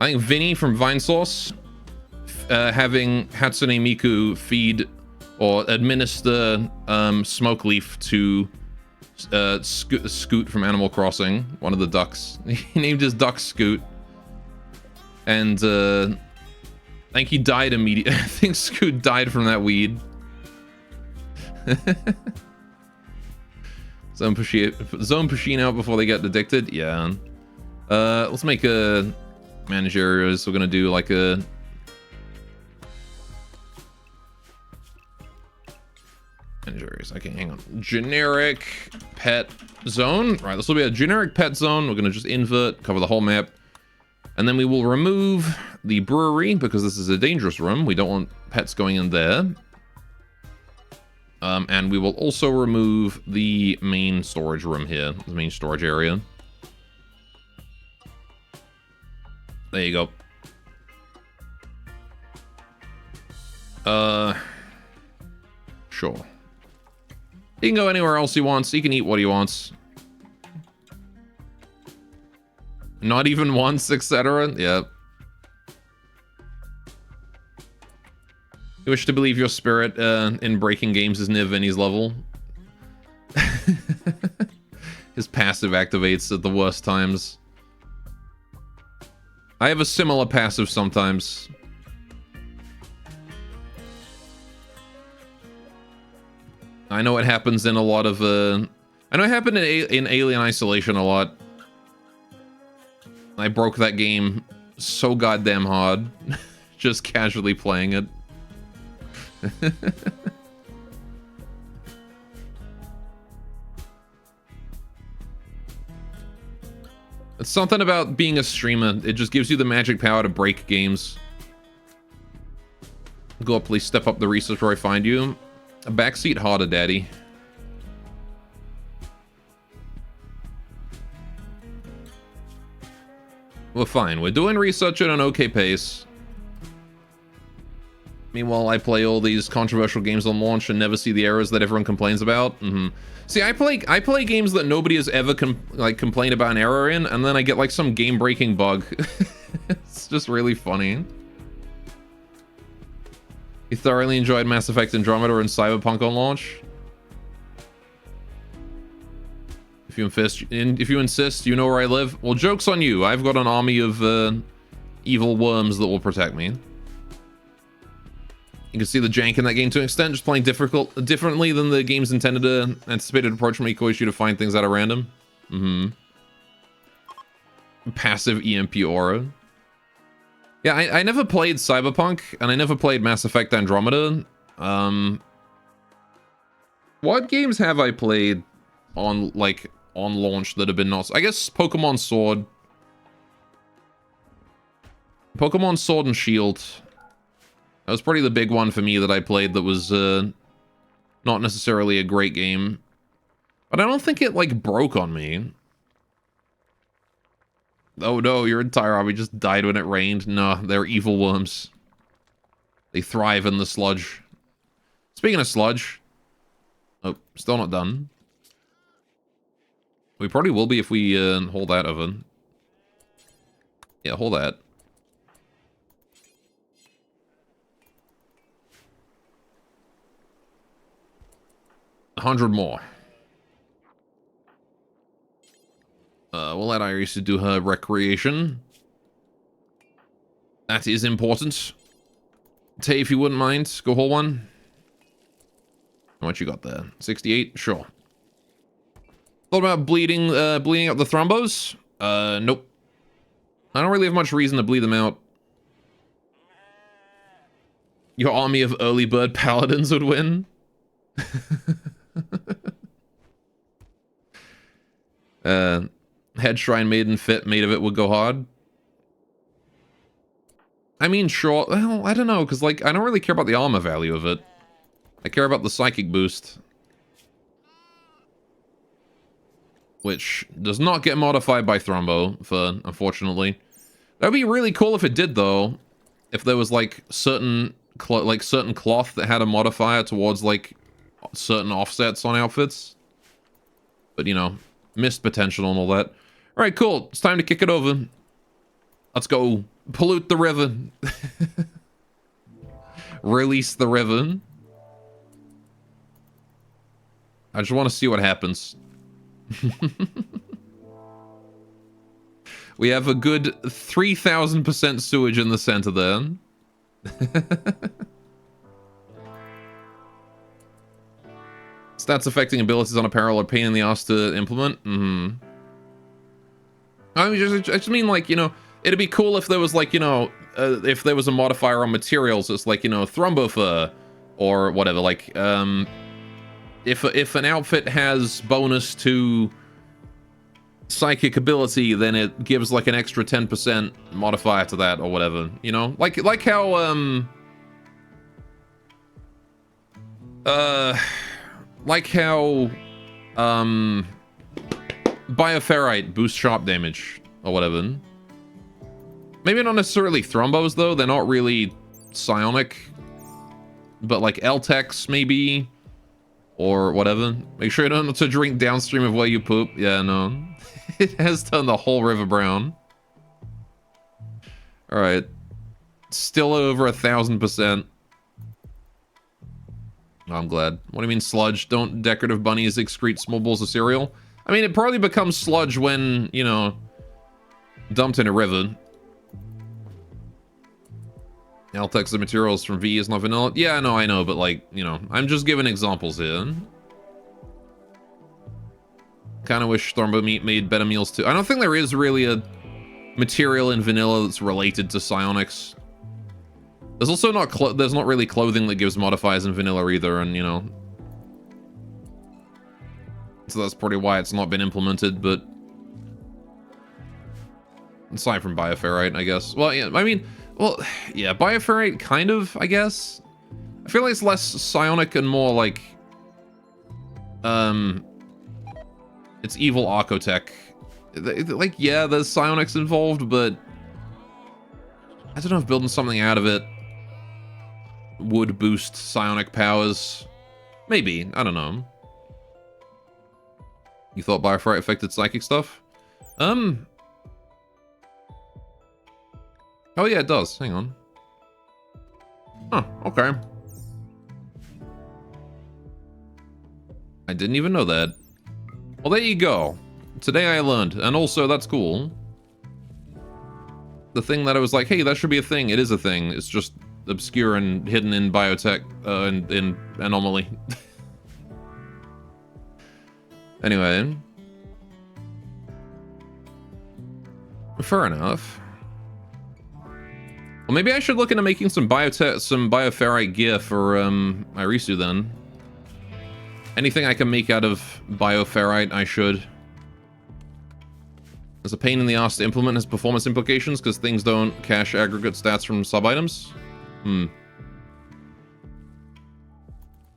think Vinny from Vinesauce having Hatsune Miku feed or administer smoke leaf to Scoot from Animal Crossing, one of the ducks. He named his duck Scoot. And I think he died immediately. I think Scoot died from that weed. Zone Pusheen out before they get addicted? Yeah. Let's make a manage areas. We're gonna do like a manage areas. Okay, hang on. Generic pet zone. Right, this will be a generic pet zone. We're gonna just invert, cover the whole map. And then we will remove the brewery because this is a dangerous room. We don't want pets going in there. And we will also remove the main storage room here, the main storage area. There you go. Sure. He can go anywhere else he wants. He can eat what he wants. Not even once, etc. Yep. You wish to believe your spirit in breaking games is near Vinny's level. His passive activates at the worst times. I have a similar passive sometimes. I know it happens in a lot of, I know it happened in Alien Isolation a lot. I broke that game so goddamn hard. Just casually playing it. It's something about being a streamer. It just gives you the magic power to break games. Go up, please step up the research where I find you. A backseat harder, daddy. We're fine. We're doing research at an okay pace. Meanwhile, I play all these controversial games on launch and never see the errors that everyone complains about. See, I play games that nobody has ever complained about an error in, and then I get like some game-breaking bug. It's just really funny. You thoroughly enjoyed Mass Effect Andromeda and Cyberpunk on launch? If you insist, you know where I live. Well, joke's on you. I've got an army of evil worms that will protect me. You can see the jank in that game to an extent, just playing differently than the game's intended anticipated approach may cause you to find things out of random. Passive EMP aura. Yeah, I never played Cyberpunk, and I never played Mass Effect Andromeda. What games have I played on launch that have been not... I guess Pokemon Sword. Pokemon Sword and Shield. That was probably the big one for me that I played that was not necessarily a great game. But I don't think it, like, broke on me. Oh no, your entire army just died when it rained. No, they're evil worms. They thrive in the sludge. Speaking of sludge... Oh, still not done. We probably will be if we hold that oven. Yeah, hold that. 100 more. We'll let Iris do her recreation. That is important. Tay, if you wouldn't mind, go hold one. How much you got there? 68? Sure. Thought about bleeding out the thrombos? Nope. I don't really have much reason to bleed them out. Your army of early bird paladins would win? Head Shrine Maiden Fit made of it would go hard. I mean, sure. Well, I don't know, because, like, I don't really care about the armor value of it. I care about the psychic boost. Which does not get modified by Thrombo, unfortunately. That would be really cool if it did, though. If there was, like, certain cloth that had a modifier towards, like, certain offsets on outfits. But, you know, missed potential and all that. Alright, cool. It's time to kick it over. Let's go pollute the river. Release the river. I just want to see what happens. We have a good 3,000% sewage in the center there. Stats affecting abilities on apparel are pain in the ass to implement. I just mean, like, you know, it'd be cool if there was, like, you know, if there was a modifier on materials. It's like, you know, Thrombofur or whatever. Like, if an outfit has bonus to psychic ability, then it gives like an extra 10% modifier to that or whatever. You know, like how Bioferrite boosts sharp damage or whatever. Maybe not necessarily Thrombos, though. They're not really psionic. But like Eltex, maybe. Or whatever. Make sure you don't have to drink downstream of where you poop. Yeah, no. It has turned the whole river brown. Alright. Still over 1,000%. I'm glad. What do you mean sludge? Don't decorative bunnies excrete small bowls of cereal? I mean, it probably becomes sludge when, you know, dumped in a river. Altex the materials from V is not vanilla. Yeah, no, I know, but like, you know, I'm just giving examples here. Kind of wish Stormbow Meat made better meals too. I don't think there is really a material in vanilla that's related to psionics. There's also not there's not really clothing that gives modifiers in vanilla either, and you know, so that's probably why it's not been implemented. But aside from bioferrite, I guess. Well, yeah, I mean, well, yeah, bioferrite kind of, I guess. I feel like it's less psionic and more like, it's evil Archotech. Like, yeah, there's psionics involved, but I don't know if building something out of it would boost psionic powers. Maybe, I don't know. You thought bioferrite affected psychic stuff? Oh yeah, it does. Hang on. Huh, okay. I didn't even know that. Well, there you go. Today I learned, and also that's cool. The thing that I was like, hey, that should be a thing. It is a thing. It's just obscure and hidden in biotech, in Anomaly. Anyway. Fair enough. Well, maybe I should look into making some bioferrite gear for Irisu then. Anything I can make out of bioferrite, I should. It's a pain in the ass to implement has performance implications because things don't cache aggregate stats from sub-items.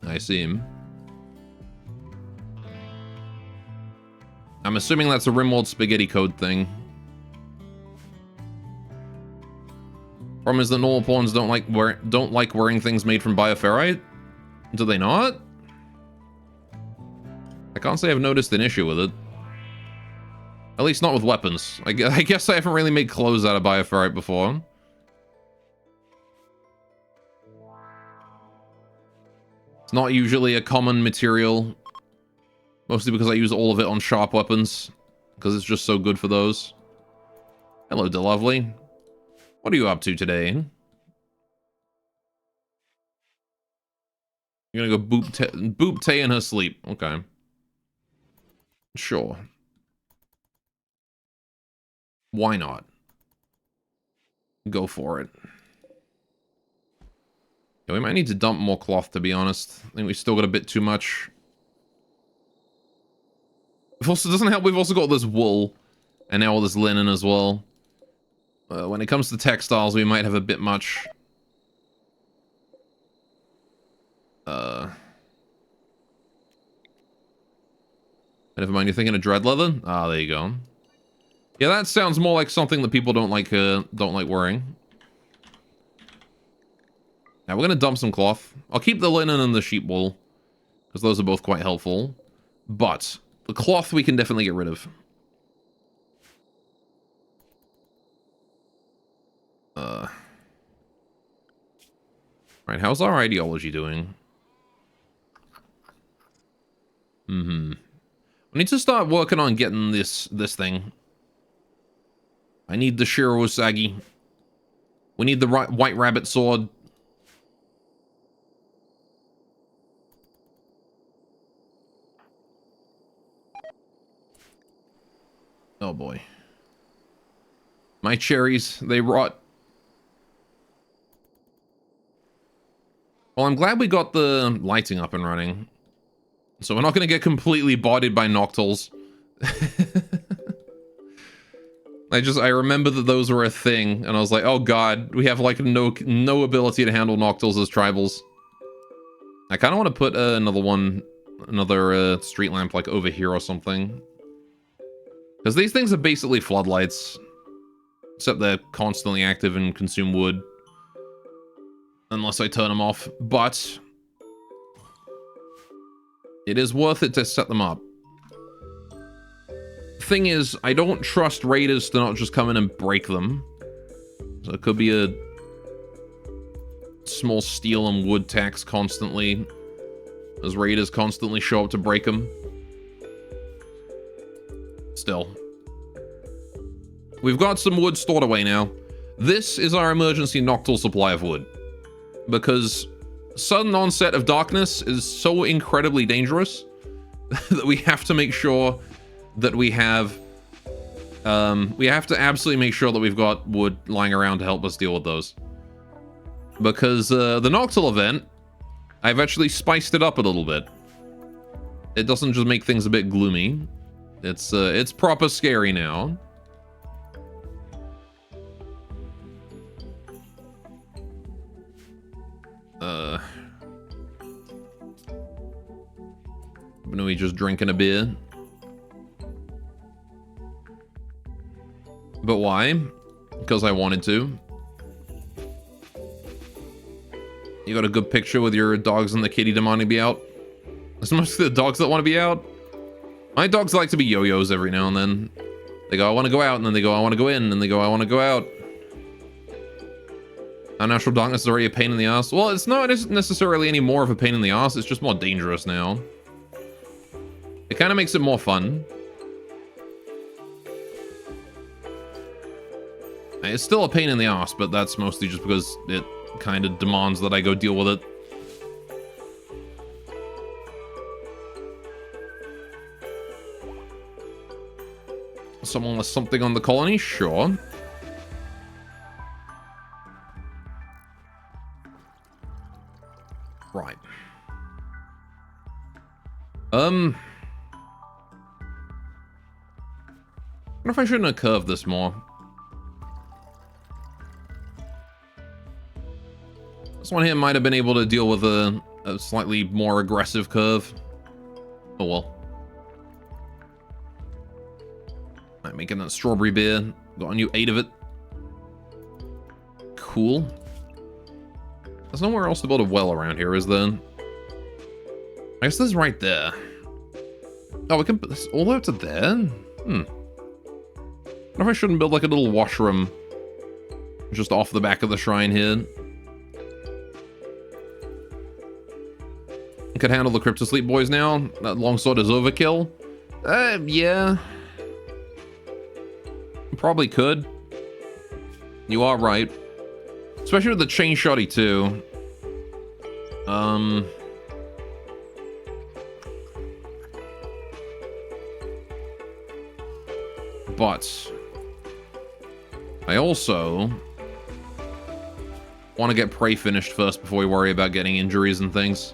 I see. I'm assuming that's a Rimworld spaghetti code thing. Problem is that normal pawns don't like wearing things made from bioferrite. Do they not? I can't say I've noticed an issue with it. At least not with weapons. I guess I haven't really made clothes out of bioferrite before. It's not usually a common material. Mostly because I use all of it on sharp weapons. Because it's just so good for those. Hello, DeLovely. What are you up to today? You're gonna go boop Tay in her sleep. Okay. Sure. Why not? Go for it. Yeah, we might need to dump more cloth, to be honest. I think we still got a bit too much. It also doesn't help, we've also got this wool. And now all this linen as well. When it comes to textiles, we might have a bit much. Never mind, you're thinking of dread leather? Ah, there you go. Yeah, that sounds more like something that people don't like wearing. Now we're gonna dump some cloth. I'll keep the linen and the sheep wool, because those are both quite helpful. But the cloth we can definitely get rid of. Right, how's our ideology doing? We need to start working on getting this thing. I need the Shiro Usagi. We need the white rabbit sword. Oh boy. My cherries, they rot. Well, I'm glad we got the lighting up and running. So we're not going to get completely bodied by Noctals. I remember that those were a thing, and I was like, oh god, we have like no ability to handle Noctals as tribals. I kind of want to put another street lamp like over here or something. Because these things are basically floodlights. Except they're constantly active and consume wood. Unless I turn them off. But it is worth it to set them up. Thing is, I don't trust raiders to not just come in and break them. So it could be a small steel and wood tax constantly. As raiders constantly show up to break them. still. We've got some wood stored away now. This is our emergency nocturnal supply of wood. Because sudden onset of darkness is so incredibly dangerous that we have to make sure that we have to absolutely make sure that we've got wood lying around to help us deal with those. Because the nocturnal event, I've actually spiced it up a little bit. It doesn't just make things a bit gloomy. It's proper scary now. Are we just drinking a beer? But why? Because I wanted to. You got a good picture with your dogs and the kitty demanding to be out? It's mostly the dogs that want to be out. My dogs like to be yo-yos every now and then. They go, I want to go out, and then they go, I want to go in, and then they go, I want to go out. Unnatural darkness is already a pain in the ass. Well, it's not necessarily any more of a pain in the ass, it's just more dangerous now. It kind of makes it more fun. It's still a pain in the ass, but that's mostly just because it kind of demands that I go deal with it. Someone with something on the colony? Sure. Right. I wonder if I shouldn't have curved this more. This one here might have been able to deal with a slightly more aggressive curve. Oh well. I'm making that strawberry beer. Got a new 8 of it. Cool. There's nowhere else to build a well around here, is there? I guess there's right there. Oh, we can put this all the way up to there? Hmm. I wonder if I shouldn't build like a little washroom just off the back of the shrine here. Could handle the Crypto Sleep boys now. That longsword is overkill. Yeah. Probably could. You are right. Especially with the chain shotty too. But I also want to get prey finished first before we worry about getting injuries and things.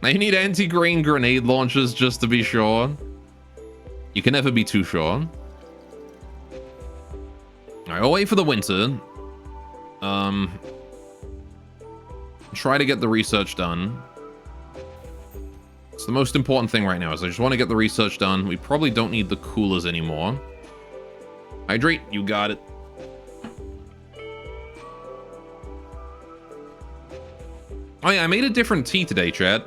I need anti-grain grenade launchers just to be sure. You can never be too sure. Alright, I'll wait for the winter. Try to get the research done. It's the most important thing right now, is I just want to get the research done. We probably don't need the coolers anymore. Hydrate, you got it. Oh yeah, I made a different tea today, chat.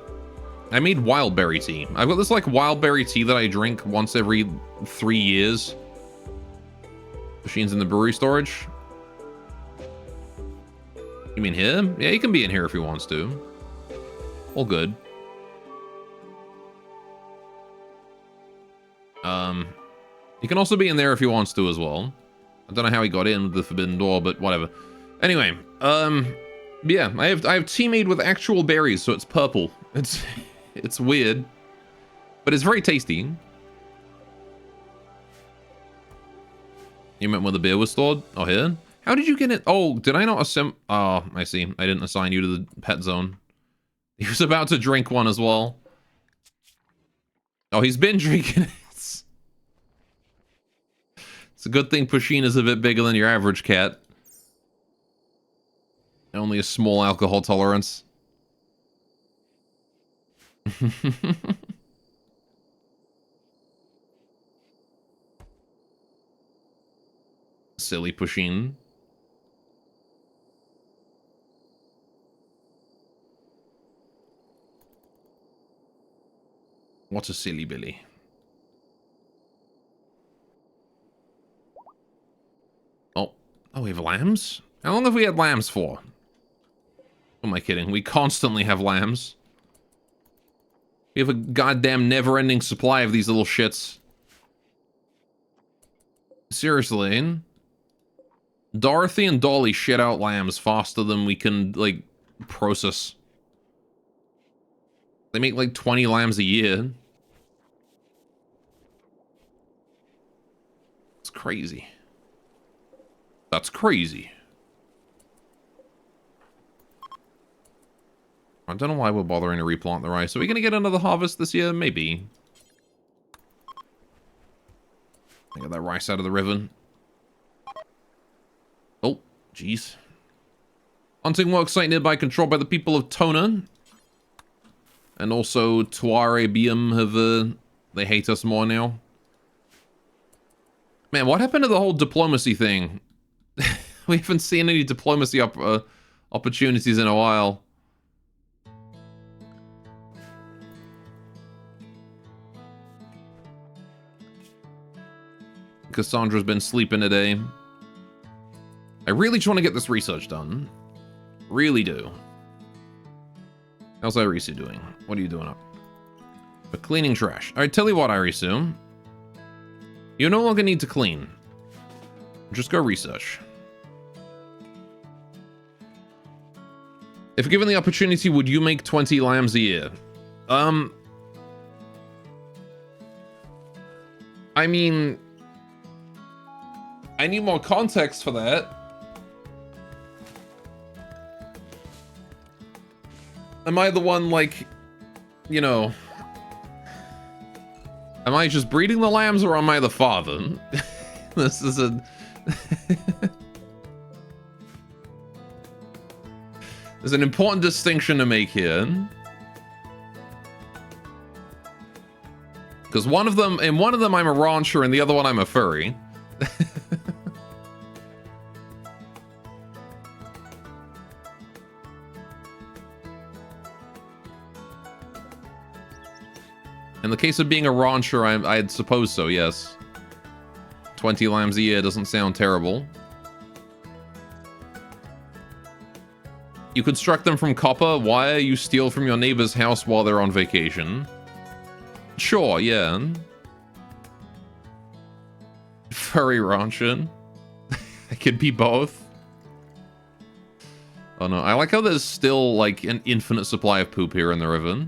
I made wild berry tea. I've got this like wild berry tea that I drink once every 3 years. Machines in the brewery storage. You mean here? Yeah, he can be in here if he wants to. All good. He can also be in there if he wants to as well. I don't know how he got in with the forbidden door, but whatever. Anyway, yeah, I have tea made with actual berries, so it's purple. It's weird, but it's very tasty. You meant where the beer was stored? Oh, here? How did you get it? Oh, did I not assume? Oh, I see. I didn't assign you to the pet zone. He was about to drink one as well. Oh, he's been drinking it. It's a good thing Pusheen is a bit bigger than your average cat. Only a small alcohol tolerance. Silly Pusheen. What a silly Billy. Oh, we have lambs? How long have we had lambs for? Who am I kidding? We constantly have lambs. We have a goddamn never-ending supply of these little shits. Seriously. Dorothy and Dolly shit out lambs faster than we can, like, process. They make like 20 lambs a year. It's crazy. That's crazy. I don't know why we're bothering to replant the rice. Are we going to get another harvest this year? Maybe. Get that rice out of the river. Oh, jeez. Hunting work site nearby controlled by the people of Tona. And also Tuarebium have, they hate us more now. Man, what happened to the whole diplomacy thing? We haven't seen any diplomacy opportunities in a while. Cassandra's been sleeping today. I really just want to get this research done. Really do. How's Irisu doing? What are you doing up? But cleaning trash. Alright, tell you what, Irisu. You no longer need to clean. Just go research. If given the opportunity, would you make 20 lambs a year? I mean... I need more context for that. Am I the one, like, you know... Am I just breeding the lambs or am I the father? This is a... There's an important distinction to make here. Because in one of them I'm a rancher and the other one I'm a furry. In the case of being a rancher, I'd suppose so, yes. 20 lambs a year doesn't sound terrible. You construct them from copper, wire you steal from your neighbor's house while they're on vacation. Sure, yeah. Furry rancher. I could be both. Oh no, I like how there's still like an infinite supply of poop here in the river.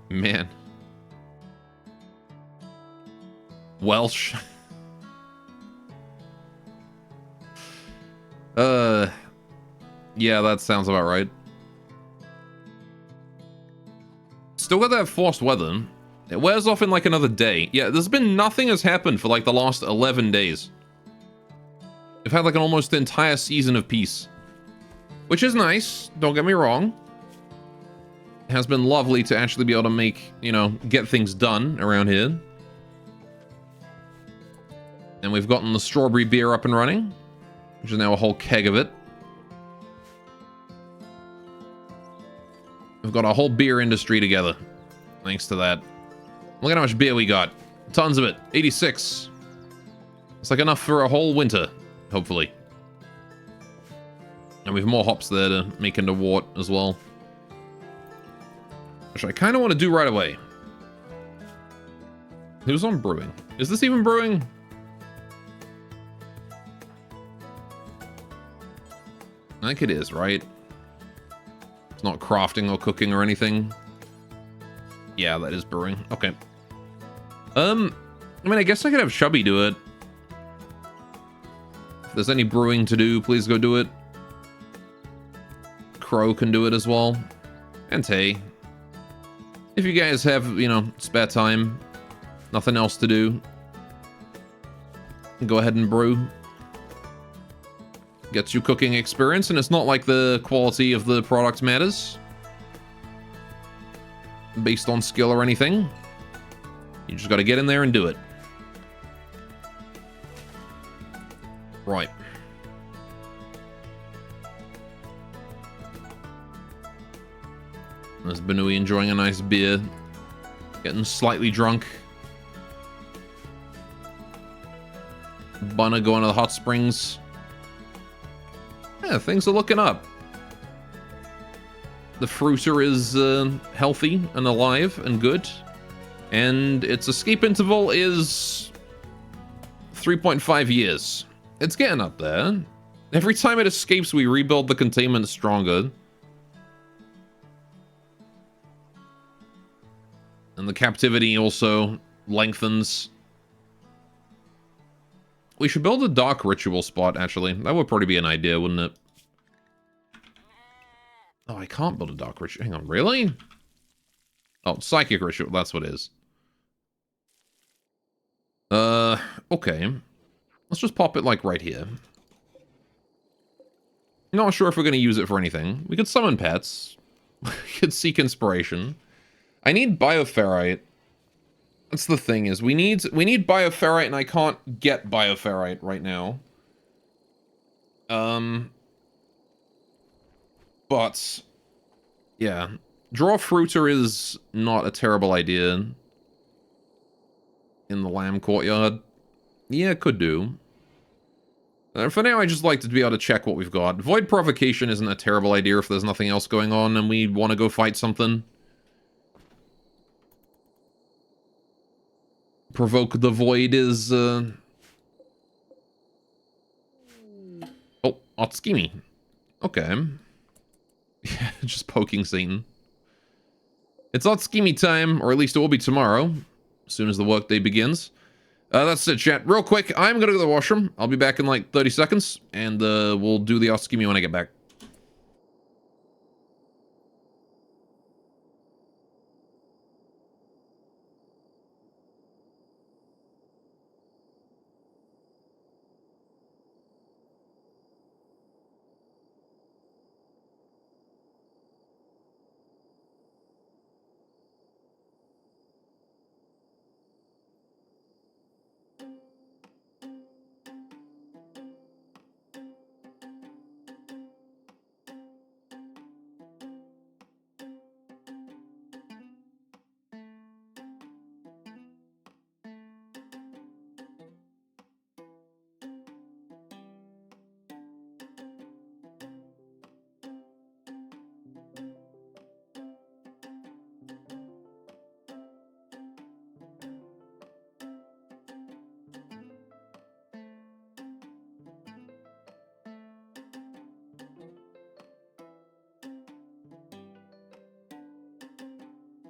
Man. Welsh. Yeah, that sounds about right. Still got that forced weather. It wears off in like another day. Yeah, there's been nothing has happened for like the last 11 days. We've had like an almost entire season of peace. Which is nice, don't get me wrong. It has been lovely to actually be able to make, you know, get things done around here. And we've gotten the strawberry beer up and running, which is now a whole keg of it. We've got a whole beer industry together, thanks to that. Look at how much beer we got. Tons of it. 86. It's like enough for a whole winter, hopefully. And we have more hops there to make into wort as well. Which I kind of want to do right away. Who's on brewing? Is this even brewing? I think it is, right? It's not crafting or cooking or anything. Yeah, that is brewing. Okay. I mean, I guess I could have Chubby do it. If there's any brewing to do, please go do it. Crow can do it as well. And Tay. If you guys have, you know, spare time, nothing else to do, go ahead and brew. Gets you cooking experience, and it's not like the quality of the product matters. Based on skill or anything. You just gotta get in there and do it. Right. There's Benui enjoying a nice beer. Getting slightly drunk. Bunna going to the hot springs. Yeah, things are looking up. The fruiter is healthy and alive and good. And its escape interval is 3.5 years. It's getting up there. Every time it escapes, we rebuild the containment stronger. And the captivity also lengthens. We should build a dark ritual spot, actually. That would probably be an idea, wouldn't it? Oh, I can't build a dark ritual. Hang on, really? Oh, psychic ritual. That's what it is. Okay. Let's just pop it, like, right here. Not sure if we're going to use it for anything. We could summon pets. We could seek inspiration. I need bioferrite. That's the thing, is we need bioferrite, and I can't get bioferrite right now. But yeah, draw fruiter is not a terrible idea in the lamb courtyard. Yeah, could do. For now, I just like to be able to check what we've got. Void provocation isn't a terrible idea if there's nothing else going on and we want to go fight something. Provoke the void is, Oh, Otskimi. Okay. Yeah, just poking Satan. It's Otskimi time, or at least it will be tomorrow, as soon as the workday begins. That's it, chat. Real quick, I'm gonna go to the washroom. I'll be back in like 30 seconds, and we'll do the Otskimi when I get back.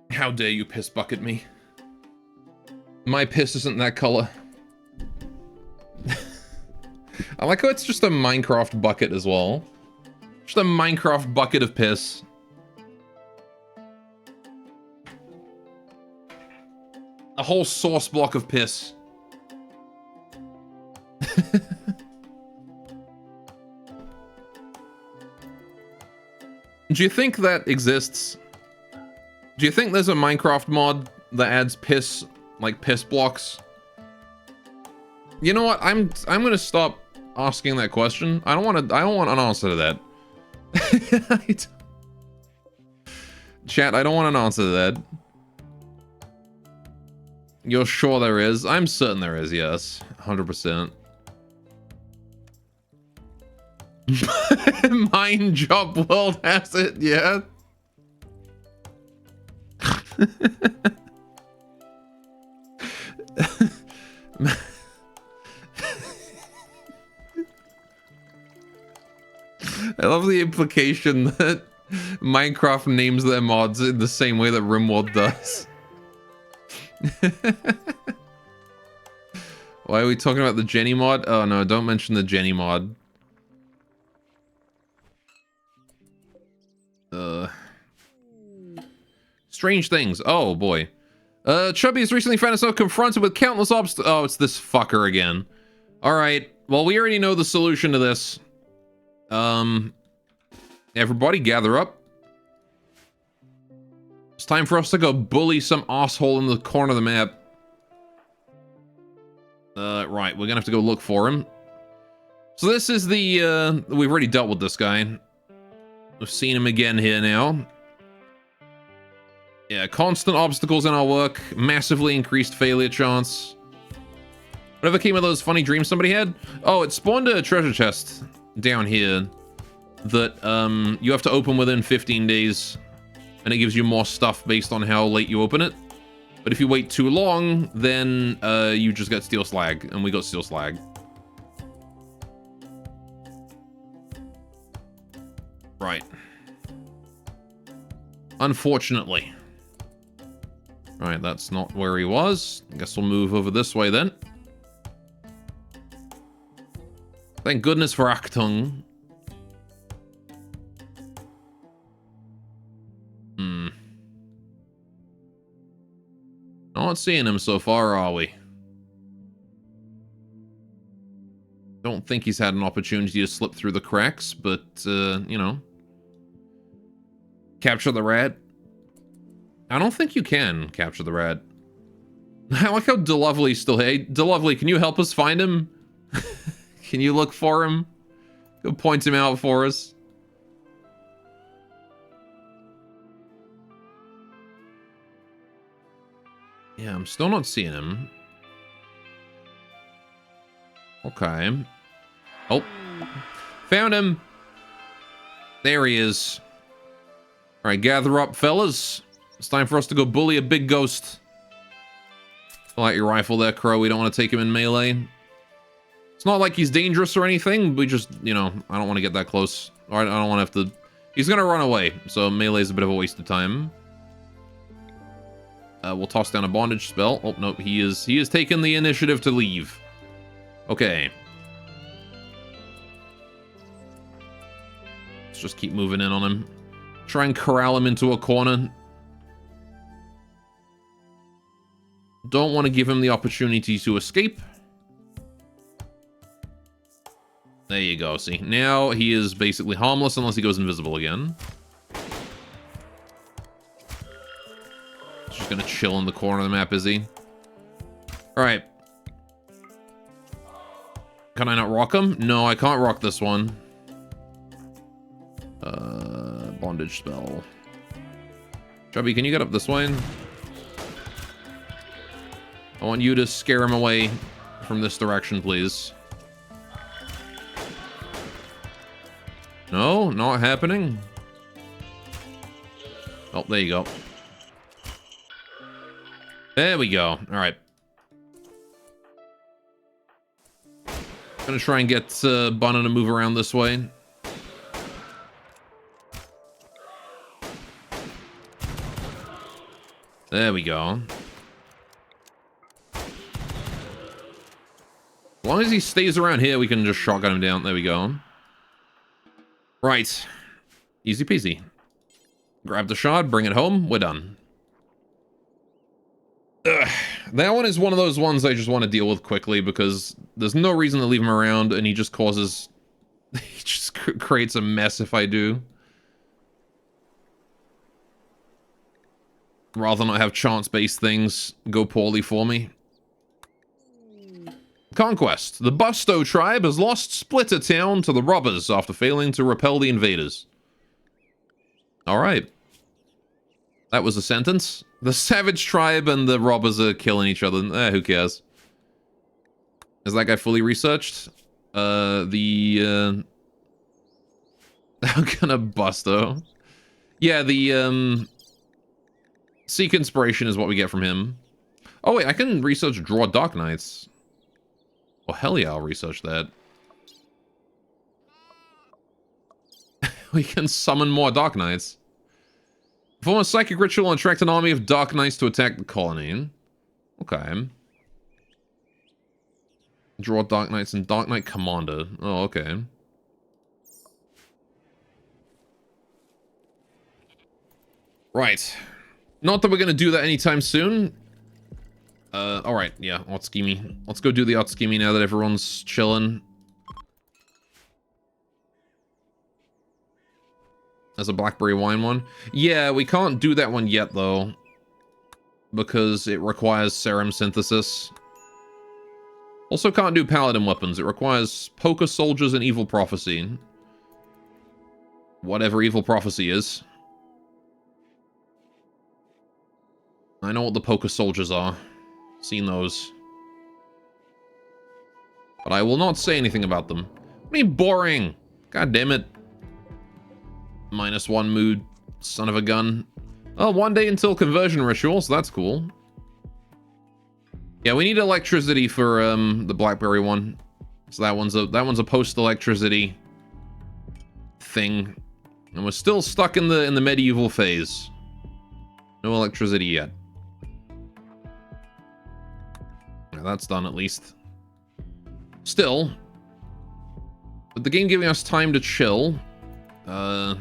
How dare you piss bucket me? My piss isn't that color. I like how it's just a Minecraft bucket as well. Just a Minecraft bucket of piss. A whole sauce block of piss. Do you think that exists? Do you think there's a Minecraft mod that adds piss, like piss blocks? You know what? I'm gonna stop asking that question. I don't want an answer to that. Chat, I don't want an answer to that. You're sure there is? I'm certain there is, yes. 100%. Mine job world has it, yeah. I love the implication that Minecraft names their mods in the same way that Rimworld does. Why are we talking about the Jenny mod? Oh no, don't mention the Jenny mod. Strange things. Oh boy. Chubby has recently found himself confronted with countless obstacles. Oh, it's this fucker again. Alright. Well, we already know the solution to this. Everybody gather up. It's time for us to go bully some asshole in the corner of the map. Right. We're gonna have to go look for him. So this is the, we've already dealt with this guy. We've seen him again here now. Yeah, constant obstacles in our work, massively increased failure chance. Whatever came of those funny dreams somebody had? Oh, it spawned a treasure chest down here that you have to open within 15 days, and it gives you more stuff based on how late you open it. But if you wait too long, then you just get steel slag, and we got steel slag. Right. Unfortunately. Alright, that's not where he was. I guess we'll move over this way then. Thank goodness for Achtung. Not seeing him so far, are we? Don't think he's had an opportunity to slip through the cracks, but, you know. Capture the rat? I don't think you can capture the rat. I like how DeLovely's still... Hey, DeLovely, can you help us find him? Can you look for him? Go point him out for us. Yeah, I'm still not seeing him. Okay. Oh. Found him. There he is. Alright, gather up, fellas. It's time for us to go bully a big ghost. Pull out your rifle there, Crow. We don't want to take him in melee. It's not like he's dangerous or anything. We just, you know, I don't want to get that close. Or I don't want to have to... He's going to run away, so melee is a bit of a waste of time. We'll toss down a bondage spell. Oh, no, he is taking the initiative to leave. Okay. Let's just keep moving in on him. Try and corral him into a corner. Don't want to give him the opportunity to escape. There you go, see. Now he is basically harmless unless he goes invisible again. Just gonna chill in the corner of the map, is he? Alright. Can I not rock him? No, I can't rock this one. Bondage spell. Chubby, can you get up this way? I want you to scare him away from this direction, please. No, not happening. Oh, there you go. There we go. All right. Gonna try and get Bono to move around this way. There we go. As long as he stays around here, we can just shotgun him down. There we go. Right. Easy peasy. Grab the shard, bring it home. We're done. Ugh. That one is one of those ones I just want to deal with quickly because there's no reason to leave him around and he just causes... he just creates a mess if I do. Rather than not have chance-based things go poorly for me. Conquest. The Busto tribe has lost Splitter Town to the robbers after failing to repel the invaders. Alright. That was a sentence. The Savage tribe and the robbers are killing each other. Who cares? Is that guy fully researched? I'm gonna Busto. Yeah, the, Seek Inspiration is what we get from him. Oh, wait, I can research Draw Dark Knights. Oh, hell yeah, I'll research that. We can summon more Dark Knights. Perform a psychic ritual and attract an army of Dark Knights to attack the colony. Okay. Draw Dark Knights and Dark Knight Commander. Oh, okay. Right. Not that we're gonna do that anytime soon. Alright, yeah, Otskimi. Let's go do the Otskimi now that everyone's chilling. There's a blackberry wine one. Yeah, we can't do that one yet, though. Because it requires serum synthesis. Also can't do paladin weapons. It requires poker soldiers and evil prophecy. Whatever evil prophecy is. I know what the poker soldiers are. Seen those. But I will not say anything about them. I mean, boring. God damn it. -1 mood. Son of a gun. Oh, 1 day until conversion ritual, so that's cool. Yeah, we need electricity for the Blackberry one. So that one's a post-electricity thing. And we're still stuck in the medieval phase. No electricity yet. Yeah, that's done at least. Still, with the game giving us time to chill, yeah,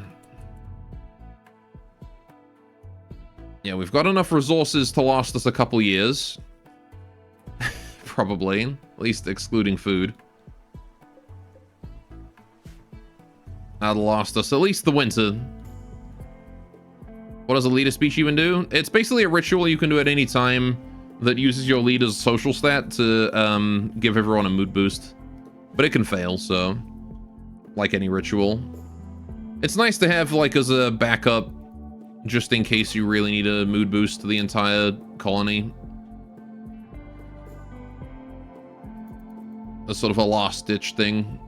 we've got enough resources to last us a couple years. Probably, at least excluding food. That'll last us at least the winter. What does a leader speech even do? It's basically a ritual you can do at any time that uses your leader's social stat to give everyone a mood boost. But it can fail, so like any ritual. It's nice to have like as a backup just in case you really need a mood boost to the entire colony. That's sort of a last-ditch thing.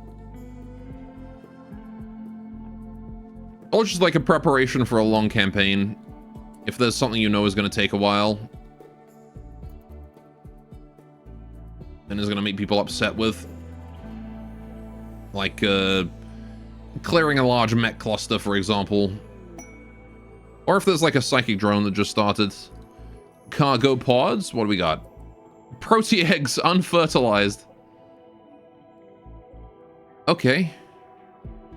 Or just like a preparation for a long campaign. If there's something you know is going to take a while. And is going to make people upset with. Like, clearing a large mech cluster, for example. Or if there's like a psychic drone that just started. Cargo pods? What do we got? Protea eggs unfertilized. Okay.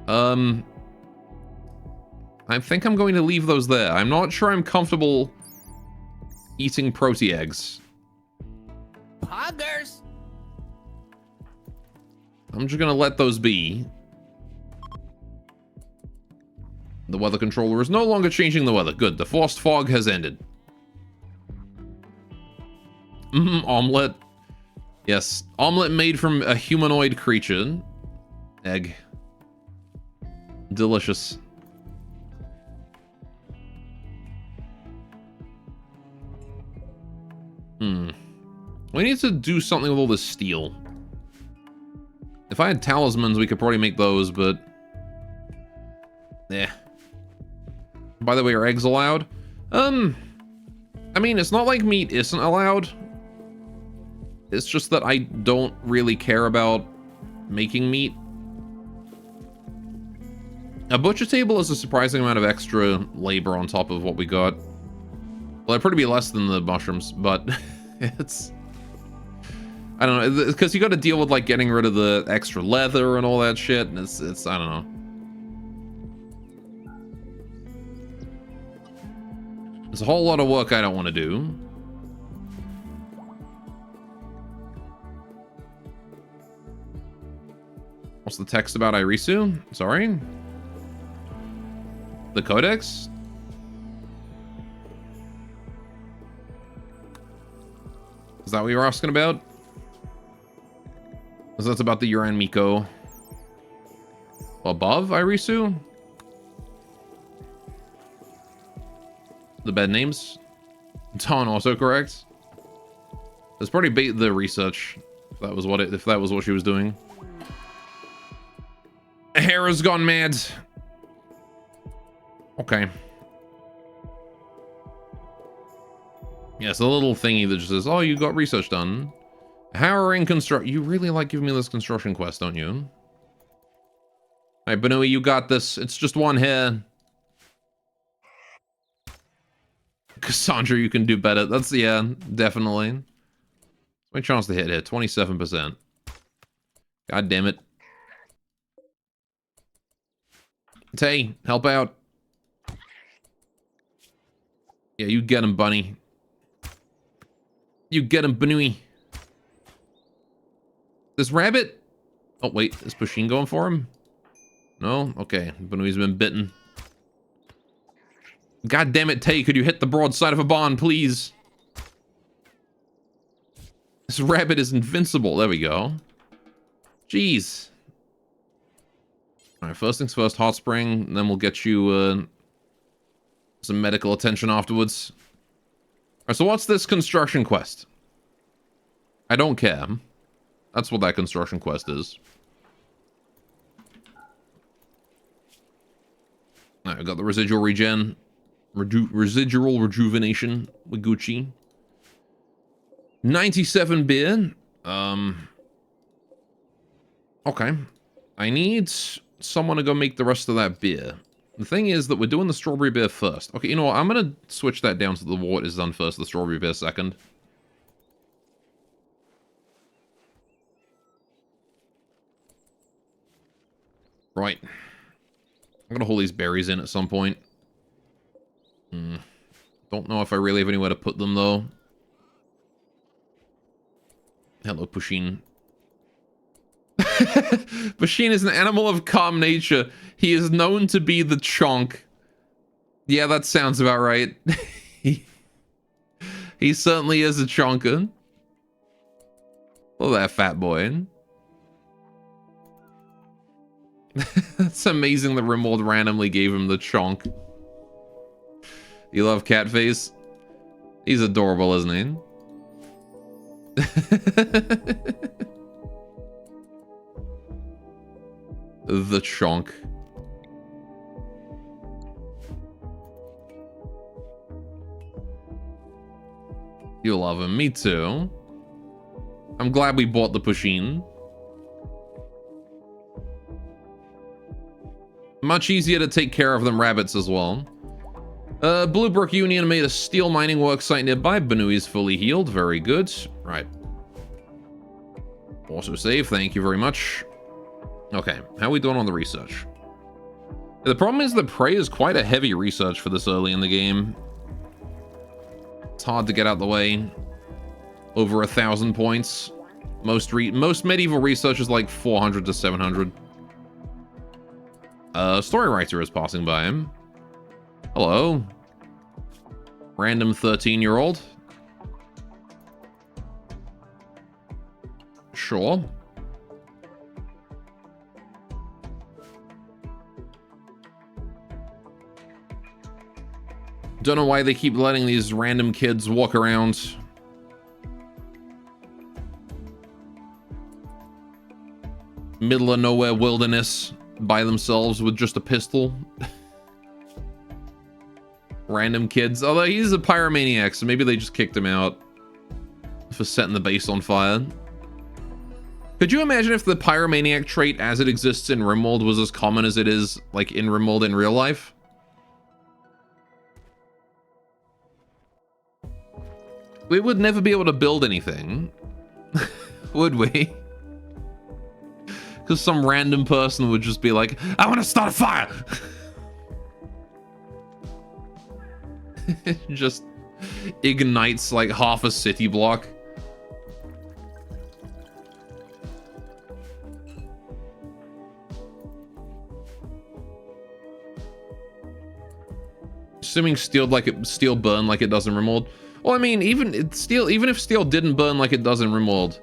I think I'm going to leave those there. I'm not sure I'm comfortable eating Protea eggs. Poggers! I'm just gonna let those be. The weather controller is no longer changing the weather. Good, the forced fog has ended. Omelet. Yes, omelet made from a humanoid creature. Egg. Delicious. We need to do something with all this steel. If I had talismans, we could probably make those, but... eh. By the way, are eggs allowed? I mean, it's not like meat isn't allowed. It's just that I don't really care about making meat. A butcher table is a surprising amount of extra labor on top of what we got. Well, it'd probably be less than the mushrooms, but it's... I don't know, because you got to deal with like getting rid of the extra leather and all that shit, and it's I don't know. It's a whole lot of work I don't want to do. What's the text about Irisu? Sorry? The Codex? Is that what you're asking about? Is that about the Yuran Miko? Above Irisu? The bed names? Ton also correct. That's probably bait the research. If that was what she was doing. Hera's gone mad. Okay. Yes, a little thingy that just says, "Oh, you got research done. Harrowing construct." You really like giving me this construction quest, don't you? All right, Banui, you got this. It's just one here. Cassandra, you can do better. That's, yeah, definitely. My chance to hit here, 27%. God damn it. Tay, help out. Yeah, you get him, Bunny. You get him, Banui. This rabbit? Oh, wait. Is Pusheen going for him? No? Okay. Banui's been bitten. God damn it, Tay. Could you hit the broadside of a barn, please? This rabbit is invincible. There we go. Jeez. Alright, first things first, hot spring. And then we'll get you some medical attention afterwards. Alright, so what's this construction quest? I don't care. That's what that construction quest is. Alright, I got the residual regen. Residual rejuvenation with Gucci. 97 beer. Okay. I need someone to go make the rest of that beer. The thing is that we're doing the strawberry beer first. Okay, you know what? I'm going to switch that down so the water is done first, the strawberry beer second. Right. I'm going to hold these berries in at some point. Don't know if I really have anywhere to put them, though. Hello, Pusheen. Pusheen is an animal of calm nature. He is known to be the chonk. Yeah, that sounds about right. He certainly is a chonker. Hello there, fat boy. That's amazing that Rimworld randomly gave him the chonk. You love Catface? He's adorable, isn't he? The chonk. You love him. Me too. I'm glad we bought the Pusheen. Much easier to take care of than rabbits as well. Bluebrook Union made a steel mining work site nearby. Banu is fully healed. Very good. Right. Also save. Thank you very much. Okay. How are we doing on the research? The problem is that Prey is quite a heavy research for this early in the game. It's hard to get out the way. Over 1,000 points. Most medieval research is like 400 to 700. Story writer is passing by him. Hello. Random 13-year-old. Sure. Don't know why they keep letting these random kids walk around. Middle of nowhere wilderness by themselves with just a pistol. Random kids. Although he's a pyromaniac, so maybe they just kicked him out for setting the base on fire. Could you imagine if the pyromaniac trait as it exists in Rimworld was as common as it is like in Rimworld in real life? We would never be able to build anything, would we? Because some random person would just be like, I want to start a fire! It just ignites like half a city block. Assuming steel burn like it does in Rimworld. Well, I mean, even if steel didn't burn like it does in Rimworld,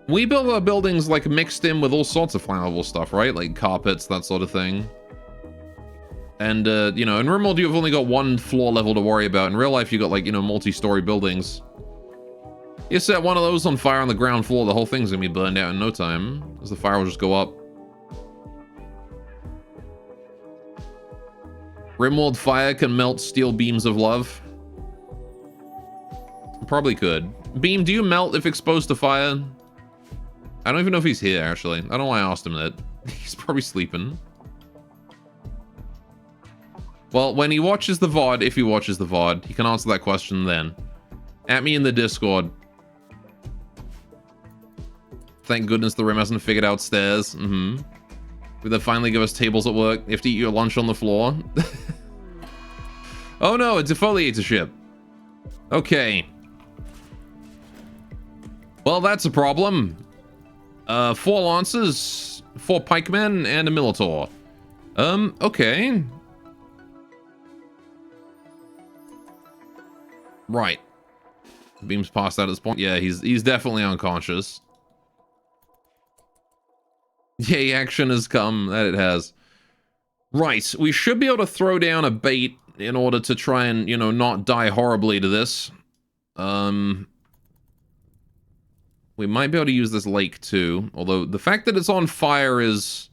we build our buildings like mixed in with all sorts of flammable stuff, right? Like carpets, that sort of thing. And, you know, in Rimworld, you've only got one floor level to worry about. In real life, you got, like, you know, multi-story buildings. You set one of those on fire on the ground floor, the whole thing's gonna be burned out in no time, as the fire will just go up. Rimworld fire can melt steel beams of love. Probably could. Beam, do you melt if exposed to fire? I don't even know if he's here, actually. I don't know why I asked him that. He's probably sleeping. Well, when he watches the VOD, if he watches the VOD, he can answer that question then. At me in the Discord. Thank goodness the Rim hasn't figured out stairs. Will they finally give us tables at work? You have to eat your lunch on the floor? Oh no, it's a defoliator ship. Okay. Well, that's a problem. 4 lancers, 4 pikemen, and a Minotaur. Okay. Right. Beam's passed out at this point. Yeah, he's definitely unconscious. Yay, action has come. That it has. Right, we should be able to throw down a bait in order to try and, you know, not die horribly to this. We might be able to use this lake too, although the fact that it's on fire is...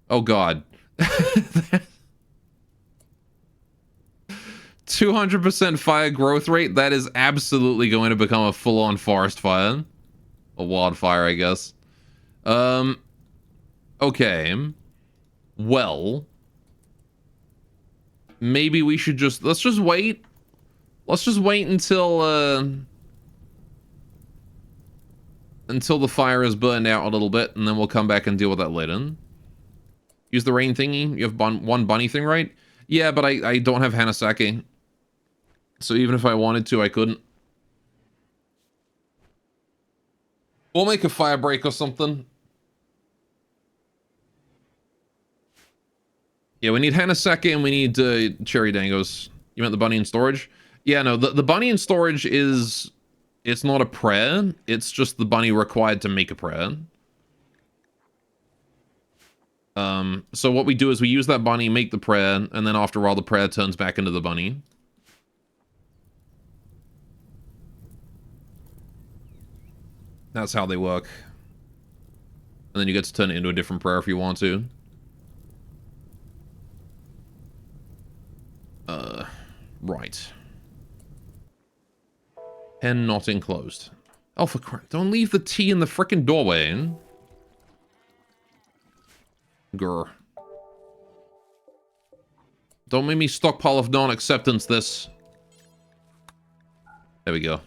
Oh god. 200% fire growth rate, that is absolutely going to become a full-on forest fire. A wildfire, I guess. Okay. Well. Maybe we should just... Let's just wait. Let's just wait until the fire is burned out a little bit, and then we'll come back and deal with that later. Use the rain thingy. You have one bunny thing, right? Yeah, but I don't have Hanasaki. So even if I wanted to, I couldn't. We'll make a fire break or something. Yeah, we need Hanasaki and we need cherry dangos. You meant the bunny in storage? Yeah, no, the bunny in storage is... It's not a prayer. It's just the bunny required to make a prayer. So what we do is we use that bunny, make the prayer, and then after a while the prayer turns back into the bunny. That's how they work. And then you get to turn it into a different prayer if you want to. Right. Pen not enclosed. Oh, for crap. Don't leave the tea in the frickin' doorway. Grr. Don't make me stockpile of non-acceptance this. There we go.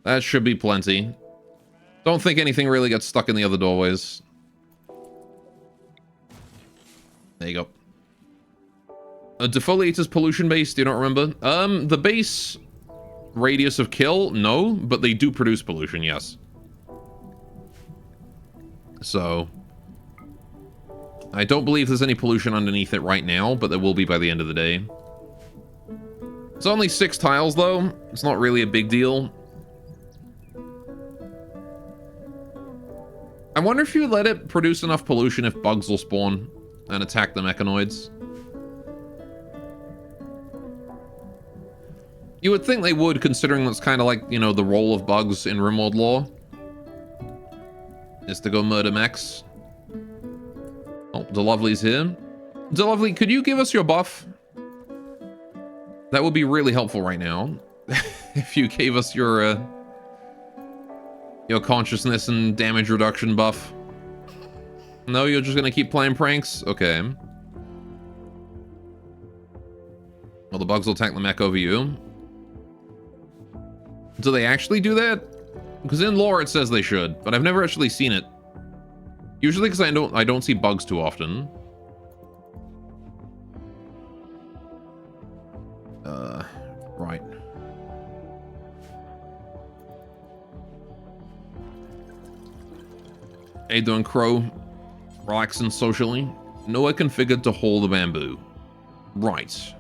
That should be plenty. Don't think anything really gets stuck in the other doorways. There you go. Defoliator's pollution base, do you not remember? The base radius of kill, no, but they do produce pollution, yes. So, I don't believe there's any pollution underneath it right now, but there will be by the end of the day. It's only 6 tiles, though. It's not really a big deal. I wonder if you let it produce enough pollution if bugs will spawn and attack the mechanoids. You would think they would, considering that's kind of like, you know, the role of bugs in Rimworld lore. Is to go murder mechs. Oh, DeLovely's here. DeLovely, could you give us your buff? That would be really helpful right now. If you gave us your consciousness and damage reduction buff. No, you're just gonna keep playing pranks? Okay. Well, the bugs will attack the mech over you. Do they actually do that? Because in lore it says they should, but I've never actually seen it. Usually because I don't see bugs too often. Right. How you doing, Crow? Relaxing socially. Nowhere configured to hold the bamboo. Right.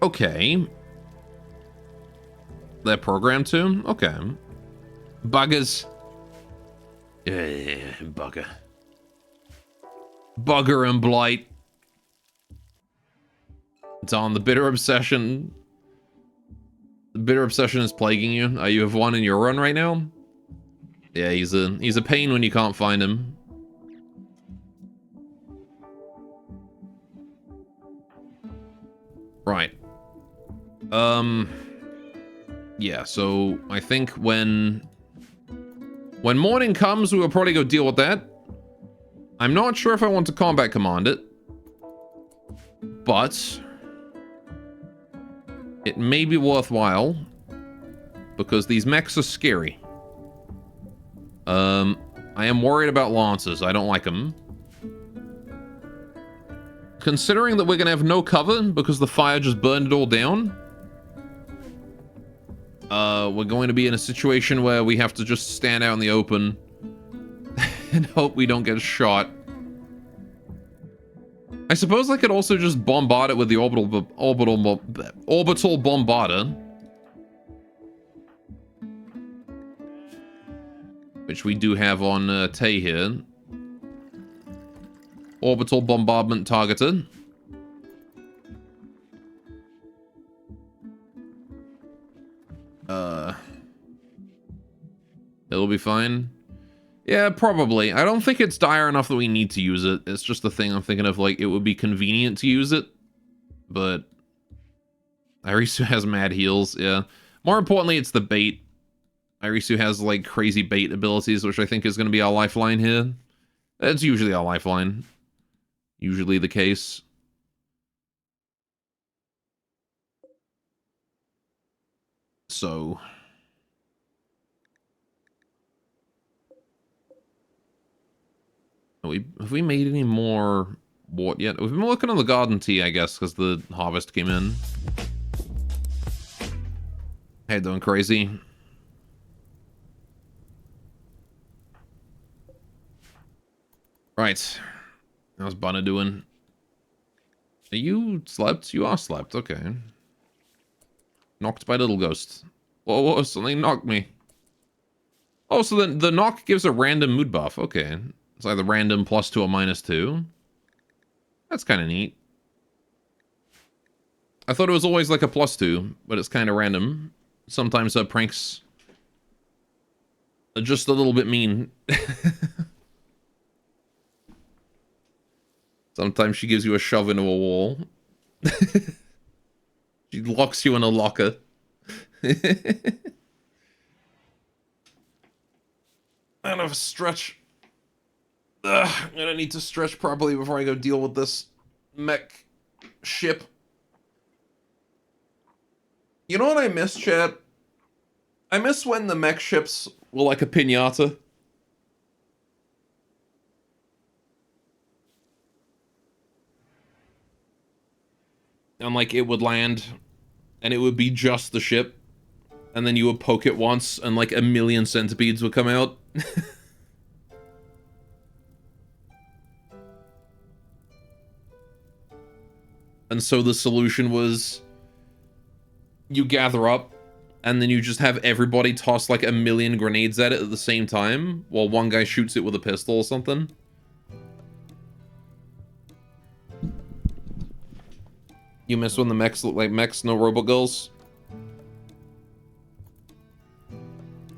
Okay. They're programmed to? Okay. Buggers. Yeah, bugger. Bugger and blight. It's on the bitter obsession. The bitter obsession is plaguing you. You have one in your run right now? Yeah, he's a pain when you can't find him. Right. Yeah, so I think when morning comes, we will probably go deal with that. I'm not sure if I want to combat command it, but it may be worthwhile because these mechs are scary. I am worried about lancers. I don't like them. Considering that we're gonna have no cover because the fire just burned it all down, we're going to be in a situation where we have to just stand out in the open and hope we don't get shot. I suppose I could also just bombard it with the orbital bombarder, which we do have on Tay here. Orbital bombardment targeted. It'll be fine. Yeah, probably. I don't think it's dire enough that we need to use it. It's just the thing I'm thinking of, like, it would be convenient to use it. But Irisu has mad heals, yeah. More importantly, it's the bait. Irisu has, like, crazy bait abilities, which I think is going to be our lifeline here. That's usually our lifeline. Usually the case. So... have we made any more wort yet? We've been working on the garden tea, I guess, because the harvest came in. Hey, doing crazy. Right. How's Bunna doing? Are you slept? You are slept, okay. Knocked by little ghost. Whoa, something knocked me. Oh, so then the knock gives a random mood buff, okay. It's either random +2 or -2. That's kind of neat. I thought it was always like a +2, but it's kind of random. Sometimes pranks are just a little bit mean. Sometimes she gives you a shove into a wall. She locks you in a locker. And have a stretch. Ugh, I'm gonna need to stretch properly before I go deal with this mech ship. You know what I miss, chat? I miss when the mech ships were like a piñata. And like it would land, and it would be just the ship. And then you would poke it once, and like 1,000,000 centipedes would come out. And so the solution was you gather up and then you just have everybody toss like 1,000,000 grenades at it at the same time while one guy shoots it with a pistol or something. You miss when the mechs look like mechs, no robot girls?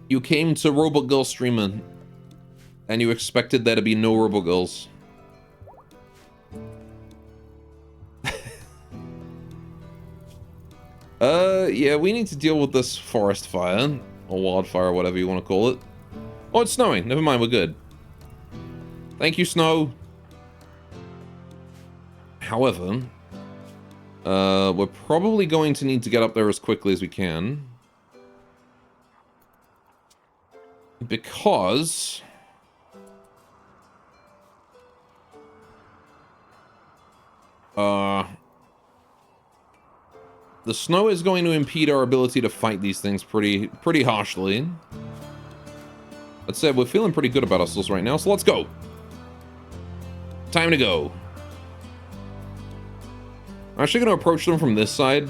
You came to Robot Girl streaming and you expected there to be no robot girls. Yeah, we need to deal with this forest fire, or wildfire, whatever you want to call it. Oh, it's snowing. Never mind, we're good. Thank you, snow. However, we're probably going to need to get up there as quickly as we can. Because... the snow is going to impede our ability to fight these things pretty harshly. That said, we're feeling pretty good about ourselves right now, so let's go. Time to go. I'm actually going to approach them from this side.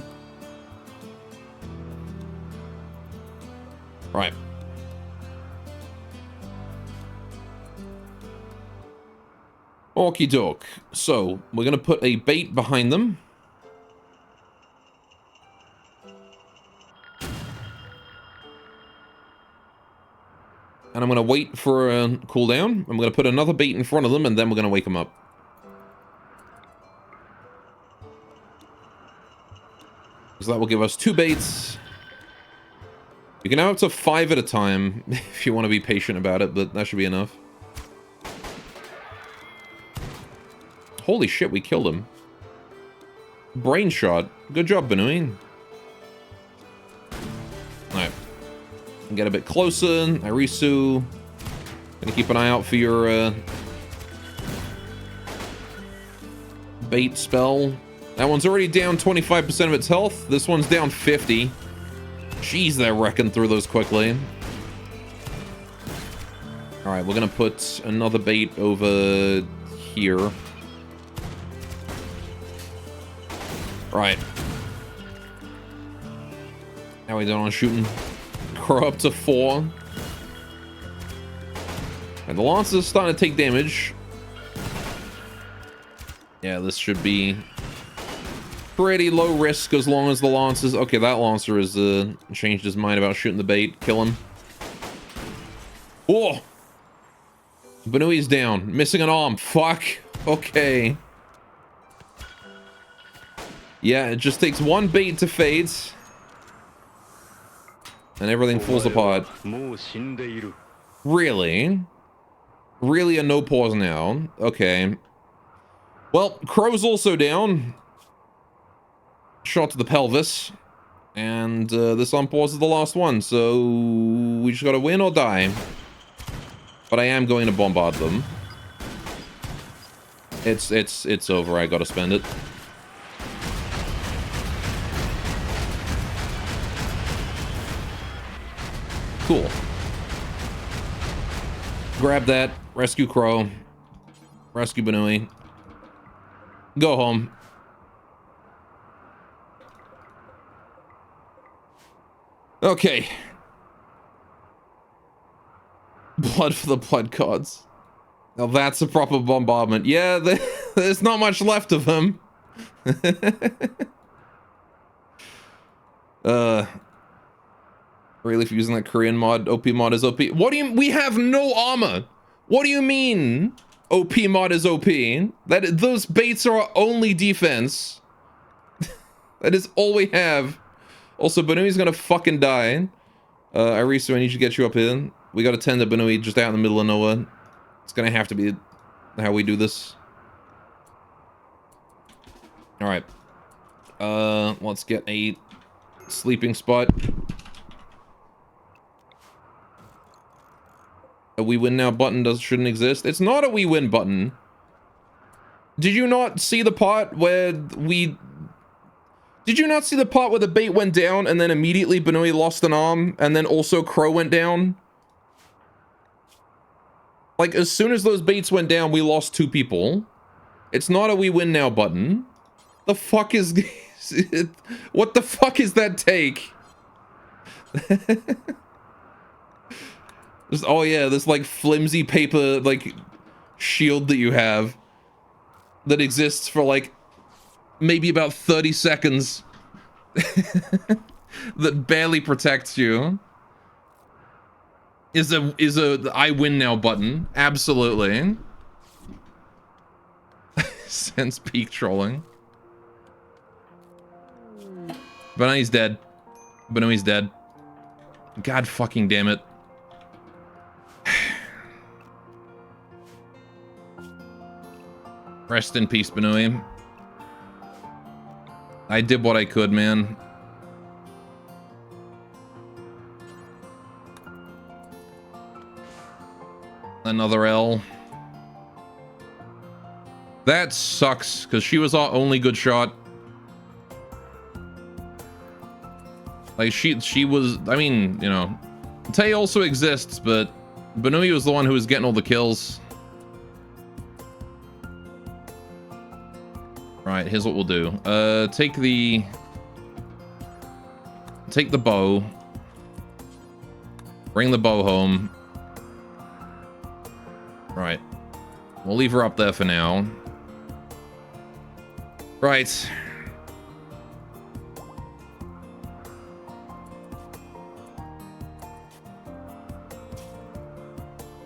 Right. Okie doke. So, we're going to put a bait behind them. And I'm going to wait for a cooldown. I'm going to put another bait in front of them, and then we're going to wake them up. So that will give us 2 baits. You can have up to 5 at a time, if you want to be patient about it, but that should be enough. Holy shit, we killed him. Brain shot. Good job, Benui. Alright. Get a bit closer. Irisu. Gonna keep an eye out for your bait spell. That one's already down 25% of its health. This one's down 50. Jeez, they're wrecking through those quickly. Alright, we're gonna put another bait over here. Right. Now we don't want shooting. We're up to 4. And the Lancer's starting to take damage. Yeah, this should be pretty low risk as long as the Lancer's... Okay, that Lancer has changed his mind about shooting the bait. Kill him. Oh! Benui's down. Missing an arm. Fuck. Okay. Yeah, it just takes one bait to fade. And everything falls apart. Really? Really a no pause now? Okay. Well, Crow's also down. Shot to the pelvis. And this unpause is the last one, so we just gotta win or die. But I am going to bombard them. It's over, I gotta spend it. Cool. Grab that. Rescue Crow. Rescue Benui. Go home. Okay. Blood for the blood gods. Now that's a proper bombardment. Yeah, there's not much left of them. Really, if using that Korean mod, OP mod is OP. What do you, we have no armor. What do you mean OP mod is OP? Those baits are our only defense. That is all we have. Also, Benui's gonna fucking die. Irisu, I need to get you up here. We gotta tend to Benui just out in the middle of nowhere. It's gonna have to be how we do this. Alright. Let's get a sleeping spot. A we win now button shouldn't exist. It's not a we win button. Did you not see the part where we... Did you not see the part where the bait went down and then immediately Benui lost an arm and then also Crow went down? Like, as soon as those baits went down, we lost 2 people. It's not a we win now button. The fuck is... What the fuck is that take? Oh yeah, this like flimsy paper like shield that you have that exists for like maybe about 30 seconds that barely protects you is a I win now button. Absolutely. Since peak trolling. Benui's dead. Benui's dead. God fucking damn it. Rest in peace, Benui. I did what I could, man. Another L. That sucks, because she was our only good shot. Like, she was... I mean, you know... Tay also exists, but... Benui was the one who was getting all the kills. Right, here's what we'll do. Take the bow. Bring the bow home. Right. We'll leave her up there for now. Right.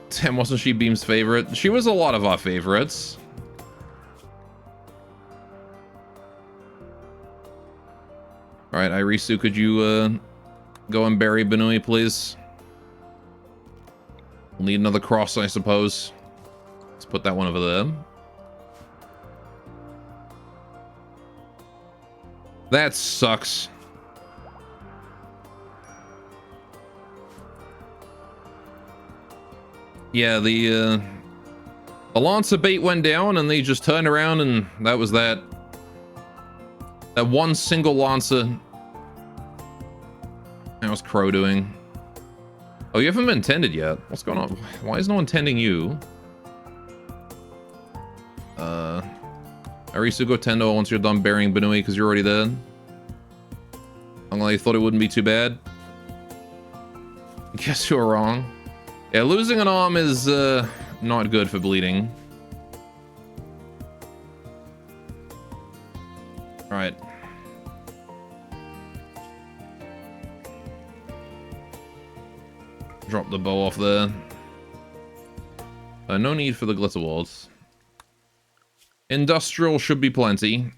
Damn, wasn't she Beam's favorite? She was a lot of our favorites. Alright, Irisu, could you go and bury Benui, please? We'll need another cross, I suppose. Let's put that one over there. That sucks. Yeah, the Lancer bait went down and they just turned around and that was that. That one single Lancer. How's Crow doing? Oh, you haven't been tended yet. What's going on? Why is no one tending you? Arisu, go tendo once you're done burying Benui because you're already dead. I'm glad you thought it wouldn't be too bad. Guess you were wrong. Yeah, losing an arm is not good for bleeding. Alright. Drop the bow off there. No need for the glitter walls. Industrial should be plenty.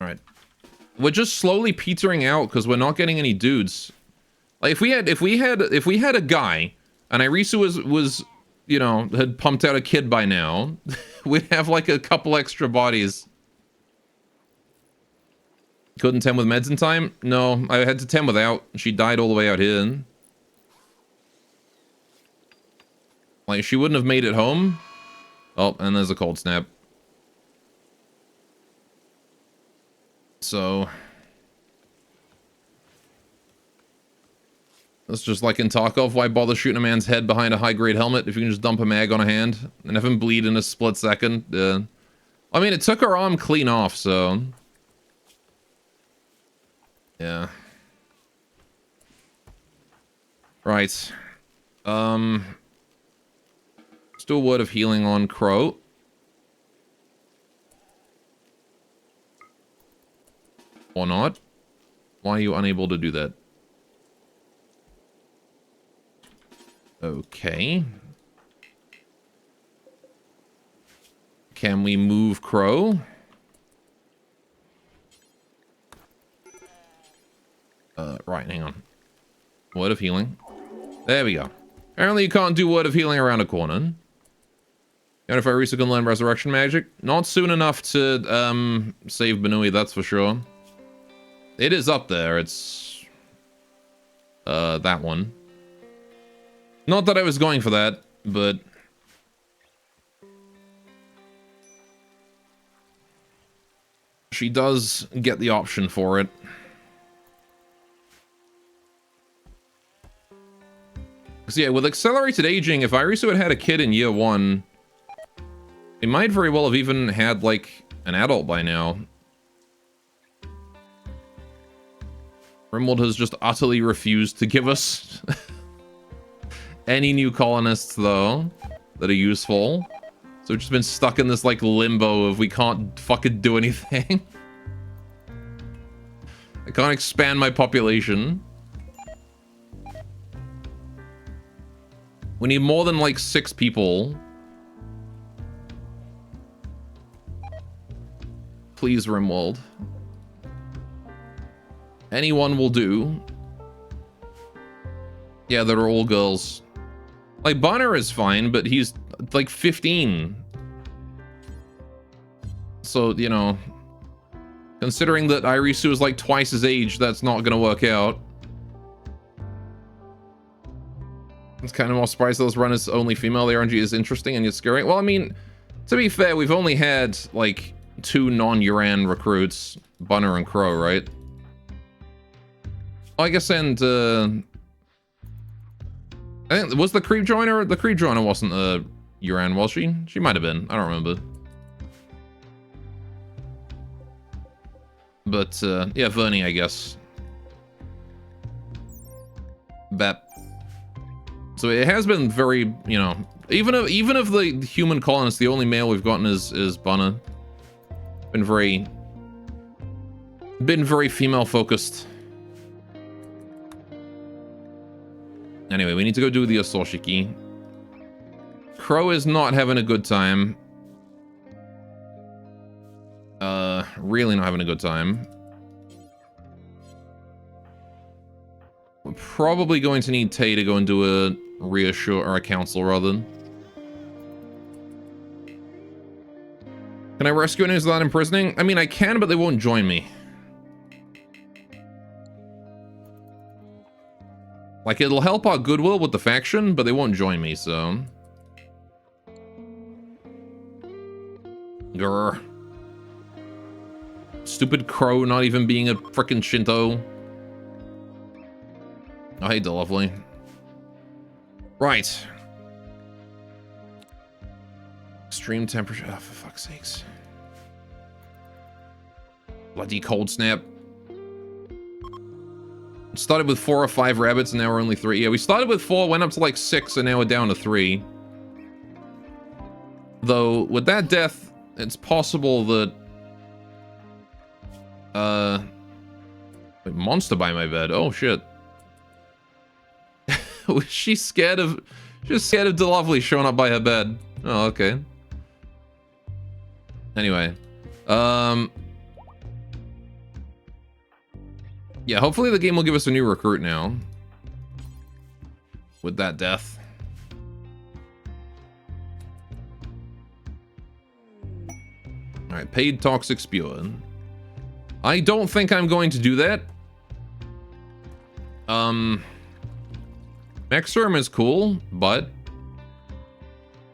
Alright. We're just slowly petering out because we're not getting any dudes. Like if we had a guy and Irisu was you know, had pumped out a kid by now, we'd have like a couple extra bodies. Couldn't 10 with meds in time? No, I had to 10 without. She died all the way out here. Like, she wouldn't have made it home. Oh, and there's a cold snap. So... That's just like in Tarkov, why bother shooting a man's head behind a high-grade helmet if you can just dump a mag on a hand and have him bleed in a split second? I mean, it took her arm clean off, so... Yeah. Right. Let's do a word of healing on Crow. Or not? Why are you unable to do that? Okay. Can we move Crow? Right, hang on. Word of healing. There we go. Apparently you can't do word of healing around a corner. And if Irisa can learn resurrection magic? Not soon enough to, save Benui, that's for sure. It is up there, it's... that one. Not that I was going for that, but... She does get the option for it. So yeah, with accelerated aging, if Irisu had had a kid in year 1, he might very well have even had, like, an adult by now. Rimworld has just utterly refused to give us any new colonists, though, that are useful. So we've just been stuck in this, like, limbo of we can't fucking do anything. I can't expand my population. We need more than, like, 6 people. Please, Rimworld. Anyone will do. Yeah, they're all girls. Like, Bonner is fine, but he's, like, 15. So, you know... Considering that Irisu is, like, twice his age, that's not gonna work out. It's kind of more surprised those run as only female. The RNG is interesting and yet scary. Well, I mean, to be fair, we've only had, like, 2 non-Yuran recruits. Bunner and Crow, right? I guess, and, I think, was the Creep Joiner? The Creep Joiner wasn't a Yuran, was she? She might have been. I don't remember. But, yeah, Vernie, I guess. Bep. So it has been very, you know, even of the human colonists, the only male we've gotten is Bunner. Been very female focused. Anyway, we need to go do the Ososhiki. Crow is not having a good time. Really not having a good time. We're probably going to need Tay to go and do a reassure or a council rather. Can I rescue anyone who's without imprisoning? I mean, I can, but they won't join me. Like, it'll help our goodwill with the faction, but they won't join me, so... Grr. Stupid Crow not even being a frickin' Shinto. I hate the lovely. Right. Extreme temperature. Oh, for fuck's sakes. Bloody cold snap. Started with 4 or 5 rabbits and now we're only 3. Yeah, we started with 4, went up to like 6, and now we're down to 3. Though, with that death, it's possible that... Wait, monster by my bed. Oh, shit. Was she scared of... Just scared of DeLovely showing up by her bed. Oh, okay. Anyway. Yeah, hopefully the game will give us a new recruit now. With that death. Alright, paid toxic spewer. I don't think I'm going to do that. Exorm is cool, but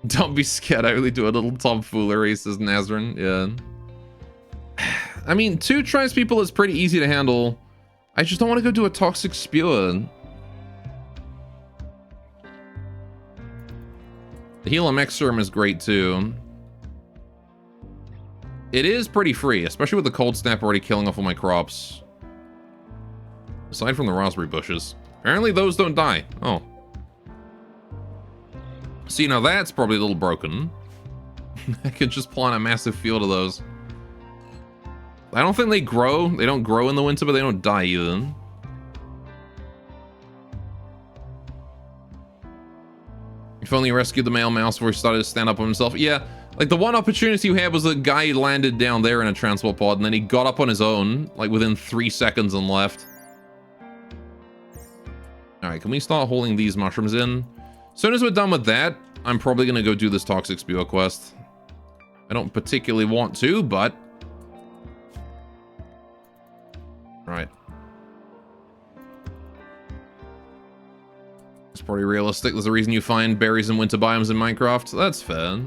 don't be scared. I really do a little tomfoolery, says Nazrin. Yeah. I mean, 2 tribes people is pretty easy to handle. I just don't want to go do a toxic spewer. The heal on Exorm is great too. It is pretty free, especially with the cold snap already killing off all my crops. Aside from the raspberry bushes. Apparently those don't die. Oh. See, now that's probably a little broken. I could just plant a massive field of those. I don't think they grow. They don't grow in the winter, but they don't die either. If only you rescued the male mouse before he started to stand up on himself. Yeah, like the one opportunity you had was the guy landed down there in a transport pod, and then he got up on his own, like within 3 seconds and left. Alright, can we start hauling these mushrooms in? As soon as we're done with that, I'm probably going to go do this toxic spewer quest. I don't particularly want to, but... Right. It's probably realistic. There's a reason you find berries in winter biomes in Minecraft. That's fair.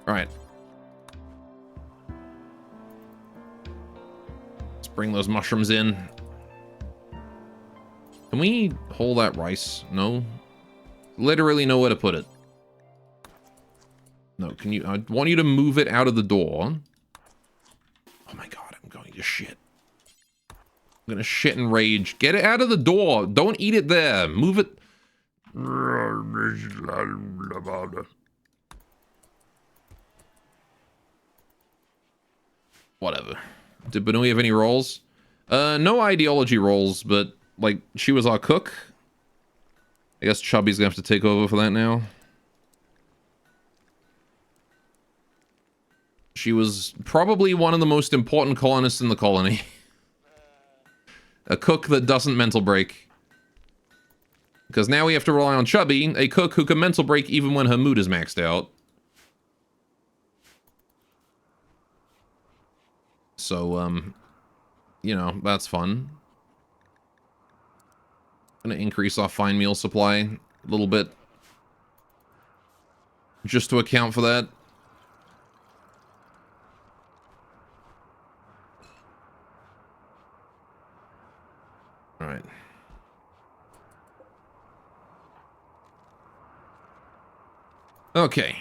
Alright. Let's bring those mushrooms in. Can we hold that rice? No? Literally nowhere to put it. No, can you... I want you to move it out of the door. Oh my god, I'm going to shit. I'm gonna shit and rage. Get it out of the door. Don't eat it there. Move it. Whatever. Did Benui have any roles? No ideology roles, but like she was our cook. I guess Chubby's gonna have to take over for that now. She was probably one of the most important colonists in the colony. A cook that doesn't mental break. Because now we have to rely on Chubby, a cook who can mental break even when her mood is maxed out. So, you know, that's fun. Gonna increase our fine meal supply a little bit. Just to account for that. Alright. Okay.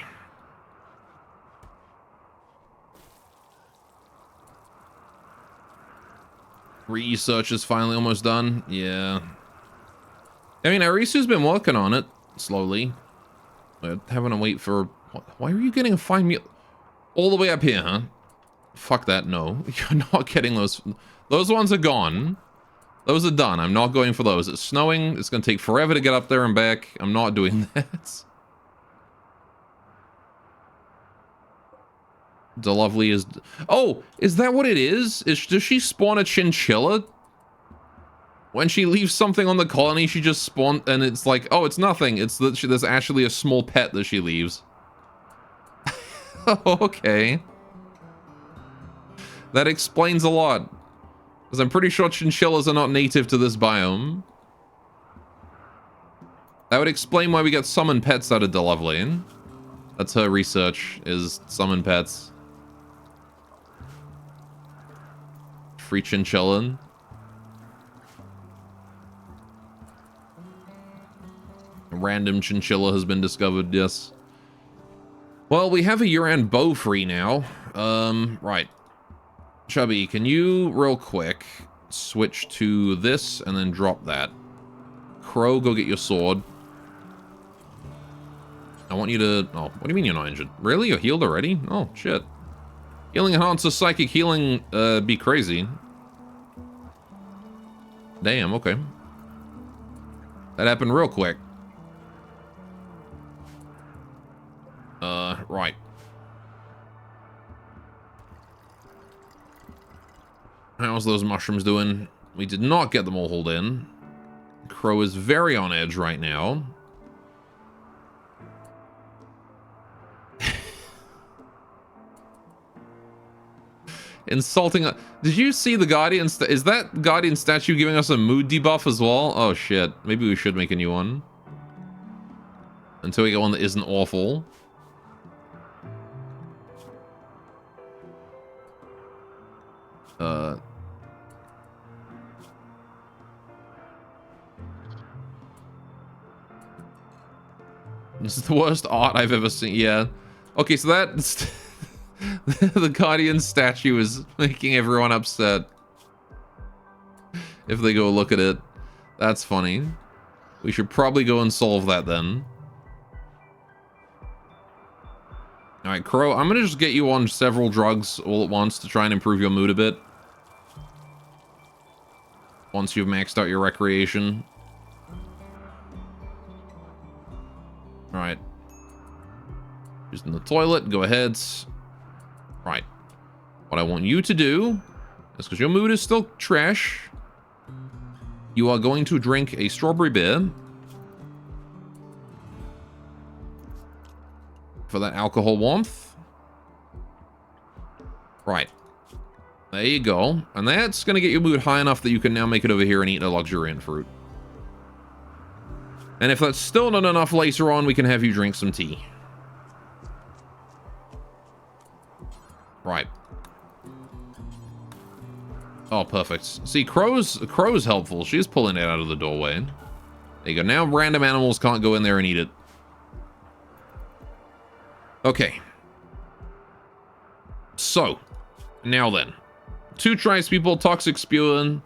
Research is finally almost done. Yeah. I mean, Arisu's been working on it slowly. We're having to wait for... Why are you getting a fine meal? All the way up here, huh? Fuck that, no. You're not getting those. Those ones are gone. Those are done. I'm not going for those. It's snowing. It's going to take forever to get up there and back. I'm not doing that. DeLovely is... Oh, is that what it is? Does she spawn a chinchilla? When she leaves something on the colony, she just spawns... And it's like, oh, it's nothing. It's that there's actually a small pet that she leaves. Okay. That explains a lot. Because I'm pretty sure chinchillas are not native to this biome. That would explain why we get summon pets out of DeLovely. That's her research, is summon pets. Free chinchilla. A random chinchilla has been discovered, yes. Well, we have a Yuran bow free now. Right. Chubby, can you, real quick, switch to this and then drop that? Crow, go get your sword. I want you to... Oh, what do you mean you're not injured? Really? You're healed already? Oh, shit. Healing enhances psychic healing, be crazy. Damn, okay. That happened real quick. Right. How's those mushrooms doing? We did not get them all hauled in. Crow is very on edge right now. Insulting. Did you see the Guardian? Is that Guardian statue giving us a mood debuff as well? Oh shit. Maybe we should make a new one. Until we get one that isn't awful. This is the worst art I've ever seen. Yeah. Okay, so that's... the Guardian statue is making everyone upset. If they go look at it. That's funny. We should probably go and solve that then. Alright, Crow, I'm gonna just get you on several drugs all at once to try and improve your mood a bit. Once you've maxed out your recreation. Alright. Using the toilet, go ahead. Right. What I want you to do is, because your mood is still trash, you are going to drink a strawberry beer for that alcohol warmth. Right. There you go. And that's going to get your mood high enough that you can now make it over here and eat a luxuriant fruit. And if that's still not enough later on, we can have you drink some tea. Right. Oh, perfect. See, Crow's helpful. She's pulling it out of the doorway. There you go. Now random animals can't go in there and eat it. Okay. So, now then. 2 tribespeople, toxic spewing.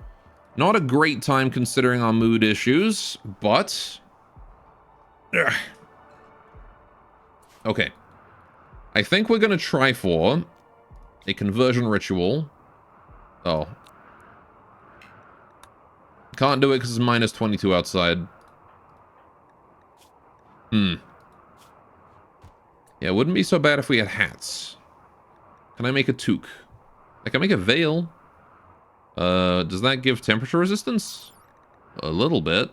Not a great time considering our mood issues, but... Ugh. Okay. I think we're going to try for a conversion ritual. Oh. Can't do it because it's minus 22 outside. Yeah, it wouldn't be so bad if we had hats. Can I make a toque? I can make a veil. Does that give temperature resistance? A little bit.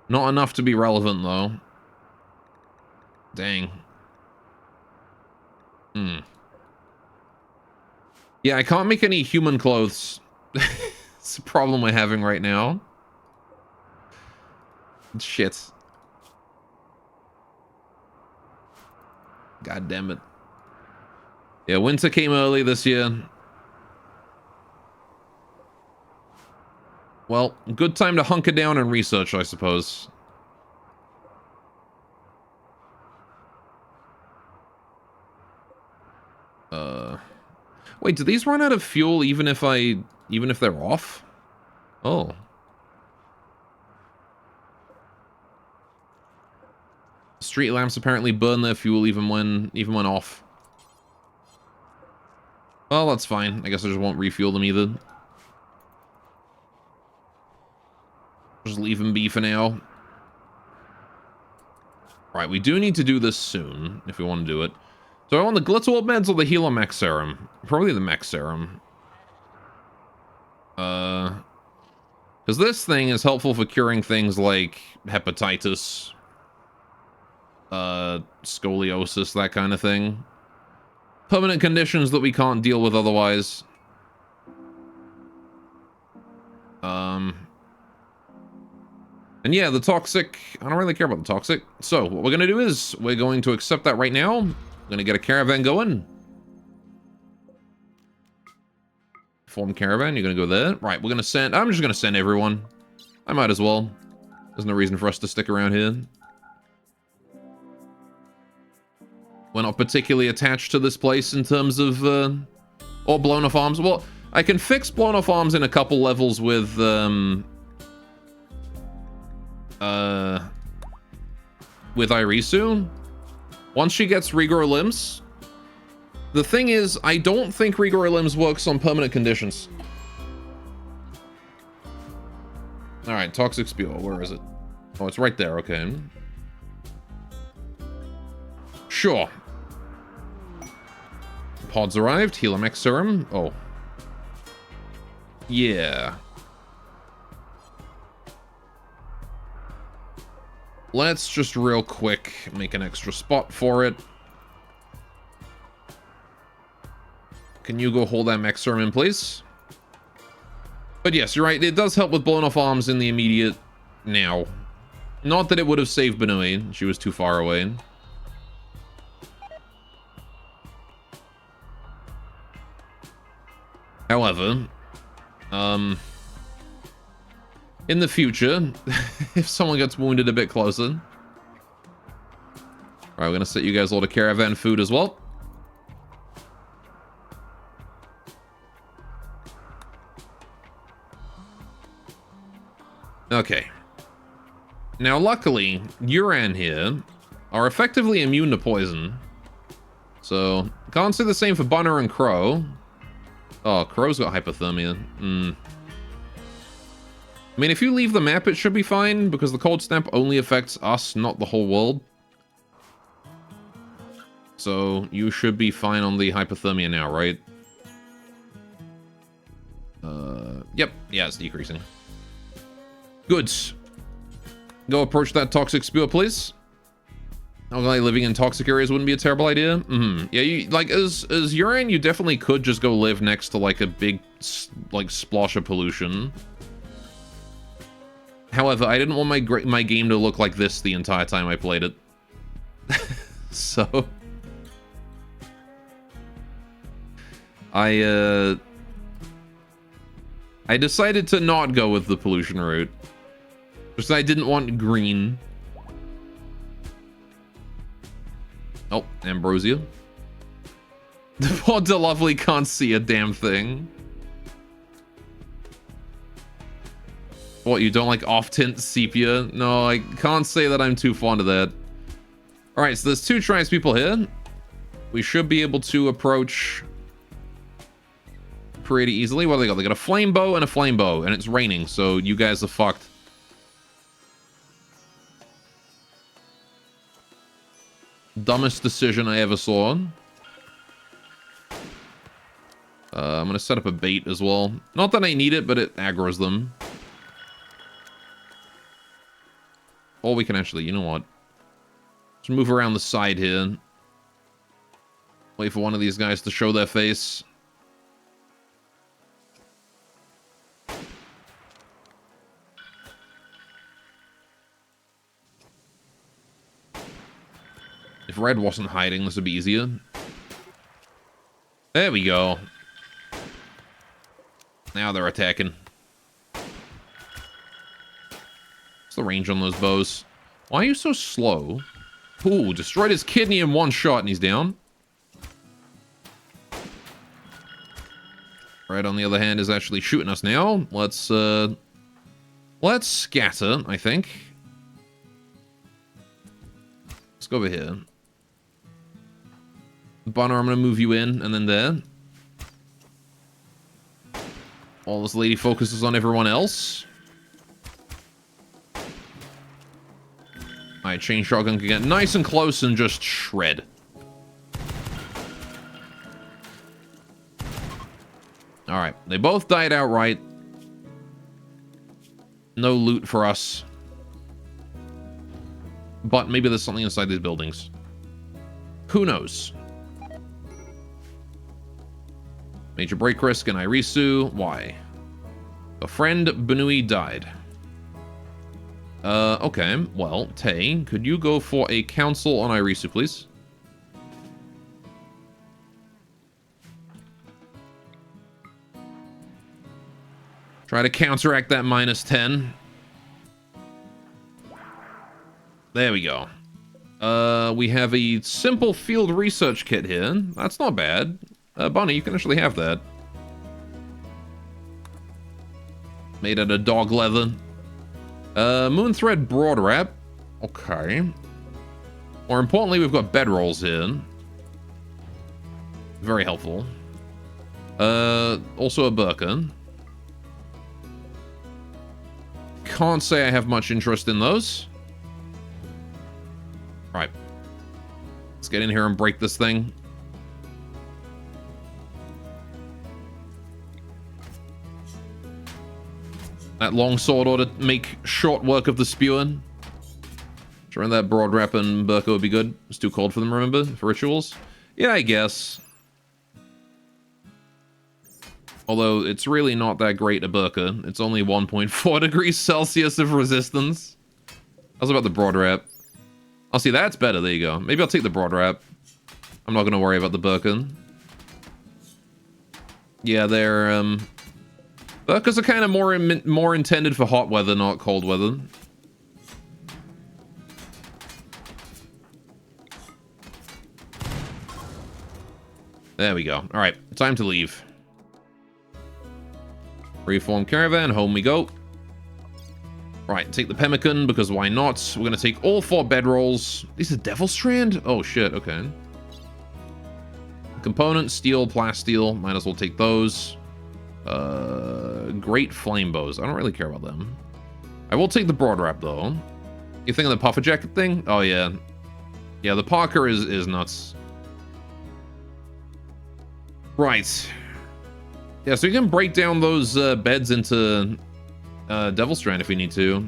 Not enough to be relevant, though. Dang. Yeah, I can't make any human clothes. It's a problem we're having right now. Shit. God damn it. Yeah, winter came early this year. Well, good time to hunker down and research, I suppose. Wait, do these run out of fuel even if they're off? Oh. Street lamps apparently burn their fuel even when off. Well, that's fine. I guess I just won't refuel them either. Just leave them be for now. Right, we do need to do this soon, if we want to do it. So I want the Glitterwald meds or the Healer Mech Serum? Probably the Mech Serum. Because this thing is helpful for curing things like hepatitis, scoliosis, that kind of thing. Permanent conditions that we can't deal with otherwise. And yeah, the toxic, I don't really care about the toxic. So what we're going to do is we're going to accept that right now. We're going to get a caravan going. Form caravan, you're going to go there. Right, we're going to send, I'm just going to send everyone. I might as well. There's no reason for us to stick around here. We're not particularly attached to this place in terms of, or blown off arms. Well, I can fix blown off arms in a couple levels with, Irisu. Once she gets regrow limbs. The thing is, I don't think regrow limbs works on permanent conditions. Alright, toxic spew. Where is it? Oh, it's right there. Okay. Sure. Pods arrived. Helium serum. Oh. Yeah. Let's just real quick make an extra spot for it. Can you go hold that mech serum in, please? But yes, you're right. It does help with blown off arms in the immediate now. Not that it would have saved Benui. She was too far away. However, in the future, if someone gets wounded a bit closer. Alright, we're gonna set you guys all to caravan food as well. Okay. Now, luckily, Yuran here are effectively immune to poison. So, can't say the same for Bunner and Crow. Oh, Crow's got hypothermia. I mean, if you leave the map, it should be fine, because the cold snap only affects us, not the whole world. So, you should be fine on the hypothermia now, right? Yep. Yeah, it's decreasing. Good. Go approach that toxic spewer, please. Okay, living in toxic areas wouldn't be a terrible idea. Yeah, you like as Yuran, you definitely could just go live next to like a big like splosh of pollution. However, I didn't want my game to look like this the entire time I played it. So I decided to not go with the pollution route. Because I didn't want green. Oh, Ambrosia. The poor Delovely can't see a damn thing. What, you don't like off-tint sepia? No, I can't say that I'm too fond of that. Alright, so there's two tribespeople here. We should be able to approach pretty easily. What do they got? They got a flame bow and a flame bow, and it's raining, so you guys are fucked. Dumbest decision I ever saw. I'm gonna set up a bait as well. Not that I need it, but it aggroes them. Or we can actually, you know what? Just move around the side here. Wait for one of these guys to show their face. If Red wasn't hiding, this would be easier. There we go. Now they're attacking. What's the range on those bows? Why are you so slow? Ooh, destroyed his kidney in one shot and he's down. Red, on the other hand, is actually shooting us now. Let's scatter, I think. Let's go over here. Bonner, I'm going to move you in, and then there. All this lady focuses on everyone else. Alright, chain shotgun can get nice and close and just shred. Alright, they both died outright. No loot for us. But maybe there's something inside these buildings. Who knows? Major break risk and Irisu. Why? A friend, Benui, died. Okay. Well, Tay, could you go for a council on Irisu, please? Try to counteract that -10. There we go. We have a simple field research kit here. That's not bad. Bonnie, you can actually have that. Made out of dog leather. Moonthread broad wrap. Okay. More importantly, we've got bedrolls here. Very helpful. Also a burqa. can't say I have much interest in those. Right. Let's get in here and break this thing. That longsword ought to make short work of the spewing. Sure, that broad wrap and burqa would be good. It's too cold for them, remember? For rituals? Yeah, I guess. Although, it's really not that great a burqa. It's only 1.4 degrees Celsius of resistance. How's about the broad wrap? Oh, see, that's better. There you go. Maybe I'll take the broad wrap. I'm not going to worry about the burqa. Yeah, they're, burqas are kind of more intended for hot weather, not cold weather. There we go. All right, time to leave. Reform caravan, home we go. Right, take the pemmican, because why not? We're going to take all 4 bedrolls. These are Devil Strand? Oh, shit, okay. Components, steel, plasteel. Might as well take those. Great flame bows. I don't really care about them. I will take the broad wrap, though. You think of the puffer jacket thing? Oh, yeah. Yeah, the Parker is nuts. Right. Yeah, so we can break down those beds into Devil Strand if we need to.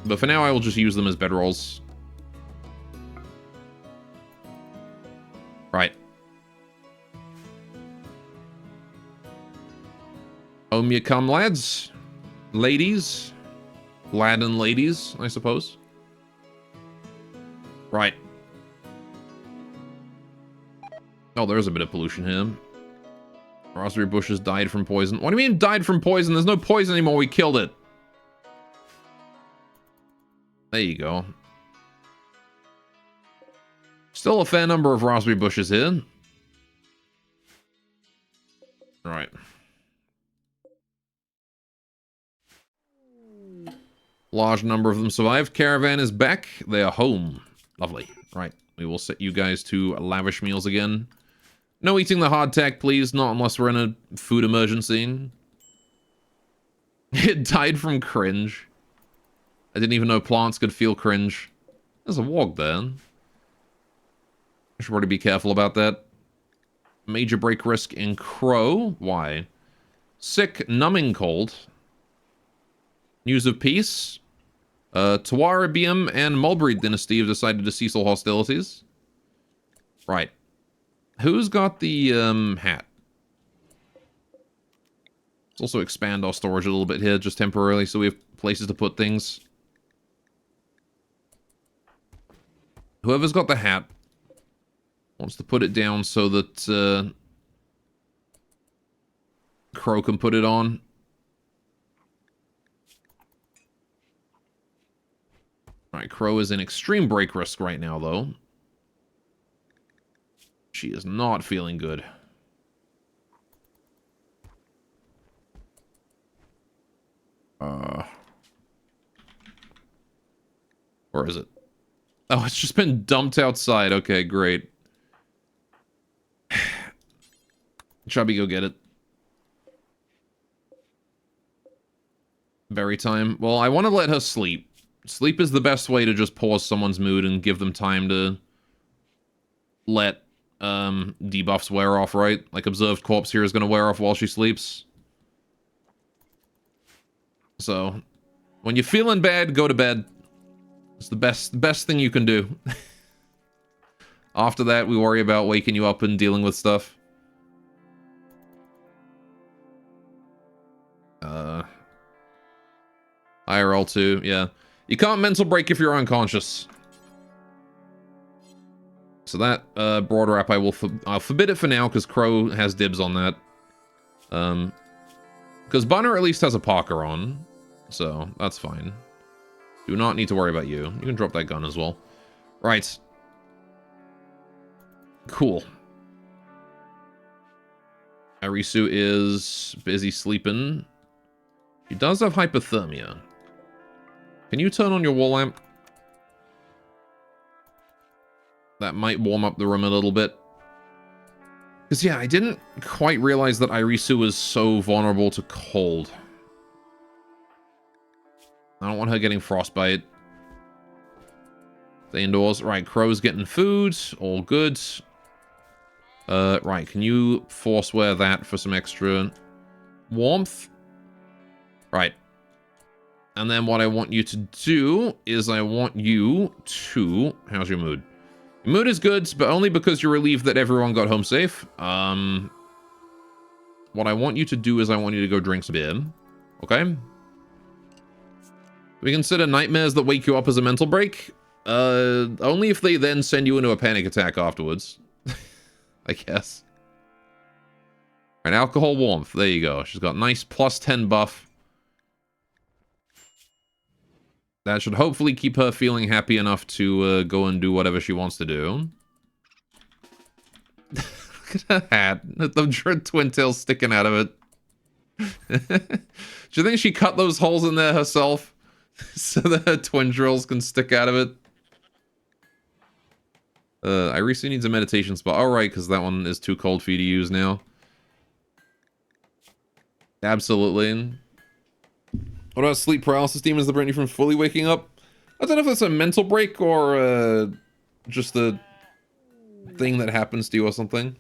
But for now, I will just use them as bedrolls. Right. Home you come, lads. Ladies. Lad and ladies, I suppose. Right. Oh, there's a bit of pollution here. Raspberry bushes died from poison. What do you mean died from poison? There's no poison anymore. We killed it. There you go. Still a fair number of raspberry bushes here. Right. Large number of them survived. Caravan is back. They are home. Lovely. Right. We will set you guys to lavish meals again. No eating the hardtack, please. Not unless we're in a food emergency. It died from cringe. I didn't even know plants could feel cringe. There's a wog there. I should probably be careful about that. Major break risk in Crow. Why? Sick, numbing cold. News of peace. Tuarabium and Mulberry Dynasty have decided to cease all hostilities. Right. Who's got the hat? Let's also expand our storage a little bit here, just temporarily, so we have places to put things. Whoever's got the hat wants to put it down so that Crow can put it on. Alright, Crow is in extreme break risk right now, though. She is not feeling good. Where is it? Oh, it's just been dumped outside. Okay, great. Chubby, go get it. Berry time. Well, I want to let her sleep. Sleep is the best way to just pause someone's mood and give them time to let debuffs wear off, right? Like Observed Corpse here is going to wear off while she sleeps. So, when you're feeling bad, go to bed. It's the best thing you can do. After that, we worry about waking you up and dealing with stuff. IRL 2, yeah. You can't mental break if you're unconscious. So that broad wrap, I'll forbid it for now because Crow has dibs on that. Because Bunner at least has a Parker on, so that's fine. Do not need to worry about you. You can drop that gun as well. Right. Cool. Arisu is busy sleeping. She does have hypothermia. Can you turn on your wall lamp? That might warm up the room a little bit. Because, yeah, I didn't quite realize that Irisu was so vulnerable to cold. I don't want her getting frostbite. Stay indoors. Right, Crow's getting food. All good. Right, can you force wear that for some extra warmth? Right. And then what I want you to do is I want you to... How's your mood? Your mood is good, but only because you're relieved that everyone got home safe. What I want you to do is I want you to go drink some beer. Okay? We consider nightmares that wake you up as a mental break. Only if they then send you into a panic attack afterwards. I guess. Alright, alcohol warmth. There you go. She's got nice plus 10 buff. That should hopefully keep her feeling happy enough to go and do whatever she wants to do. Look at her hat. The twin tails sticking out of it. Do you think she cut those holes in there herself? So that her twin drills can stick out of it? Irisa needs a meditation spot. Alright, because that one is too cold for you to use now. Absolutely. What about sleep paralysis demons that prevent you from fully waking up? I don't know if that's a mental break or just a thing that happens to you or something.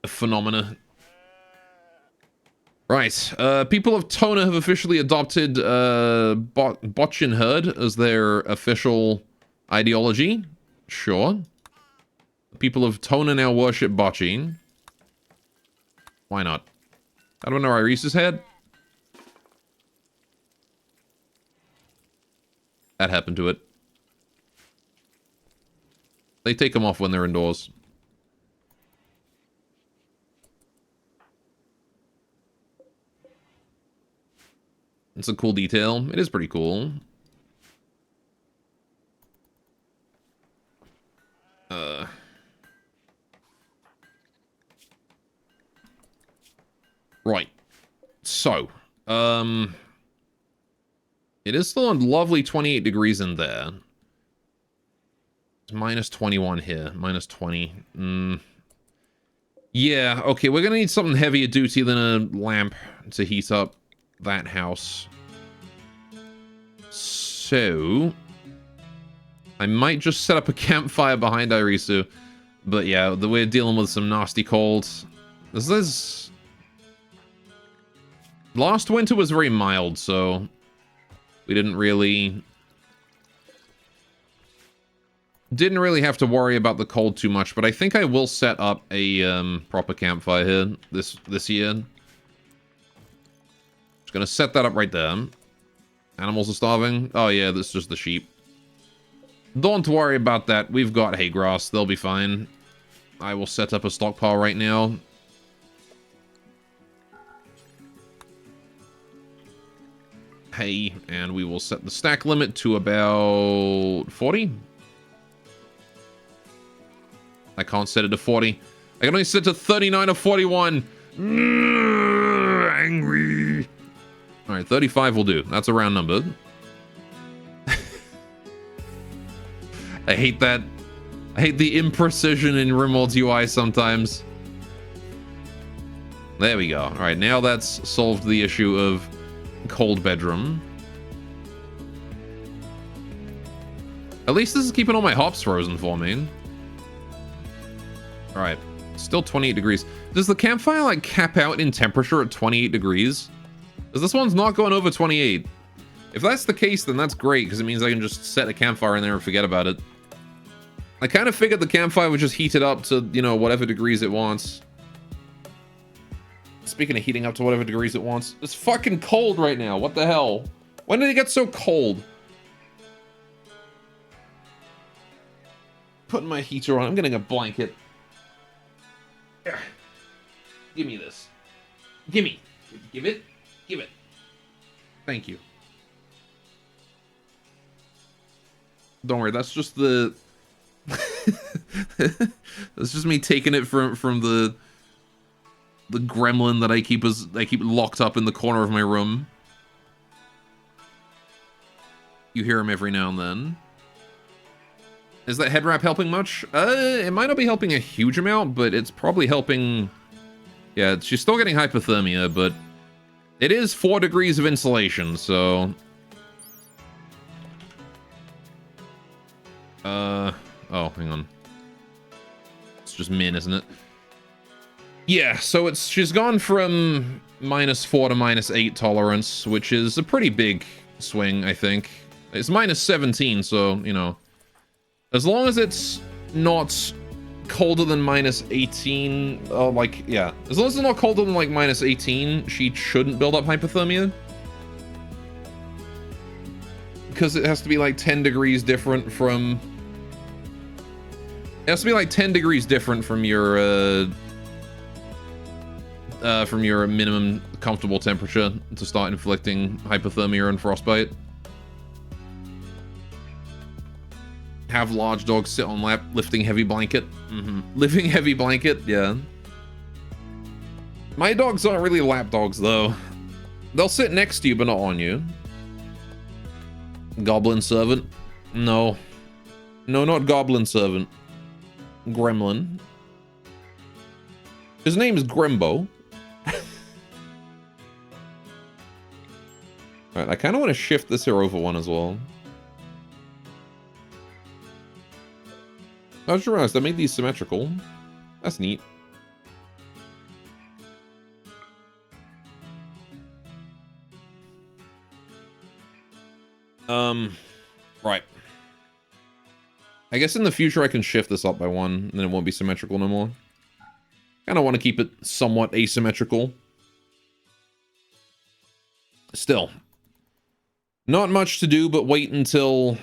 A phenomena. Right. People of Tona have officially adopted Botchin Herd as their official ideology. Sure. People of Tona now worship Botchin. Why not? I don't know Irisa's head. That happened to it. They take them off when they're indoors. It's a cool detail. It is pretty cool. Right. So, it is still a lovely 28 degrees in there. It's minus 21 here. Minus 20. Yeah, okay, we're gonna need something heavier duty than a lamp to heat up that house. So, I might just set up a campfire behind Irisu. But yeah, we're dealing with some nasty colds. Last winter was very mild, so we didn't really have to worry about the cold too much. But I think I will set up a proper campfire here this year. Just gonna set that up right there. Animals are starving. Oh yeah, that's just the sheep. Don't worry about that. We've got hay grass. They'll be fine. I will set up a stockpile right now. Hay, and we will set the stack limit to about 40. I can't set it to 40. I can only set it to 39 or 41. Angry. All right, 35 will do. That's a round number. I hate that. I hate the imprecision in Rimworld's UI sometimes. There we go. All right, now that's solved the issue of cold bedroom. At least this is keeping all my hops frozen for me. All right, still 28 degrees. Does the campfire like cap out in temperature at 28 degrees? Because this one's not going over 28. If that's the case, then that's great, because it means I can just set a campfire in there and forget about it. I kind of figured the campfire would just heat it up to, you know, whatever degrees it wants. Speaking of heating up to whatever degrees it wants, it's fucking cold right now. What the hell? When did it get so cold? Putting my heater on. I'm getting a blanket. Here. Give me this. Gimme. Give it. Give it. Thank you. Don't worry, that's just the... That's just me taking it from the gremlin that I keep locked up in the corner of my room. You hear him every now and then. Is that head wrap helping much? It might not be helping a huge amount, but it's probably helping. Yeah, she's still getting hypothermia, but It is 4 degrees of insulation, so... Oh, hang on. It's just min, isn't it? Yeah, so she's gone from -4 to -8 tolerance, which is a pretty big swing, I think. It's -17, so, you know. As long as it's not colder than -18, like, yeah. As long as it's not colder than, like, -18, she shouldn't build up hypothermia. Because it has to be, like, 10 degrees different from... It has to be, like, 10 degrees different from your minimum comfortable temperature to start inflicting hypothermia and frostbite. Have large dogs sit on lap, lifting heavy blanket. Lifting heavy blanket, yeah. My dogs aren't really lap dogs, though. They'll sit next to you, but not on you. Goblin servant? No. No, not goblin servant. Gremlin. His name is Grembo. Alright, I kind of want to shift this here over one as well. I just realized I made these symmetrical. That's neat. Right. I guess in the future I can shift this up by 1, and then it won't be symmetrical no more. Kind of want to keep it somewhat asymmetrical. Still. Not much to do but wait until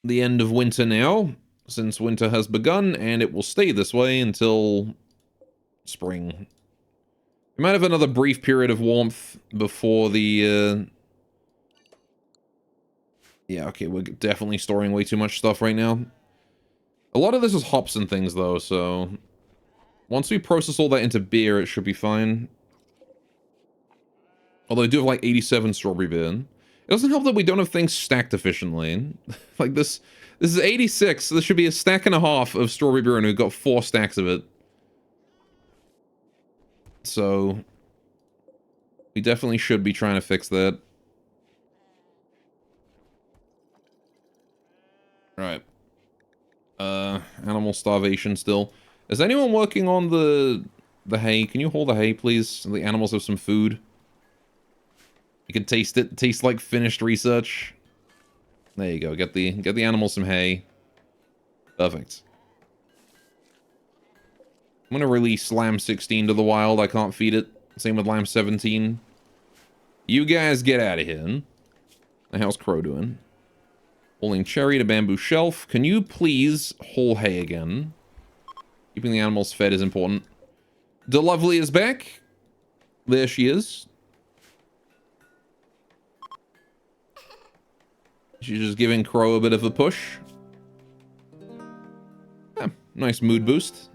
the end of winter now, since winter has begun, and it will stay this way until spring. We might have another brief period of warmth before the... Yeah, okay, we're definitely storing way too much stuff right now. A lot of this is hops and things, though, so... Once we process all that into beer, it should be fine. Although I do have, like, 87 strawberry beer. It doesn't help that we don't have things stacked efficiently. Like, this is 86, so there should be a stack and a half of strawberry beer, and we've got 4 stacks of it. So... we definitely should be trying to fix that. Right. Animal starvation still. Is anyone working on the hay? Can you hold the hay, please? So the animals have some food. You can taste it. It tastes like finished research. There you go. Get the animals some hay. Perfect. I'm gonna release Lamb 16 to the wild. I can't feed it. Same with Lamb 17. You guys get out of here. How's Crow doing? Holding cherry to bamboo shelf. Can you please haul hay again? Keeping the animals fed is important. The Lovely is back. There she is. She's just giving Crow a bit of a push. Yeah, nice mood boost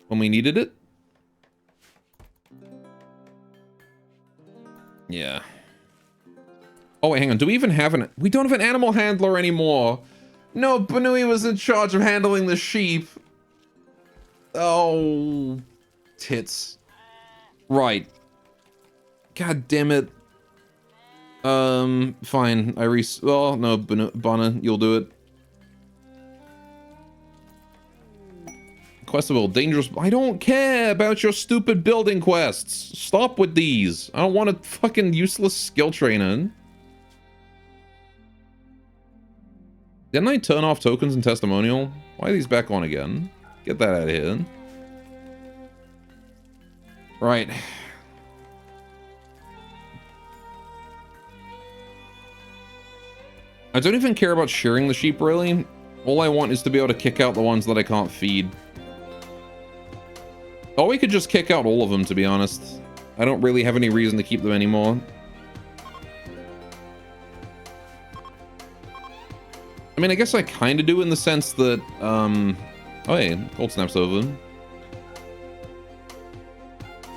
when we needed it. Yeah. Oh, wait, hang on. Do we even have an... We don't have an animal handler anymore. No, Banui was in charge of handling the sheep. Oh. Tits. Right. God damn it. Fine. Oh, no, Bana, you'll do it. Questable, dangerous... I don't care about your stupid building quests. Stop with these. I don't want a fucking useless skill trainer. Didn't I turn off tokens and testimonial? Why are these back on again? Get that out of here. Right. I don't even care about shearing the sheep, really. All I want is to be able to kick out the ones that I can't feed. Or we could just kick out all of them, to be honest. I don't really have any reason to keep them anymore. I mean, I guess I kind of do in the sense that, oh, hey, Cold Snap's over.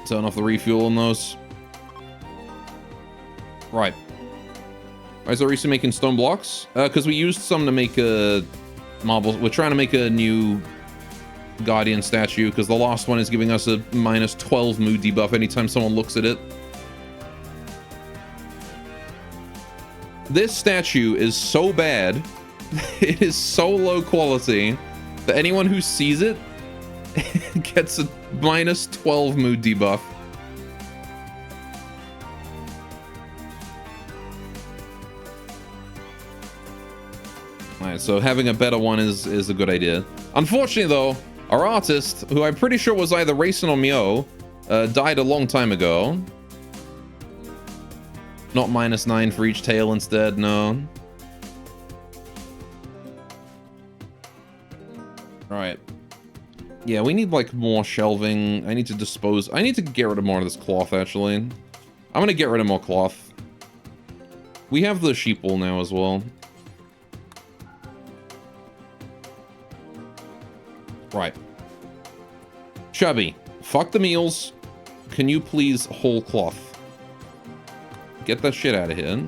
Turn off the refuel on those. Right. Why is Arisa making stone blocks? Because we used some to make a marble. We're trying to make a new Guardian statue, because the last one is giving us a -12 mood debuff anytime someone looks at it. This statue is so bad, it is so low quality, that anyone who sees it gets a -12 mood debuff. Alright, so having a better one is a good idea. Unfortunately, though, our artist, who I'm pretty sure was either Racing or Mio, died a long time ago. Not -9 for each tail instead, no. Alright. Yeah, we need, like, more shelving. I need to dispose... I need to get rid of more of this cloth, actually. I'm gonna get rid of more cloth. We have the sheep wool now as well. Right. Chubby, fuck the meals. Can you please whole cloth? Get that shit out of here.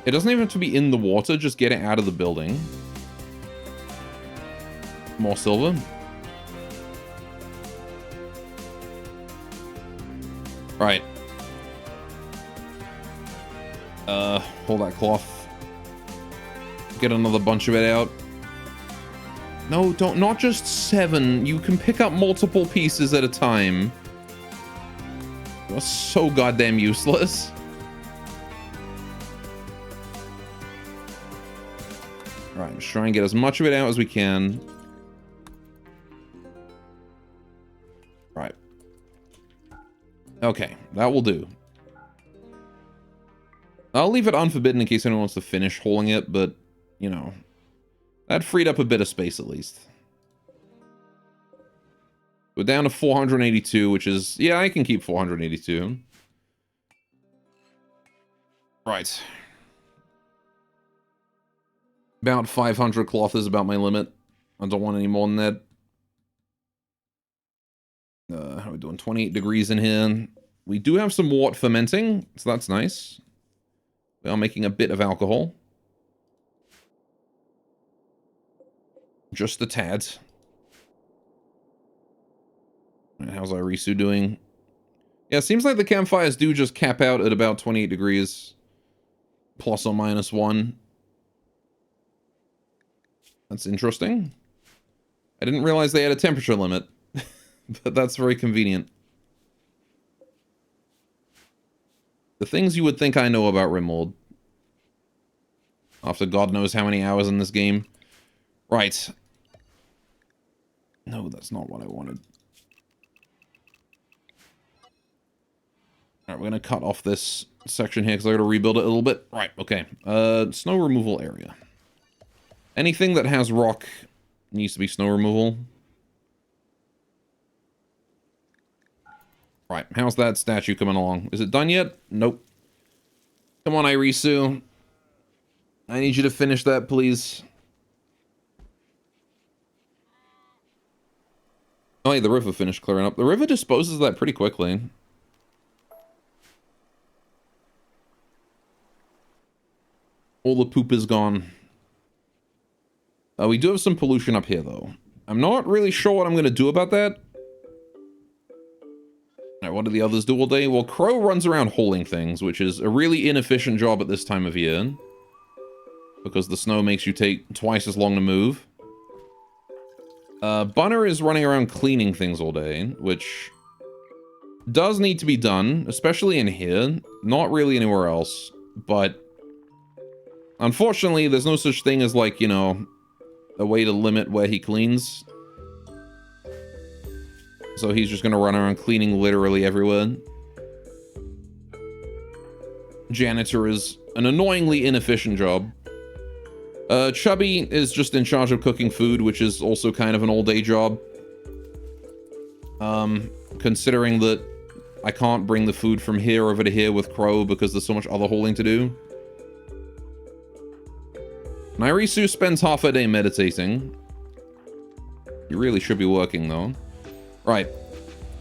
It doesn't even have to be in the water, just get it out of the building. More silver. Right. Hold that cloth. Get another bunch of it out. No, don't, not just 7. You can pick up multiple pieces at a time. You're so goddamn useless. Alright, let's try and get as much of it out as we can. Right. Okay, that will do. I'll leave it unforbidden in case anyone wants to finish holding it, but, you know, that freed up a bit of space at least. We're down to 482, which is... Yeah, I can keep 482. Right. About 500 cloth is about my limit. I don't want any more than that. How are we doing? 28 degrees in here. We do have some wort fermenting, so that's nice. We are making a bit of alcohol. Just a tad. How's Irisu doing? Yeah, seems like the campfires do just cap out at about 28 degrees. Plus or minus 1. That's interesting. I didn't realize they had a temperature limit. But that's very convenient. The things you would think I know about Rimworld. After God knows how many hours in this game. Right. No, that's not what I wanted. Alright, we're going to cut off this section here because I got to rebuild it a little bit. Right, okay. Snow removal area. Anything that has rock needs to be snow removal. Right, how's that statue coming along? Is it done yet? Nope. Come on, Irisu. I need you to finish that, please. Oh, yeah, the river finished clearing up. The river disposes that pretty quickly. All the poop is gone. We do have some pollution up here, though. I'm not really sure what I'm going to do about that. Alright, what do the others do all day? Well, Crow runs around hauling things, which is a really inefficient job at this time of year. Because the snow makes you take twice as long to move. Bunner is running around cleaning things all day, which does need to be done, especially in here. Not really anywhere else, but unfortunately, there's no such thing as, like, you know, a way to limit where he cleans. So he's just gonna run around cleaning literally everywhere. Janitor is an annoyingly inefficient job. Chubby is just in charge of cooking food, which is also kind of an all-day job. Considering that I can't bring the food from here over to here with Crow because there's so much other hauling to do. Irisu spends half a day meditating. You really should be working, though. Right.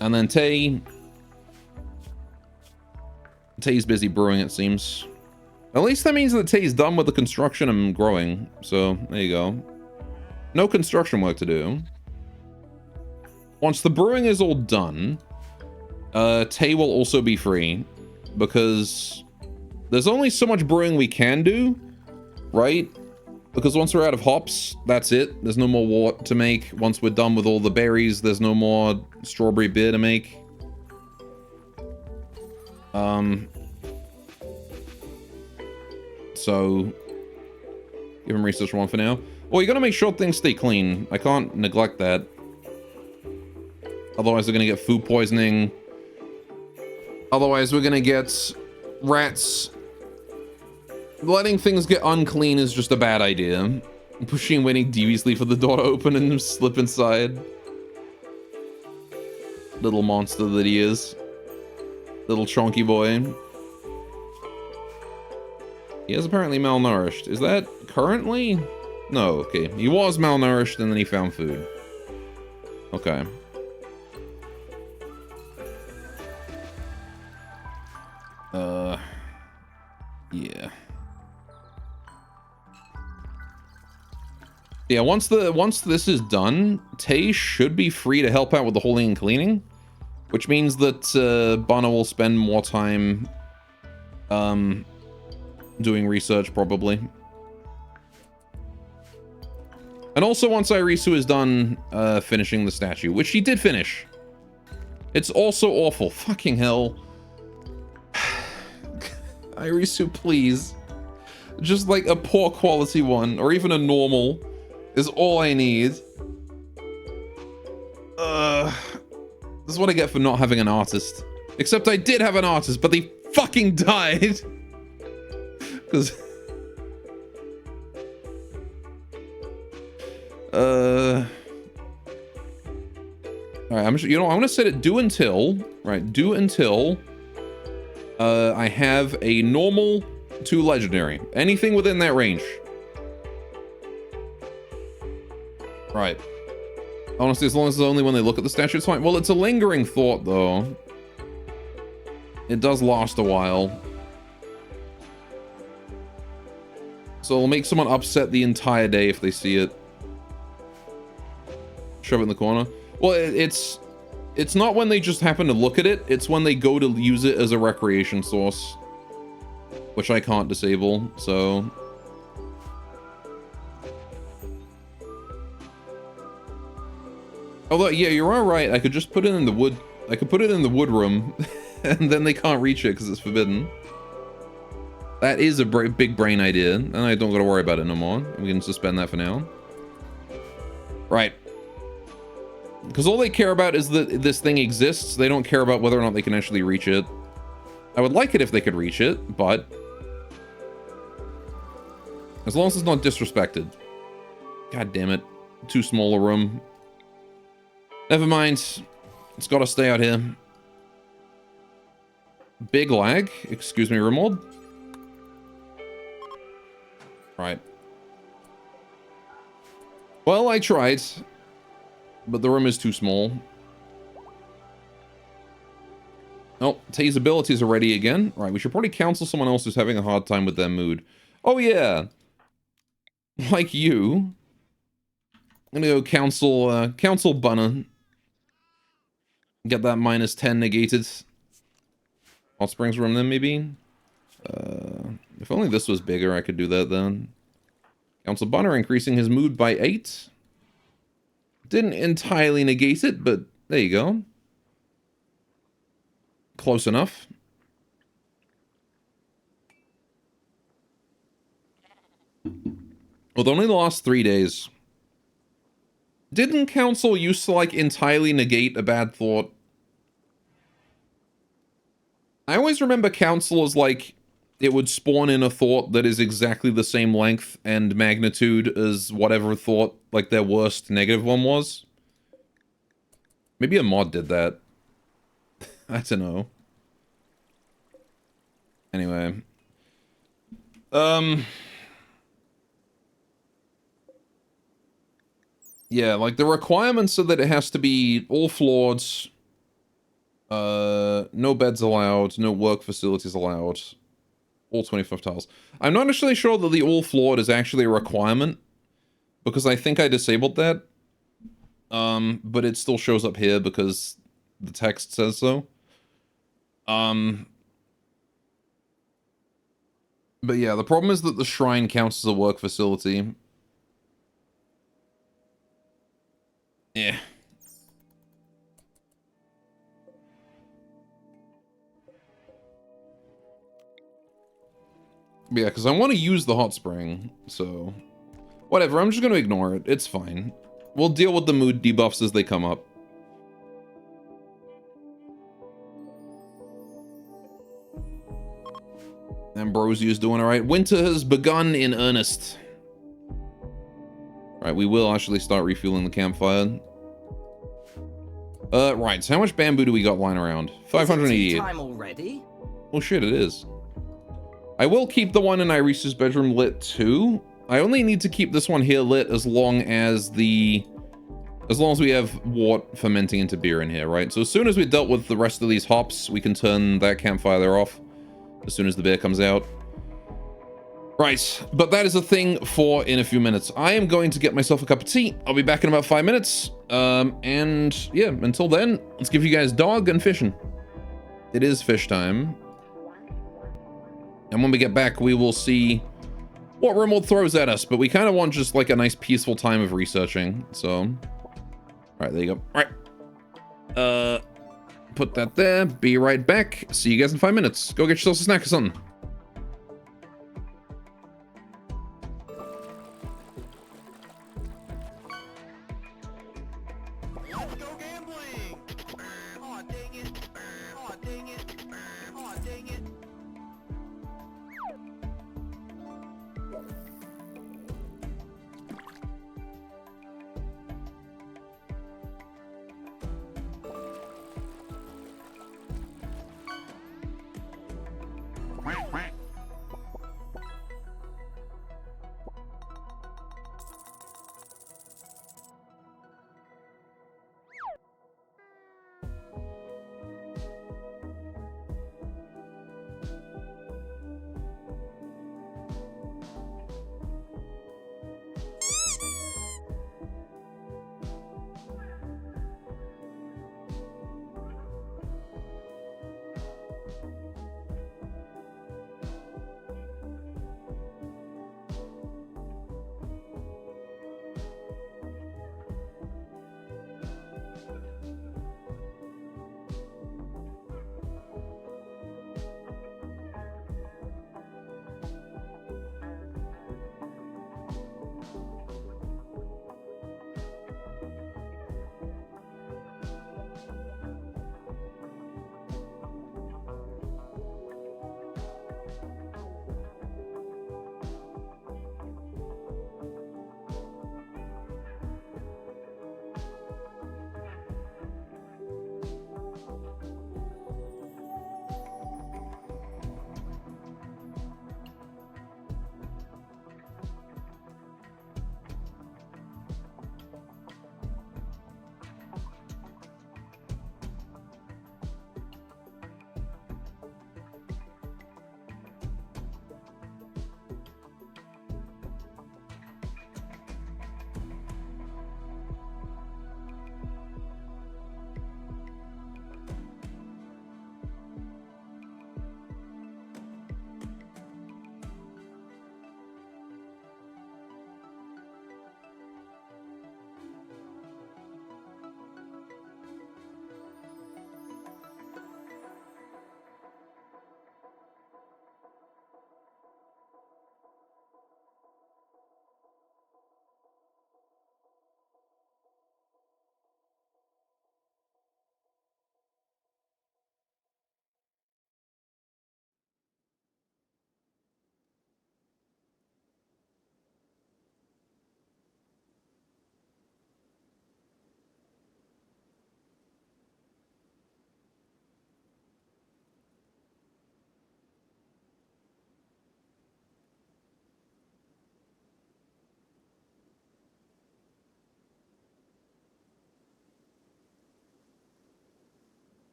And then Tay... Tay's busy brewing, it seems. At least that means that Tay's done with the construction and growing. So, there you go. No construction work to do. Once the brewing is all done, Tay will also be free. Because There's only so much brewing we can do, right? Because once we're out of hops, that's it. There's no more wort to make. Once we're done with all the berries, there's no more strawberry beer to make. So, give him research 1 for now. Well, you gotta make sure things stay clean. I can't neglect that. Otherwise, we're gonna get food poisoning. Otherwise, we're gonna get rats. Letting things get unclean is just a bad idea. Pushing waiting deviously for the door to open and slip inside. Little monster that he is. Little chonky boy. He is apparently malnourished. Is that currently? No, okay. He was malnourished and then he found food. Okay. Yeah. Yeah, once this is done, Tay should be free to help out with the holding and cleaning. Which means that Bana will spend more time doing research, probably. And also once Irisu is done finishing the statue, which she did finish. It's also awful. Fucking hell. Irisu, please. Just like a poor quality one, or even a normal, is all I need. This is what I get for not having an artist. Except I did have an artist, but they fucking died. Because... Alright, I'm gonna set it do until... Right, do until... I have a normal to legendary. Anything within that range. Right. Honestly, as long as it's only when they look at the statue, it's fine. Well, it's a lingering thought, though. It does last a while. So it'll make someone upset the entire day if they see it. Shove it in the corner. Well, it's not when they just happen to look at it. It's when they go to use it as a recreation source. Which I can't disable, so... Although, yeah, you're all right. I could just put it in the wood... I could put it in the wood room. And then they can't reach it because it's forbidden. That is a big brain idea. And I don't gotta worry about it no more. We can suspend that for now. Right. Because all they care about is that this thing exists. They don't care about whether or not they can actually reach it. I would like it if they could reach it, but... As long as it's not disrespected. God damn it. Too small a room. Never mind. It's gotta stay out here. Big lag. Excuse me, Rimworld. Right. Well, I tried. But the room is too small. Oh, Tay's abilities are ready again. Right, we should probably counsel someone else who's having a hard time with their mood. Oh, yeah. Like you. I'm gonna go counsel Bunna. Get that -10 negated. Hot Springs room then, maybe? If only this was bigger, I could do that then. Counsel Bunna increasing his mood by 8. Didn't entirely negate it, but there you go. Close enough. Well, only the last 3 days. Didn't counsel used to, like, entirely negate a bad thought? I always remember counsel as, like, it would spawn in a thought that is exactly the same length and magnitude as whatever thought, like, their worst negative one was. Maybe a mod did that. I don't know. Anyway. Yeah, like, the requirements are that it has to be all floors, no beds allowed, no work facilities allowed, all 25 tiles. I'm not actually sure that the all floored is actually a requirement, because I think I disabled that, but it still shows up here because the text says so. But yeah, the problem is that the shrine counts as a work facility. Yeah. But yeah, because I want to use the hot spring, so... Whatever, I'm just going to ignore it. It's fine. We'll deal with the mood debuffs as they come up. Ambrosia's doing alright. Winter has begun in earnest. Right, we will actually start refueling the campfire. Right, so how much bamboo do we got lying around? 588. Time already? Well, shit, it is. I will keep the one in Iris's bedroom lit too. I only need to keep this one here lit as long as we have wort fermenting into beer in here, right? So as soon as we've dealt with the rest of these hops, we can turn that campfire there off as soon as the beer comes out. Right, but that is a thing for in a few minutes. I am going to get myself a cup of tea. I'll be back in about 5 minutes. And yeah, until then, let's give you guys dog and fishing. It is fish time. And when we get back, we will see what Rimworld throws at us, but we kind of want just like a nice peaceful time of researching, so... Alright, there you go. Alright. Put that there. Be right back. See you guys in 5 minutes. Go get yourselves a snack or something. Let's go gambling! Aw, dang it! Aw, dang it! Aw, dang it!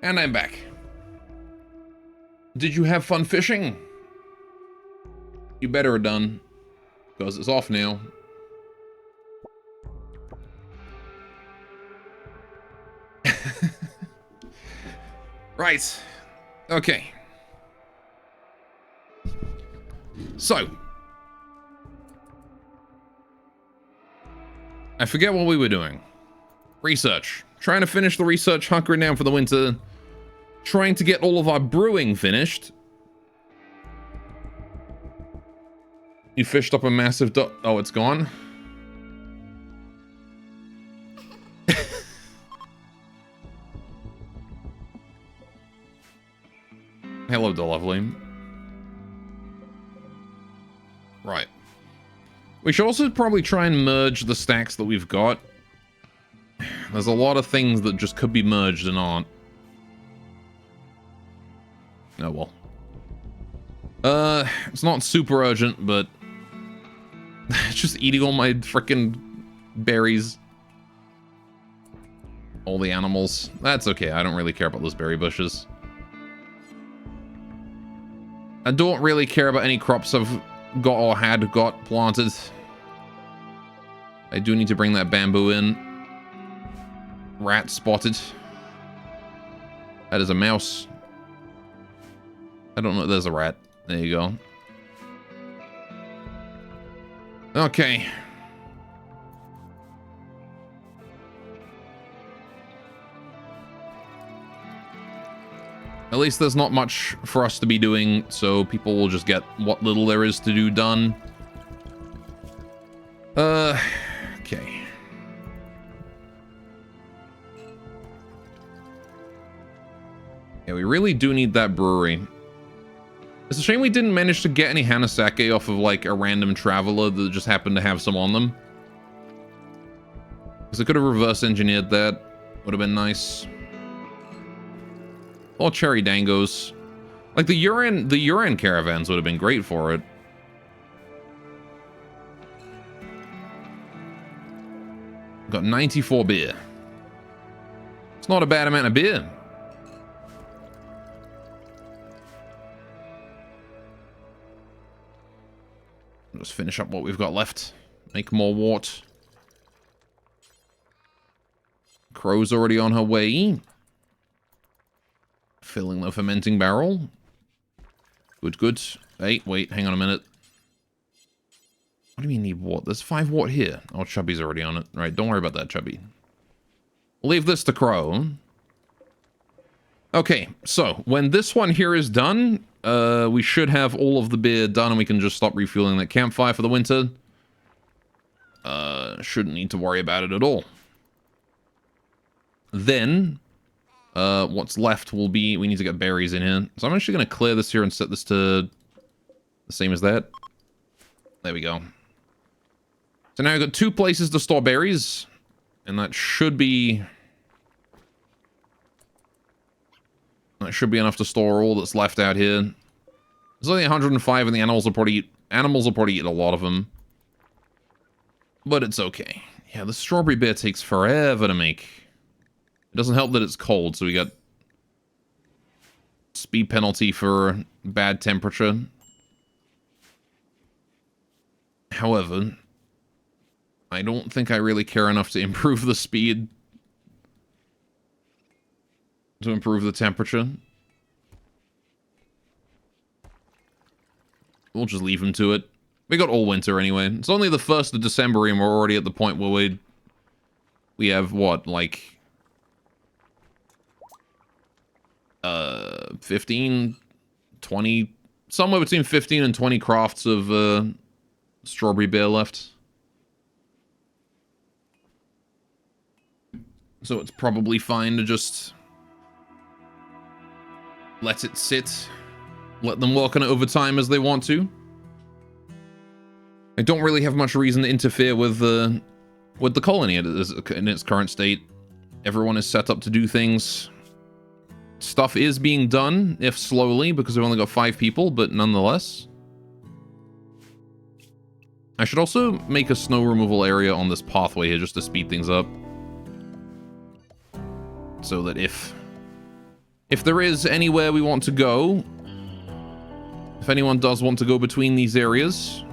And I'm back. Did you have fun fishing? You better have done, because it's off now. Right. Okay. So. I forget what we were doing. Research. Trying to finish the research, hunkering down for the winter. Trying to get all of our brewing finished. You fished up a massive oh, it's gone? Hello, Delovely. Right. We should also probably try and merge the stacks that we've got. There's a lot of things that just could be merged and aren't. Oh well. It's not super urgent, but it's just eating all my frickin' berries. All the animals. That's okay, I don't really care about those berry bushes. I don't really care about any crops I've got or had got planted. I do need to bring that bamboo in. Rat spotted. That is a mouse. I don't know, there's a rat. There you go. Okay. At least there's not much for us to be doing, so people will just get what little there is to do done. Okay. Yeah, we really do need that brewery. It's a shame we didn't manage to get any Hanasake off of, like, a random traveler that just happened to have some on them. Because I could have reverse engineered that. Would have been nice. Or cherry dangos. Like, the Yuran caravans would have been great for it. Got 94 beer. It's not a bad amount of beer. Just finish up what we've got left. Make more wort. Crow's already on her way. Filling the fermenting barrel. Good, good. Hey, wait, hang on a minute. What do you mean need wort? There's 5 wort here. Oh, Chubby's already on it. Right, don't worry about that, Chubby. Leave this to Crow. Okay, so when this one here is done, we should have all of the beer done and we can just stop refueling that campfire for the winter. Shouldn't need to worry about it at all. Then, what's left will be, we need to get berries in here. So I'm actually going to clear this here and set this to the same as that. There we go. So now I've got 2 places to store berries. And that should be... That should be enough to store all that's left out here. There's only 105 and the animals will probably eat a lot of them. But it's okay. Yeah, the strawberry beer takes forever to make. It doesn't help that it's cold, so we got speed penalty for bad temperature. However, I don't think I really care enough to improve the speed. To improve the temperature. We'll just leave them to it. We got all winter anyway. It's only the 1st of December and we're already at the point where we have what, like 15, 20, somewhere between 15 and 20 crafts of strawberry beer left. So it's probably fine to just let it sit. Let them work on it over time as they want to. I don't really have much reason to interfere with the colony in its current state. Everyone is set up to do things. Stuff is being done, if slowly, because we've only got 5 people, but nonetheless. I should also make a snow removal area on this pathway here just to speed things up. So that if if there is anywhere we want to go, if anyone does want to go between these areas,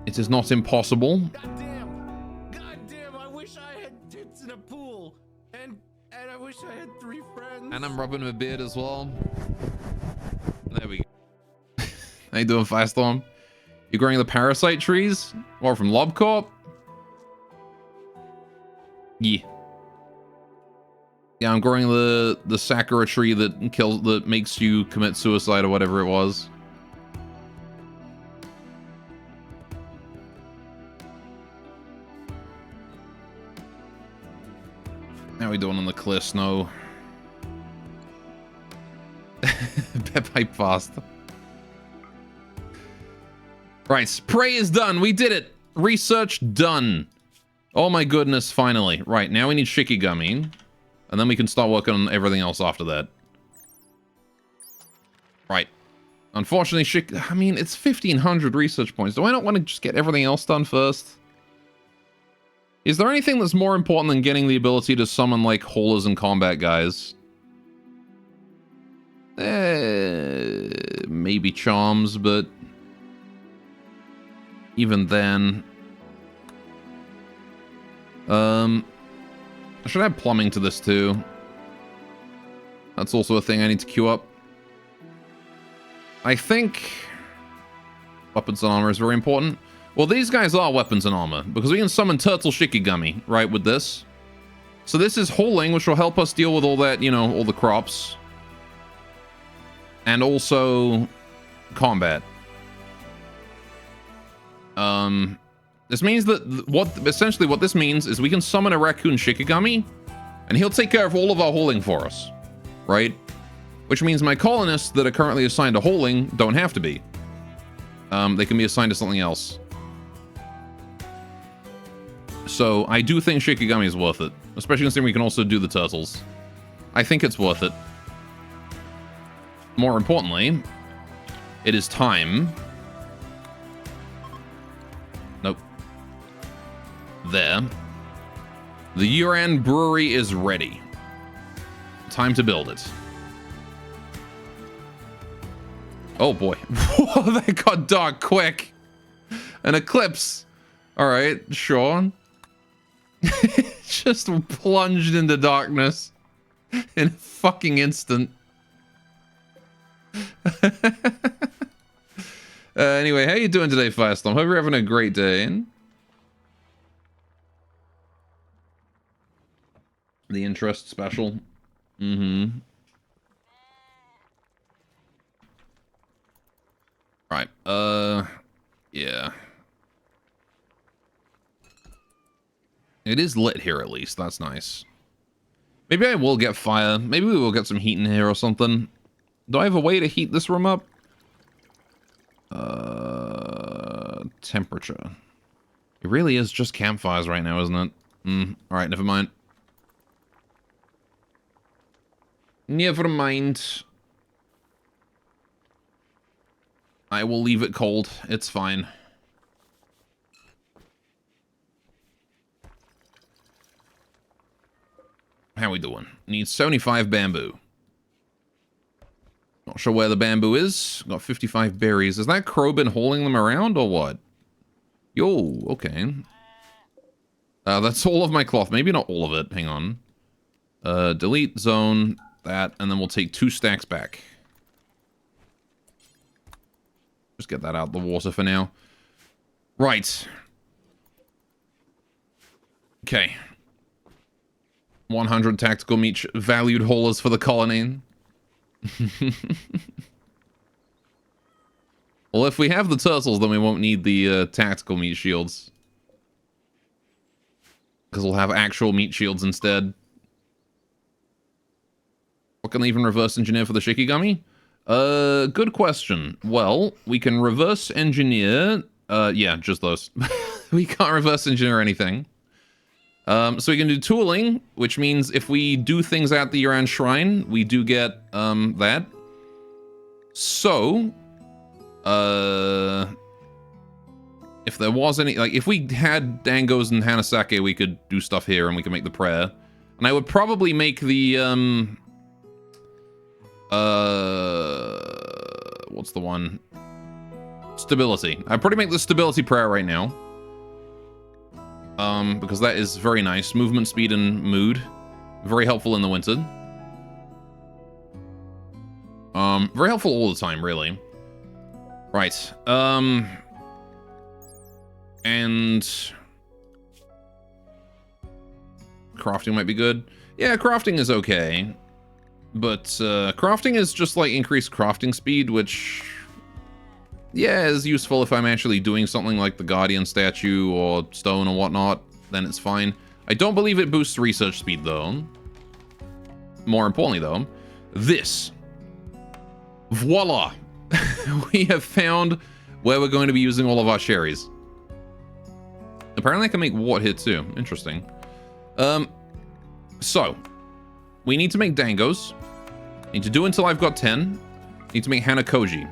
it is not impossible. Goddamn, I wish I had tits in a pool. And I wish I had 3 friends. And I'm rubbing my beard as well. There we go. How you doing, Firestorm? You growing the parasite trees? Or from Lobcorp? Yeah. Yeah, I'm growing the Sakura tree that makes you commit suicide or whatever it was. How are we doing on the clear snow? Pipe fast. Right, prey is done. We did it. Research done. Oh my goodness, finally. Right, now we need Shikigami. And then we can start working on everything else after that. Right. Unfortunately, I mean, it's 1,500 research points. Do I not want to just get everything else done first? Is there anything that's more important than getting the ability to summon, like, haulers and combat guys? Maybe charms, but... even then... I should add plumbing to this too. That's also a thing I need to queue up. I think weapons and armor is very important. Well, these guys are weapons and armor because we can summon Turtle Shikigami, right, with this. So this is hauling, which will help us deal with all that, you know, all the crops. And also combat. This means that essentially what this means is we can summon a Raccoon Shikigami, and he'll take care of all of our hauling for us, right? Which means my colonists that are currently assigned to hauling don't have to be. They can be assigned to something else. So I do think Shikigami is worth it, especially considering we can also do the turtles. I think it's worth it. More importantly, it is time. Nope. There. The Yuran brewery is ready. Time to build it. Oh boy. Whoa, that got dark quick. An eclipse. Alright, sure. Just plunged into darkness in a fucking instant. Anyway, how you doing today, Firestorm? Hope you're having a great day. The interest special. Mm-hmm. Right. Yeah. It is lit here at least. That's nice. Maybe I will get fire. Maybe we will get some heat in here or something. Do I have a way to heat this room up? Temperature. It really is just campfires right now, isn't it? Alright, never mind. Never mind. I will leave it cold. It's fine. How we doing? Need 75 bamboo. Not sure where the bamboo is. Got 55 berries. Has that crow been hauling them around or what? Yo, okay. That's all of my cloth. Maybe not all of it. Hang on. Delete zone, that, and then we'll take 2 stacks back. Just get that out of the water for now. Right. Okay. 100 tactical meat valued haulers for the colony. Well, if we have the turtles, then we won't need the tactical meat shields. Because we'll have actual meat shields instead. What can they even reverse engineer for the Shikigami? Good question. Well, we can reverse engineer... yeah, just those. We can't reverse engineer anything. So we can do tooling, which means if we do things at the Yuran Shrine, we do get, that. So, if there was any, like, if we had Dangos and Hanasake, we could do stuff here and we can make the prayer. And I would probably make the, what's the one? Stability. I'd probably make the stability prayer right now. Because that is very nice. Movement, speed, and mood. Very helpful in the winter. Very helpful all the time, really. Right. And crafting might be good. Yeah, crafting is okay. But crafting is just like increased crafting speed, which, yeah, is useful if I'm actually doing something like the Guardian statue or stone or whatnot, then it's fine. I don't believe it boosts research speed, though. More importantly, though, this. Voila! We have found where we're going to be using all of our cherries. Apparently I can make wart here, too. Interesting. So, we need to make dangos. Need to do until I've got 10. Need to make hanakoji.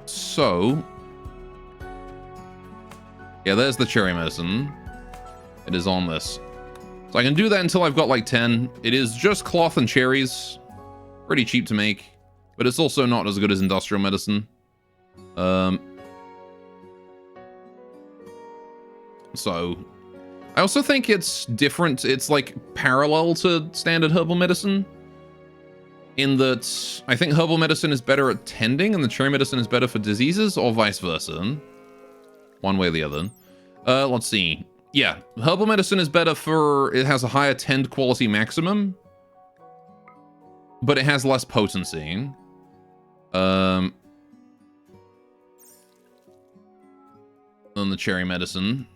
So, yeah, there's the cherry medicine. It is on this. So I can do that until I've got like 10. It is just cloth and cherries. Pretty cheap to make, but it's also not as good as industrial medicine. So, I also think it's different. It's like parallel to standard herbal medicine. In that, I think herbal medicine is better at tending and the cherry medicine is better for diseases, or vice versa. One way or the other. Let's see. Yeah, herbal medicine is better for, it has a higher tend quality maximum, but it has less potency. Than the cherry medicine.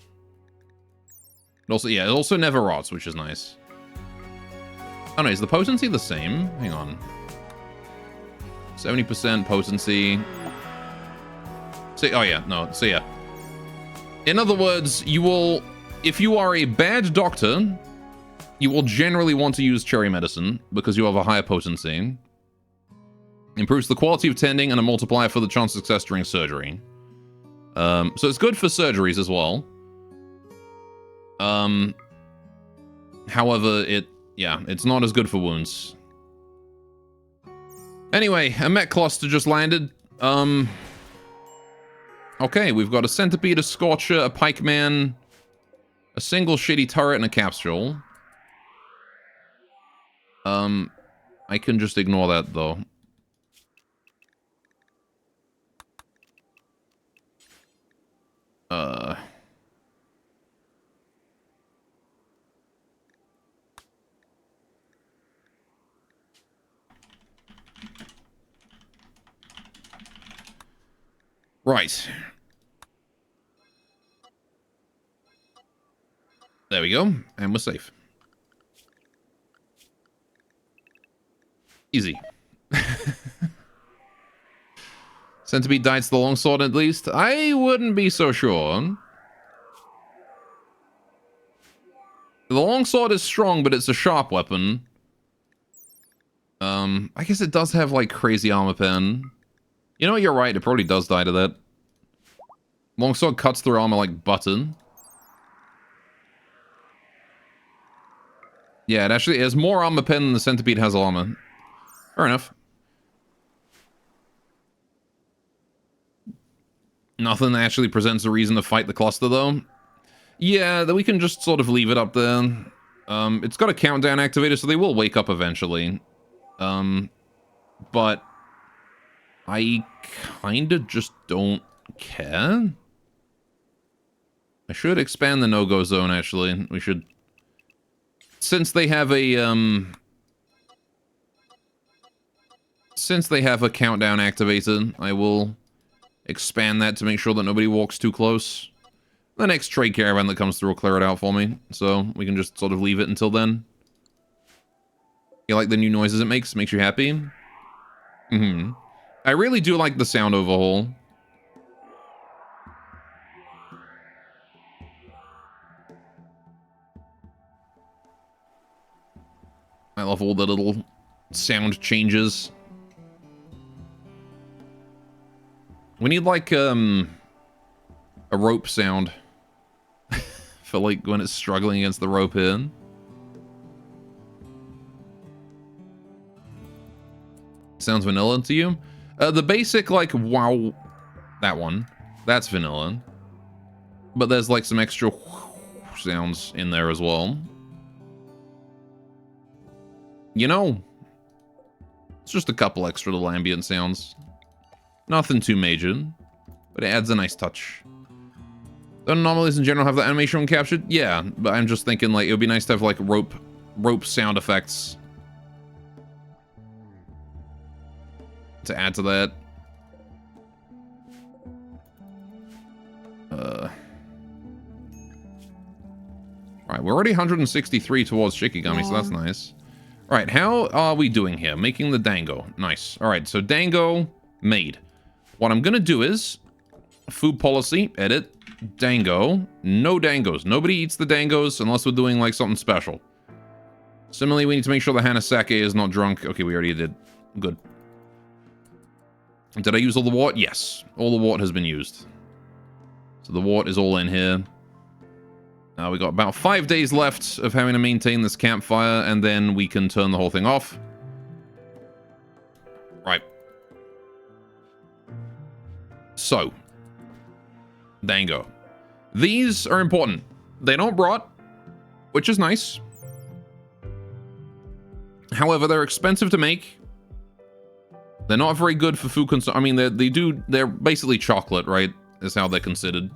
It also, yeah, it also never rots, which is nice. Oh no, is the potency the same? Hang on. 70% potency. See, oh yeah, no, so yeah. In other words, you will, if you are a bad doctor, you will generally want to use cherry medicine because you have a higher potency. Improves the quality of tending and a multiplier for the chance of success during surgery. So it's good for surgeries as well. However, it's not as good for wounds. Anyway, a mech cluster just landed. Okay, we've got a centipede, a scorcher, a pikeman, a single shitty turret, and a capsule. I can just ignore that, though. Right. There we go, and we're safe. Easy. Centipede died to the longsword at least? I wouldn't be so sure. The longsword is strong, but it's a sharp weapon. I guess it does have, like, crazy armor pen. You know what, you're right, it probably does die to that. Longsword cuts through armor like butter. Yeah, it actually has more armor pen than the centipede has armor. Fair enough. Nothing actually presents a reason to fight the cluster, though. Yeah, that we can just sort of leave it up there. It's got a countdown activator, so they will wake up eventually. But I kinda just don't care. I should expand the no-go zone, actually. We should... Since they have a, Since they have a countdown activator, I will expand that to make sure that nobody walks too close. The next trade caravan that comes through will clear it out for me, so we can just sort of leave it until then. You like the new noises it makes? Makes you happy? Mm-hmm. I really do like the sound overhaul. I love all the little sound changes. We need, like, a rope sound. for like when it's struggling against the rope here. Sounds vanilla to you? The basic, like, wow, that one, that's vanilla. But there's like some extra sounds in there as well. You know, it's just a couple extra little ambient sounds. Nothing too major, but it adds a nice touch. Don't anomalies in general have the animation captured? Yeah, but I'm just thinking like it would be nice to have like rope sound effects to add to that. Alright, we're already 163 towards Shikigami, so that's nice. Alright, how are we doing here? Making the dango. Nice. Alright, so dango made. What I'm gonna do is food policy, edit, dango, no dangos. Nobody eats the dangos unless we're doing like something special. Similarly, we need to make sure the Hanasake is not drunk. Okay, we already did. Good. Did I use all the wort? Yes. All the wort has been used. So the wort is all in here. We got about 5 days left of having to maintain this campfire, and then we can turn the whole thing off. Right. So. Dango. These are important. They don't rot, which is nice. However, they're expensive to make. They're not very good for food consumption. I mean, they're basically chocolate, right? Is how they're considered.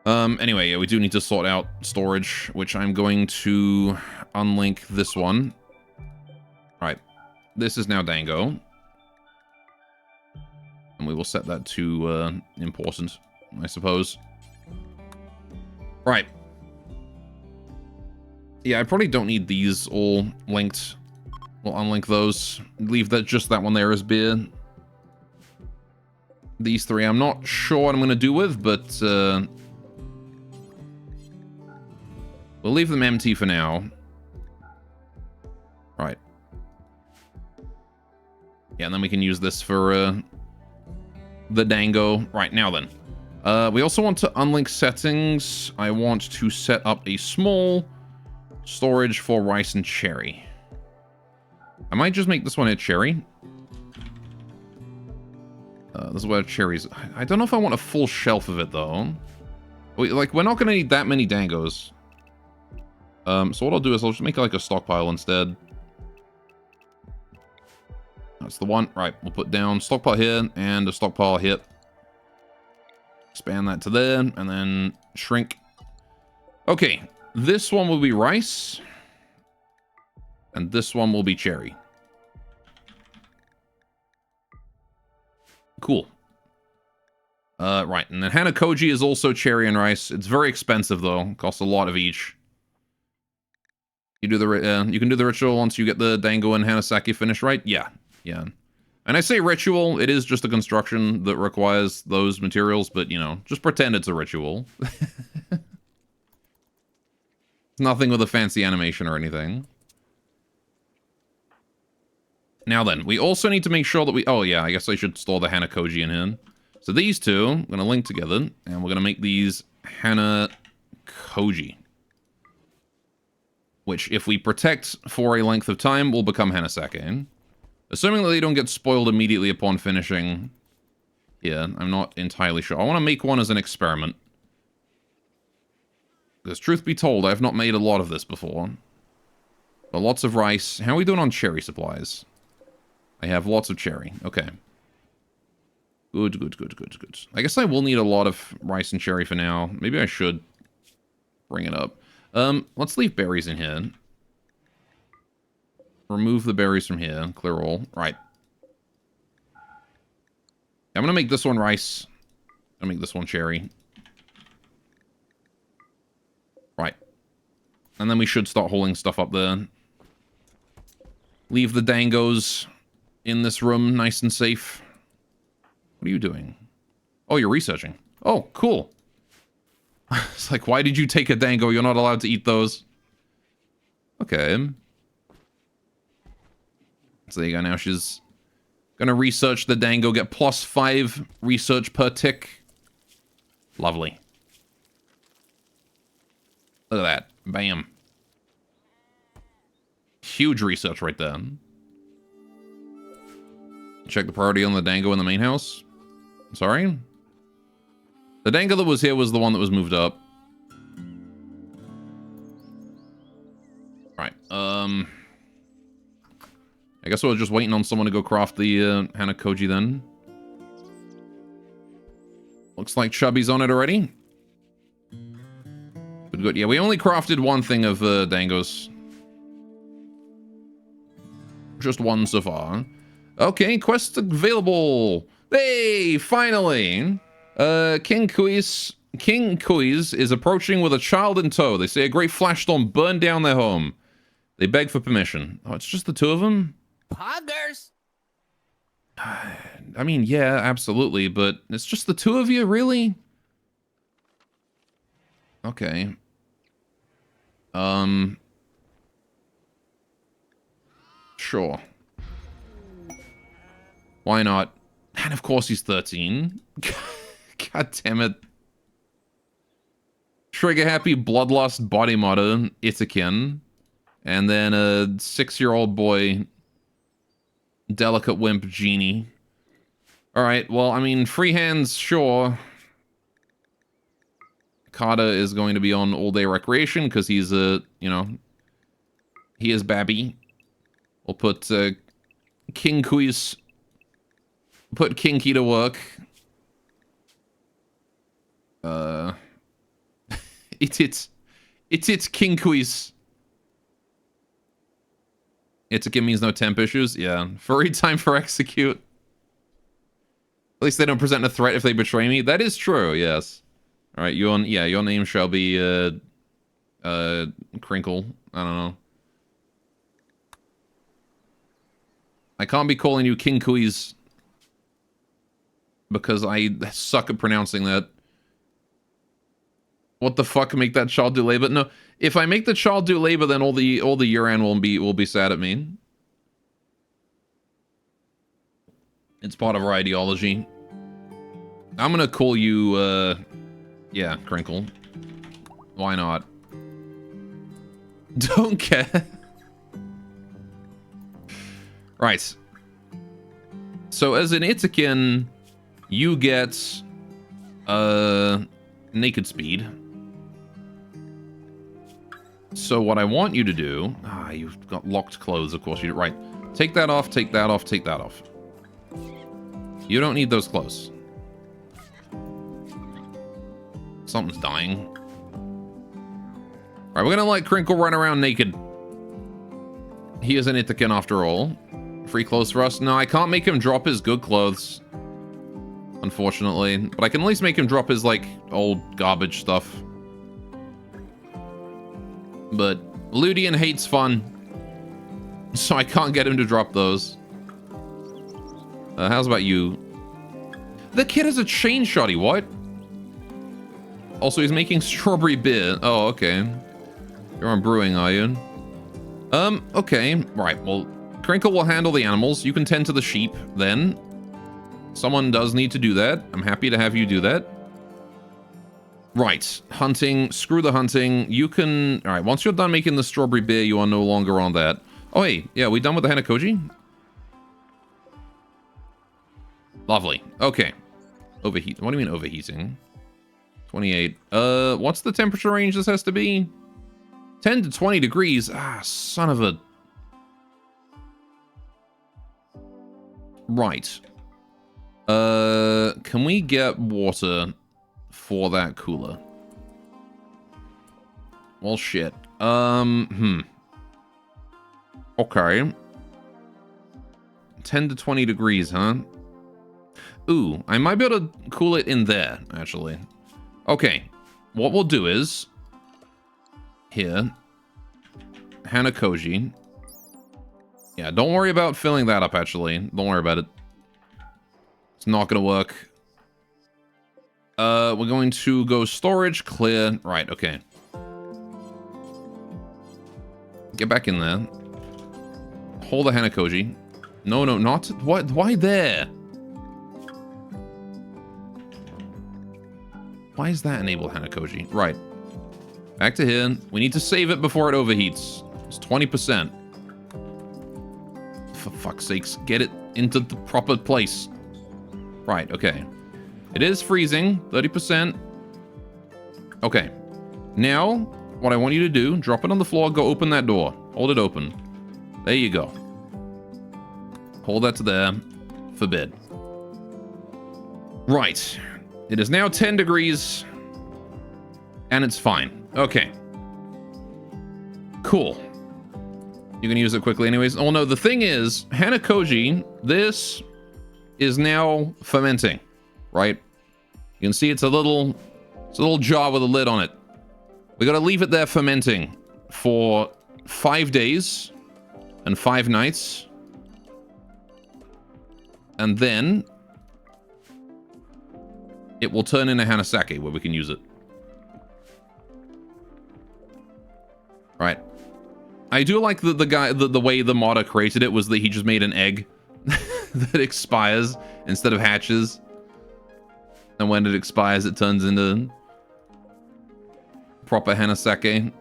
Anyway, yeah, we do need to sort out storage, which I'm going to unlink this one. Right. This is now dango. And we will set that to, important, I suppose. Right. Yeah, I probably don't need these all linked. We'll unlink those. Leave that just that one there as beer. These three I'm not sure what I'm going to do with, but we'll leave them empty for now. Right. Yeah, and then we can use this for the dango. Right, now then. We also want to unlink settings. I want to set up a small storage for rice and cherry. I might just make this one a cherry. This is where cherries... I don't know if I want a full shelf of it, though. We're not going to need that many dangos. So what I'll do is I'll just make like a stockpile instead. That's the one. Right, we'll put down stockpile here and a stockpile here. Expand that to there, and then shrink. Okay, this one will be rice. And this one will be cherry. Cool. Right, and then Hanakoji is also cherry and rice. It's very expensive, though. Costs a lot of each. You do the you can do the ritual once you get the dango and Hanasaki finished, right? Yeah, yeah. And I say ritual, it is just a construction that requires those materials, but, you know, just pretend it's a ritual. It's nothing with a fancy animation or anything. Now then, we also need to make sure that we... Oh, yeah, I guess I should store the Hanakoji in here. So these two, I'm going to link together, and we're going to make these Hanakoji. Which, if we protect for a length of time, will become Hanasake. Assuming that they don't get spoiled immediately upon finishing. Yeah, I'm not entirely sure. I want to make one as an experiment. Because truth be told, I've not made a lot of this before. But lots of rice. How are we doing on cherry supplies? I have lots of cherry. Okay. Good, good, good, good, good. I guess I will need a lot of rice and cherry for now. Maybe I should bring it up. Let's leave berries in here. Remove the berries from here. Clear all. Right. I'm gonna make this one rice. I'm gonna make this one cherry. Right. And then we should start holding stuff up there. Leave the dangos in this room nice and safe. What are you doing? Oh, you're researching. Oh, cool. It's like, why did you take a dango? You're not allowed to eat those. Okay. So there you go. Now she's gonna research the dango. Get +5 research per tick. Lovely. Look at that. Bam. Huge research right there. Check the priority on the dango in the main house. Sorry? The dango that was here was the one that was moved up. Right. I guess we're just waiting on someone to go craft the Hanakoji then. Looks like Chubby's on it already. Good, good. Yeah, we only crafted one thing of dangos. Just one so far. Okay, quest available. Hey, finally. King Kuis is approaching with a child in tow. They say a great flash storm burned down their home. They beg for permission. Oh, it's just the two of them? Poggers. I mean, yeah, absolutely, but it's just the two of you, really? Okay. Sure. Why not? And of course he's 13. God damn it. Trigger happy bloodlust body modder, Itakin. And then a 6-year-old boy, delicate wimp genie. Alright, well, I mean, free hands, sure. Kata is going to be on all-day recreation, because he's a, he is Babby. We'll put King Kuis, put Kinky to work. It's King Kuis. Itakin means no temp issues? Yeah. Furry time for execute. At least they don't present a threat if they betray me. That is true, yes. Alright, your name shall be, Crinkle. I don't know. I can't be calling you King Kuis because I suck at pronouncing that. What the fuck, make that child do labor? No, if I make the child do labor, then all the Yuran will be sad at me. It's part of our ideology. I'm gonna call you, yeah, Crinkle. Why not? Don't care. Right. So as an Itakin, you get, naked speed. So what I want you to do... you've got locked clothes, of course you do. Right. Take that off, take that off, take that off. You don't need those clothes. Something's dying. Alright, we're gonna let Crinkle run around naked. He is an Itakin after all. Free clothes for us? No, I can't make him drop his good clothes. Unfortunately. But I can at least make him drop his, like, old garbage stuff. But Ludian hates fun. So I can't get him to drop those. How's about you? The kid has a chain shotty, what? Also, he's making strawberry beer. Oh, okay. You're on brewing, are you? Okay. Right, well, Crinkle will handle the animals. You can tend to the sheep, then. Someone does need to do that. I'm happy to have you do that. Right. Hunting. Screw the hunting. You can... Alright, once you're done making the strawberry beer, you are no longer on that. Oh, hey. Yeah, we done with the Hanakoji? Lovely. Okay. Overheat. What do you mean overheating? 28. What's the temperature range this has to be? 10 to 20 degrees. Ah, son of a... Right. Can we get water for that cooler? Well, shit. Okay. 10 to 20 degrees, huh? Ooh, I might be able to cool it in there, actually. Okay. What we'll do is... Here. Hanakoji. Yeah, don't worry about filling that up, actually. Don't worry about it. It's not gonna work. We're going to go storage, clear. Right, okay. Get back in there. Hold the Hanakoji. No, no, not... What? Why there? Why is that enable Hanakoji? Right. Back to here. We need to save it before it overheats. It's 20%. For fuck's sakes, get it into the proper place. Right, okay. It is freezing, 30%. Okay. Now, what I want you to do, drop it on the floor, go open that door. Hold it open. There you go. Hold that to there. Forbid. Right. It is now 10 degrees. And it's fine. Okay. Cool. You can use it quickly anyways. Oh no, the thing is, Hanakoji, this is now fermenting, right? You can see it's a little jar with a lid on it. We gotta leave it there fermenting for 5 days and 5 nights. And then it will turn into Hanasake where we can use it. Right. I do like the way the modder created it was that he just made an egg that expires instead of hatches. And when it expires, it turns into proper Hanasake.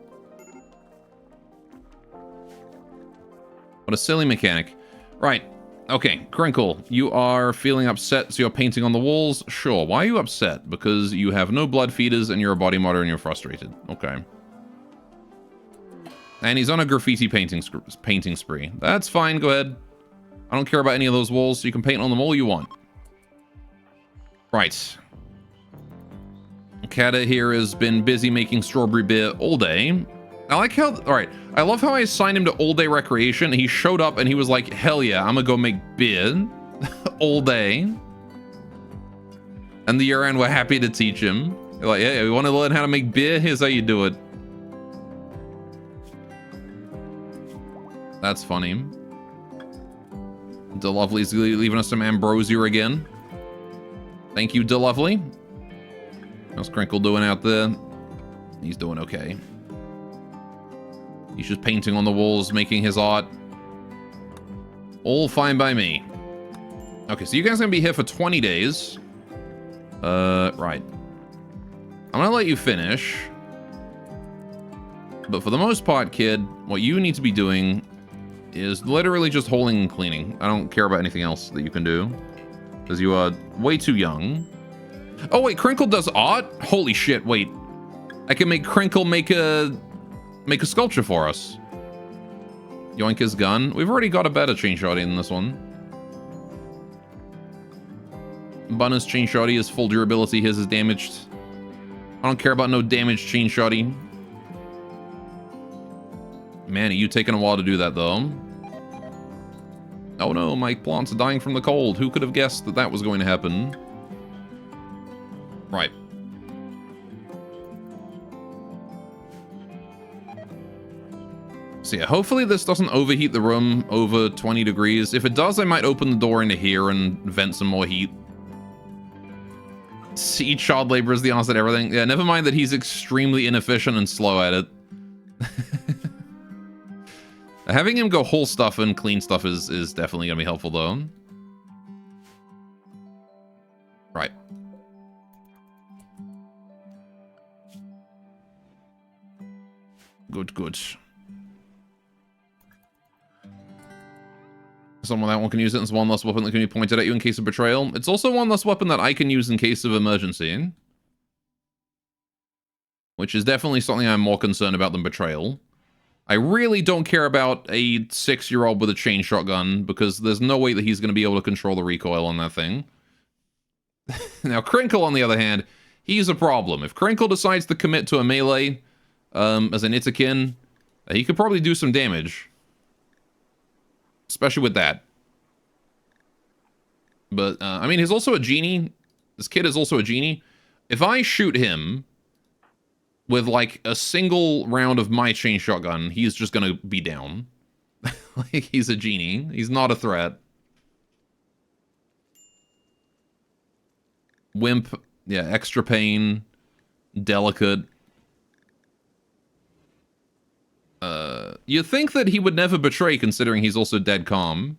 What a silly mechanic. Right. Okay, Crinkle, you are feeling upset, so you're painting on the walls? Sure. Why are you upset? Because you have no blood feeders and you're a body modder and you're frustrated. Okay. And he's on a graffiti painting spree. That's fine, go ahead. I don't care about any of those walls, so you can paint on them all you want. Right. Kata here has been busy making strawberry beer all day. I like how... Alright, I love how I assigned him to all-day recreation. He showed up and he was like, hell yeah, I'm gonna go make beer all day. And the Yuran were happy to teach him. They're like, yeah, we want to learn how to make beer? Here's how you do it. That's funny. DeLovely's leaving us some ambrosia again. Thank you, DeLovely. How's Crinkle doing out there? He's doing okay. He's just painting on the walls, making his art. All fine by me. Okay, so you guys are gonna be here for 20 days. Right. I'm gonna let you finish. But for the most part, kid, what you need to be doing is literally just holding and cleaning. I don't care about anything else that you can do. Because you are way too young. Oh, wait, Crinkle does art? Holy shit, wait. I can make Crinkle make a sculpture for us. Yoink his gun. We've already got a better chain shotty than this one. Bunna's chain shotty is full durability. His is damaged. I don't care about no damaged chain shotty. Man, you taking a while to do that, though. Oh no, my plants are dying from the cold. Who could have guessed that that was going to happen? Right. So yeah, hopefully this doesn't overheat the room over 20 degrees. If it does, I might open the door into here and vent some more heat. See, child labor is the answer to everything. Yeah, never mind that he's extremely inefficient and slow at it. Having him go whole stuff and clean stuff is definitely gonna be helpful, though. Right. Good, good. Someone that one can use it. It's one less weapon that can be pointed at you in case of betrayal. It's also one less weapon that I can use in case of emergency. Which is definitely something I'm more concerned about than betrayal. I really don't care about a 6-year-old with a chain shotgun, because there's no way that he's going to be able to control the recoil on that thing. Now, Crinkle, on the other hand, he's a problem. If Crinkle decides to commit to a melee as an Itakin, he could probably do some damage. Especially with that. But, I mean, he's also a genie. This kid is also a genie. If I shoot him with, like, a single round of my chain shotgun, he's just gonna be down. Like, he's a genie. He's not a threat. Wimp. Yeah, extra pain. Delicate. You'd think that he would never betray, considering he's also dead calm.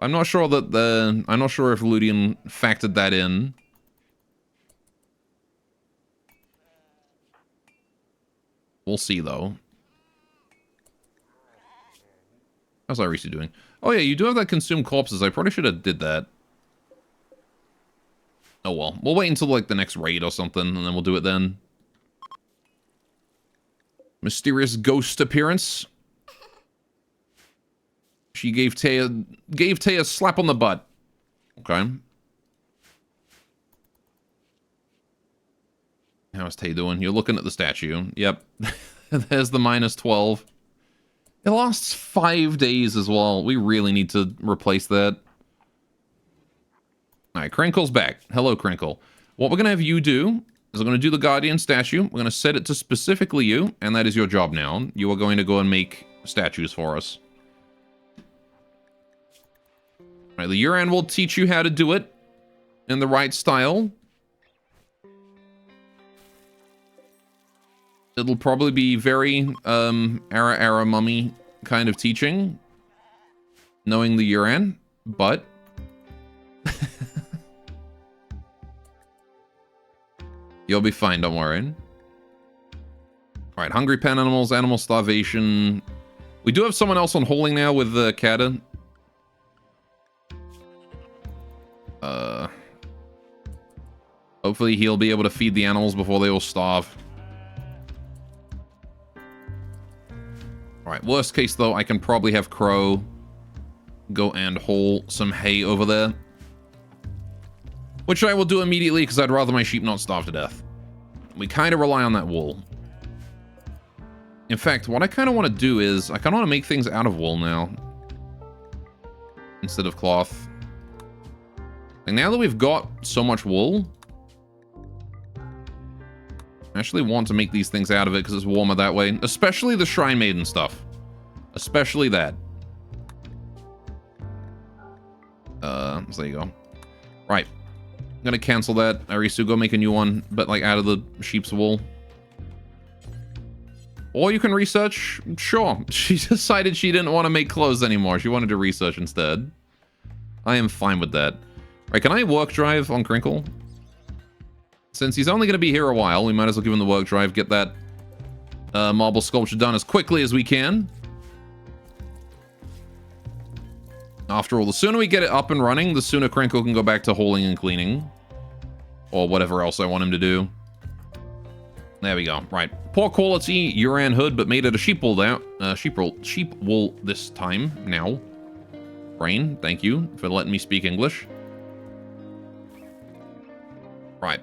I'm not sure that I'm not sure if Ludian factored that in. We'll see, though. How's Irisi doing? Oh, yeah, you do have that consumed corpses. I probably should have did that. Oh, well. We'll wait until, like, the next raid or something, and then we'll do it then. Mysterious ghost appearance. She gave Tay a slap on the butt. Okay. How's Tay doing? You're looking at the statue. Yep. There's the -12. It lasts 5 days as well. We really need to replace that. Alright, Crinkle's back. Hello, Crinkle. What we're going to have you do is we're going to do the Guardian statue. We're going to set it to specifically you, and that is your job now. You are going to go and make statues for us. Alright, the Yuran will teach you how to do it in the right style. It'll probably be very, era mummy kind of teaching. Knowing the Yuran, but... You'll be fine, don't worry. Alright, hungry pen animals, animal starvation. We do have someone else on holding now with the Kata. Hopefully he'll be able to feed the animals before they all starve. Alright, worst case though, I can probably have Crow go and haul some hay over there. Which I will do immediately because I'd rather my sheep not starve to death. We kind of rely on that wool. In fact, what I kind of want to do is, I kind of want to make things out of wool now. Instead of cloth. And now that we've got so much wool, I actually want to make these things out of it because it's warmer that way. Especially the Shrine Maiden stuff. Especially that. So there you go. Right. I'm gonna cancel that. Arisu, go make a new one, but like out of the sheep's wool. Or you can research. Sure. She decided she didn't want to make clothes anymore. She wanted to research instead. I am fine with that. Right, can I work drive on Crinkle? Since he's only going to be here a while, we might as well give him the work drive, get that marble sculpture done as quickly as we can. After all, the sooner we get it up and running, the sooner Crinkle can go back to hauling and cleaning. Or whatever else I want him to do. There we go. Right. Poor quality Yuran hood, but made it a sheep wool now. Sheep wool this time. Now. Brain, thank you for letting me speak English. Right.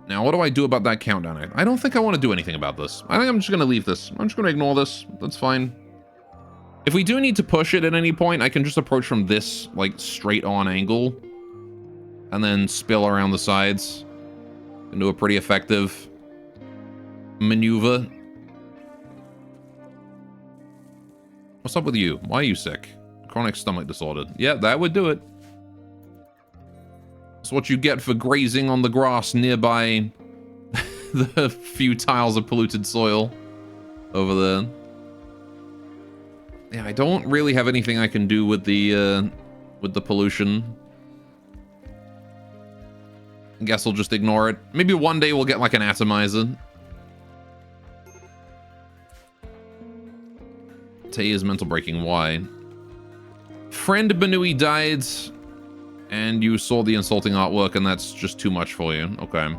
Now, what do I do about that countdown? I don't think I want to do anything about this. I think I'm just going to leave this. I'm just going to ignore this. That's fine. If we do need to push it at any point, I can just approach from this, like, straight-on angle. And then spill around the sides. And do a pretty effective maneuver. What's up with you? Why are you sick? Chronic stomach disorder. Yeah, that would do it. That's what you get for grazing on the grass nearby the few tiles of polluted soil over there. Yeah, I don't really have anything I can do with the pollution. I guess I'll just ignore it. Maybe one day we'll get like an atomizer. Tay is mental breaking. Why? Friend Benui died, and you saw the insulting artwork, and that's just too much for you. Okay.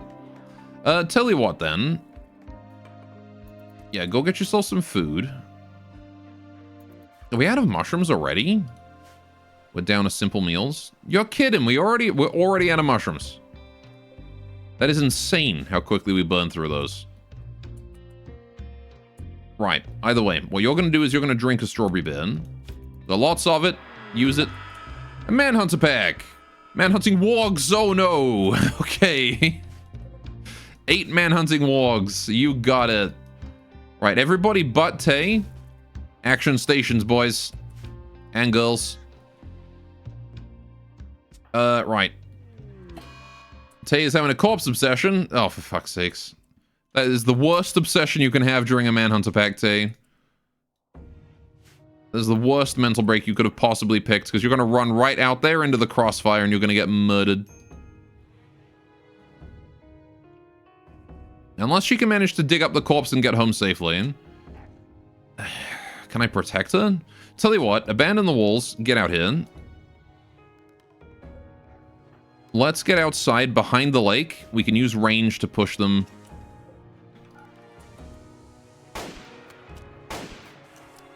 Tell you what then. Yeah, go get yourself some food. Are we out of mushrooms already? We're down to simple meals. You're kidding. We're already out of mushrooms. That is insane how quickly we burn through those. Right. Either way, what you're going to do is you're going to drink a strawberry beer. There are lots of it. Use it. A manhunter pack. Manhunting wargs. Oh no. Okay. 8 manhunting wargs. You got it. Right. Everybody but Tay. Action stations, boys. And girls. Right. Tay is having a corpse obsession. Oh, for fuck's sakes. That is the worst obsession you can have during a manhunter pack, Tay. That is the worst mental break you could have possibly picked, because you're going to run right out there into the crossfire and you're going to get murdered. Unless she can manage to dig up the corpse and get home safely. Can I protect her? Tell you what, abandon the walls. Get out here. Let's get outside behind the lake. We can use range to push them.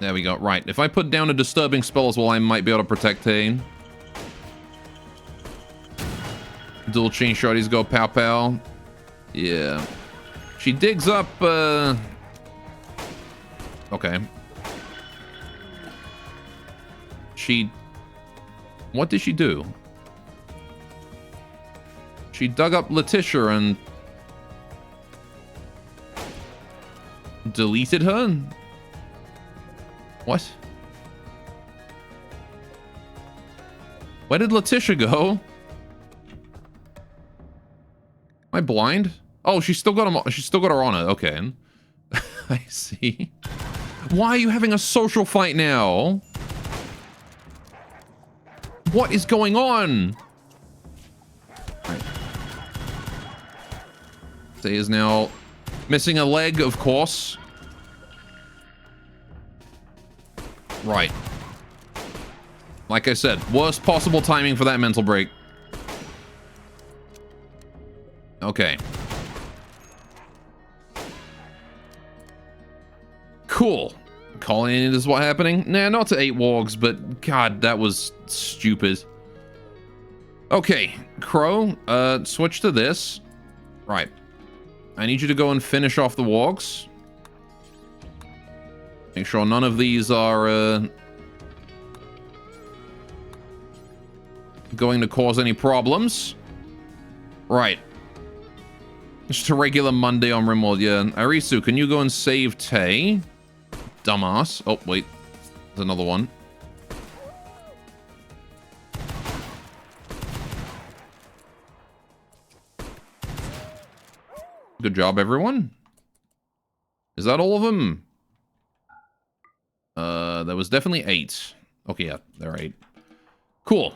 There we go. Right. If I put down a disturbing spell as well, I might be able to protect Tane. Dual chain shotties go pow pow. Yeah. She digs up, okay. What did she do? She dug up Letitia and deleted her? What? Where did Letitia go? Am I blind? Oh, she's still got him. She's still got her on it. Okay. I see. Why are you having a social fight now? What is going on? Right. They is now missing a leg, of course. Right. Like I said, worst possible timing for that mental break. Okay. Cool. Calling it is what happening? Nah, not to 8 wargs, but god, that was stupid. Okay, Crow, switch to this. Right. I need you to go and finish off the wargs. Make sure none of these are going to cause any problems. Right. Just a regular Monday on Rimworld, yeah. Arisu, can you go and save Tay? Dumbass. Oh, wait. There's another one. Good job, everyone. Is that all of them? There was definitely 8. Okay, yeah, there are 8. Cool.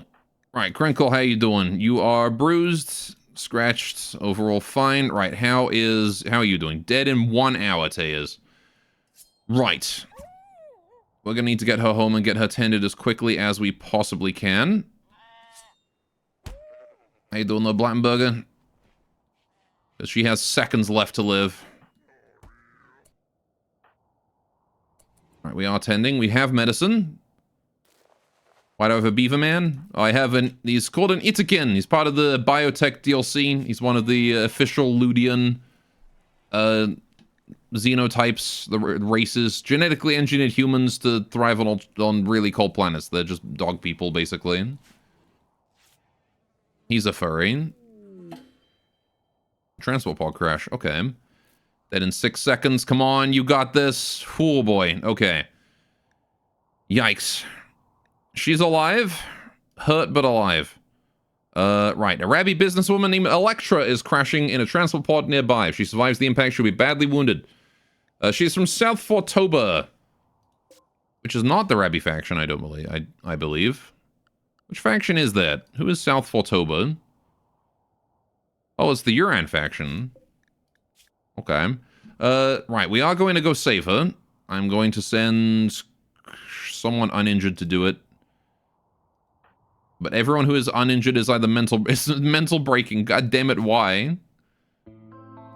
Right, Crinkle, how you doing? You are bruised, scratched, overall fine. Right, how are you doing? Dead in 1 hour, Tears. Right. We're gonna need to get her home and get her tended as quickly as we possibly can. How you doing, little Blattenberger? Because she has seconds left to live. Right, we are tending. We have medicine. Why do I have a beaver man? I have he's called an Itakin. He's part of the biotech DLC. He's one of the official Ludian xenotypes, the races, genetically engineered humans to thrive on really cold planets. They're just dog people, basically. He's a furry. Transport pod crash. Okay. Dead in 6 seconds. Come on, you got this. Oh boy. Okay. Yikes. She's alive. Hurt, but alive. Right. A rabby businesswoman named Electra is crashing in a transport pod nearby. If she survives the impact, she'll be badly wounded. She's from South Fortoba, which is not the rabby faction, I don't believe. I believe. Which faction is that? Who is South Fortoba? Oh, it's the Yuran faction. Okay. Right, we are going to go save her. I'm going to send someone uninjured to do it. But everyone who is uninjured is either mental breaking. God damn it, why?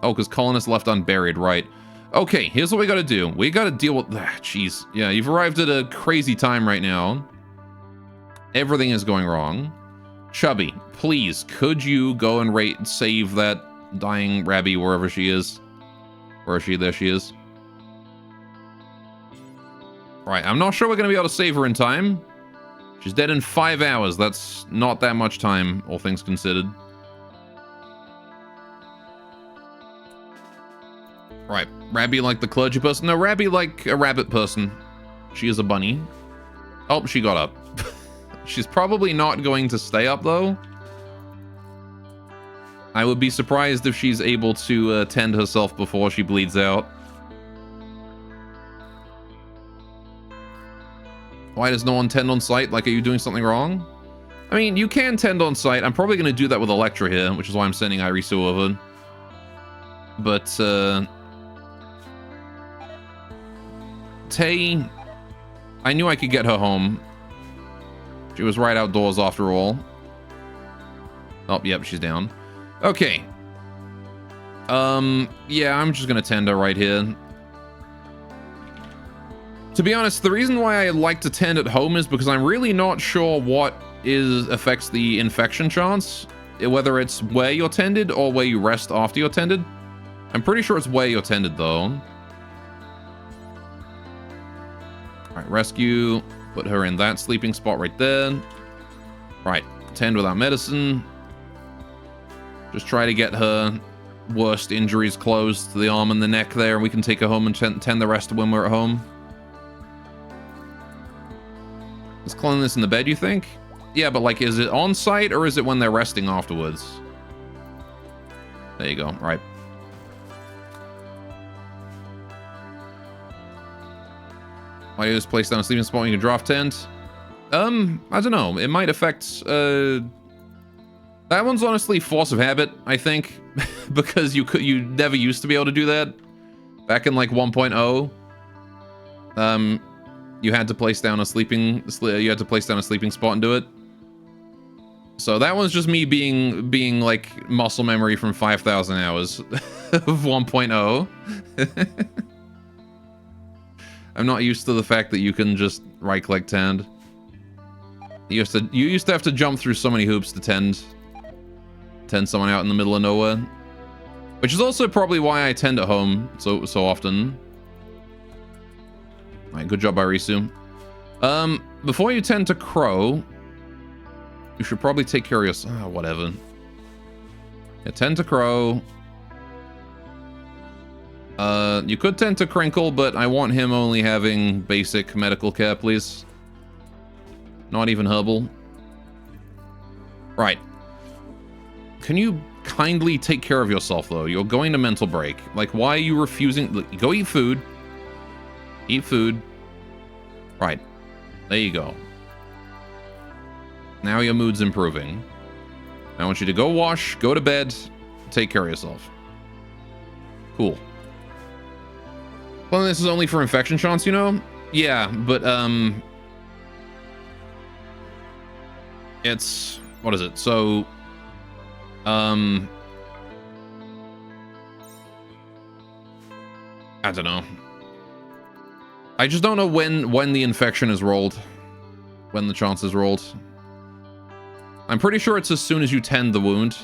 Oh, because Colin is left unburied, right. Okay, here's what we gotta do. We gotta deal with... Jeez. Yeah, you've arrived at a crazy time right now. Everything is going wrong. Chubby, please, could you go and save that dying Rabby wherever she is? Where is she? There she is. Right, I'm not sure we're gonna be able to save her in time. She's dead in 5 hours. That's not that much time, all things considered. Right, Rabby like the clergy person? No, Rabby like a rabbit person. She is a bunny. Oh, she got up. She's probably not going to stay up, though. I would be surprised if she's able to tend herself before she bleeds out. Why does no one tend on site? Like, are you doing something wrong? I mean, you can tend on site. I'm probably going to do that with Electra here, which is why I'm sending Irisu over. But, Tay, I knew I could get her home. She was right outdoors after all. Oh, yep, she's down. Okay. Yeah, I'm just gonna tend her right here. To be honest, the reason why I like to tend at home is because I'm really not sure what affects the infection chance. Whether it's where you're tended or where you rest after you're tended. I'm pretty sure it's where you're tended, though. Alright, rescue. Put her in that sleeping spot right there. Right, tend without medicine. Just try to get her worst injuries closed to the arm and the neck there, and we can take her home and tend the rest when we're at home. Is cleanliness in the bed, you think? Yeah, but like, is it on site or is it when they're resting afterwards? There you go. Right. Why do you just place down a sleeping spot when you can draft tent? I don't know. It might affect, that one's honestly force of habit, I think. Because you never used to be able to do that. Back in like 1.0. You had to place down a sleeping spot and do it. So that one's just me being like muscle memory from 5,000 hours of 1.0. I'm not used to the fact that you can just right-click tend. You used to have to jump through so many hoops to tend someone out in the middle of nowhere. Which is also probably why I tend at home so often. Alright, good job, Irisu. Before you tend to Crow, you should probably take care of your... whatever. Yeah, tend to Crow. You could tend to Crinkle, but I want him only having basic medical care, please. Not even herbal. Right. Can you kindly take care of yourself, though? You're going to mental break. Like, why are you refusing... Look, go eat food. Eat food. Right. There you go. Now your mood's improving. I want you to go wash, go to bed, take care of yourself. Cool. Well, this is only for infection chance, you know? Yeah, but, it's... What is it? So... I don't know. I just don't know when the infection is rolled. When the chance is rolled. I'm pretty sure it's as soon as you tend the wound.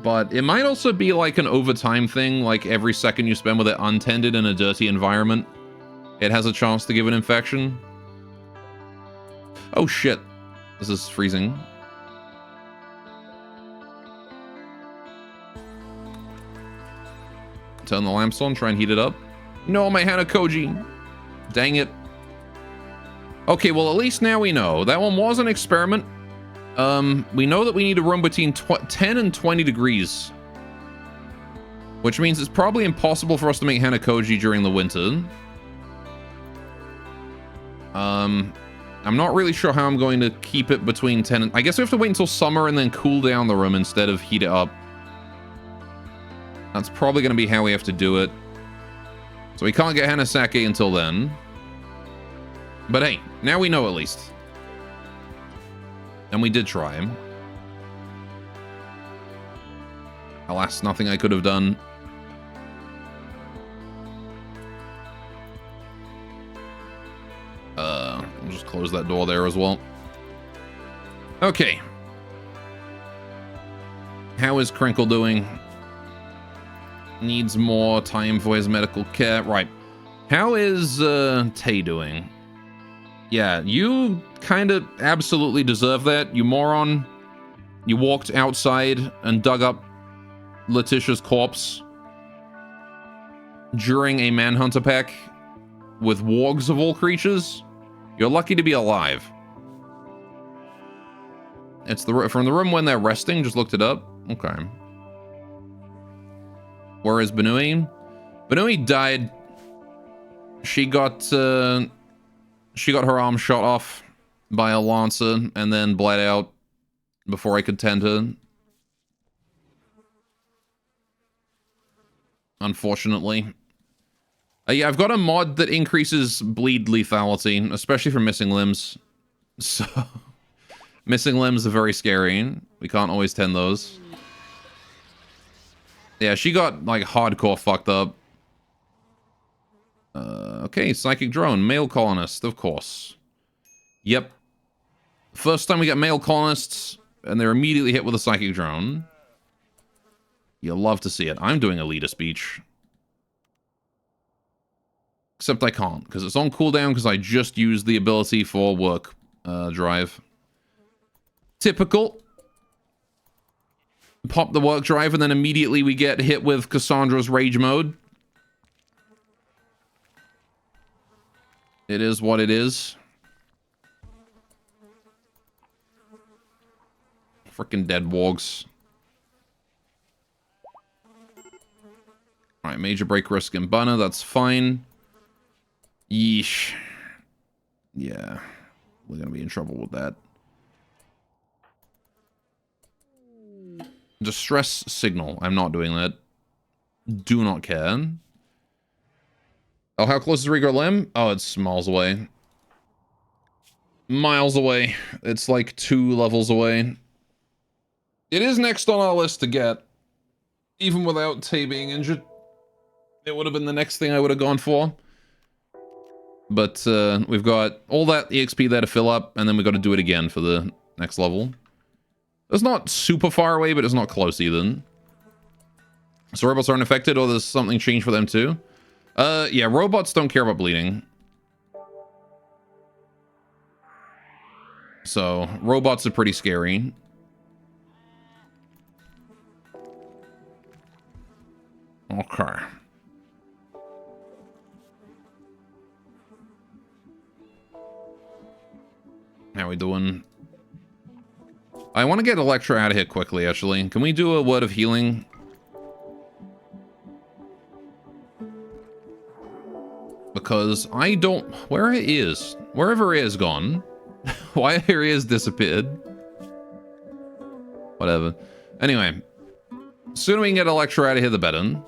But it might also be like an overtime thing, like every second you spend with it untended in a dirty environment, it has a chance to give an infection. Oh shit. This is freezing. Turn the lamps on, try and heat it up. No, my Hanakoji. Dang it. Okay, well, at least now we know. That one was an experiment. We know that we need a room between 10 and 20 degrees. Which means it's probably impossible for us to make Hanakoji during the winter. I'm not really sure how I'm going to keep it between 10 and... I guess we have to wait until summer and then cool down the room instead of heat it up. That's probably going to be how we have to do it. So we can't get Hanasake until then. But hey, now we know at least. And we did try him. Alas, nothing I could have done. I'll just close that door there as well. Okay. How is Crinkle doing? Needs more time for his medical care. Right. How is Tay doing? Yeah, you kind of absolutely deserve that, you moron. You walked outside and dug up Letitia's corpse during a manhunter pack with wargs of all creatures. You're lucky to be alive. It's from the room when they're resting. Just looked it up. Okay. Where is Benui? Benui died. She got her arm shot off by a lancer and then bled out before I could tend her. Unfortunately. Yeah, I've got a mod that increases bleed lethality, especially for missing limbs. So, missing limbs are very scary. We can't always tend those. Yeah, she got, like, hardcore fucked up. Okay, psychic drone, male colonist, of course. Yep. First time we get male colonists, and they're immediately hit with a psychic drone. You'll love to see it. I'm doing a leader speech. Except I can't, because it's on cooldown, because I just used the ability for work drive. Typical. Pop the work drive, and then immediately we get hit with Cassandra's rage mode. It is what it is. Frickin' dead wargs. Alright, major break risk in Banner, that's fine. Yeesh. Yeah. We're gonna be in trouble with that. Distress signal. I'm not doing that. Do not care. Oh, how close is Regrow Limb? Oh, it's miles away. Miles away. It's like 2 levels away. It is next on our list to get. Even without Tay being injured. It would have been the next thing I would have gone for. But we've got all that EXP there to fill up, and then we've got to do it again for the next level. It's not super far away, but it's not close either. So robots aren't affected, or there's something changed for them too? Yeah, robots don't care about bleeding. So, robots are pretty scary. Okay. How we doing? I want to get Electra out of here quickly, actually. Can we do a word of healing? Because I don't... Wherever it is gone. Why her ears disappeared? Whatever. Anyway. Sooner we can get Electra out of here, the better.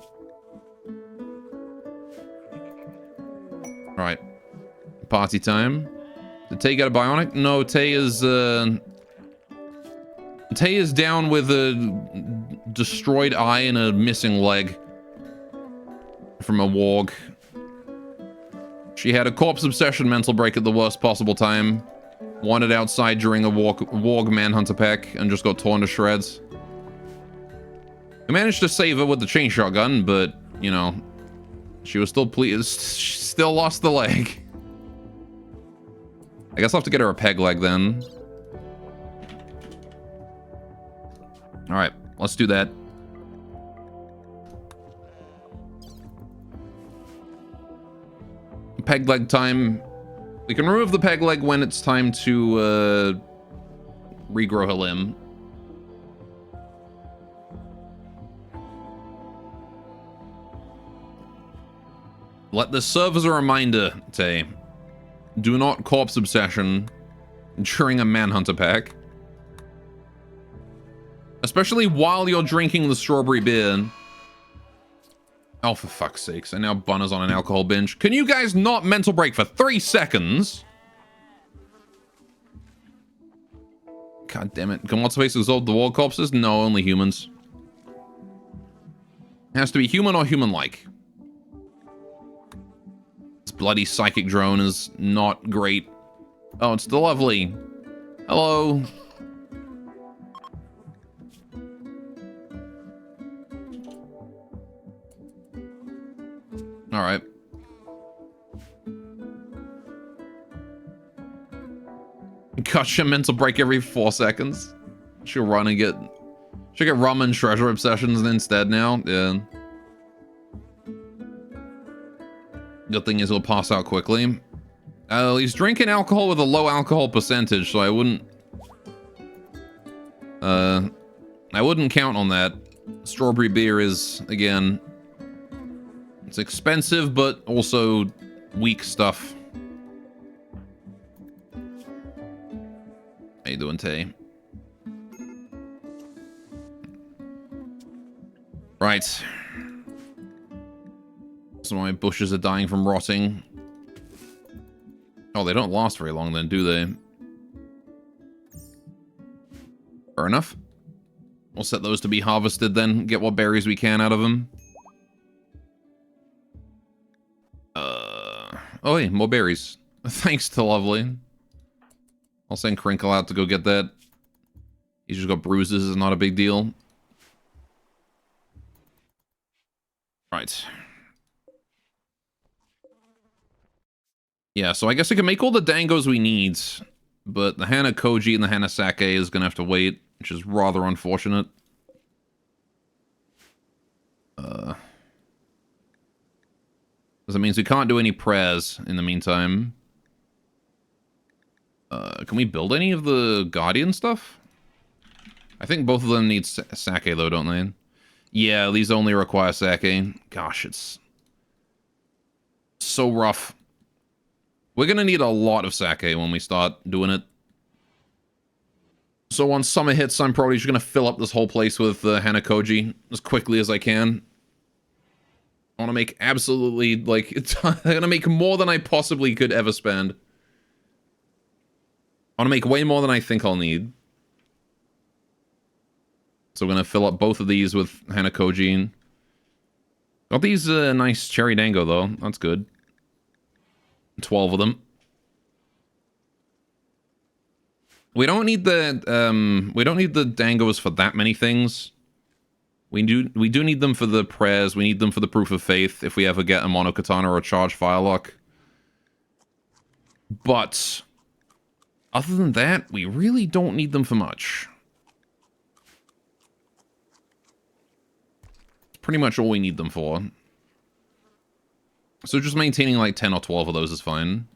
Alright. Party time. Did Tay get a bionic? No, Tay is down with a destroyed eye and a missing leg. From a warg. She had a corpse obsession mental break at the worst possible time. Wandered outside during a warg manhunter pack and just got torn to shreds. I managed to save her with the chain shotgun, but, you know, she was still she still lost the leg. I guess I'll have to get her a peg leg then. Alright, let's do that. Peg leg time. We can remove the peg leg when it's time to regrow her limb. Let this serve as a reminder, Tay. Do not corpse obsession during a manhunter pack. Especially while you're drinking the strawberry beer. Oh, for fuck's sakes. And now Bunner's on an alcohol binge. Can you guys not mental break for 3 seconds? God damn it. Can what's face dissolve the wall corpses? No, only humans. It has to be human or human-like. This bloody psychic drone is not great. Oh, it's the lovely. Hello. All right. Gotcha, mental break every 4 seconds. She'll run and she'll get rum and treasure obsessions instead now. Yeah. Good thing is he'll pass out quickly. He's drinking alcohol with a low alcohol percentage, so I wouldn't count on that. Strawberry beer is, again, it's expensive, but also weak stuff. How you doing, Tay? Right. Some of my bushes are dying from rotting. Oh, they don't last very long then, do they? Fair enough. We'll set those to be harvested then, get what berries we can out of them. Oh hey, more berries. Thanks to Lovely. I'll send Crinkle out to go get that. He's just got bruises, it's not a big deal. Right. Yeah, so I guess I can make all the dangos we need, but the Hana Koji and the Hana Sake is gonna have to wait, which is rather unfortunate. Because it means we can't do any prayers in the meantime. Can we build any of the Guardian stuff? I think both of them need sake though, don't they? Yeah, these only require sake. Gosh, it's so rough. We're gonna need a lot of sake when we start doing it. So once summer hits, I'm probably just gonna fill up this whole place with Hanakoji as quickly as I can. I want to make absolutely, like, I'm gonna make more than I possibly could ever spend. I want to make way more than I think I'll need. So we're gonna fill up both of these with Hanakoji. Got these nice cherry dango though. That's good. 12 of them. We don't need the dangos for that many things. We do need them for the prayers. We need them for the proof of faith if we ever get a monokatana or a charged firelock. But other than that, we really don't need them for much. Pretty much all we need them for. So just maintaining like 10 or 12 of those is fine.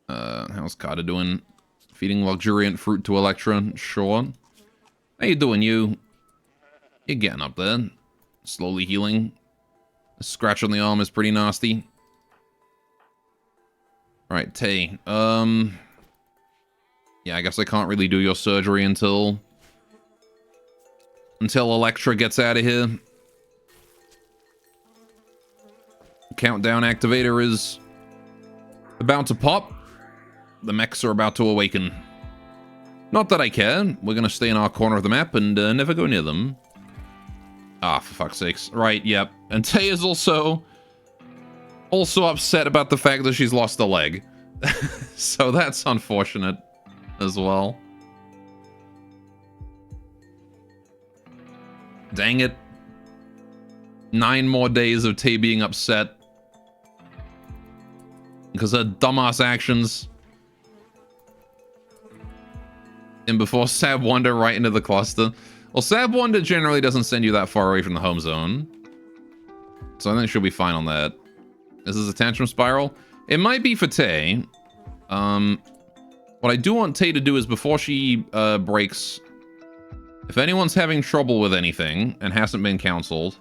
How's Kata doing? Feeding luxuriant fruit to Electra? Sure. How you doing, you? You're getting up there. Slowly healing. A scratch on the arm is pretty nasty. Alright, Tay. Yeah, I guess I can't really do your surgery until Electra gets out of here. Countdown activator is about to pop. The mechs are about to awaken. Not that I care. We're gonna stay in our corner of the map and never go near them. Ah, for fuck's sakes. Right, yep. And Tay is also upset about the fact that she's lost a leg. So that's unfortunate as well. Dang it. 9 more days of Tay being upset because of dumbass actions. And before Sab Wonder right into the cluster. Well, Sab Wonder generally doesn't send you that far away from the home zone. So I think she'll be fine on that. This is a tantrum spiral. It might be for Tay. What I do want Tay to do is before she breaks, if anyone's having trouble with anything and hasn't been counseled,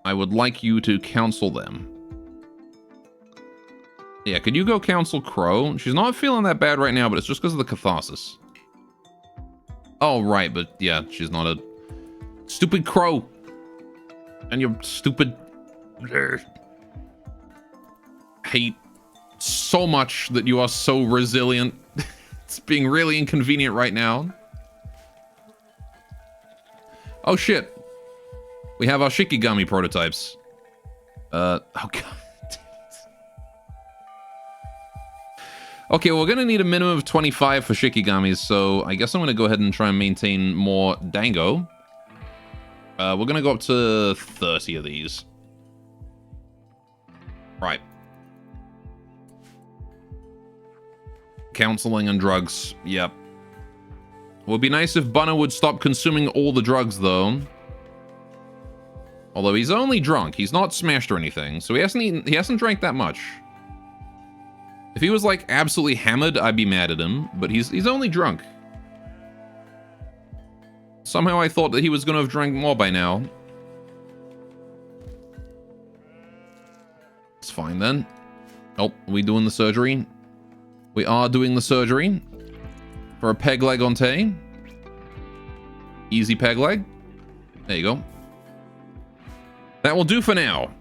I would like you to counsel them. Yeah, could you go counsel Crow? She's not feeling that bad right now, but it's just because of the catharsis. Oh, right, but yeah, she's not a stupid Crow. And your stupid hate so much that you are so resilient. It's being really inconvenient right now. Oh shit. We have our Shikigami prototypes. Oh god. Okay, we're gonna need a minimum of 25 for Shikigamis, so I guess I'm gonna go ahead and try and maintain more Dango. We're gonna go up to 30 of these. Right. Counseling and drugs. Yep. It would be nice if Bunna would stop consuming all the drugs, though. Although he's only drunk. He's not smashed or anything, so he hasn't drank that much. If he was, like, absolutely hammered, I'd be mad at him, but he's only drunk. Somehow I thought that he was gonna have drank more by now. It's fine, then. Oh, are we doing the surgery? We are doing the surgery. For a peg leg on Tay. Easy peg leg. There you go. That will do for now.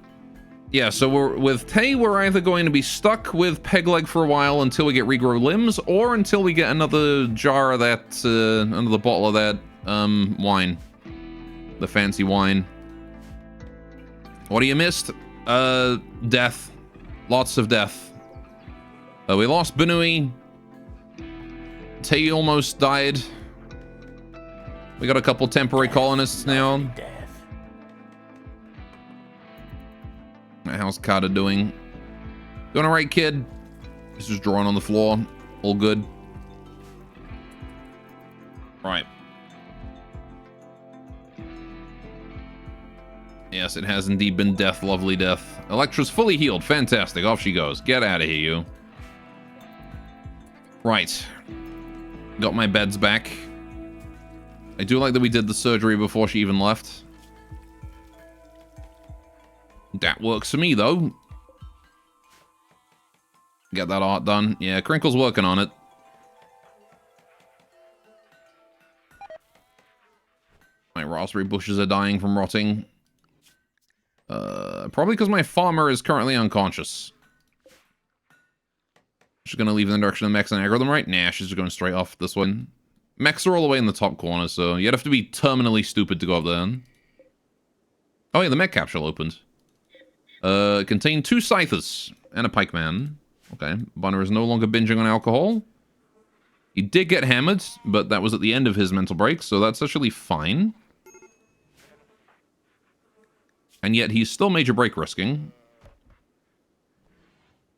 Yeah, so with Tay, we're either going to be stuck with Pegleg for a while until we get regrow limbs, or until we get another jar of that, another bottle of that, wine. The fancy wine. What do you missed? Death. Lots of death. We lost Benui. Tay almost died. We got a couple temporary colonists now. How's Kata doing? Doing alright, kid? He's just drawing on the floor. All good. Right. Yes, it has indeed been death, lovely death. Electra's fully healed. Fantastic. Off she goes. Get out of here, you. Right. Got my beds back. I do like that we did the surgery before she even left. That works for me, though. Get that art done. Yeah, Crinkle's working on it. My raspberry bushes are dying from rotting. Probably because my farmer is currently unconscious. She's going to leave in the direction of the mechs and aggro them, right? Nah, she's just going straight off this one. Mechs are all the way in the top corner, so you'd have to be terminally stupid to go up there. Oh yeah, the mech capsule opened. Contained 2 scythers and a pikeman. Okay, Bunner is no longer binging on alcohol. He did get hammered, but that was at the end of his mental break, so that's actually fine. And yet he's still major break risking.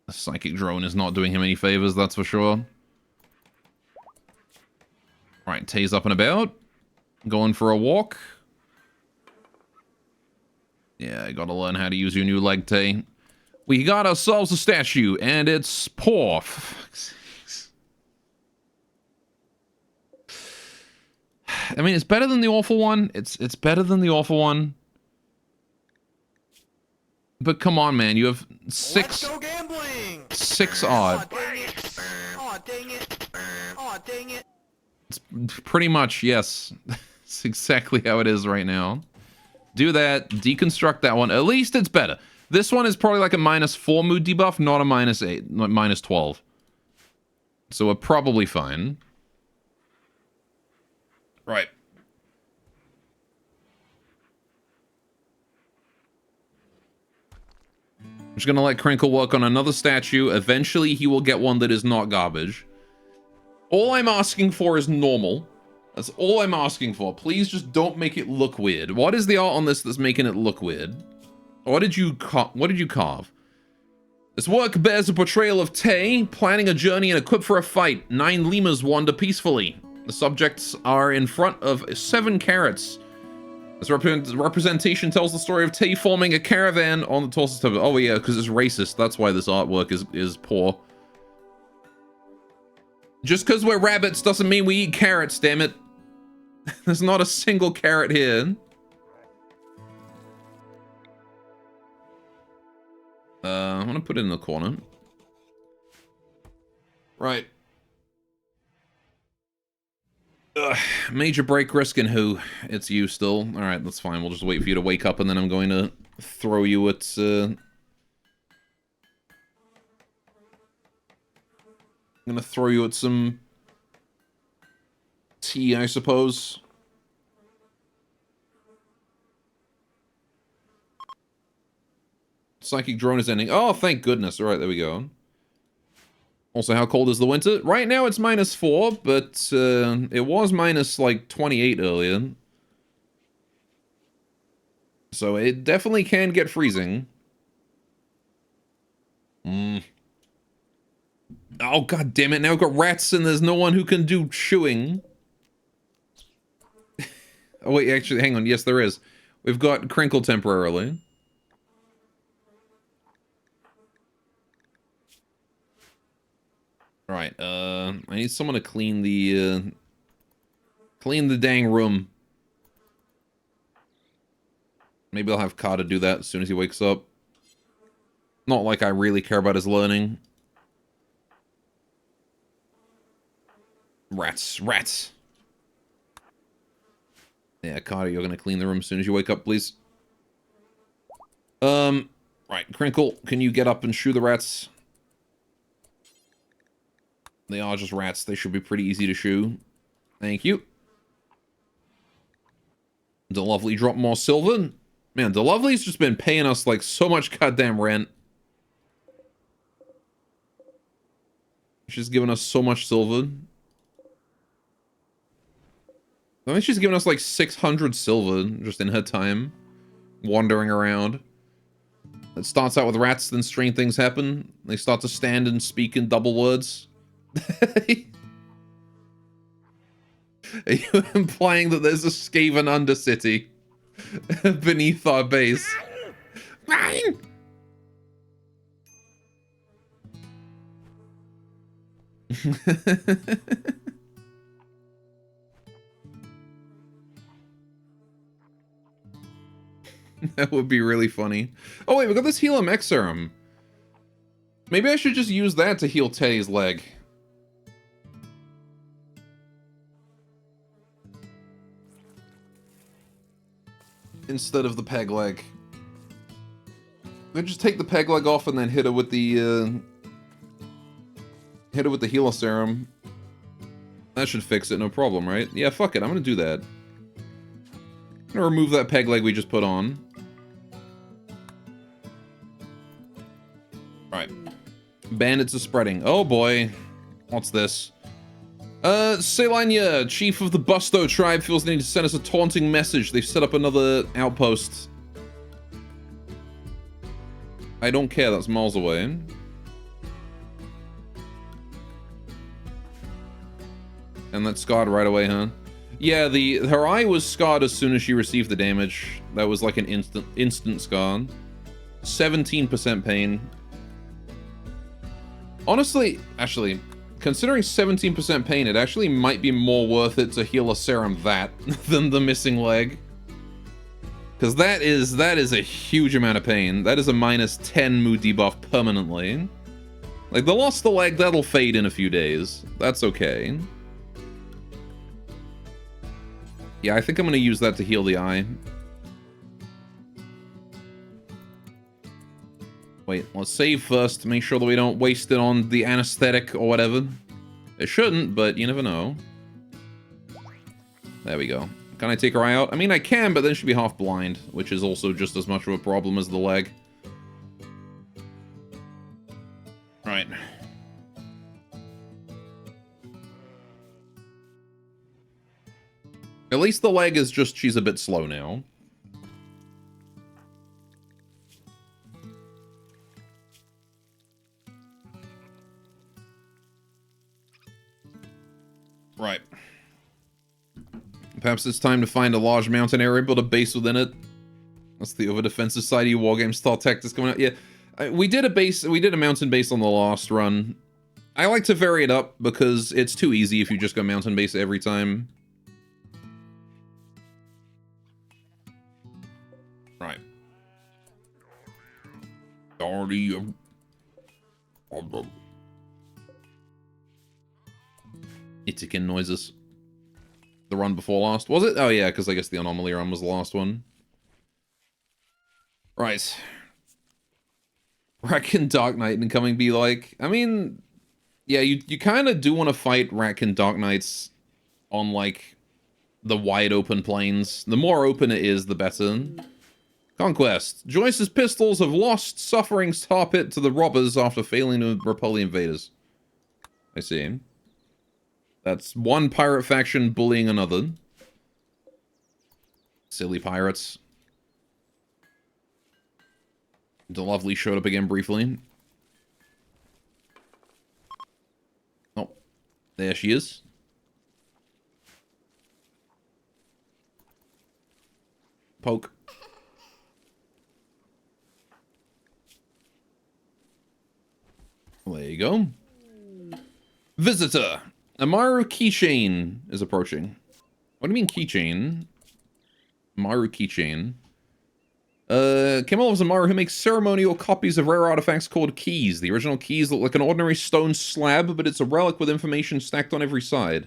The psychic drone is not doing him any favors, that's for sure. Right, Tay's up and about. Going for a walk. Yeah, I gotta learn how to use your new leg, Tay. We got ourselves a statue, and it's poor. For fuck's sakes. I mean, it's better than the awful one. It's better than the awful one. But come on, man, you have 6. Let's go gambling. 6 odd. Aw, dang it. Aw, dang it. Aw, dang it. It's pretty much, yes. It's exactly how it is right now. Do that, deconstruct that one. At least it's better. This one is probably like a -4 mood debuff, not a -8, not -12. So we're probably fine. Right. I'm just gonna let Crinkle work on another statue. Eventually he will get one that is not garbage. All I'm asking for is normal. That's all I'm asking for. Please just don't make it look weird. What is the art on this that's making it look weird? What did you carve? This work bears a portrayal of Tay planning a journey and equipped for a fight. 9 lemurs wander peacefully. The subjects are in front of 7 carrots. This representation tells the story of Tay forming a caravan on the torso of... Oh yeah, because it's racist. That's why this artwork is poor. Just because we're rabbits doesn't mean we eat carrots, damn it. There's not a single carrot here. I'm gonna put it in the corner. Right. Major break risk and who? It's you still. Alright, that's fine. We'll just wait for you to wake up and then I'm going to throw you at... I'm gonna throw you at some... tea, I suppose. Psychic drone is ending. Oh, thank goodness. Alright, there we go. Also, how cold is the winter? Right now it's -4, but it was minus like 28 earlier. So it definitely can get freezing. Oh, god damn it. Now we've got rats and there's no one who can do chewing. Oh, wait, actually, hang on. Yes, there is. We've got Crinkle temporarily. Alright, I need someone to clean the dang room. Maybe I'll have Kata do that as soon as he wakes up. Not like I really care about his learning. Rats, rats. Yeah, Kata, you're gonna clean the room as soon as you wake up, please. Right, Crinkle, can you get up and shoo the rats? They are just rats. They should be pretty easy to shoo. Thank you. DeLovely drop more silver. Man, DeLovely's just been paying us like so much goddamn rent. She's given us so much silver. I think she's given us like 600 silver just in her time wandering around. It starts out with rats, then strange things happen. They start to stand and speak in double words. Are you implying that there's a Skaven Undercity beneath our base? That would be really funny. Oh wait, we got this Heal MX serum. Maybe I should just use that to heal Teddy's leg. Instead of the peg leg. Then just take the peg leg off and then hit her with the healer serum. That should fix it, no problem, right? Yeah, fuck it, I'm gonna do that. I'm gonna remove that peg leg we just put on. Right. Bandits are spreading. Oh boy. What's this? Selanya, chief of the Busto tribe, feels the need to send us a taunting message. They've set up another outpost. I don't care, that's miles away. And that's scarred right away, huh? Yeah, her eye was scarred as soon as she received the damage. That was like an instant scar. 17% pain. Honestly, actually, considering 17% pain, it actually might be more worth it to heal a serum that than the missing leg. Because that is a huge amount of pain. That is a minus 10 mood debuff permanently. Like, the lost the leg, that'll fade in a few days. That's okay. Yeah, I think I'm going to use that to heal the eye. Wait, let's save first to make sure that we don't waste it on the anesthetic or whatever. It shouldn't, but you never know. There we go. Can I take her eye out? I mean, I can, but then she'd be half blind, which is also just as much of a problem as the leg. Right. At least the leg is just, she's a bit slow now. Right. Perhaps it's time to find a large mountain area, build a base within it. That's the over-defensive Society Wargame style tactics coming out. Yeah, we did a mountain base on the last run. I like to vary it up because it's too easy if you just go mountain base every time. Right. Itikin noises. The run before last. Was it? Oh yeah, because I guess the anomaly run was the last one. Right. Ratkin Dark Knight and coming be like... I mean... Yeah, you kind of do want to fight Ratkin Dark Knights on, like, the wide open plains. The more open it is, the better. Conquest. Joyce's pistols have lost Suffering's tar pit to the robbers after failing to repel the invaders. I see. That's one pirate faction bullying another. Silly pirates. DeLovely showed up again briefly. Oh, there she is. Poke. There you go. Visitor. Amaru Keychain is approaching. What do you mean keychain? Amaru Keychain. Kemal is Amaru who makes ceremonial copies of rare artifacts called keys. The original keys look like an ordinary stone slab, but it's a relic with information stacked on every side.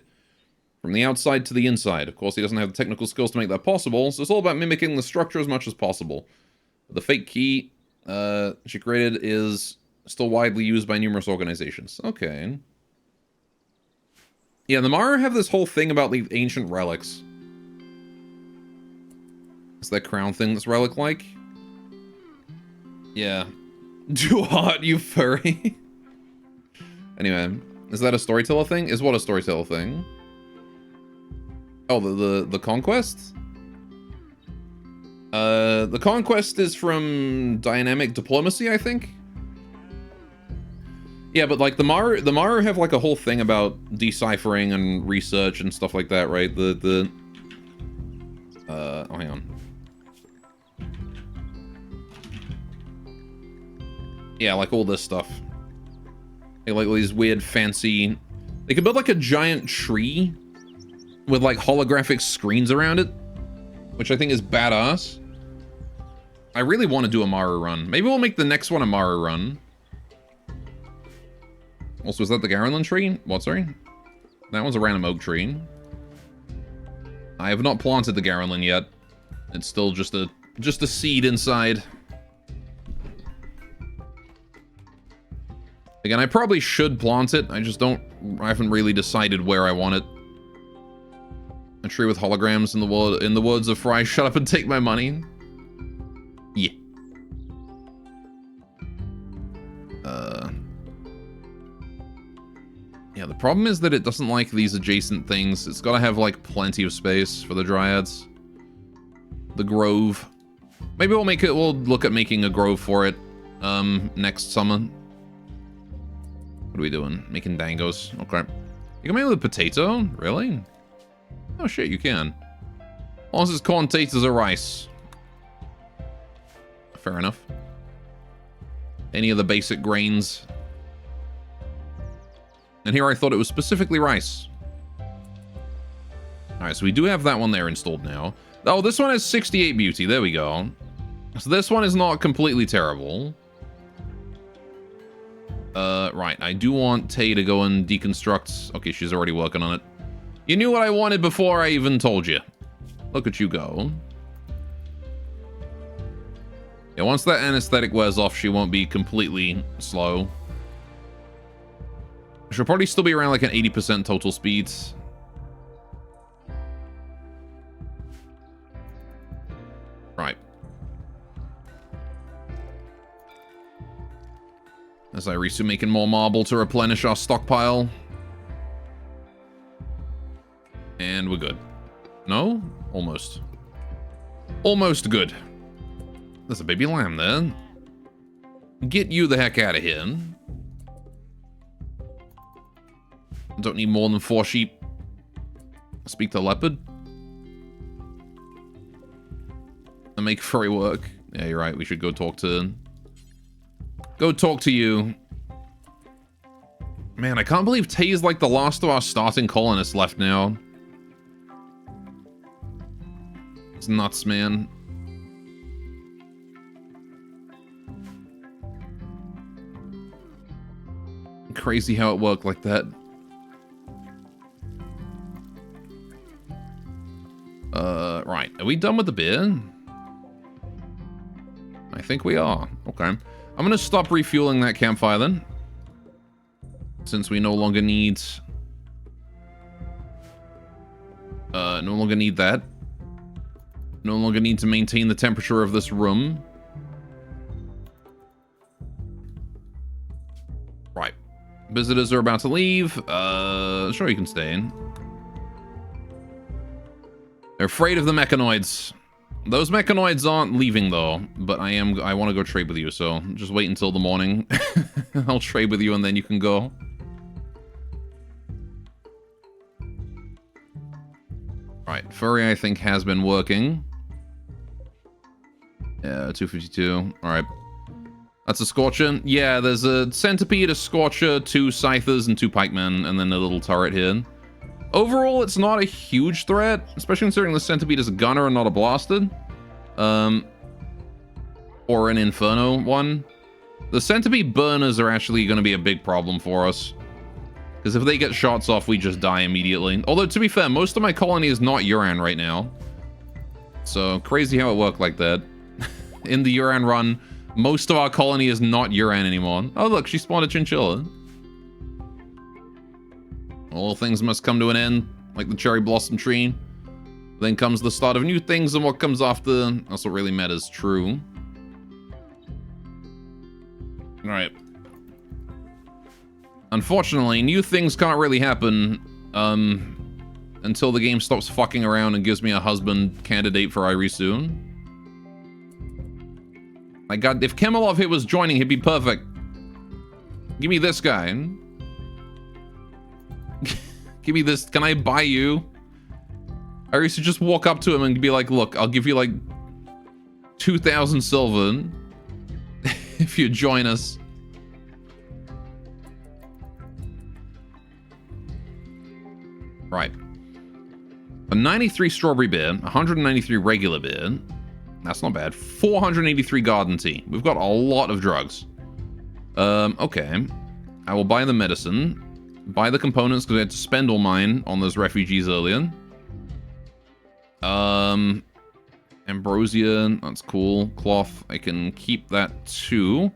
From the outside to the inside. Of course, he doesn't have the technical skills to make that possible, so it's all about mimicking the structure as much as possible. The fake key she created is still widely used by numerous organizations. Okay. Yeah, the Mara have this whole thing about the ancient relics. Is that crown thing that's relic-like? Yeah. Too hot, you furry. Anyway, is that a storyteller thing? Is what a storyteller thing? Oh, the conquest? The conquest is from dynamic diplomacy, I think. Yeah, but like the Mara have like a whole thing about deciphering and research and stuff like that, right? Oh, hang on. Yeah, like all this stuff. Like these weird fancy... They could build like a giant tree with like holographic screens around it, which I think is badass. I really want to do a Mara run. Maybe we'll make the next one a Mara run. Also, is that the Garland tree? What, sorry? That one's a random oak tree. I have not planted the Garland yet. It's still just a seed inside. Again, I probably should plant it. I haven't really decided where I want it. A tree with holograms in the woods of Fry. Shut up and take my money. Yeah. Yeah, the problem is that it doesn't like these adjacent things. It's got to have, like, plenty of space for the dryads. The grove. Maybe we'll look at making a grove for it, next summer. What are we doing? Making dangos. Okay. You can make it with a potato? Really? Oh shit, you can. As long as it's corn, taters, or rice. Fair enough. Any of the basic grains. And here I thought it was specifically rice. Alright, so we do have that one there installed now. Oh, this one has 68 beauty. There we go. So this one is not completely terrible. Right. I do want Tay to go and deconstruct. Okay, she's already working on it. You knew what I wanted before I even told you. Look at you go. Yeah, once that anesthetic wears off, she won't be completely slow. She'll probably still be around like an 80% total speed. Right. As I resume making more marble to replenish our stockpile. And we're good. No? Almost. Almost good. There's a baby lamb there. Get you the heck out of here. Don't need more than 4 sheep. Speak to leopard. And make furry work. Yeah, you're right. We should go talk to... Go talk to you. Man, I can't believe Tay is like the last of our starting colonists left now. It's nuts, man. Crazy how it worked like that. Right. Are we done with the beer? I think we are. Okay. I'm gonna stop refueling that campfire then. Since we no longer need... no longer need that. No longer need to maintain the temperature of this room. Right. Visitors are about to leave. Sure, you can stay in. They're afraid of the mechanoids. Those mechanoids aren't leaving though, but I want to go trade with you, so just wait until the morning. I'll trade with you and then you can go. Right, Furry I think has been working. Yeah, 252. Alright. That's a Scorcher. Yeah, there's a Centipede, a Scorcher, 2 Scythers, and 2 Pikemen, and then a little turret here. Overall, it's not a huge threat, especially considering the Centipede is a gunner and not a blasted. Or an Inferno one. The Centipede burners are actually going to be a big problem for us. Because if they get shots off, we just die immediately. Although, to be fair, most of my colony is not Yuran right now. So, crazy how it worked like that. in the Yuran run, most of our colony is not Yuran anymore. Oh, look, she spawned a chinchilla. All things must come to an end, like the cherry blossom tree. Then comes the start of new things, and what comes after, that's what really matters. True. Alright. Unfortunately, new things can't really happen until the game stops fucking around and gives me a husband candidate for Irisu. My god, if Kemalov here was joining, he'd be perfect. Give me this guy. Give me this. Can I buy you? I used to just walk up to him and be like, look, I'll give you like 2,000 silver if you join us. Right. A 93 strawberry beer, 193 regular beer. That's not bad. 483 garden tea. We've got a lot of drugs. Okay. I will buy the medicine. Buy the components because I had to spend all mine on those refugees earlier. Ambrosia, that's cool. Cloth, I can keep that too.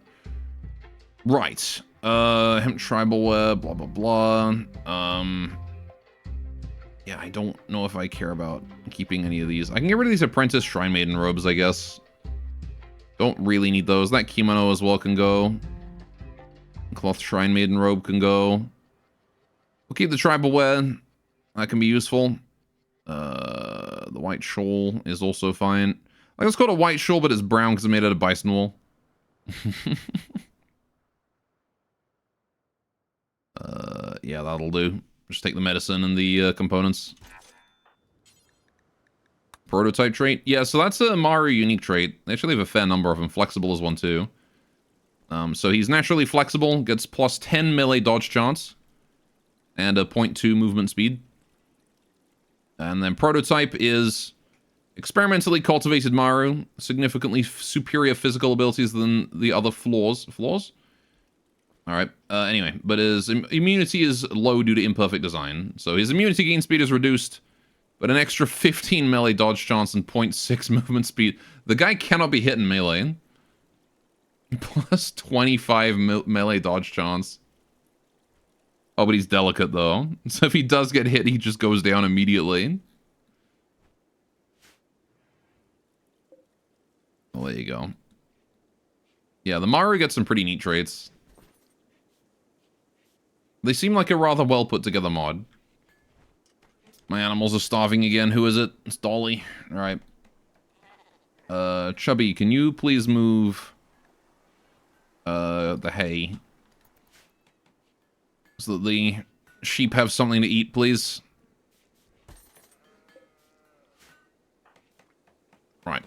Right. Hemp tribal wear, blah, blah, blah. Yeah, I don't know if I care about keeping any of these. I can get rid of these apprentice shrine maiden robes, I guess. Don't really need those. That kimono as well can go. Cloth shrine maiden robe can go. We'll keep the tribal wear. That can be useful. The white shawl is also fine. Like, it's called a white shawl, but it's brown because it's made out of bison wool. Yeah, that'll do. Just take the medicine and the components. Prototype trait. Yeah, so that's a Maru unique trait. They actually have a fair number of them. Flexible is one too. So he's naturally flexible. Gets plus 10 melee dodge chance. And a 0.2 movement speed. And then prototype is experimentally cultivated Maru. Significantly superior physical abilities than the other floors. Floors? Alright, anyway, but his immunity is low due to imperfect design. So his immunity gain speed is reduced, but an extra 15 melee dodge chance and 0.6 movement speed. The guy cannot be hit in melee. Plus 25 melee dodge chance. Oh, but he's delicate though. So if he does get hit, he just goes down immediately. Well, there you go. Yeah, the Maru gets some pretty neat traits. They seem like a rather well put together mod. My animals are starving again. Who is it? It's Dolly. Alright. Chubby, can you please move the hay? So that the sheep have something to eat, please. Right.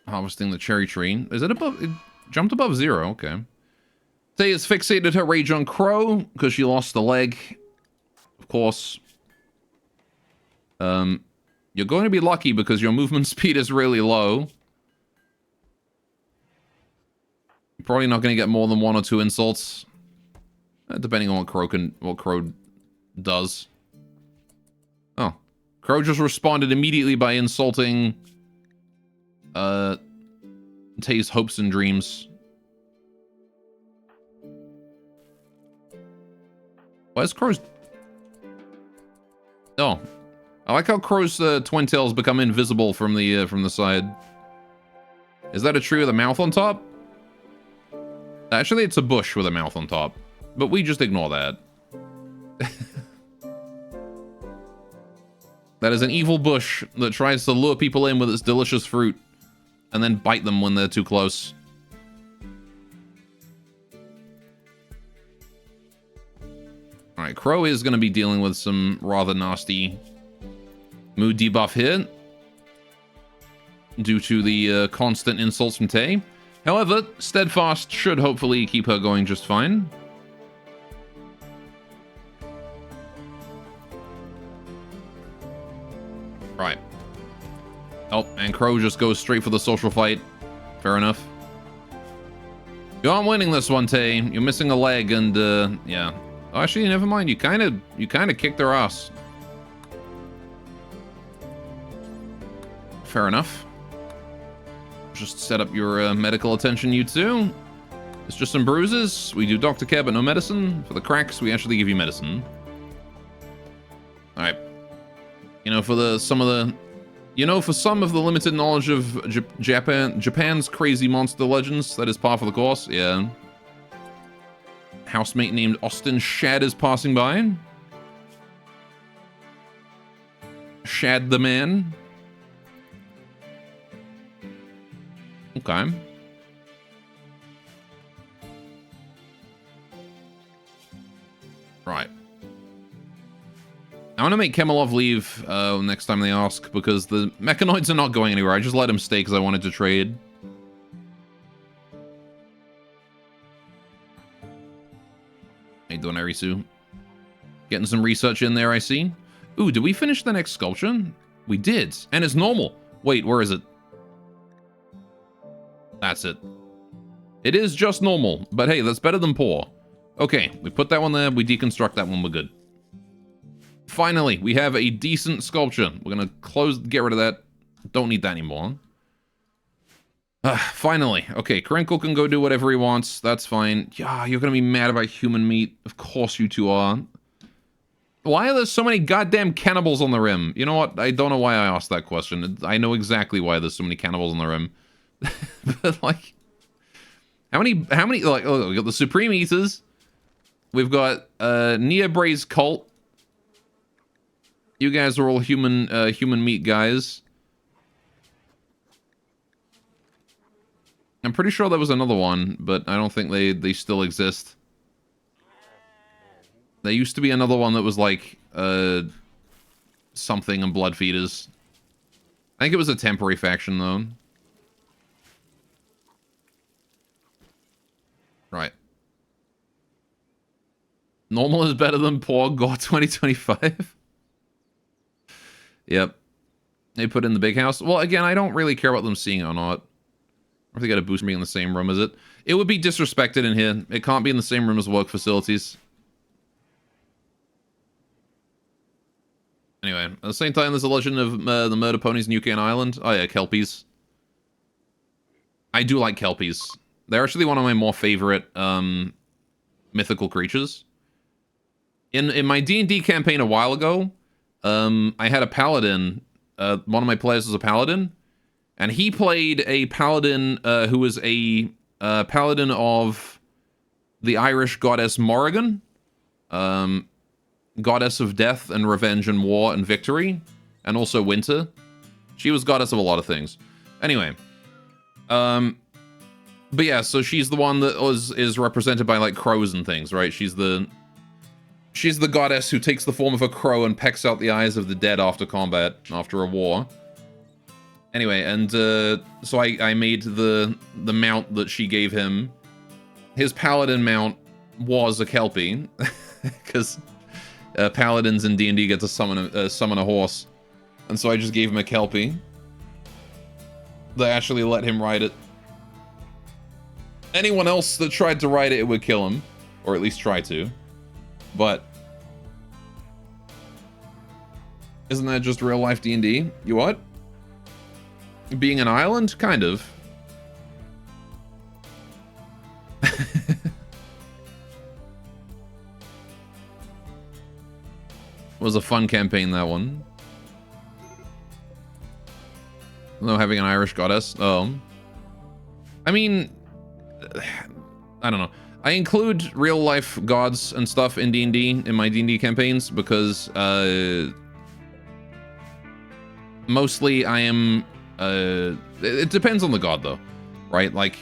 Harvesting the cherry tree. Is it above? It jumped above 0. Okay. Tay has fixated her rage on Crow because she lost the leg. Of course. You're going to be lucky because your movement speed is really low. You're probably not going to get more than 1 or 2 insults. Depending on what Crow does. Oh. Crow just responded immediately by insulting Tay's hopes and dreams. Why is Crow's... Oh. I like how Crow's twin tails become invisible from the side. Is that a tree with a mouth on top? Actually, it's a bush with a mouth on top. But we just ignore that. That is an evil bush that tries to lure people in with its delicious fruit. And then bite them when they're too close. Alright, Crow is going to be dealing with some rather nasty mood debuff here. Due to the constant insults from Tay. However, Steadfast should hopefully keep her going just fine. Right. Oh, and Crow just goes straight for the social fight. Fair enough. You aren't winning this one, Tay. You're missing a leg and, yeah. Oh, actually, never mind. You kind of kicked their ass. Fair enough. just set up your medical attention, you two. It's just some bruises. We do doctor care, but no medicine. For the cracks, we actually give you medicine. All right. You know, for some of the limited knowledge of Japan's crazy monster legends, that is par for the course. Yeah. Housemate named Austin Shad is passing by. Shad the man. Okay. Right. I want to make Kemalov leave next time they ask, because the mechanoids are not going anywhere. I just let him stay because I wanted to trade. How you doing, Arisu? Getting some research in there, I see. Ooh, did we finish the next sculpture? We did. And it's normal. Wait, where is it? That's it. It is just normal, but hey, that's better than poor. Okay, we put that one there, we deconstruct that one, we're good. Finally, we have a decent sculpture. We're gonna get rid of that. Don't need that anymore. Finally. Okay, Krinkle can go do whatever he wants. That's fine. Yeah, you're gonna be mad about human meat. Of course you two are. Why are there so many goddamn cannibals on the rim? You know what? I don't know why I asked that question. I know exactly why there's so many cannibals on the rim. But, like... How many, like, oh, we got the Supreme Eaters. We've got, Nia Bray's cult. You guys are all human meat guys. I'm pretty sure there was another one, but I don't think they still exist. There used to be another one that was like, something and blood feeders. I think it was a temporary faction, though. Right. Normal is better than poor. God 2025. Yep. They put in the big house. Well, again, I don't really care about them seeing it or not. Or if they got a boost me in the same room as it. It would be disrespected in here. It can't be in the same room as work facilities. Anyway, at the same time, there's a legend of the murder ponies in UK and Ireland. Oh yeah, Kelpies. I do like Kelpies. They're actually one of my more favorite mythical creatures. In my D&D campaign a while ago, I had a paladin. One of my players was a paladin, and he played a paladin who was a paladin of the Irish goddess Morrigan, goddess of death and revenge and war and victory, and also winter. She was goddess of a lot of things. Anyway, but yeah, so she's the one that is represented by like crows and things, right? She's the goddess who takes the form of a crow and pecks out the eyes of the dead after combat, after a war. Anyway, and so I made the mount that she gave him. His paladin mount was a Kelpie, because paladins in D&D get to summon a horse, and so I just gave him a Kelpie. They actually let him ride it. Anyone else that tried to ride it, it would kill him, or at least try to. But isn't that just real life D&D? You what? Being an island? Kind of. Was a fun campaign, that one. No, having an Irish goddess. Oh. I mean, I don't know. I include real life gods and stuff in D&D, in my D&D campaigns, because mostly I am, it depends on the god though, right? Like,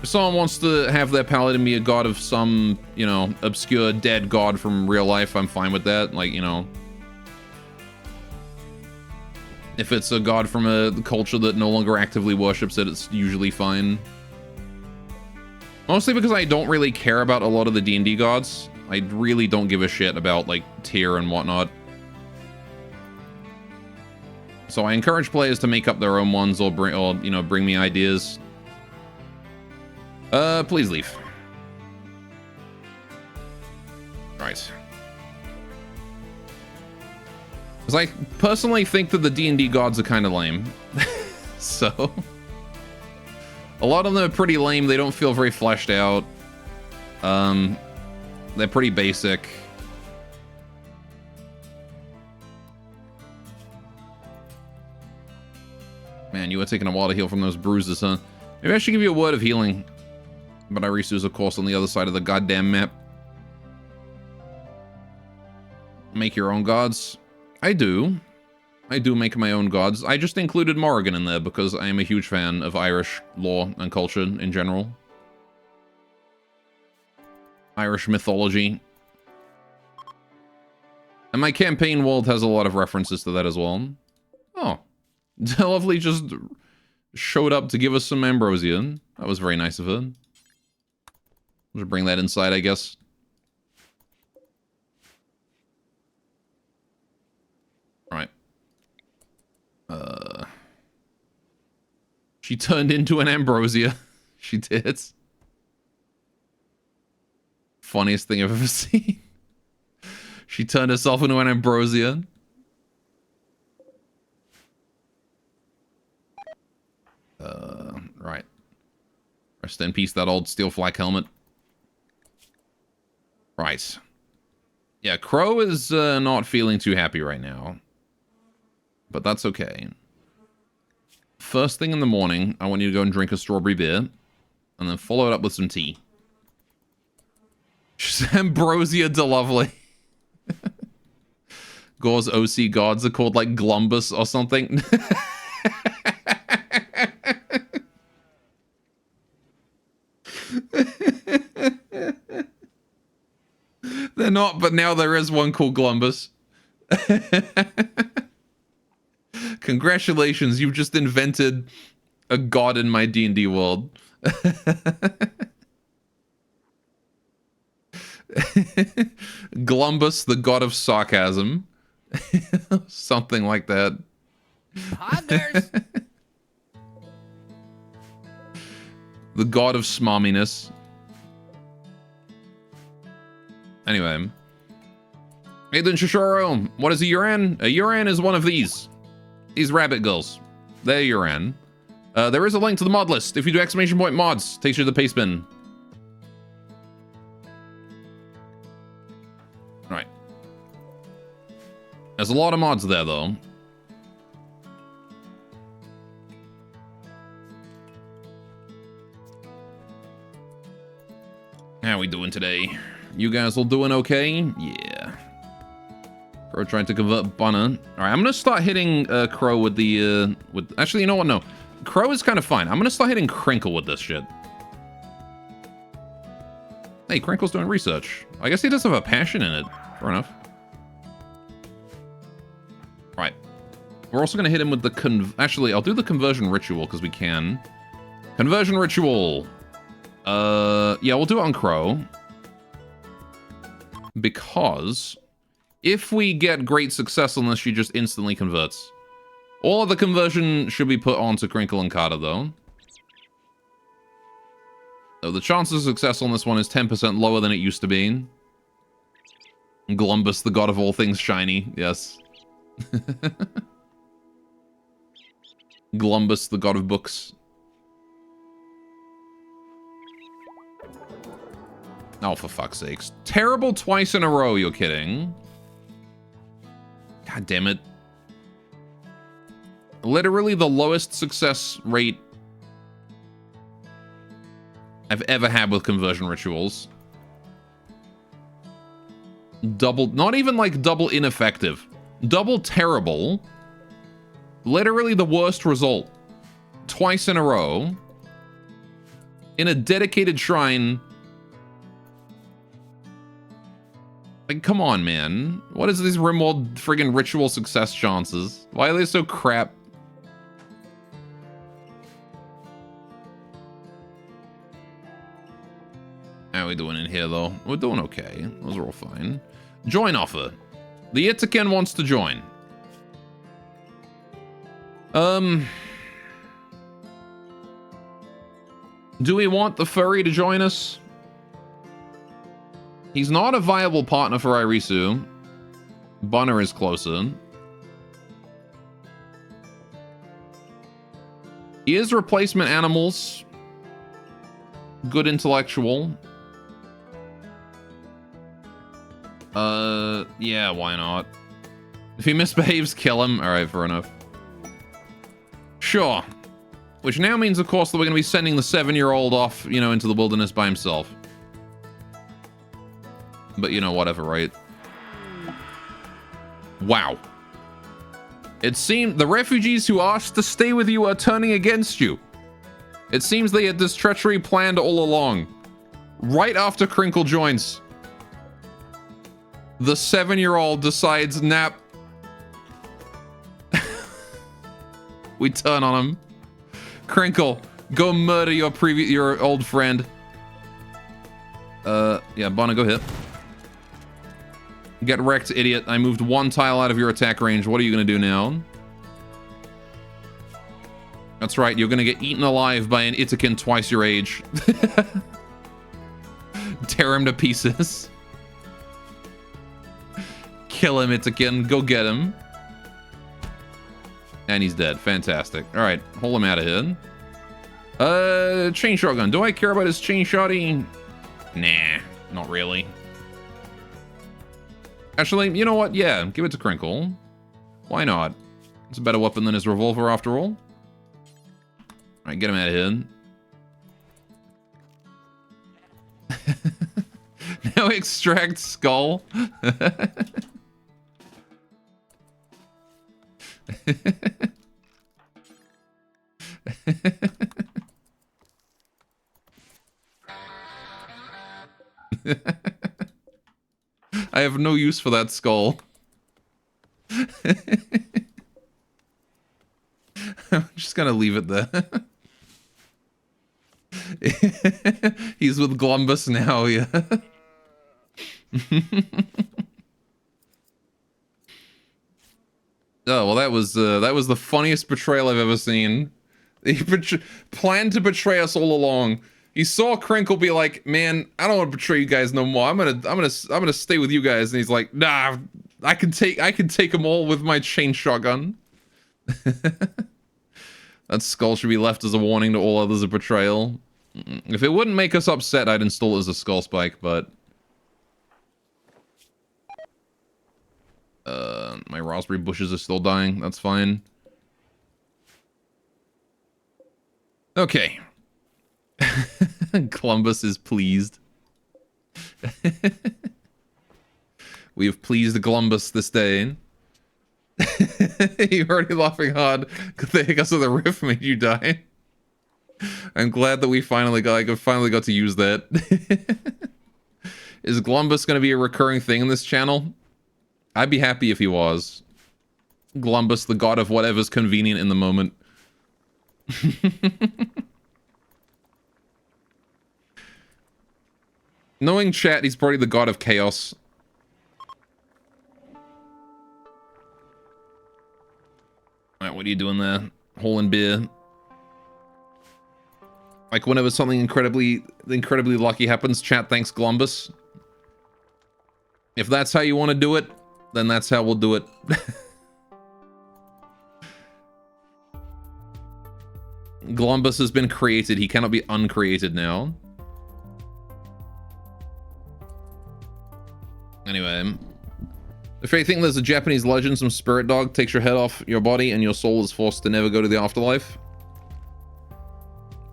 if someone wants to have their paladin be a god of some, you know, obscure dead god from real life, I'm fine with that. Like, you know, if it's a god from a culture that no longer actively worships it, it's usually fine. Mostly because I don't really care about a lot of the D&D gods. I really don't give a shit about, like, tier and whatnot. So I encourage players to make up their own ones or bring me ideas. Please leave. Right. Because I personally think that the D&D gods are kind of lame. So... A lot of them are pretty lame. They don't feel very fleshed out. They're pretty basic. Man, you were taking a while to heal from those bruises, huh? Maybe I should give you a word of healing. But Irisu's, of course, on the other side of the goddamn map. Make your own gods. I do. I do make my own gods. I just included Morrigan in there because I am a huge fan of Irish lore and culture in general. Irish mythology. And my campaign world has a lot of references to that as well. Oh. Lovely just showed up to give us some ambrosia. That was very nice of her. Just bring that inside, I guess. Right. She turned into an ambrosia. She did. Funniest thing I've ever seen. She turned herself into an ambrosia. Right. Rest in peace, that old steel flak helmet. Right. Yeah, Crow is not feeling too happy right now. But that's okay. First thing in the morning, I want you to go and drink a strawberry beer. And then follow it up with some tea. Ambrosia de Lovely. Gore's OC gods are called like Glumbus or something. They're not, but now there is one called Glumbus. Congratulations, you've just invented a god in my D&D world. Glumbus, the god of sarcasm. Something like that. Hi, there's... The god of smarminess. Anyway. Nathan Shishoro, what is a Yuran? A Yuran is one of these. These rabbit girls. They're Yuran. There is a link to the mod list. If you do exclamation point mods, takes you to the paste bin. Right. There's a lot of mods there, though. How we doing today? You guys all doing okay? Yeah. Crow trying to convert Bunner. All right, I'm gonna start hitting Crow with the Actually, you know what? No, Crow is kind of fine. I'm gonna start hitting Crinkle with this shit. Hey, Crinkle's doing research. I guess he does have a passion in it. Fair enough. Right. We're also gonna hit him with the Actually, I'll do the conversion ritual because we can. Conversion ritual. Yeah, we'll do it on Crow. Because if we get great success on this, she just instantly converts. All of the conversion should be put onto Crinkle and Carter, though. So the chance of success on this one is 10% lower than it used to be. Glumbus, the god of all things shiny. Yes. Glumbus, the god of books. Oh, for fuck's sakes. Terrible twice in a row, you're kidding. God damn it. Literally the lowest success rate I've ever had with conversion rituals. Double, not even like double ineffective. Double terrible. Literally the worst result. Twice in a row. In a dedicated shrine. Like, come on, man. What is these Rimworld friggin' ritual success chances? Why are they so crap? How are we doing in here, though? We're doing okay. Those are all fine. Join offer. The Itaken wants to join. Do we want the furry to join us? He's not a viable partner for Irisu. Bunner is closer. He is replacement animals. Good intellectual. Yeah, why not? If he misbehaves, kill him. Alright, fair enough. Sure. Which now means, of course, that we're going to be sending the 7-year-old off, you know, into the wilderness by himself. But, you know, whatever, right? Wow. It seemed the refugees who asked to stay with you are turning against you. It seems they had this treachery planned all along. Right after Crinkle joins, the 7-year-old decides, nap. We turn on him. Crinkle, go murder your old friend. Yeah, Bonner, go hit. Get wrecked, idiot. I moved 1 tile out of your attack range. What are you gonna do now? That's right, you're gonna get eaten alive by an Itakin twice your age. Tear him to pieces. Kill him, Itakin. Go get him. And he's dead. Fantastic. Alright, hold him out of here. Chain shotgun. Do I care about his chain shotty? Nah, not really. Actually, you know what? Yeah, give it to Crinkle. Why not? It's a better weapon than his revolver, after all. Alright, get him out of here. Now extract skull. I have no use for that skull. I'm just gonna leave it there. He's with Glumbus now, yeah. Oh, well, that was the funniest betrayal I've ever seen. He planned to betray us all along. He saw Crinkle be like, "Man, I don't want to betray you guys no more. I'm gonna stay with you guys." And he's like, "Nah, I can take them all with my chain shotgun." That skull should be left as a warning to all others of betrayal. If it wouldn't make us upset, I'd install it as a skull spike, but my raspberry bushes are still dying. That's fine. Okay. Columbus is pleased. We have pleased Columbus this day. You're already laughing hard because of the riff made you die. I'm glad that we finally got to use that. Is Columbus going to be a recurring thing in this channel? I'd be happy if he was. Columbus, the god of whatever's convenient in the moment. Knowing chat, he's probably the god of chaos. Alright, what are you doing there? Hole in beer. Like whenever something incredibly lucky happens, chat thanks Columbus. If that's how you want to do it, then that's how we'll do it. Columbus has been created. He cannot be uncreated now. Anyway. If you think there's a Japanese legend, some spirit dog takes your head off your body and your soul is forced to never go to the afterlife.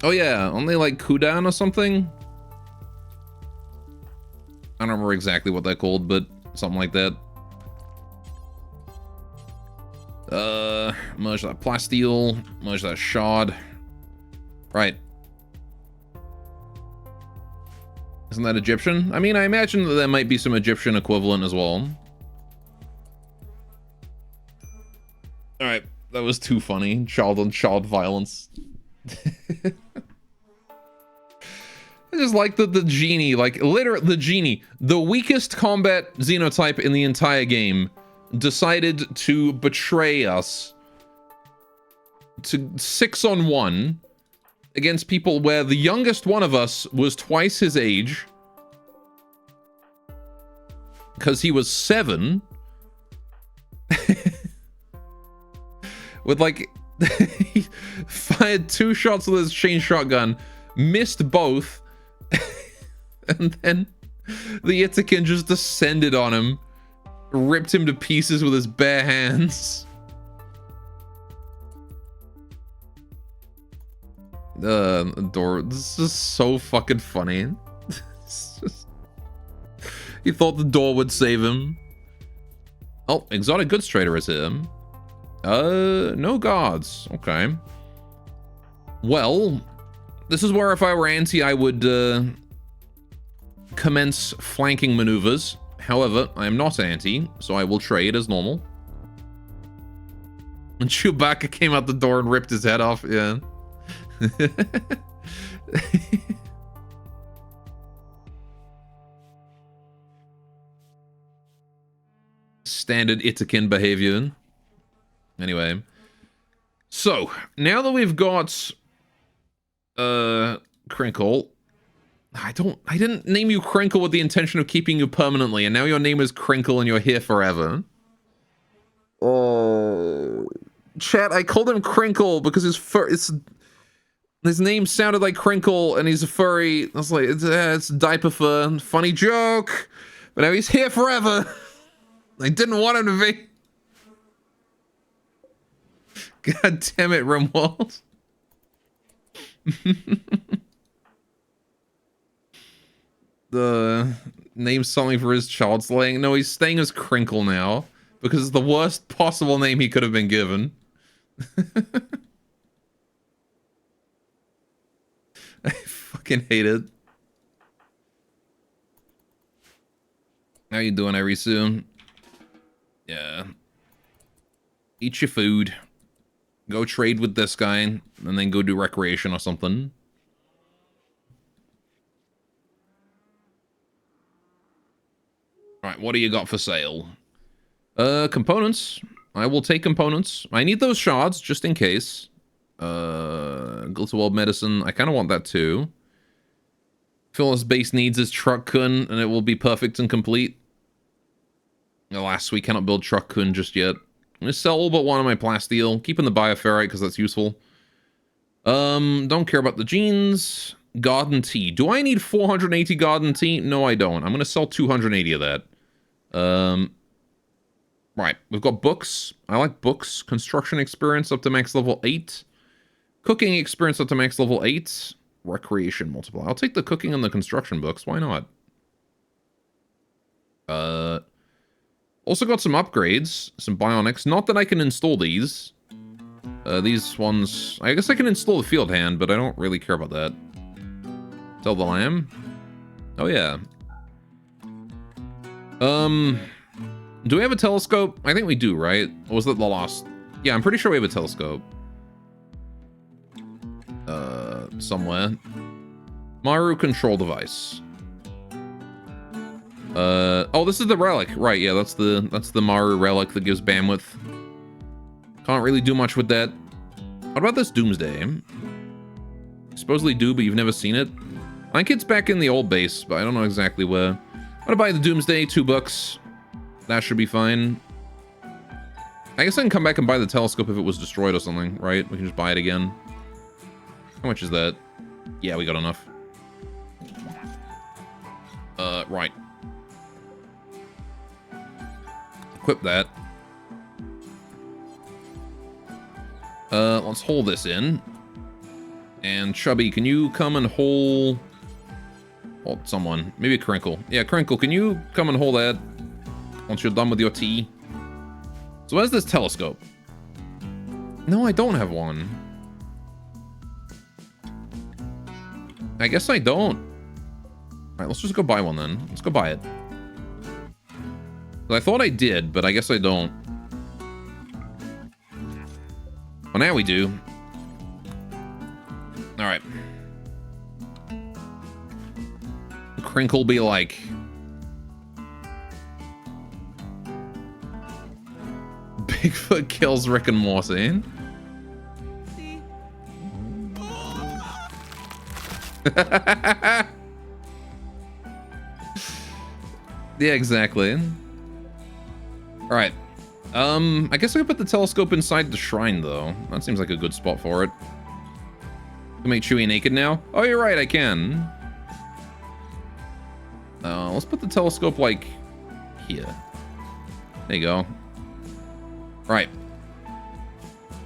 Oh yeah, aren't they like Kudan or something? I don't remember exactly what they're called, but something like that. Merge that plasteel, merge that shard. Right. Isn't that Egyptian? I mean, I imagine that there might be some Egyptian equivalent as well. Alright, that was too funny. Child on child violence. I just like that the genie, like literally the genie, the weakest combat xenotype in the entire game, decided to betray us to 6-on-1 against people where the youngest one of us was twice his age because he was 7. With like, he fired 2 shots with his chain shotgun, missed both, And then the Itakin just descended on him, ripped him to pieces with his bare hands. This is so fucking funny. He thought the door would save him. Oh, exotic goods trader is here. No guards. Okay. Well, this is where if I were anti, I would commence flanking maneuvers. However, I am not anti, so I will trade as normal. And Chewbacca came out the door and ripped his head off. Yeah. Standard Itakin behavior. Anyway. So, now that we've got Crinkle. I didn't name you Crinkle with the intention of keeping you permanently, and now your name is Crinkle and you're here forever. Oh. Chat, I called him Crinkle because his name sounded like Crinkle and he's a furry. I was like, it's diaper fur. Funny joke. But now he's here forever. I didn't want him to be. God damn it, Rimworld. The name something for his child slaying. No, he's staying as Crinkle now because it's the worst possible name he could have been given. I fucking hate it. How you doing, Arisu? Yeah. Eat your food. Go trade with this guy, and then go do recreation or something. Alright, what do you got for sale? Components. I will take components. I need those shards, just in case. Glitter World Medicine. I kind of want that too. Phyllis base needs his truck kun, and it will be perfect and complete. Alas, we cannot build truck kun just yet. I'm gonna sell all but one of my plasteel, keeping the bioferrite because that's useful. Don't care about the jeans. Garden tea. Do I need 480 garden tea? No, I don't. I'm gonna sell 280 of that. Right, we've got books. I like books. Construction experience up to max level 8. Cooking experience up to max level 8. Recreation multiplier. I'll take the cooking and the construction books. Why not? Also got some upgrades. Some bionics. Not that I can install these. These ones... I guess I can install the field hand, but I don't really care about that. Tell the lamb. Oh, yeah. Do we have a telescope? I think we do, right? Or was that the last? Yeah, I'm pretty sure we have a telescope. Somewhere. Maru control device. Oh, this is the relic. Right, yeah, that's the Maru relic that gives bandwidth. Can't really do much with that. What about this Doomsday? Supposedly do, but you've never seen it. I think it's back in the old base, but I don't know exactly where. I'm gonna buy the Doomsday, $2. That should be fine. I guess I can come back and buy the telescope if it was destroyed or something, right? We can just buy it again. How much is that? Yeah, we got enough. Right. Equip that. Let's hold this in. And Chubby, can you come and hold someone? Maybe Crinkle. Yeah, Crinkle, can you come and hold that once you're done with your tea? So where's this telescope? No, I don't have one. I guess I don't. Alright, let's just go buy one then. Let's go buy it. I thought I did, but I guess I don't. Well, now we do. Alright. Crinkle be like... Bigfoot kills Rick and Morty. Yeah, exactly. Alright. I guess I could put the telescope inside the shrine, though. That seems like a good spot for it. Can make Chewie naked now? Oh, you're right, I can. Let's put the telescope, like, here. There you go. Right.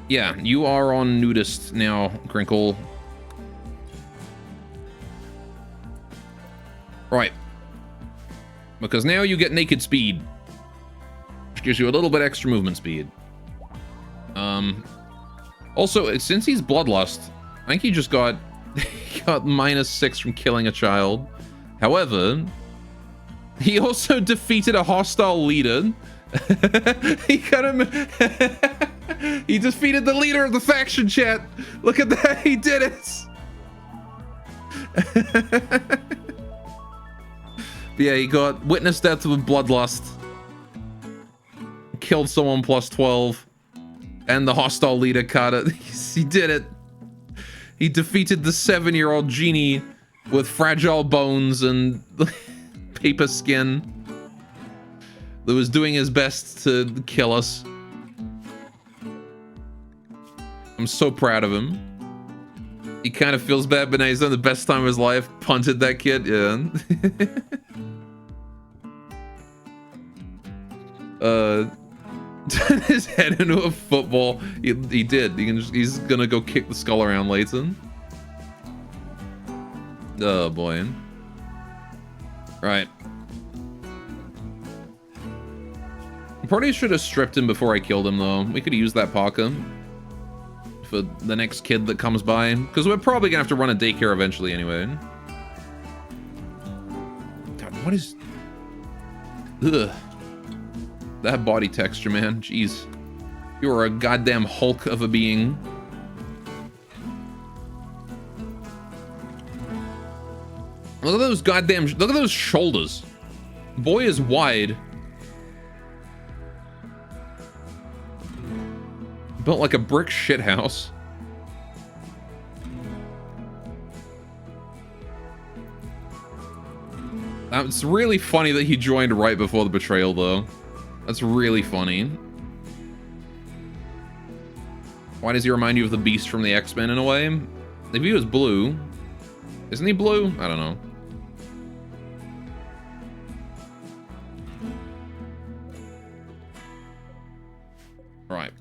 Yeah, you are on nudist now, Crinkle. Right. Because now you get naked speed. Which gives you a little bit extra movement speed. Also, since he's Bloodlust, I think he just got, he got -6 from killing a child. However, he also defeated a hostile leader. He got him. He defeated the leader of the faction, chat. Look at that. He did it. But yeah, he got witness death with Bloodlust. Killed someone +12. And the hostile leader caught it. He did it. He defeated the 7-year-old genie with fragile bones and paper skin that was doing his best to kill us. I'm so proud of him. He kind of feels bad, but now he's done the best time of his life. Punted that kid, yeah. Turned his head into a football. He did. He's gonna go kick the skull around later. Oh boy. Right. Probably should have stripped him before I killed him though. We could have used that Parker for the next kid that comes by, because we're probably gonna have to run a daycare eventually anyway. God, what is... Ugh. That body texture, man. Jeez. You are a goddamn Hulk of a being. Look at those goddamn... Look at those shoulders. Boy is wide. Built like a brick shithouse. It's really funny that he joined right before the betrayal, though. That's really funny. Why does he remind you of the Beast from the X-Men in a way? If he was blue... Isn't he blue? I don't know. Right.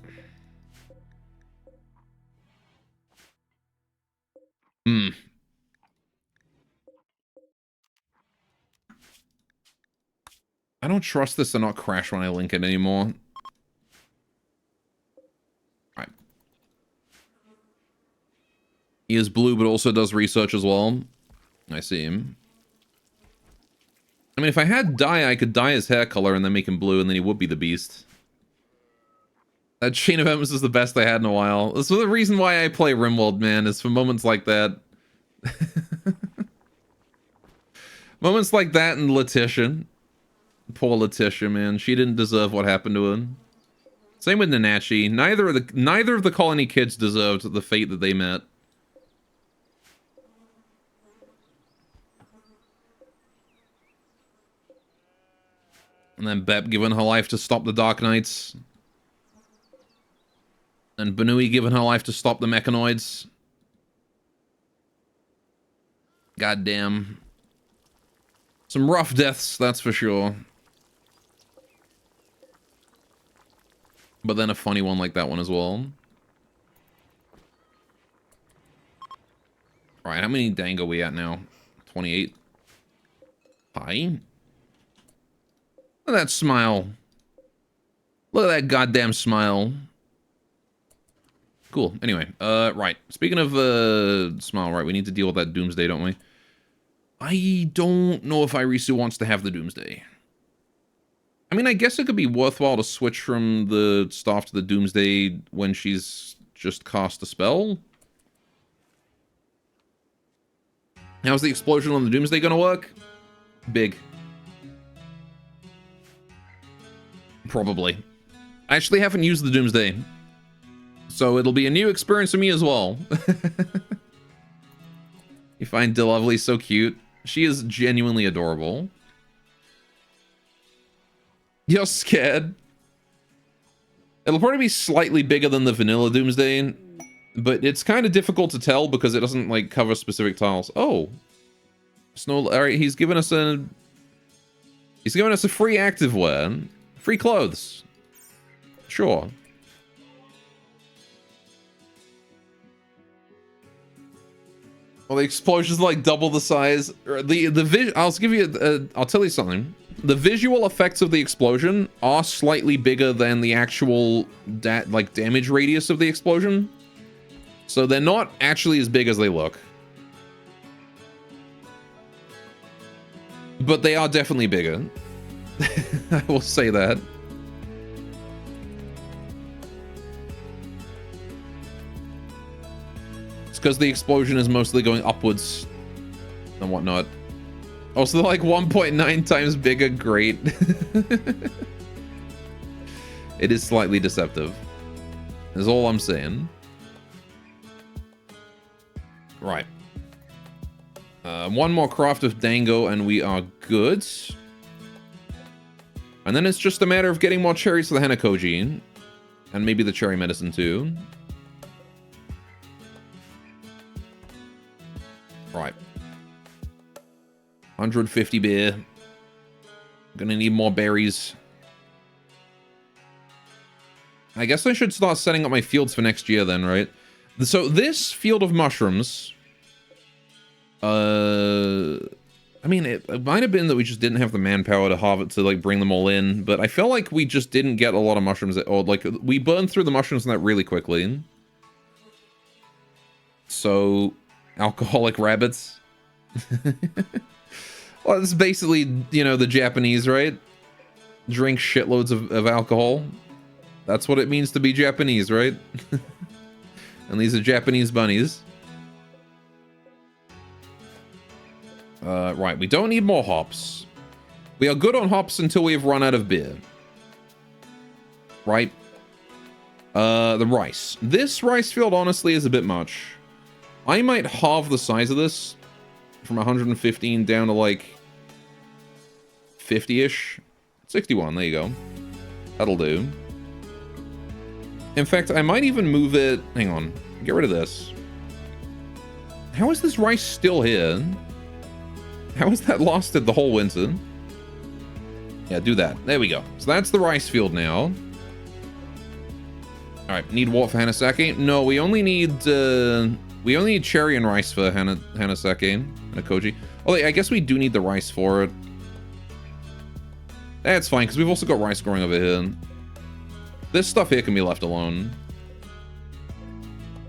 I don't trust this to not crash when I link it anymore. Alright. He is blue, but also does research as well. I see him. I mean, if I had dye, I could dye his hair color and then make him blue, and then he would be the Beast. That chain of events is the best I had in a while. That's the reason why I play Rimworld, man, is for moments like that. Moments like that and Letitia. Poor Letitia, man. She didn't deserve what happened to her. Same with Nanachi. Neither of the colony kids deserved the fate that they met. And then Bep giving her life to stop the Dark Knights. And Banui giving her life to stop the Mechanoids. Goddamn. Some rough deaths, that's for sure. But then a funny one like that one as well. Alright, how many dang are we at now? 28. Hi. Look at that smile. Look at that goddamn smile. Cool. Anyway, right. Speaking of smile, right, we need to deal with that Doomsday, don't we? I don't know if Irisu wants to have the Doomsday. I mean, I guess it could be worthwhile to switch from the staff to the Doomsday when she's just cast a spell. How's the explosion on the Doomsday gonna work? Big. Probably. I actually haven't used the Doomsday, so it'll be a new experience for me as well. You find DeLovely so cute. She is genuinely adorable. You're scared. It'll probably be slightly bigger than the vanilla Doomsday, but it's kind of difficult to tell because it doesn't like cover specific tiles. Oh, Snow. All right, he's given us a He's giving us a free activewear. Free clothes. Sure. Well, the explosion's like double the size. I'll give you. I'll tell you something. The visual effects of the explosion are slightly bigger than the actual damage radius of the explosion. So they're not actually as big as they look. But they are definitely bigger. I will say that. It's because the explosion is mostly going upwards and whatnot. Also, like 1.9 times bigger, great. It is slightly deceptive. Is all I'm saying. Right. One more craft of Dango and we are good. And then it's just a matter of getting more cherries for the Hanakoji. And maybe the cherry medicine too. Right. 150 beer. Gonna need more berries. I guess I should start setting up my fields for next year then, right? So this field of mushrooms... I mean, it might have been that we just didn't have the manpower to harvest to like bring them all in, but I felt like we just didn't get a lot of mushrooms, or like we burned through the mushrooms in that really quickly. So, alcoholic rabbits. Well, it's basically, you know, the Japanese, right? Drink shitloads of alcohol. That's what it means to be Japanese, right? And these are Japanese bunnies. Right, we don't need more hops. We are good on hops until we have run out of beer. Right? The rice. This rice field, honestly, is a bit much. I might halve the size of this from 115 down to, like, 50-ish. 61, there you go. That'll do. In fact, I might even move it... Hang on. Get rid of this. How is this rice still here? How is that lasted the whole winter? Yeah, do that. There we go. So that's the rice field now. Alright, need water for Hanasaki? No, we only need cherry and rice for Hanasaki and Koji. Oh, I guess we do need the rice for it. That's fine, because we've also got rice growing over here. This stuff here can be left alone.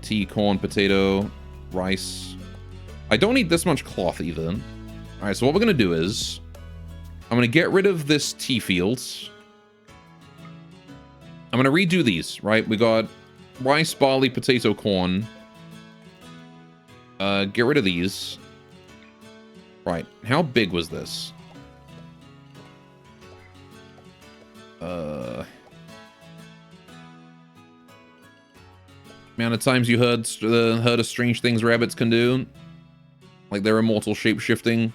Tea, corn, potato, rice. I don't need this much cloth either. Alright, so what we're going to do is... I'm going to get rid of this tea field. I'm going to redo these, right? We got rice, barley, potato, corn. Get rid of these. Right, how big was this? Amount of times you heard of strange things rabbits can do. Like their immortal shape-shifting.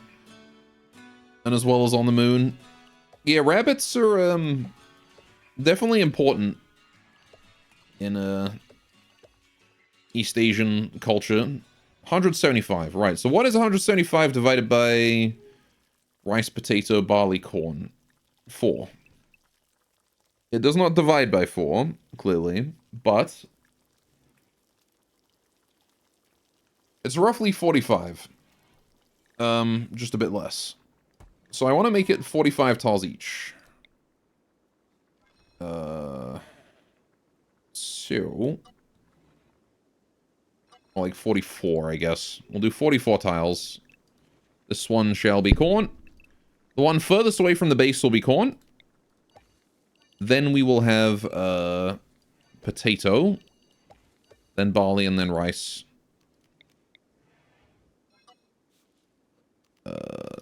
And as well as on the moon. Yeah, rabbits are definitely important in East Asian culture. 175, right. So what is 175 divided by rice, potato, barley, corn? 4. It does not divide by 4, clearly, but it's roughly 45. Just a bit less. So I want to make it 45 tiles each. So... Like 44, I guess. We'll do 44 tiles. This one shall be corn. The one furthest away from the base will be corn. Then we will have potato. Then barley and then rice.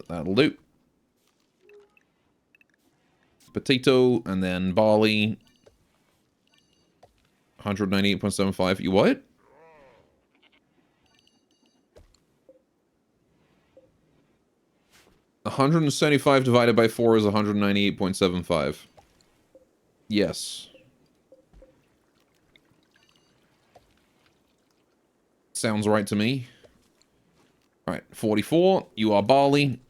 That'll do. Potato and then barley. 198.75. You what? $175 divided by 4 is 198.75. Yes. Sounds right to me. Alright, 44. You are barley.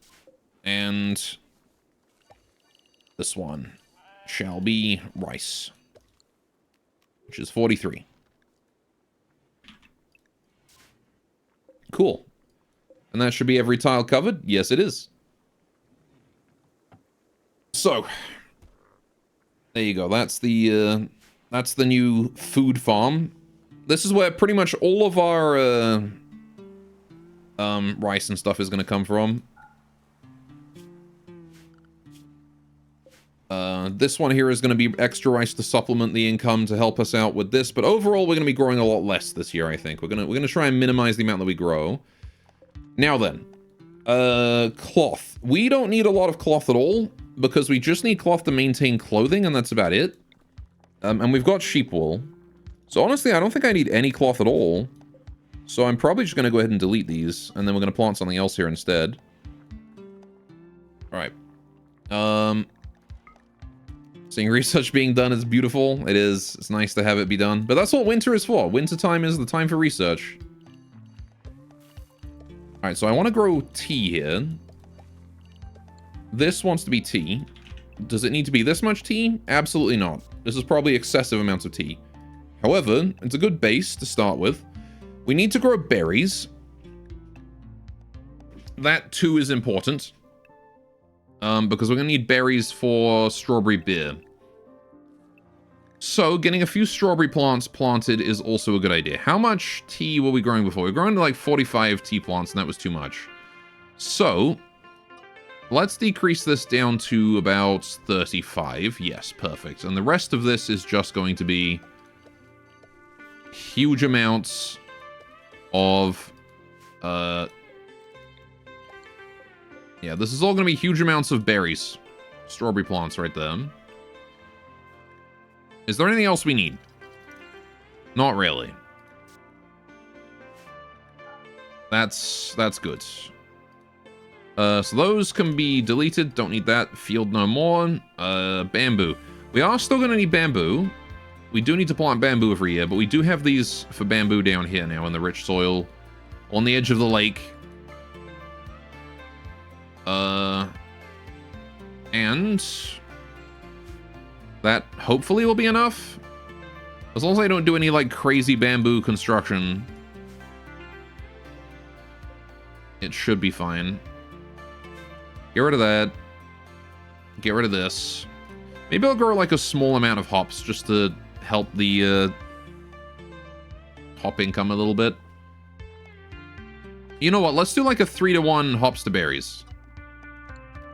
And This one shall be rice, which is 43. Cool. And that should be every tile covered? Yes, it is. So, there you go. That's the new food farm. This is where pretty much all of our rice and stuff is going to come from. This one here is going to be extra rice to supplement the income to help us out with this, but overall we're going to be growing a lot less this year, I think. We're going to try and minimize the amount that we grow. Now then, cloth. We don't need a lot of cloth at all, because we just need cloth to maintain clothing, and that's about it. And we've got sheep wool. So honestly, I don't think I need any cloth at all. So I'm probably just going to go ahead and delete these, and then we're going to plant something else here instead. Alright. Seeing research being done is beautiful. It is. It's nice to have it be done. But that's what winter is for. Winter time is the time for research. Alright, so I want to grow tea here. This wants to be tea. Does it need to be this much tea? Absolutely not. This is probably excessive amounts of tea. However, it's a good base to start with. We need to grow berries. That too is important. Because we're going to need berries for strawberry beer. So, getting a few strawberry plants planted is also a good idea. How much tea were we growing before? We were growing like 45 tea plants, and that was too much. So, let's decrease this down to about 35. Yes, perfect. And the rest of this is just going to be huge amounts of... yeah, this is all going to be huge amounts of berries. Strawberry plants right there. Is there anything else we need? Not really. That's good. So those can be deleted. Don't need that. Field no more. Bamboo. We are still going to need bamboo. We do need to plant bamboo every year, but we do have these for bamboo down here now in the rich soil. On the edge of the lake. And that hopefully will be enough. As long as I don't do any like crazy bamboo construction, it should be fine. Get rid of that. Get rid of this. Maybe I'll grow like a small amount of hops just to help the hop income a little bit. You know what? Let's do like a 3-to-1 hops to berries.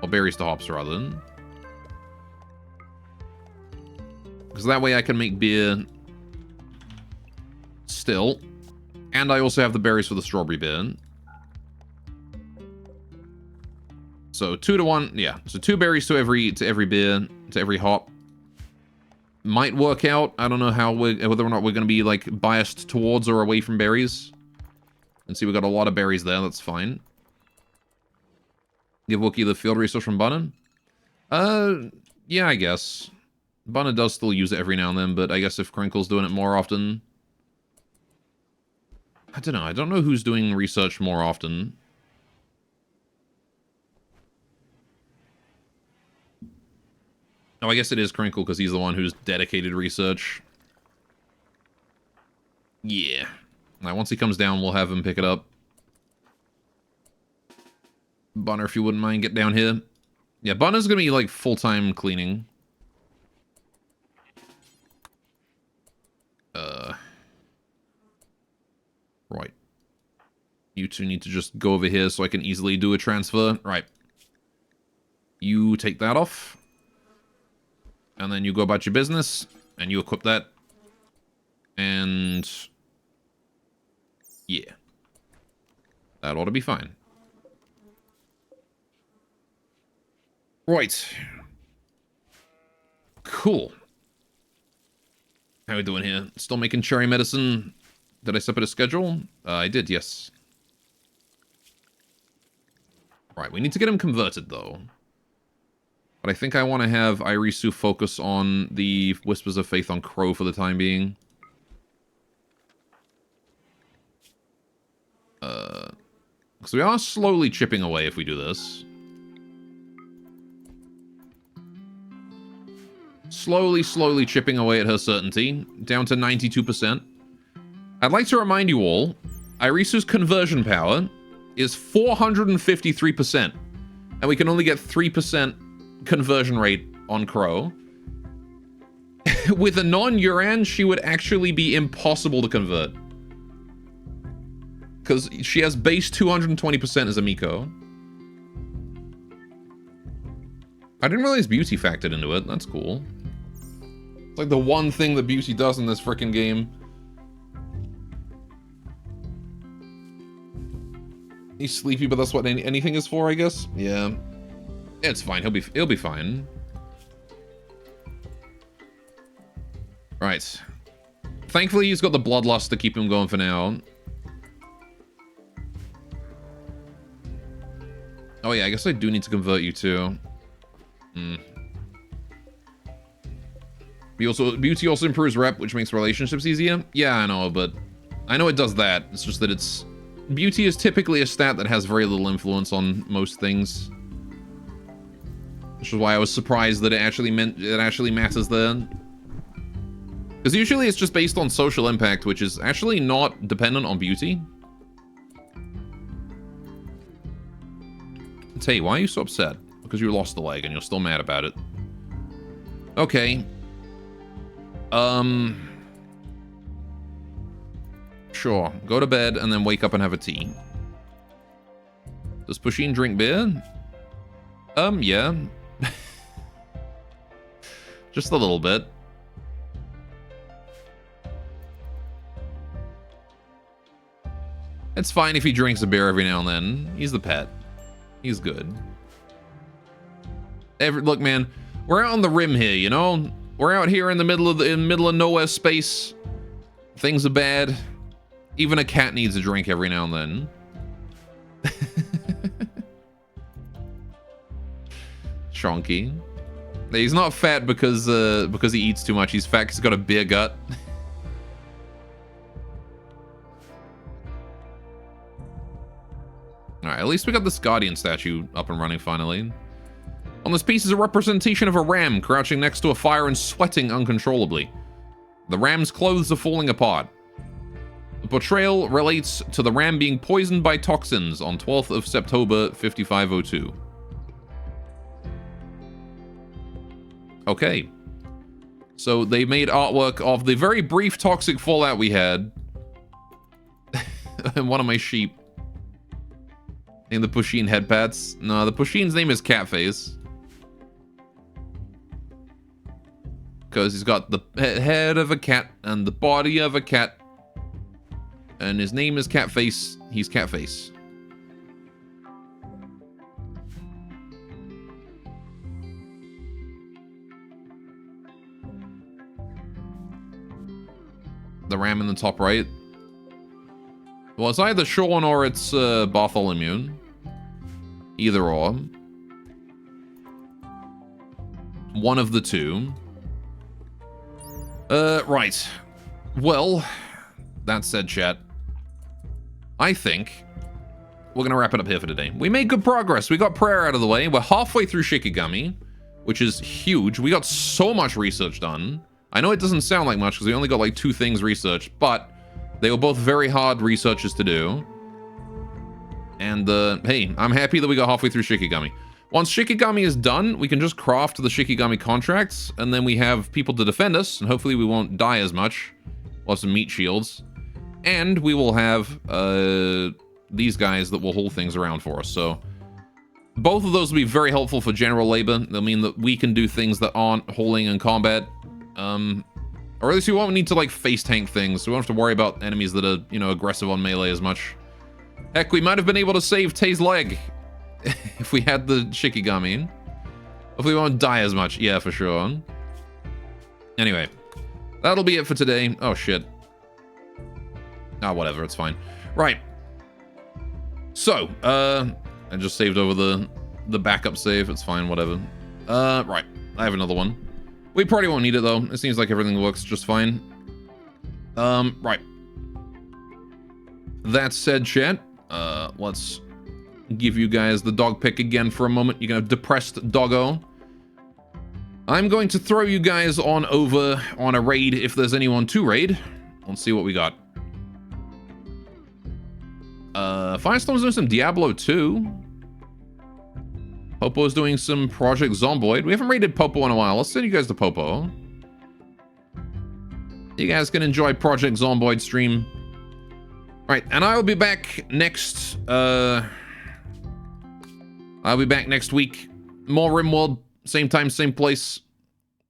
Or berries to hops, rather. Because that way I can make beer still. And I also have the berries for the strawberry beer. So 2-to-1, yeah. So 2 berries to every beer, to every hop. Might work out. I don't know how whether or not we're going to be like biased towards or away from berries. And see, we got a lot of berries there. That's fine. Give Wookiee the field resource from Bunna? Yeah, I guess. Bunna does still use it every now and then, but I guess if Crinkle's doing it more often... I don't know. I don't know who's doing research more often. Oh, I guess it is Crinkle, because he's the one who's dedicated research. Yeah. Now, once he comes down, we'll have him pick it up. Bunner, if you wouldn't mind, get down here. Yeah, Bunner's gonna be, like, full-time cleaning. Right. You two need to just go over here so I can easily do a transfer. Right. You take that off. And then you go about your business. And you equip that. And... yeah. That ought to be fine. Right. Cool. How are we doing here? Still making cherry medicine. Did I set up a schedule? I did, yes. Right, we need to get him converted, though. But I think I want to have Irisu focus on the Whispers of Faith on Crow for the time being. Because we are slowly chipping away if we do this. slowly chipping away at her certainty, down to 92%. I'd like to remind you all, Irisu's conversion power is 453%, and we can only get 3% conversion rate on Crow. With a non-Yuran, she would actually be impossible to convert. Because she has base 220% as a Miko. I didn't realize beauty factored into it. That's cool. It's like the one thing that beauty does in this frickin' game. He's sleepy, but that's what anything is for, I guess. Yeah, it's fine. He'll be fine. Right. Thankfully, he's got the bloodlust to keep him going for now. Oh yeah, I guess I do need to convert you too. Beauty also improves rep, which makes relationships easier. Yeah, I know, but I know it does that. It's just that beauty is typically a stat that has very little influence on most things. Which is why I was surprised that it actually matters there. Because usually it's just based on social impact, which is actually not dependent on beauty. Hey, why are you so upset? Because you lost the leg and you're still mad about it. Okay. Sure. Go to bed and then wake up and have a tea. Does Pusheen drink beer? Yeah. Just a little bit. It's fine if he drinks a beer every now and then. He's the pet. He's good. Look, man, we're out on the rim here, you know? We're out here in the middle of nowhere space. Things are bad. Even a cat needs a drink every now and then. Chonky. He's not fat because he eats too much. He's fat because he's got a beer gut. Alright, at least we got this Guardian statue up and running finally. On this piece is a representation of a ram crouching next to a fire and sweating uncontrollably. The ram's clothes are falling apart. The portrayal relates to the ram being poisoned by toxins on 12th of September 5502. Okay. So they made artwork of the very brief toxic fallout we had. And one of my sheep. In the Pusheen head pats. No, the Pusheen's name is Catface. Because he's got the head of a cat and the body of a cat. And his name is Catface. He's Catface. The ram in the top right. Well, it's either Sean or it's Bartholomew. Either or. One of the two. Right. Well, that said, chat, I think we're going to wrap it up here for today. We made good progress. We got prayer out of the way. We're halfway through Shikigami, which is huge. We got so much research done. I know it doesn't sound like much because we only got like 2 things researched, but they were both very hard researches to do. And, hey, I'm happy that we got halfway through Shikigami. Once Shikigami is done, we can just craft the Shikigami contracts, and then we have people to defend us, and hopefully we won't die as much. We'll have some meat shields. And we will have, these guys that will hold things around for us. So, both of those will be very helpful for general labor. They'll mean that we can do things that aren't holding in combat. Or at least we won't need to, like, face tank things. So we won't have to worry about enemies that are, you know, aggressive on melee as much. Heck, we might have been able to save Tay's leg if we had the Shikigami. Hopefully we won't die as much. Yeah, for sure. Anyway, that'll be it for today. Oh, shit. Ah, whatever. It's fine. Right. So, I just saved over the backup save. It's fine, whatever. Right. I have another one. We probably won't need it, though. It seems like everything works just fine. Right. That said, chat, let's give you guys the dog pick again for a moment. You can have depressed doggo. I'm going to throw you guys on over on a raid if there's anyone to raid. Let's see what we got. Firestorm's doing some Diablo 2. Popo's doing some Project Zomboid. We haven't raided Popo in a while. Let's send you guys to Popo. You guys can enjoy Project Zomboid stream. Right, and I'll be back next, I'll be back next week. More Rimworld, same time, same place.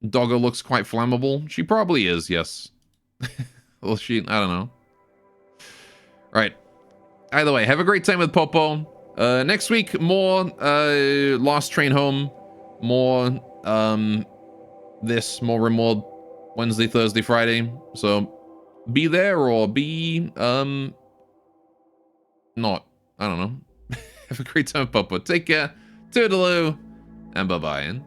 Doggo looks quite flammable. She probably is, yes. Well, I don't know. Right. Either way, have a great time with Popo. Next week, more, Last Train Home. More, more Rimworld. Wednesday, Thursday, Friday. So, be there or be, not. I don't know. Have a great time, Popo. Take care. Toodaloo. And bye-bye.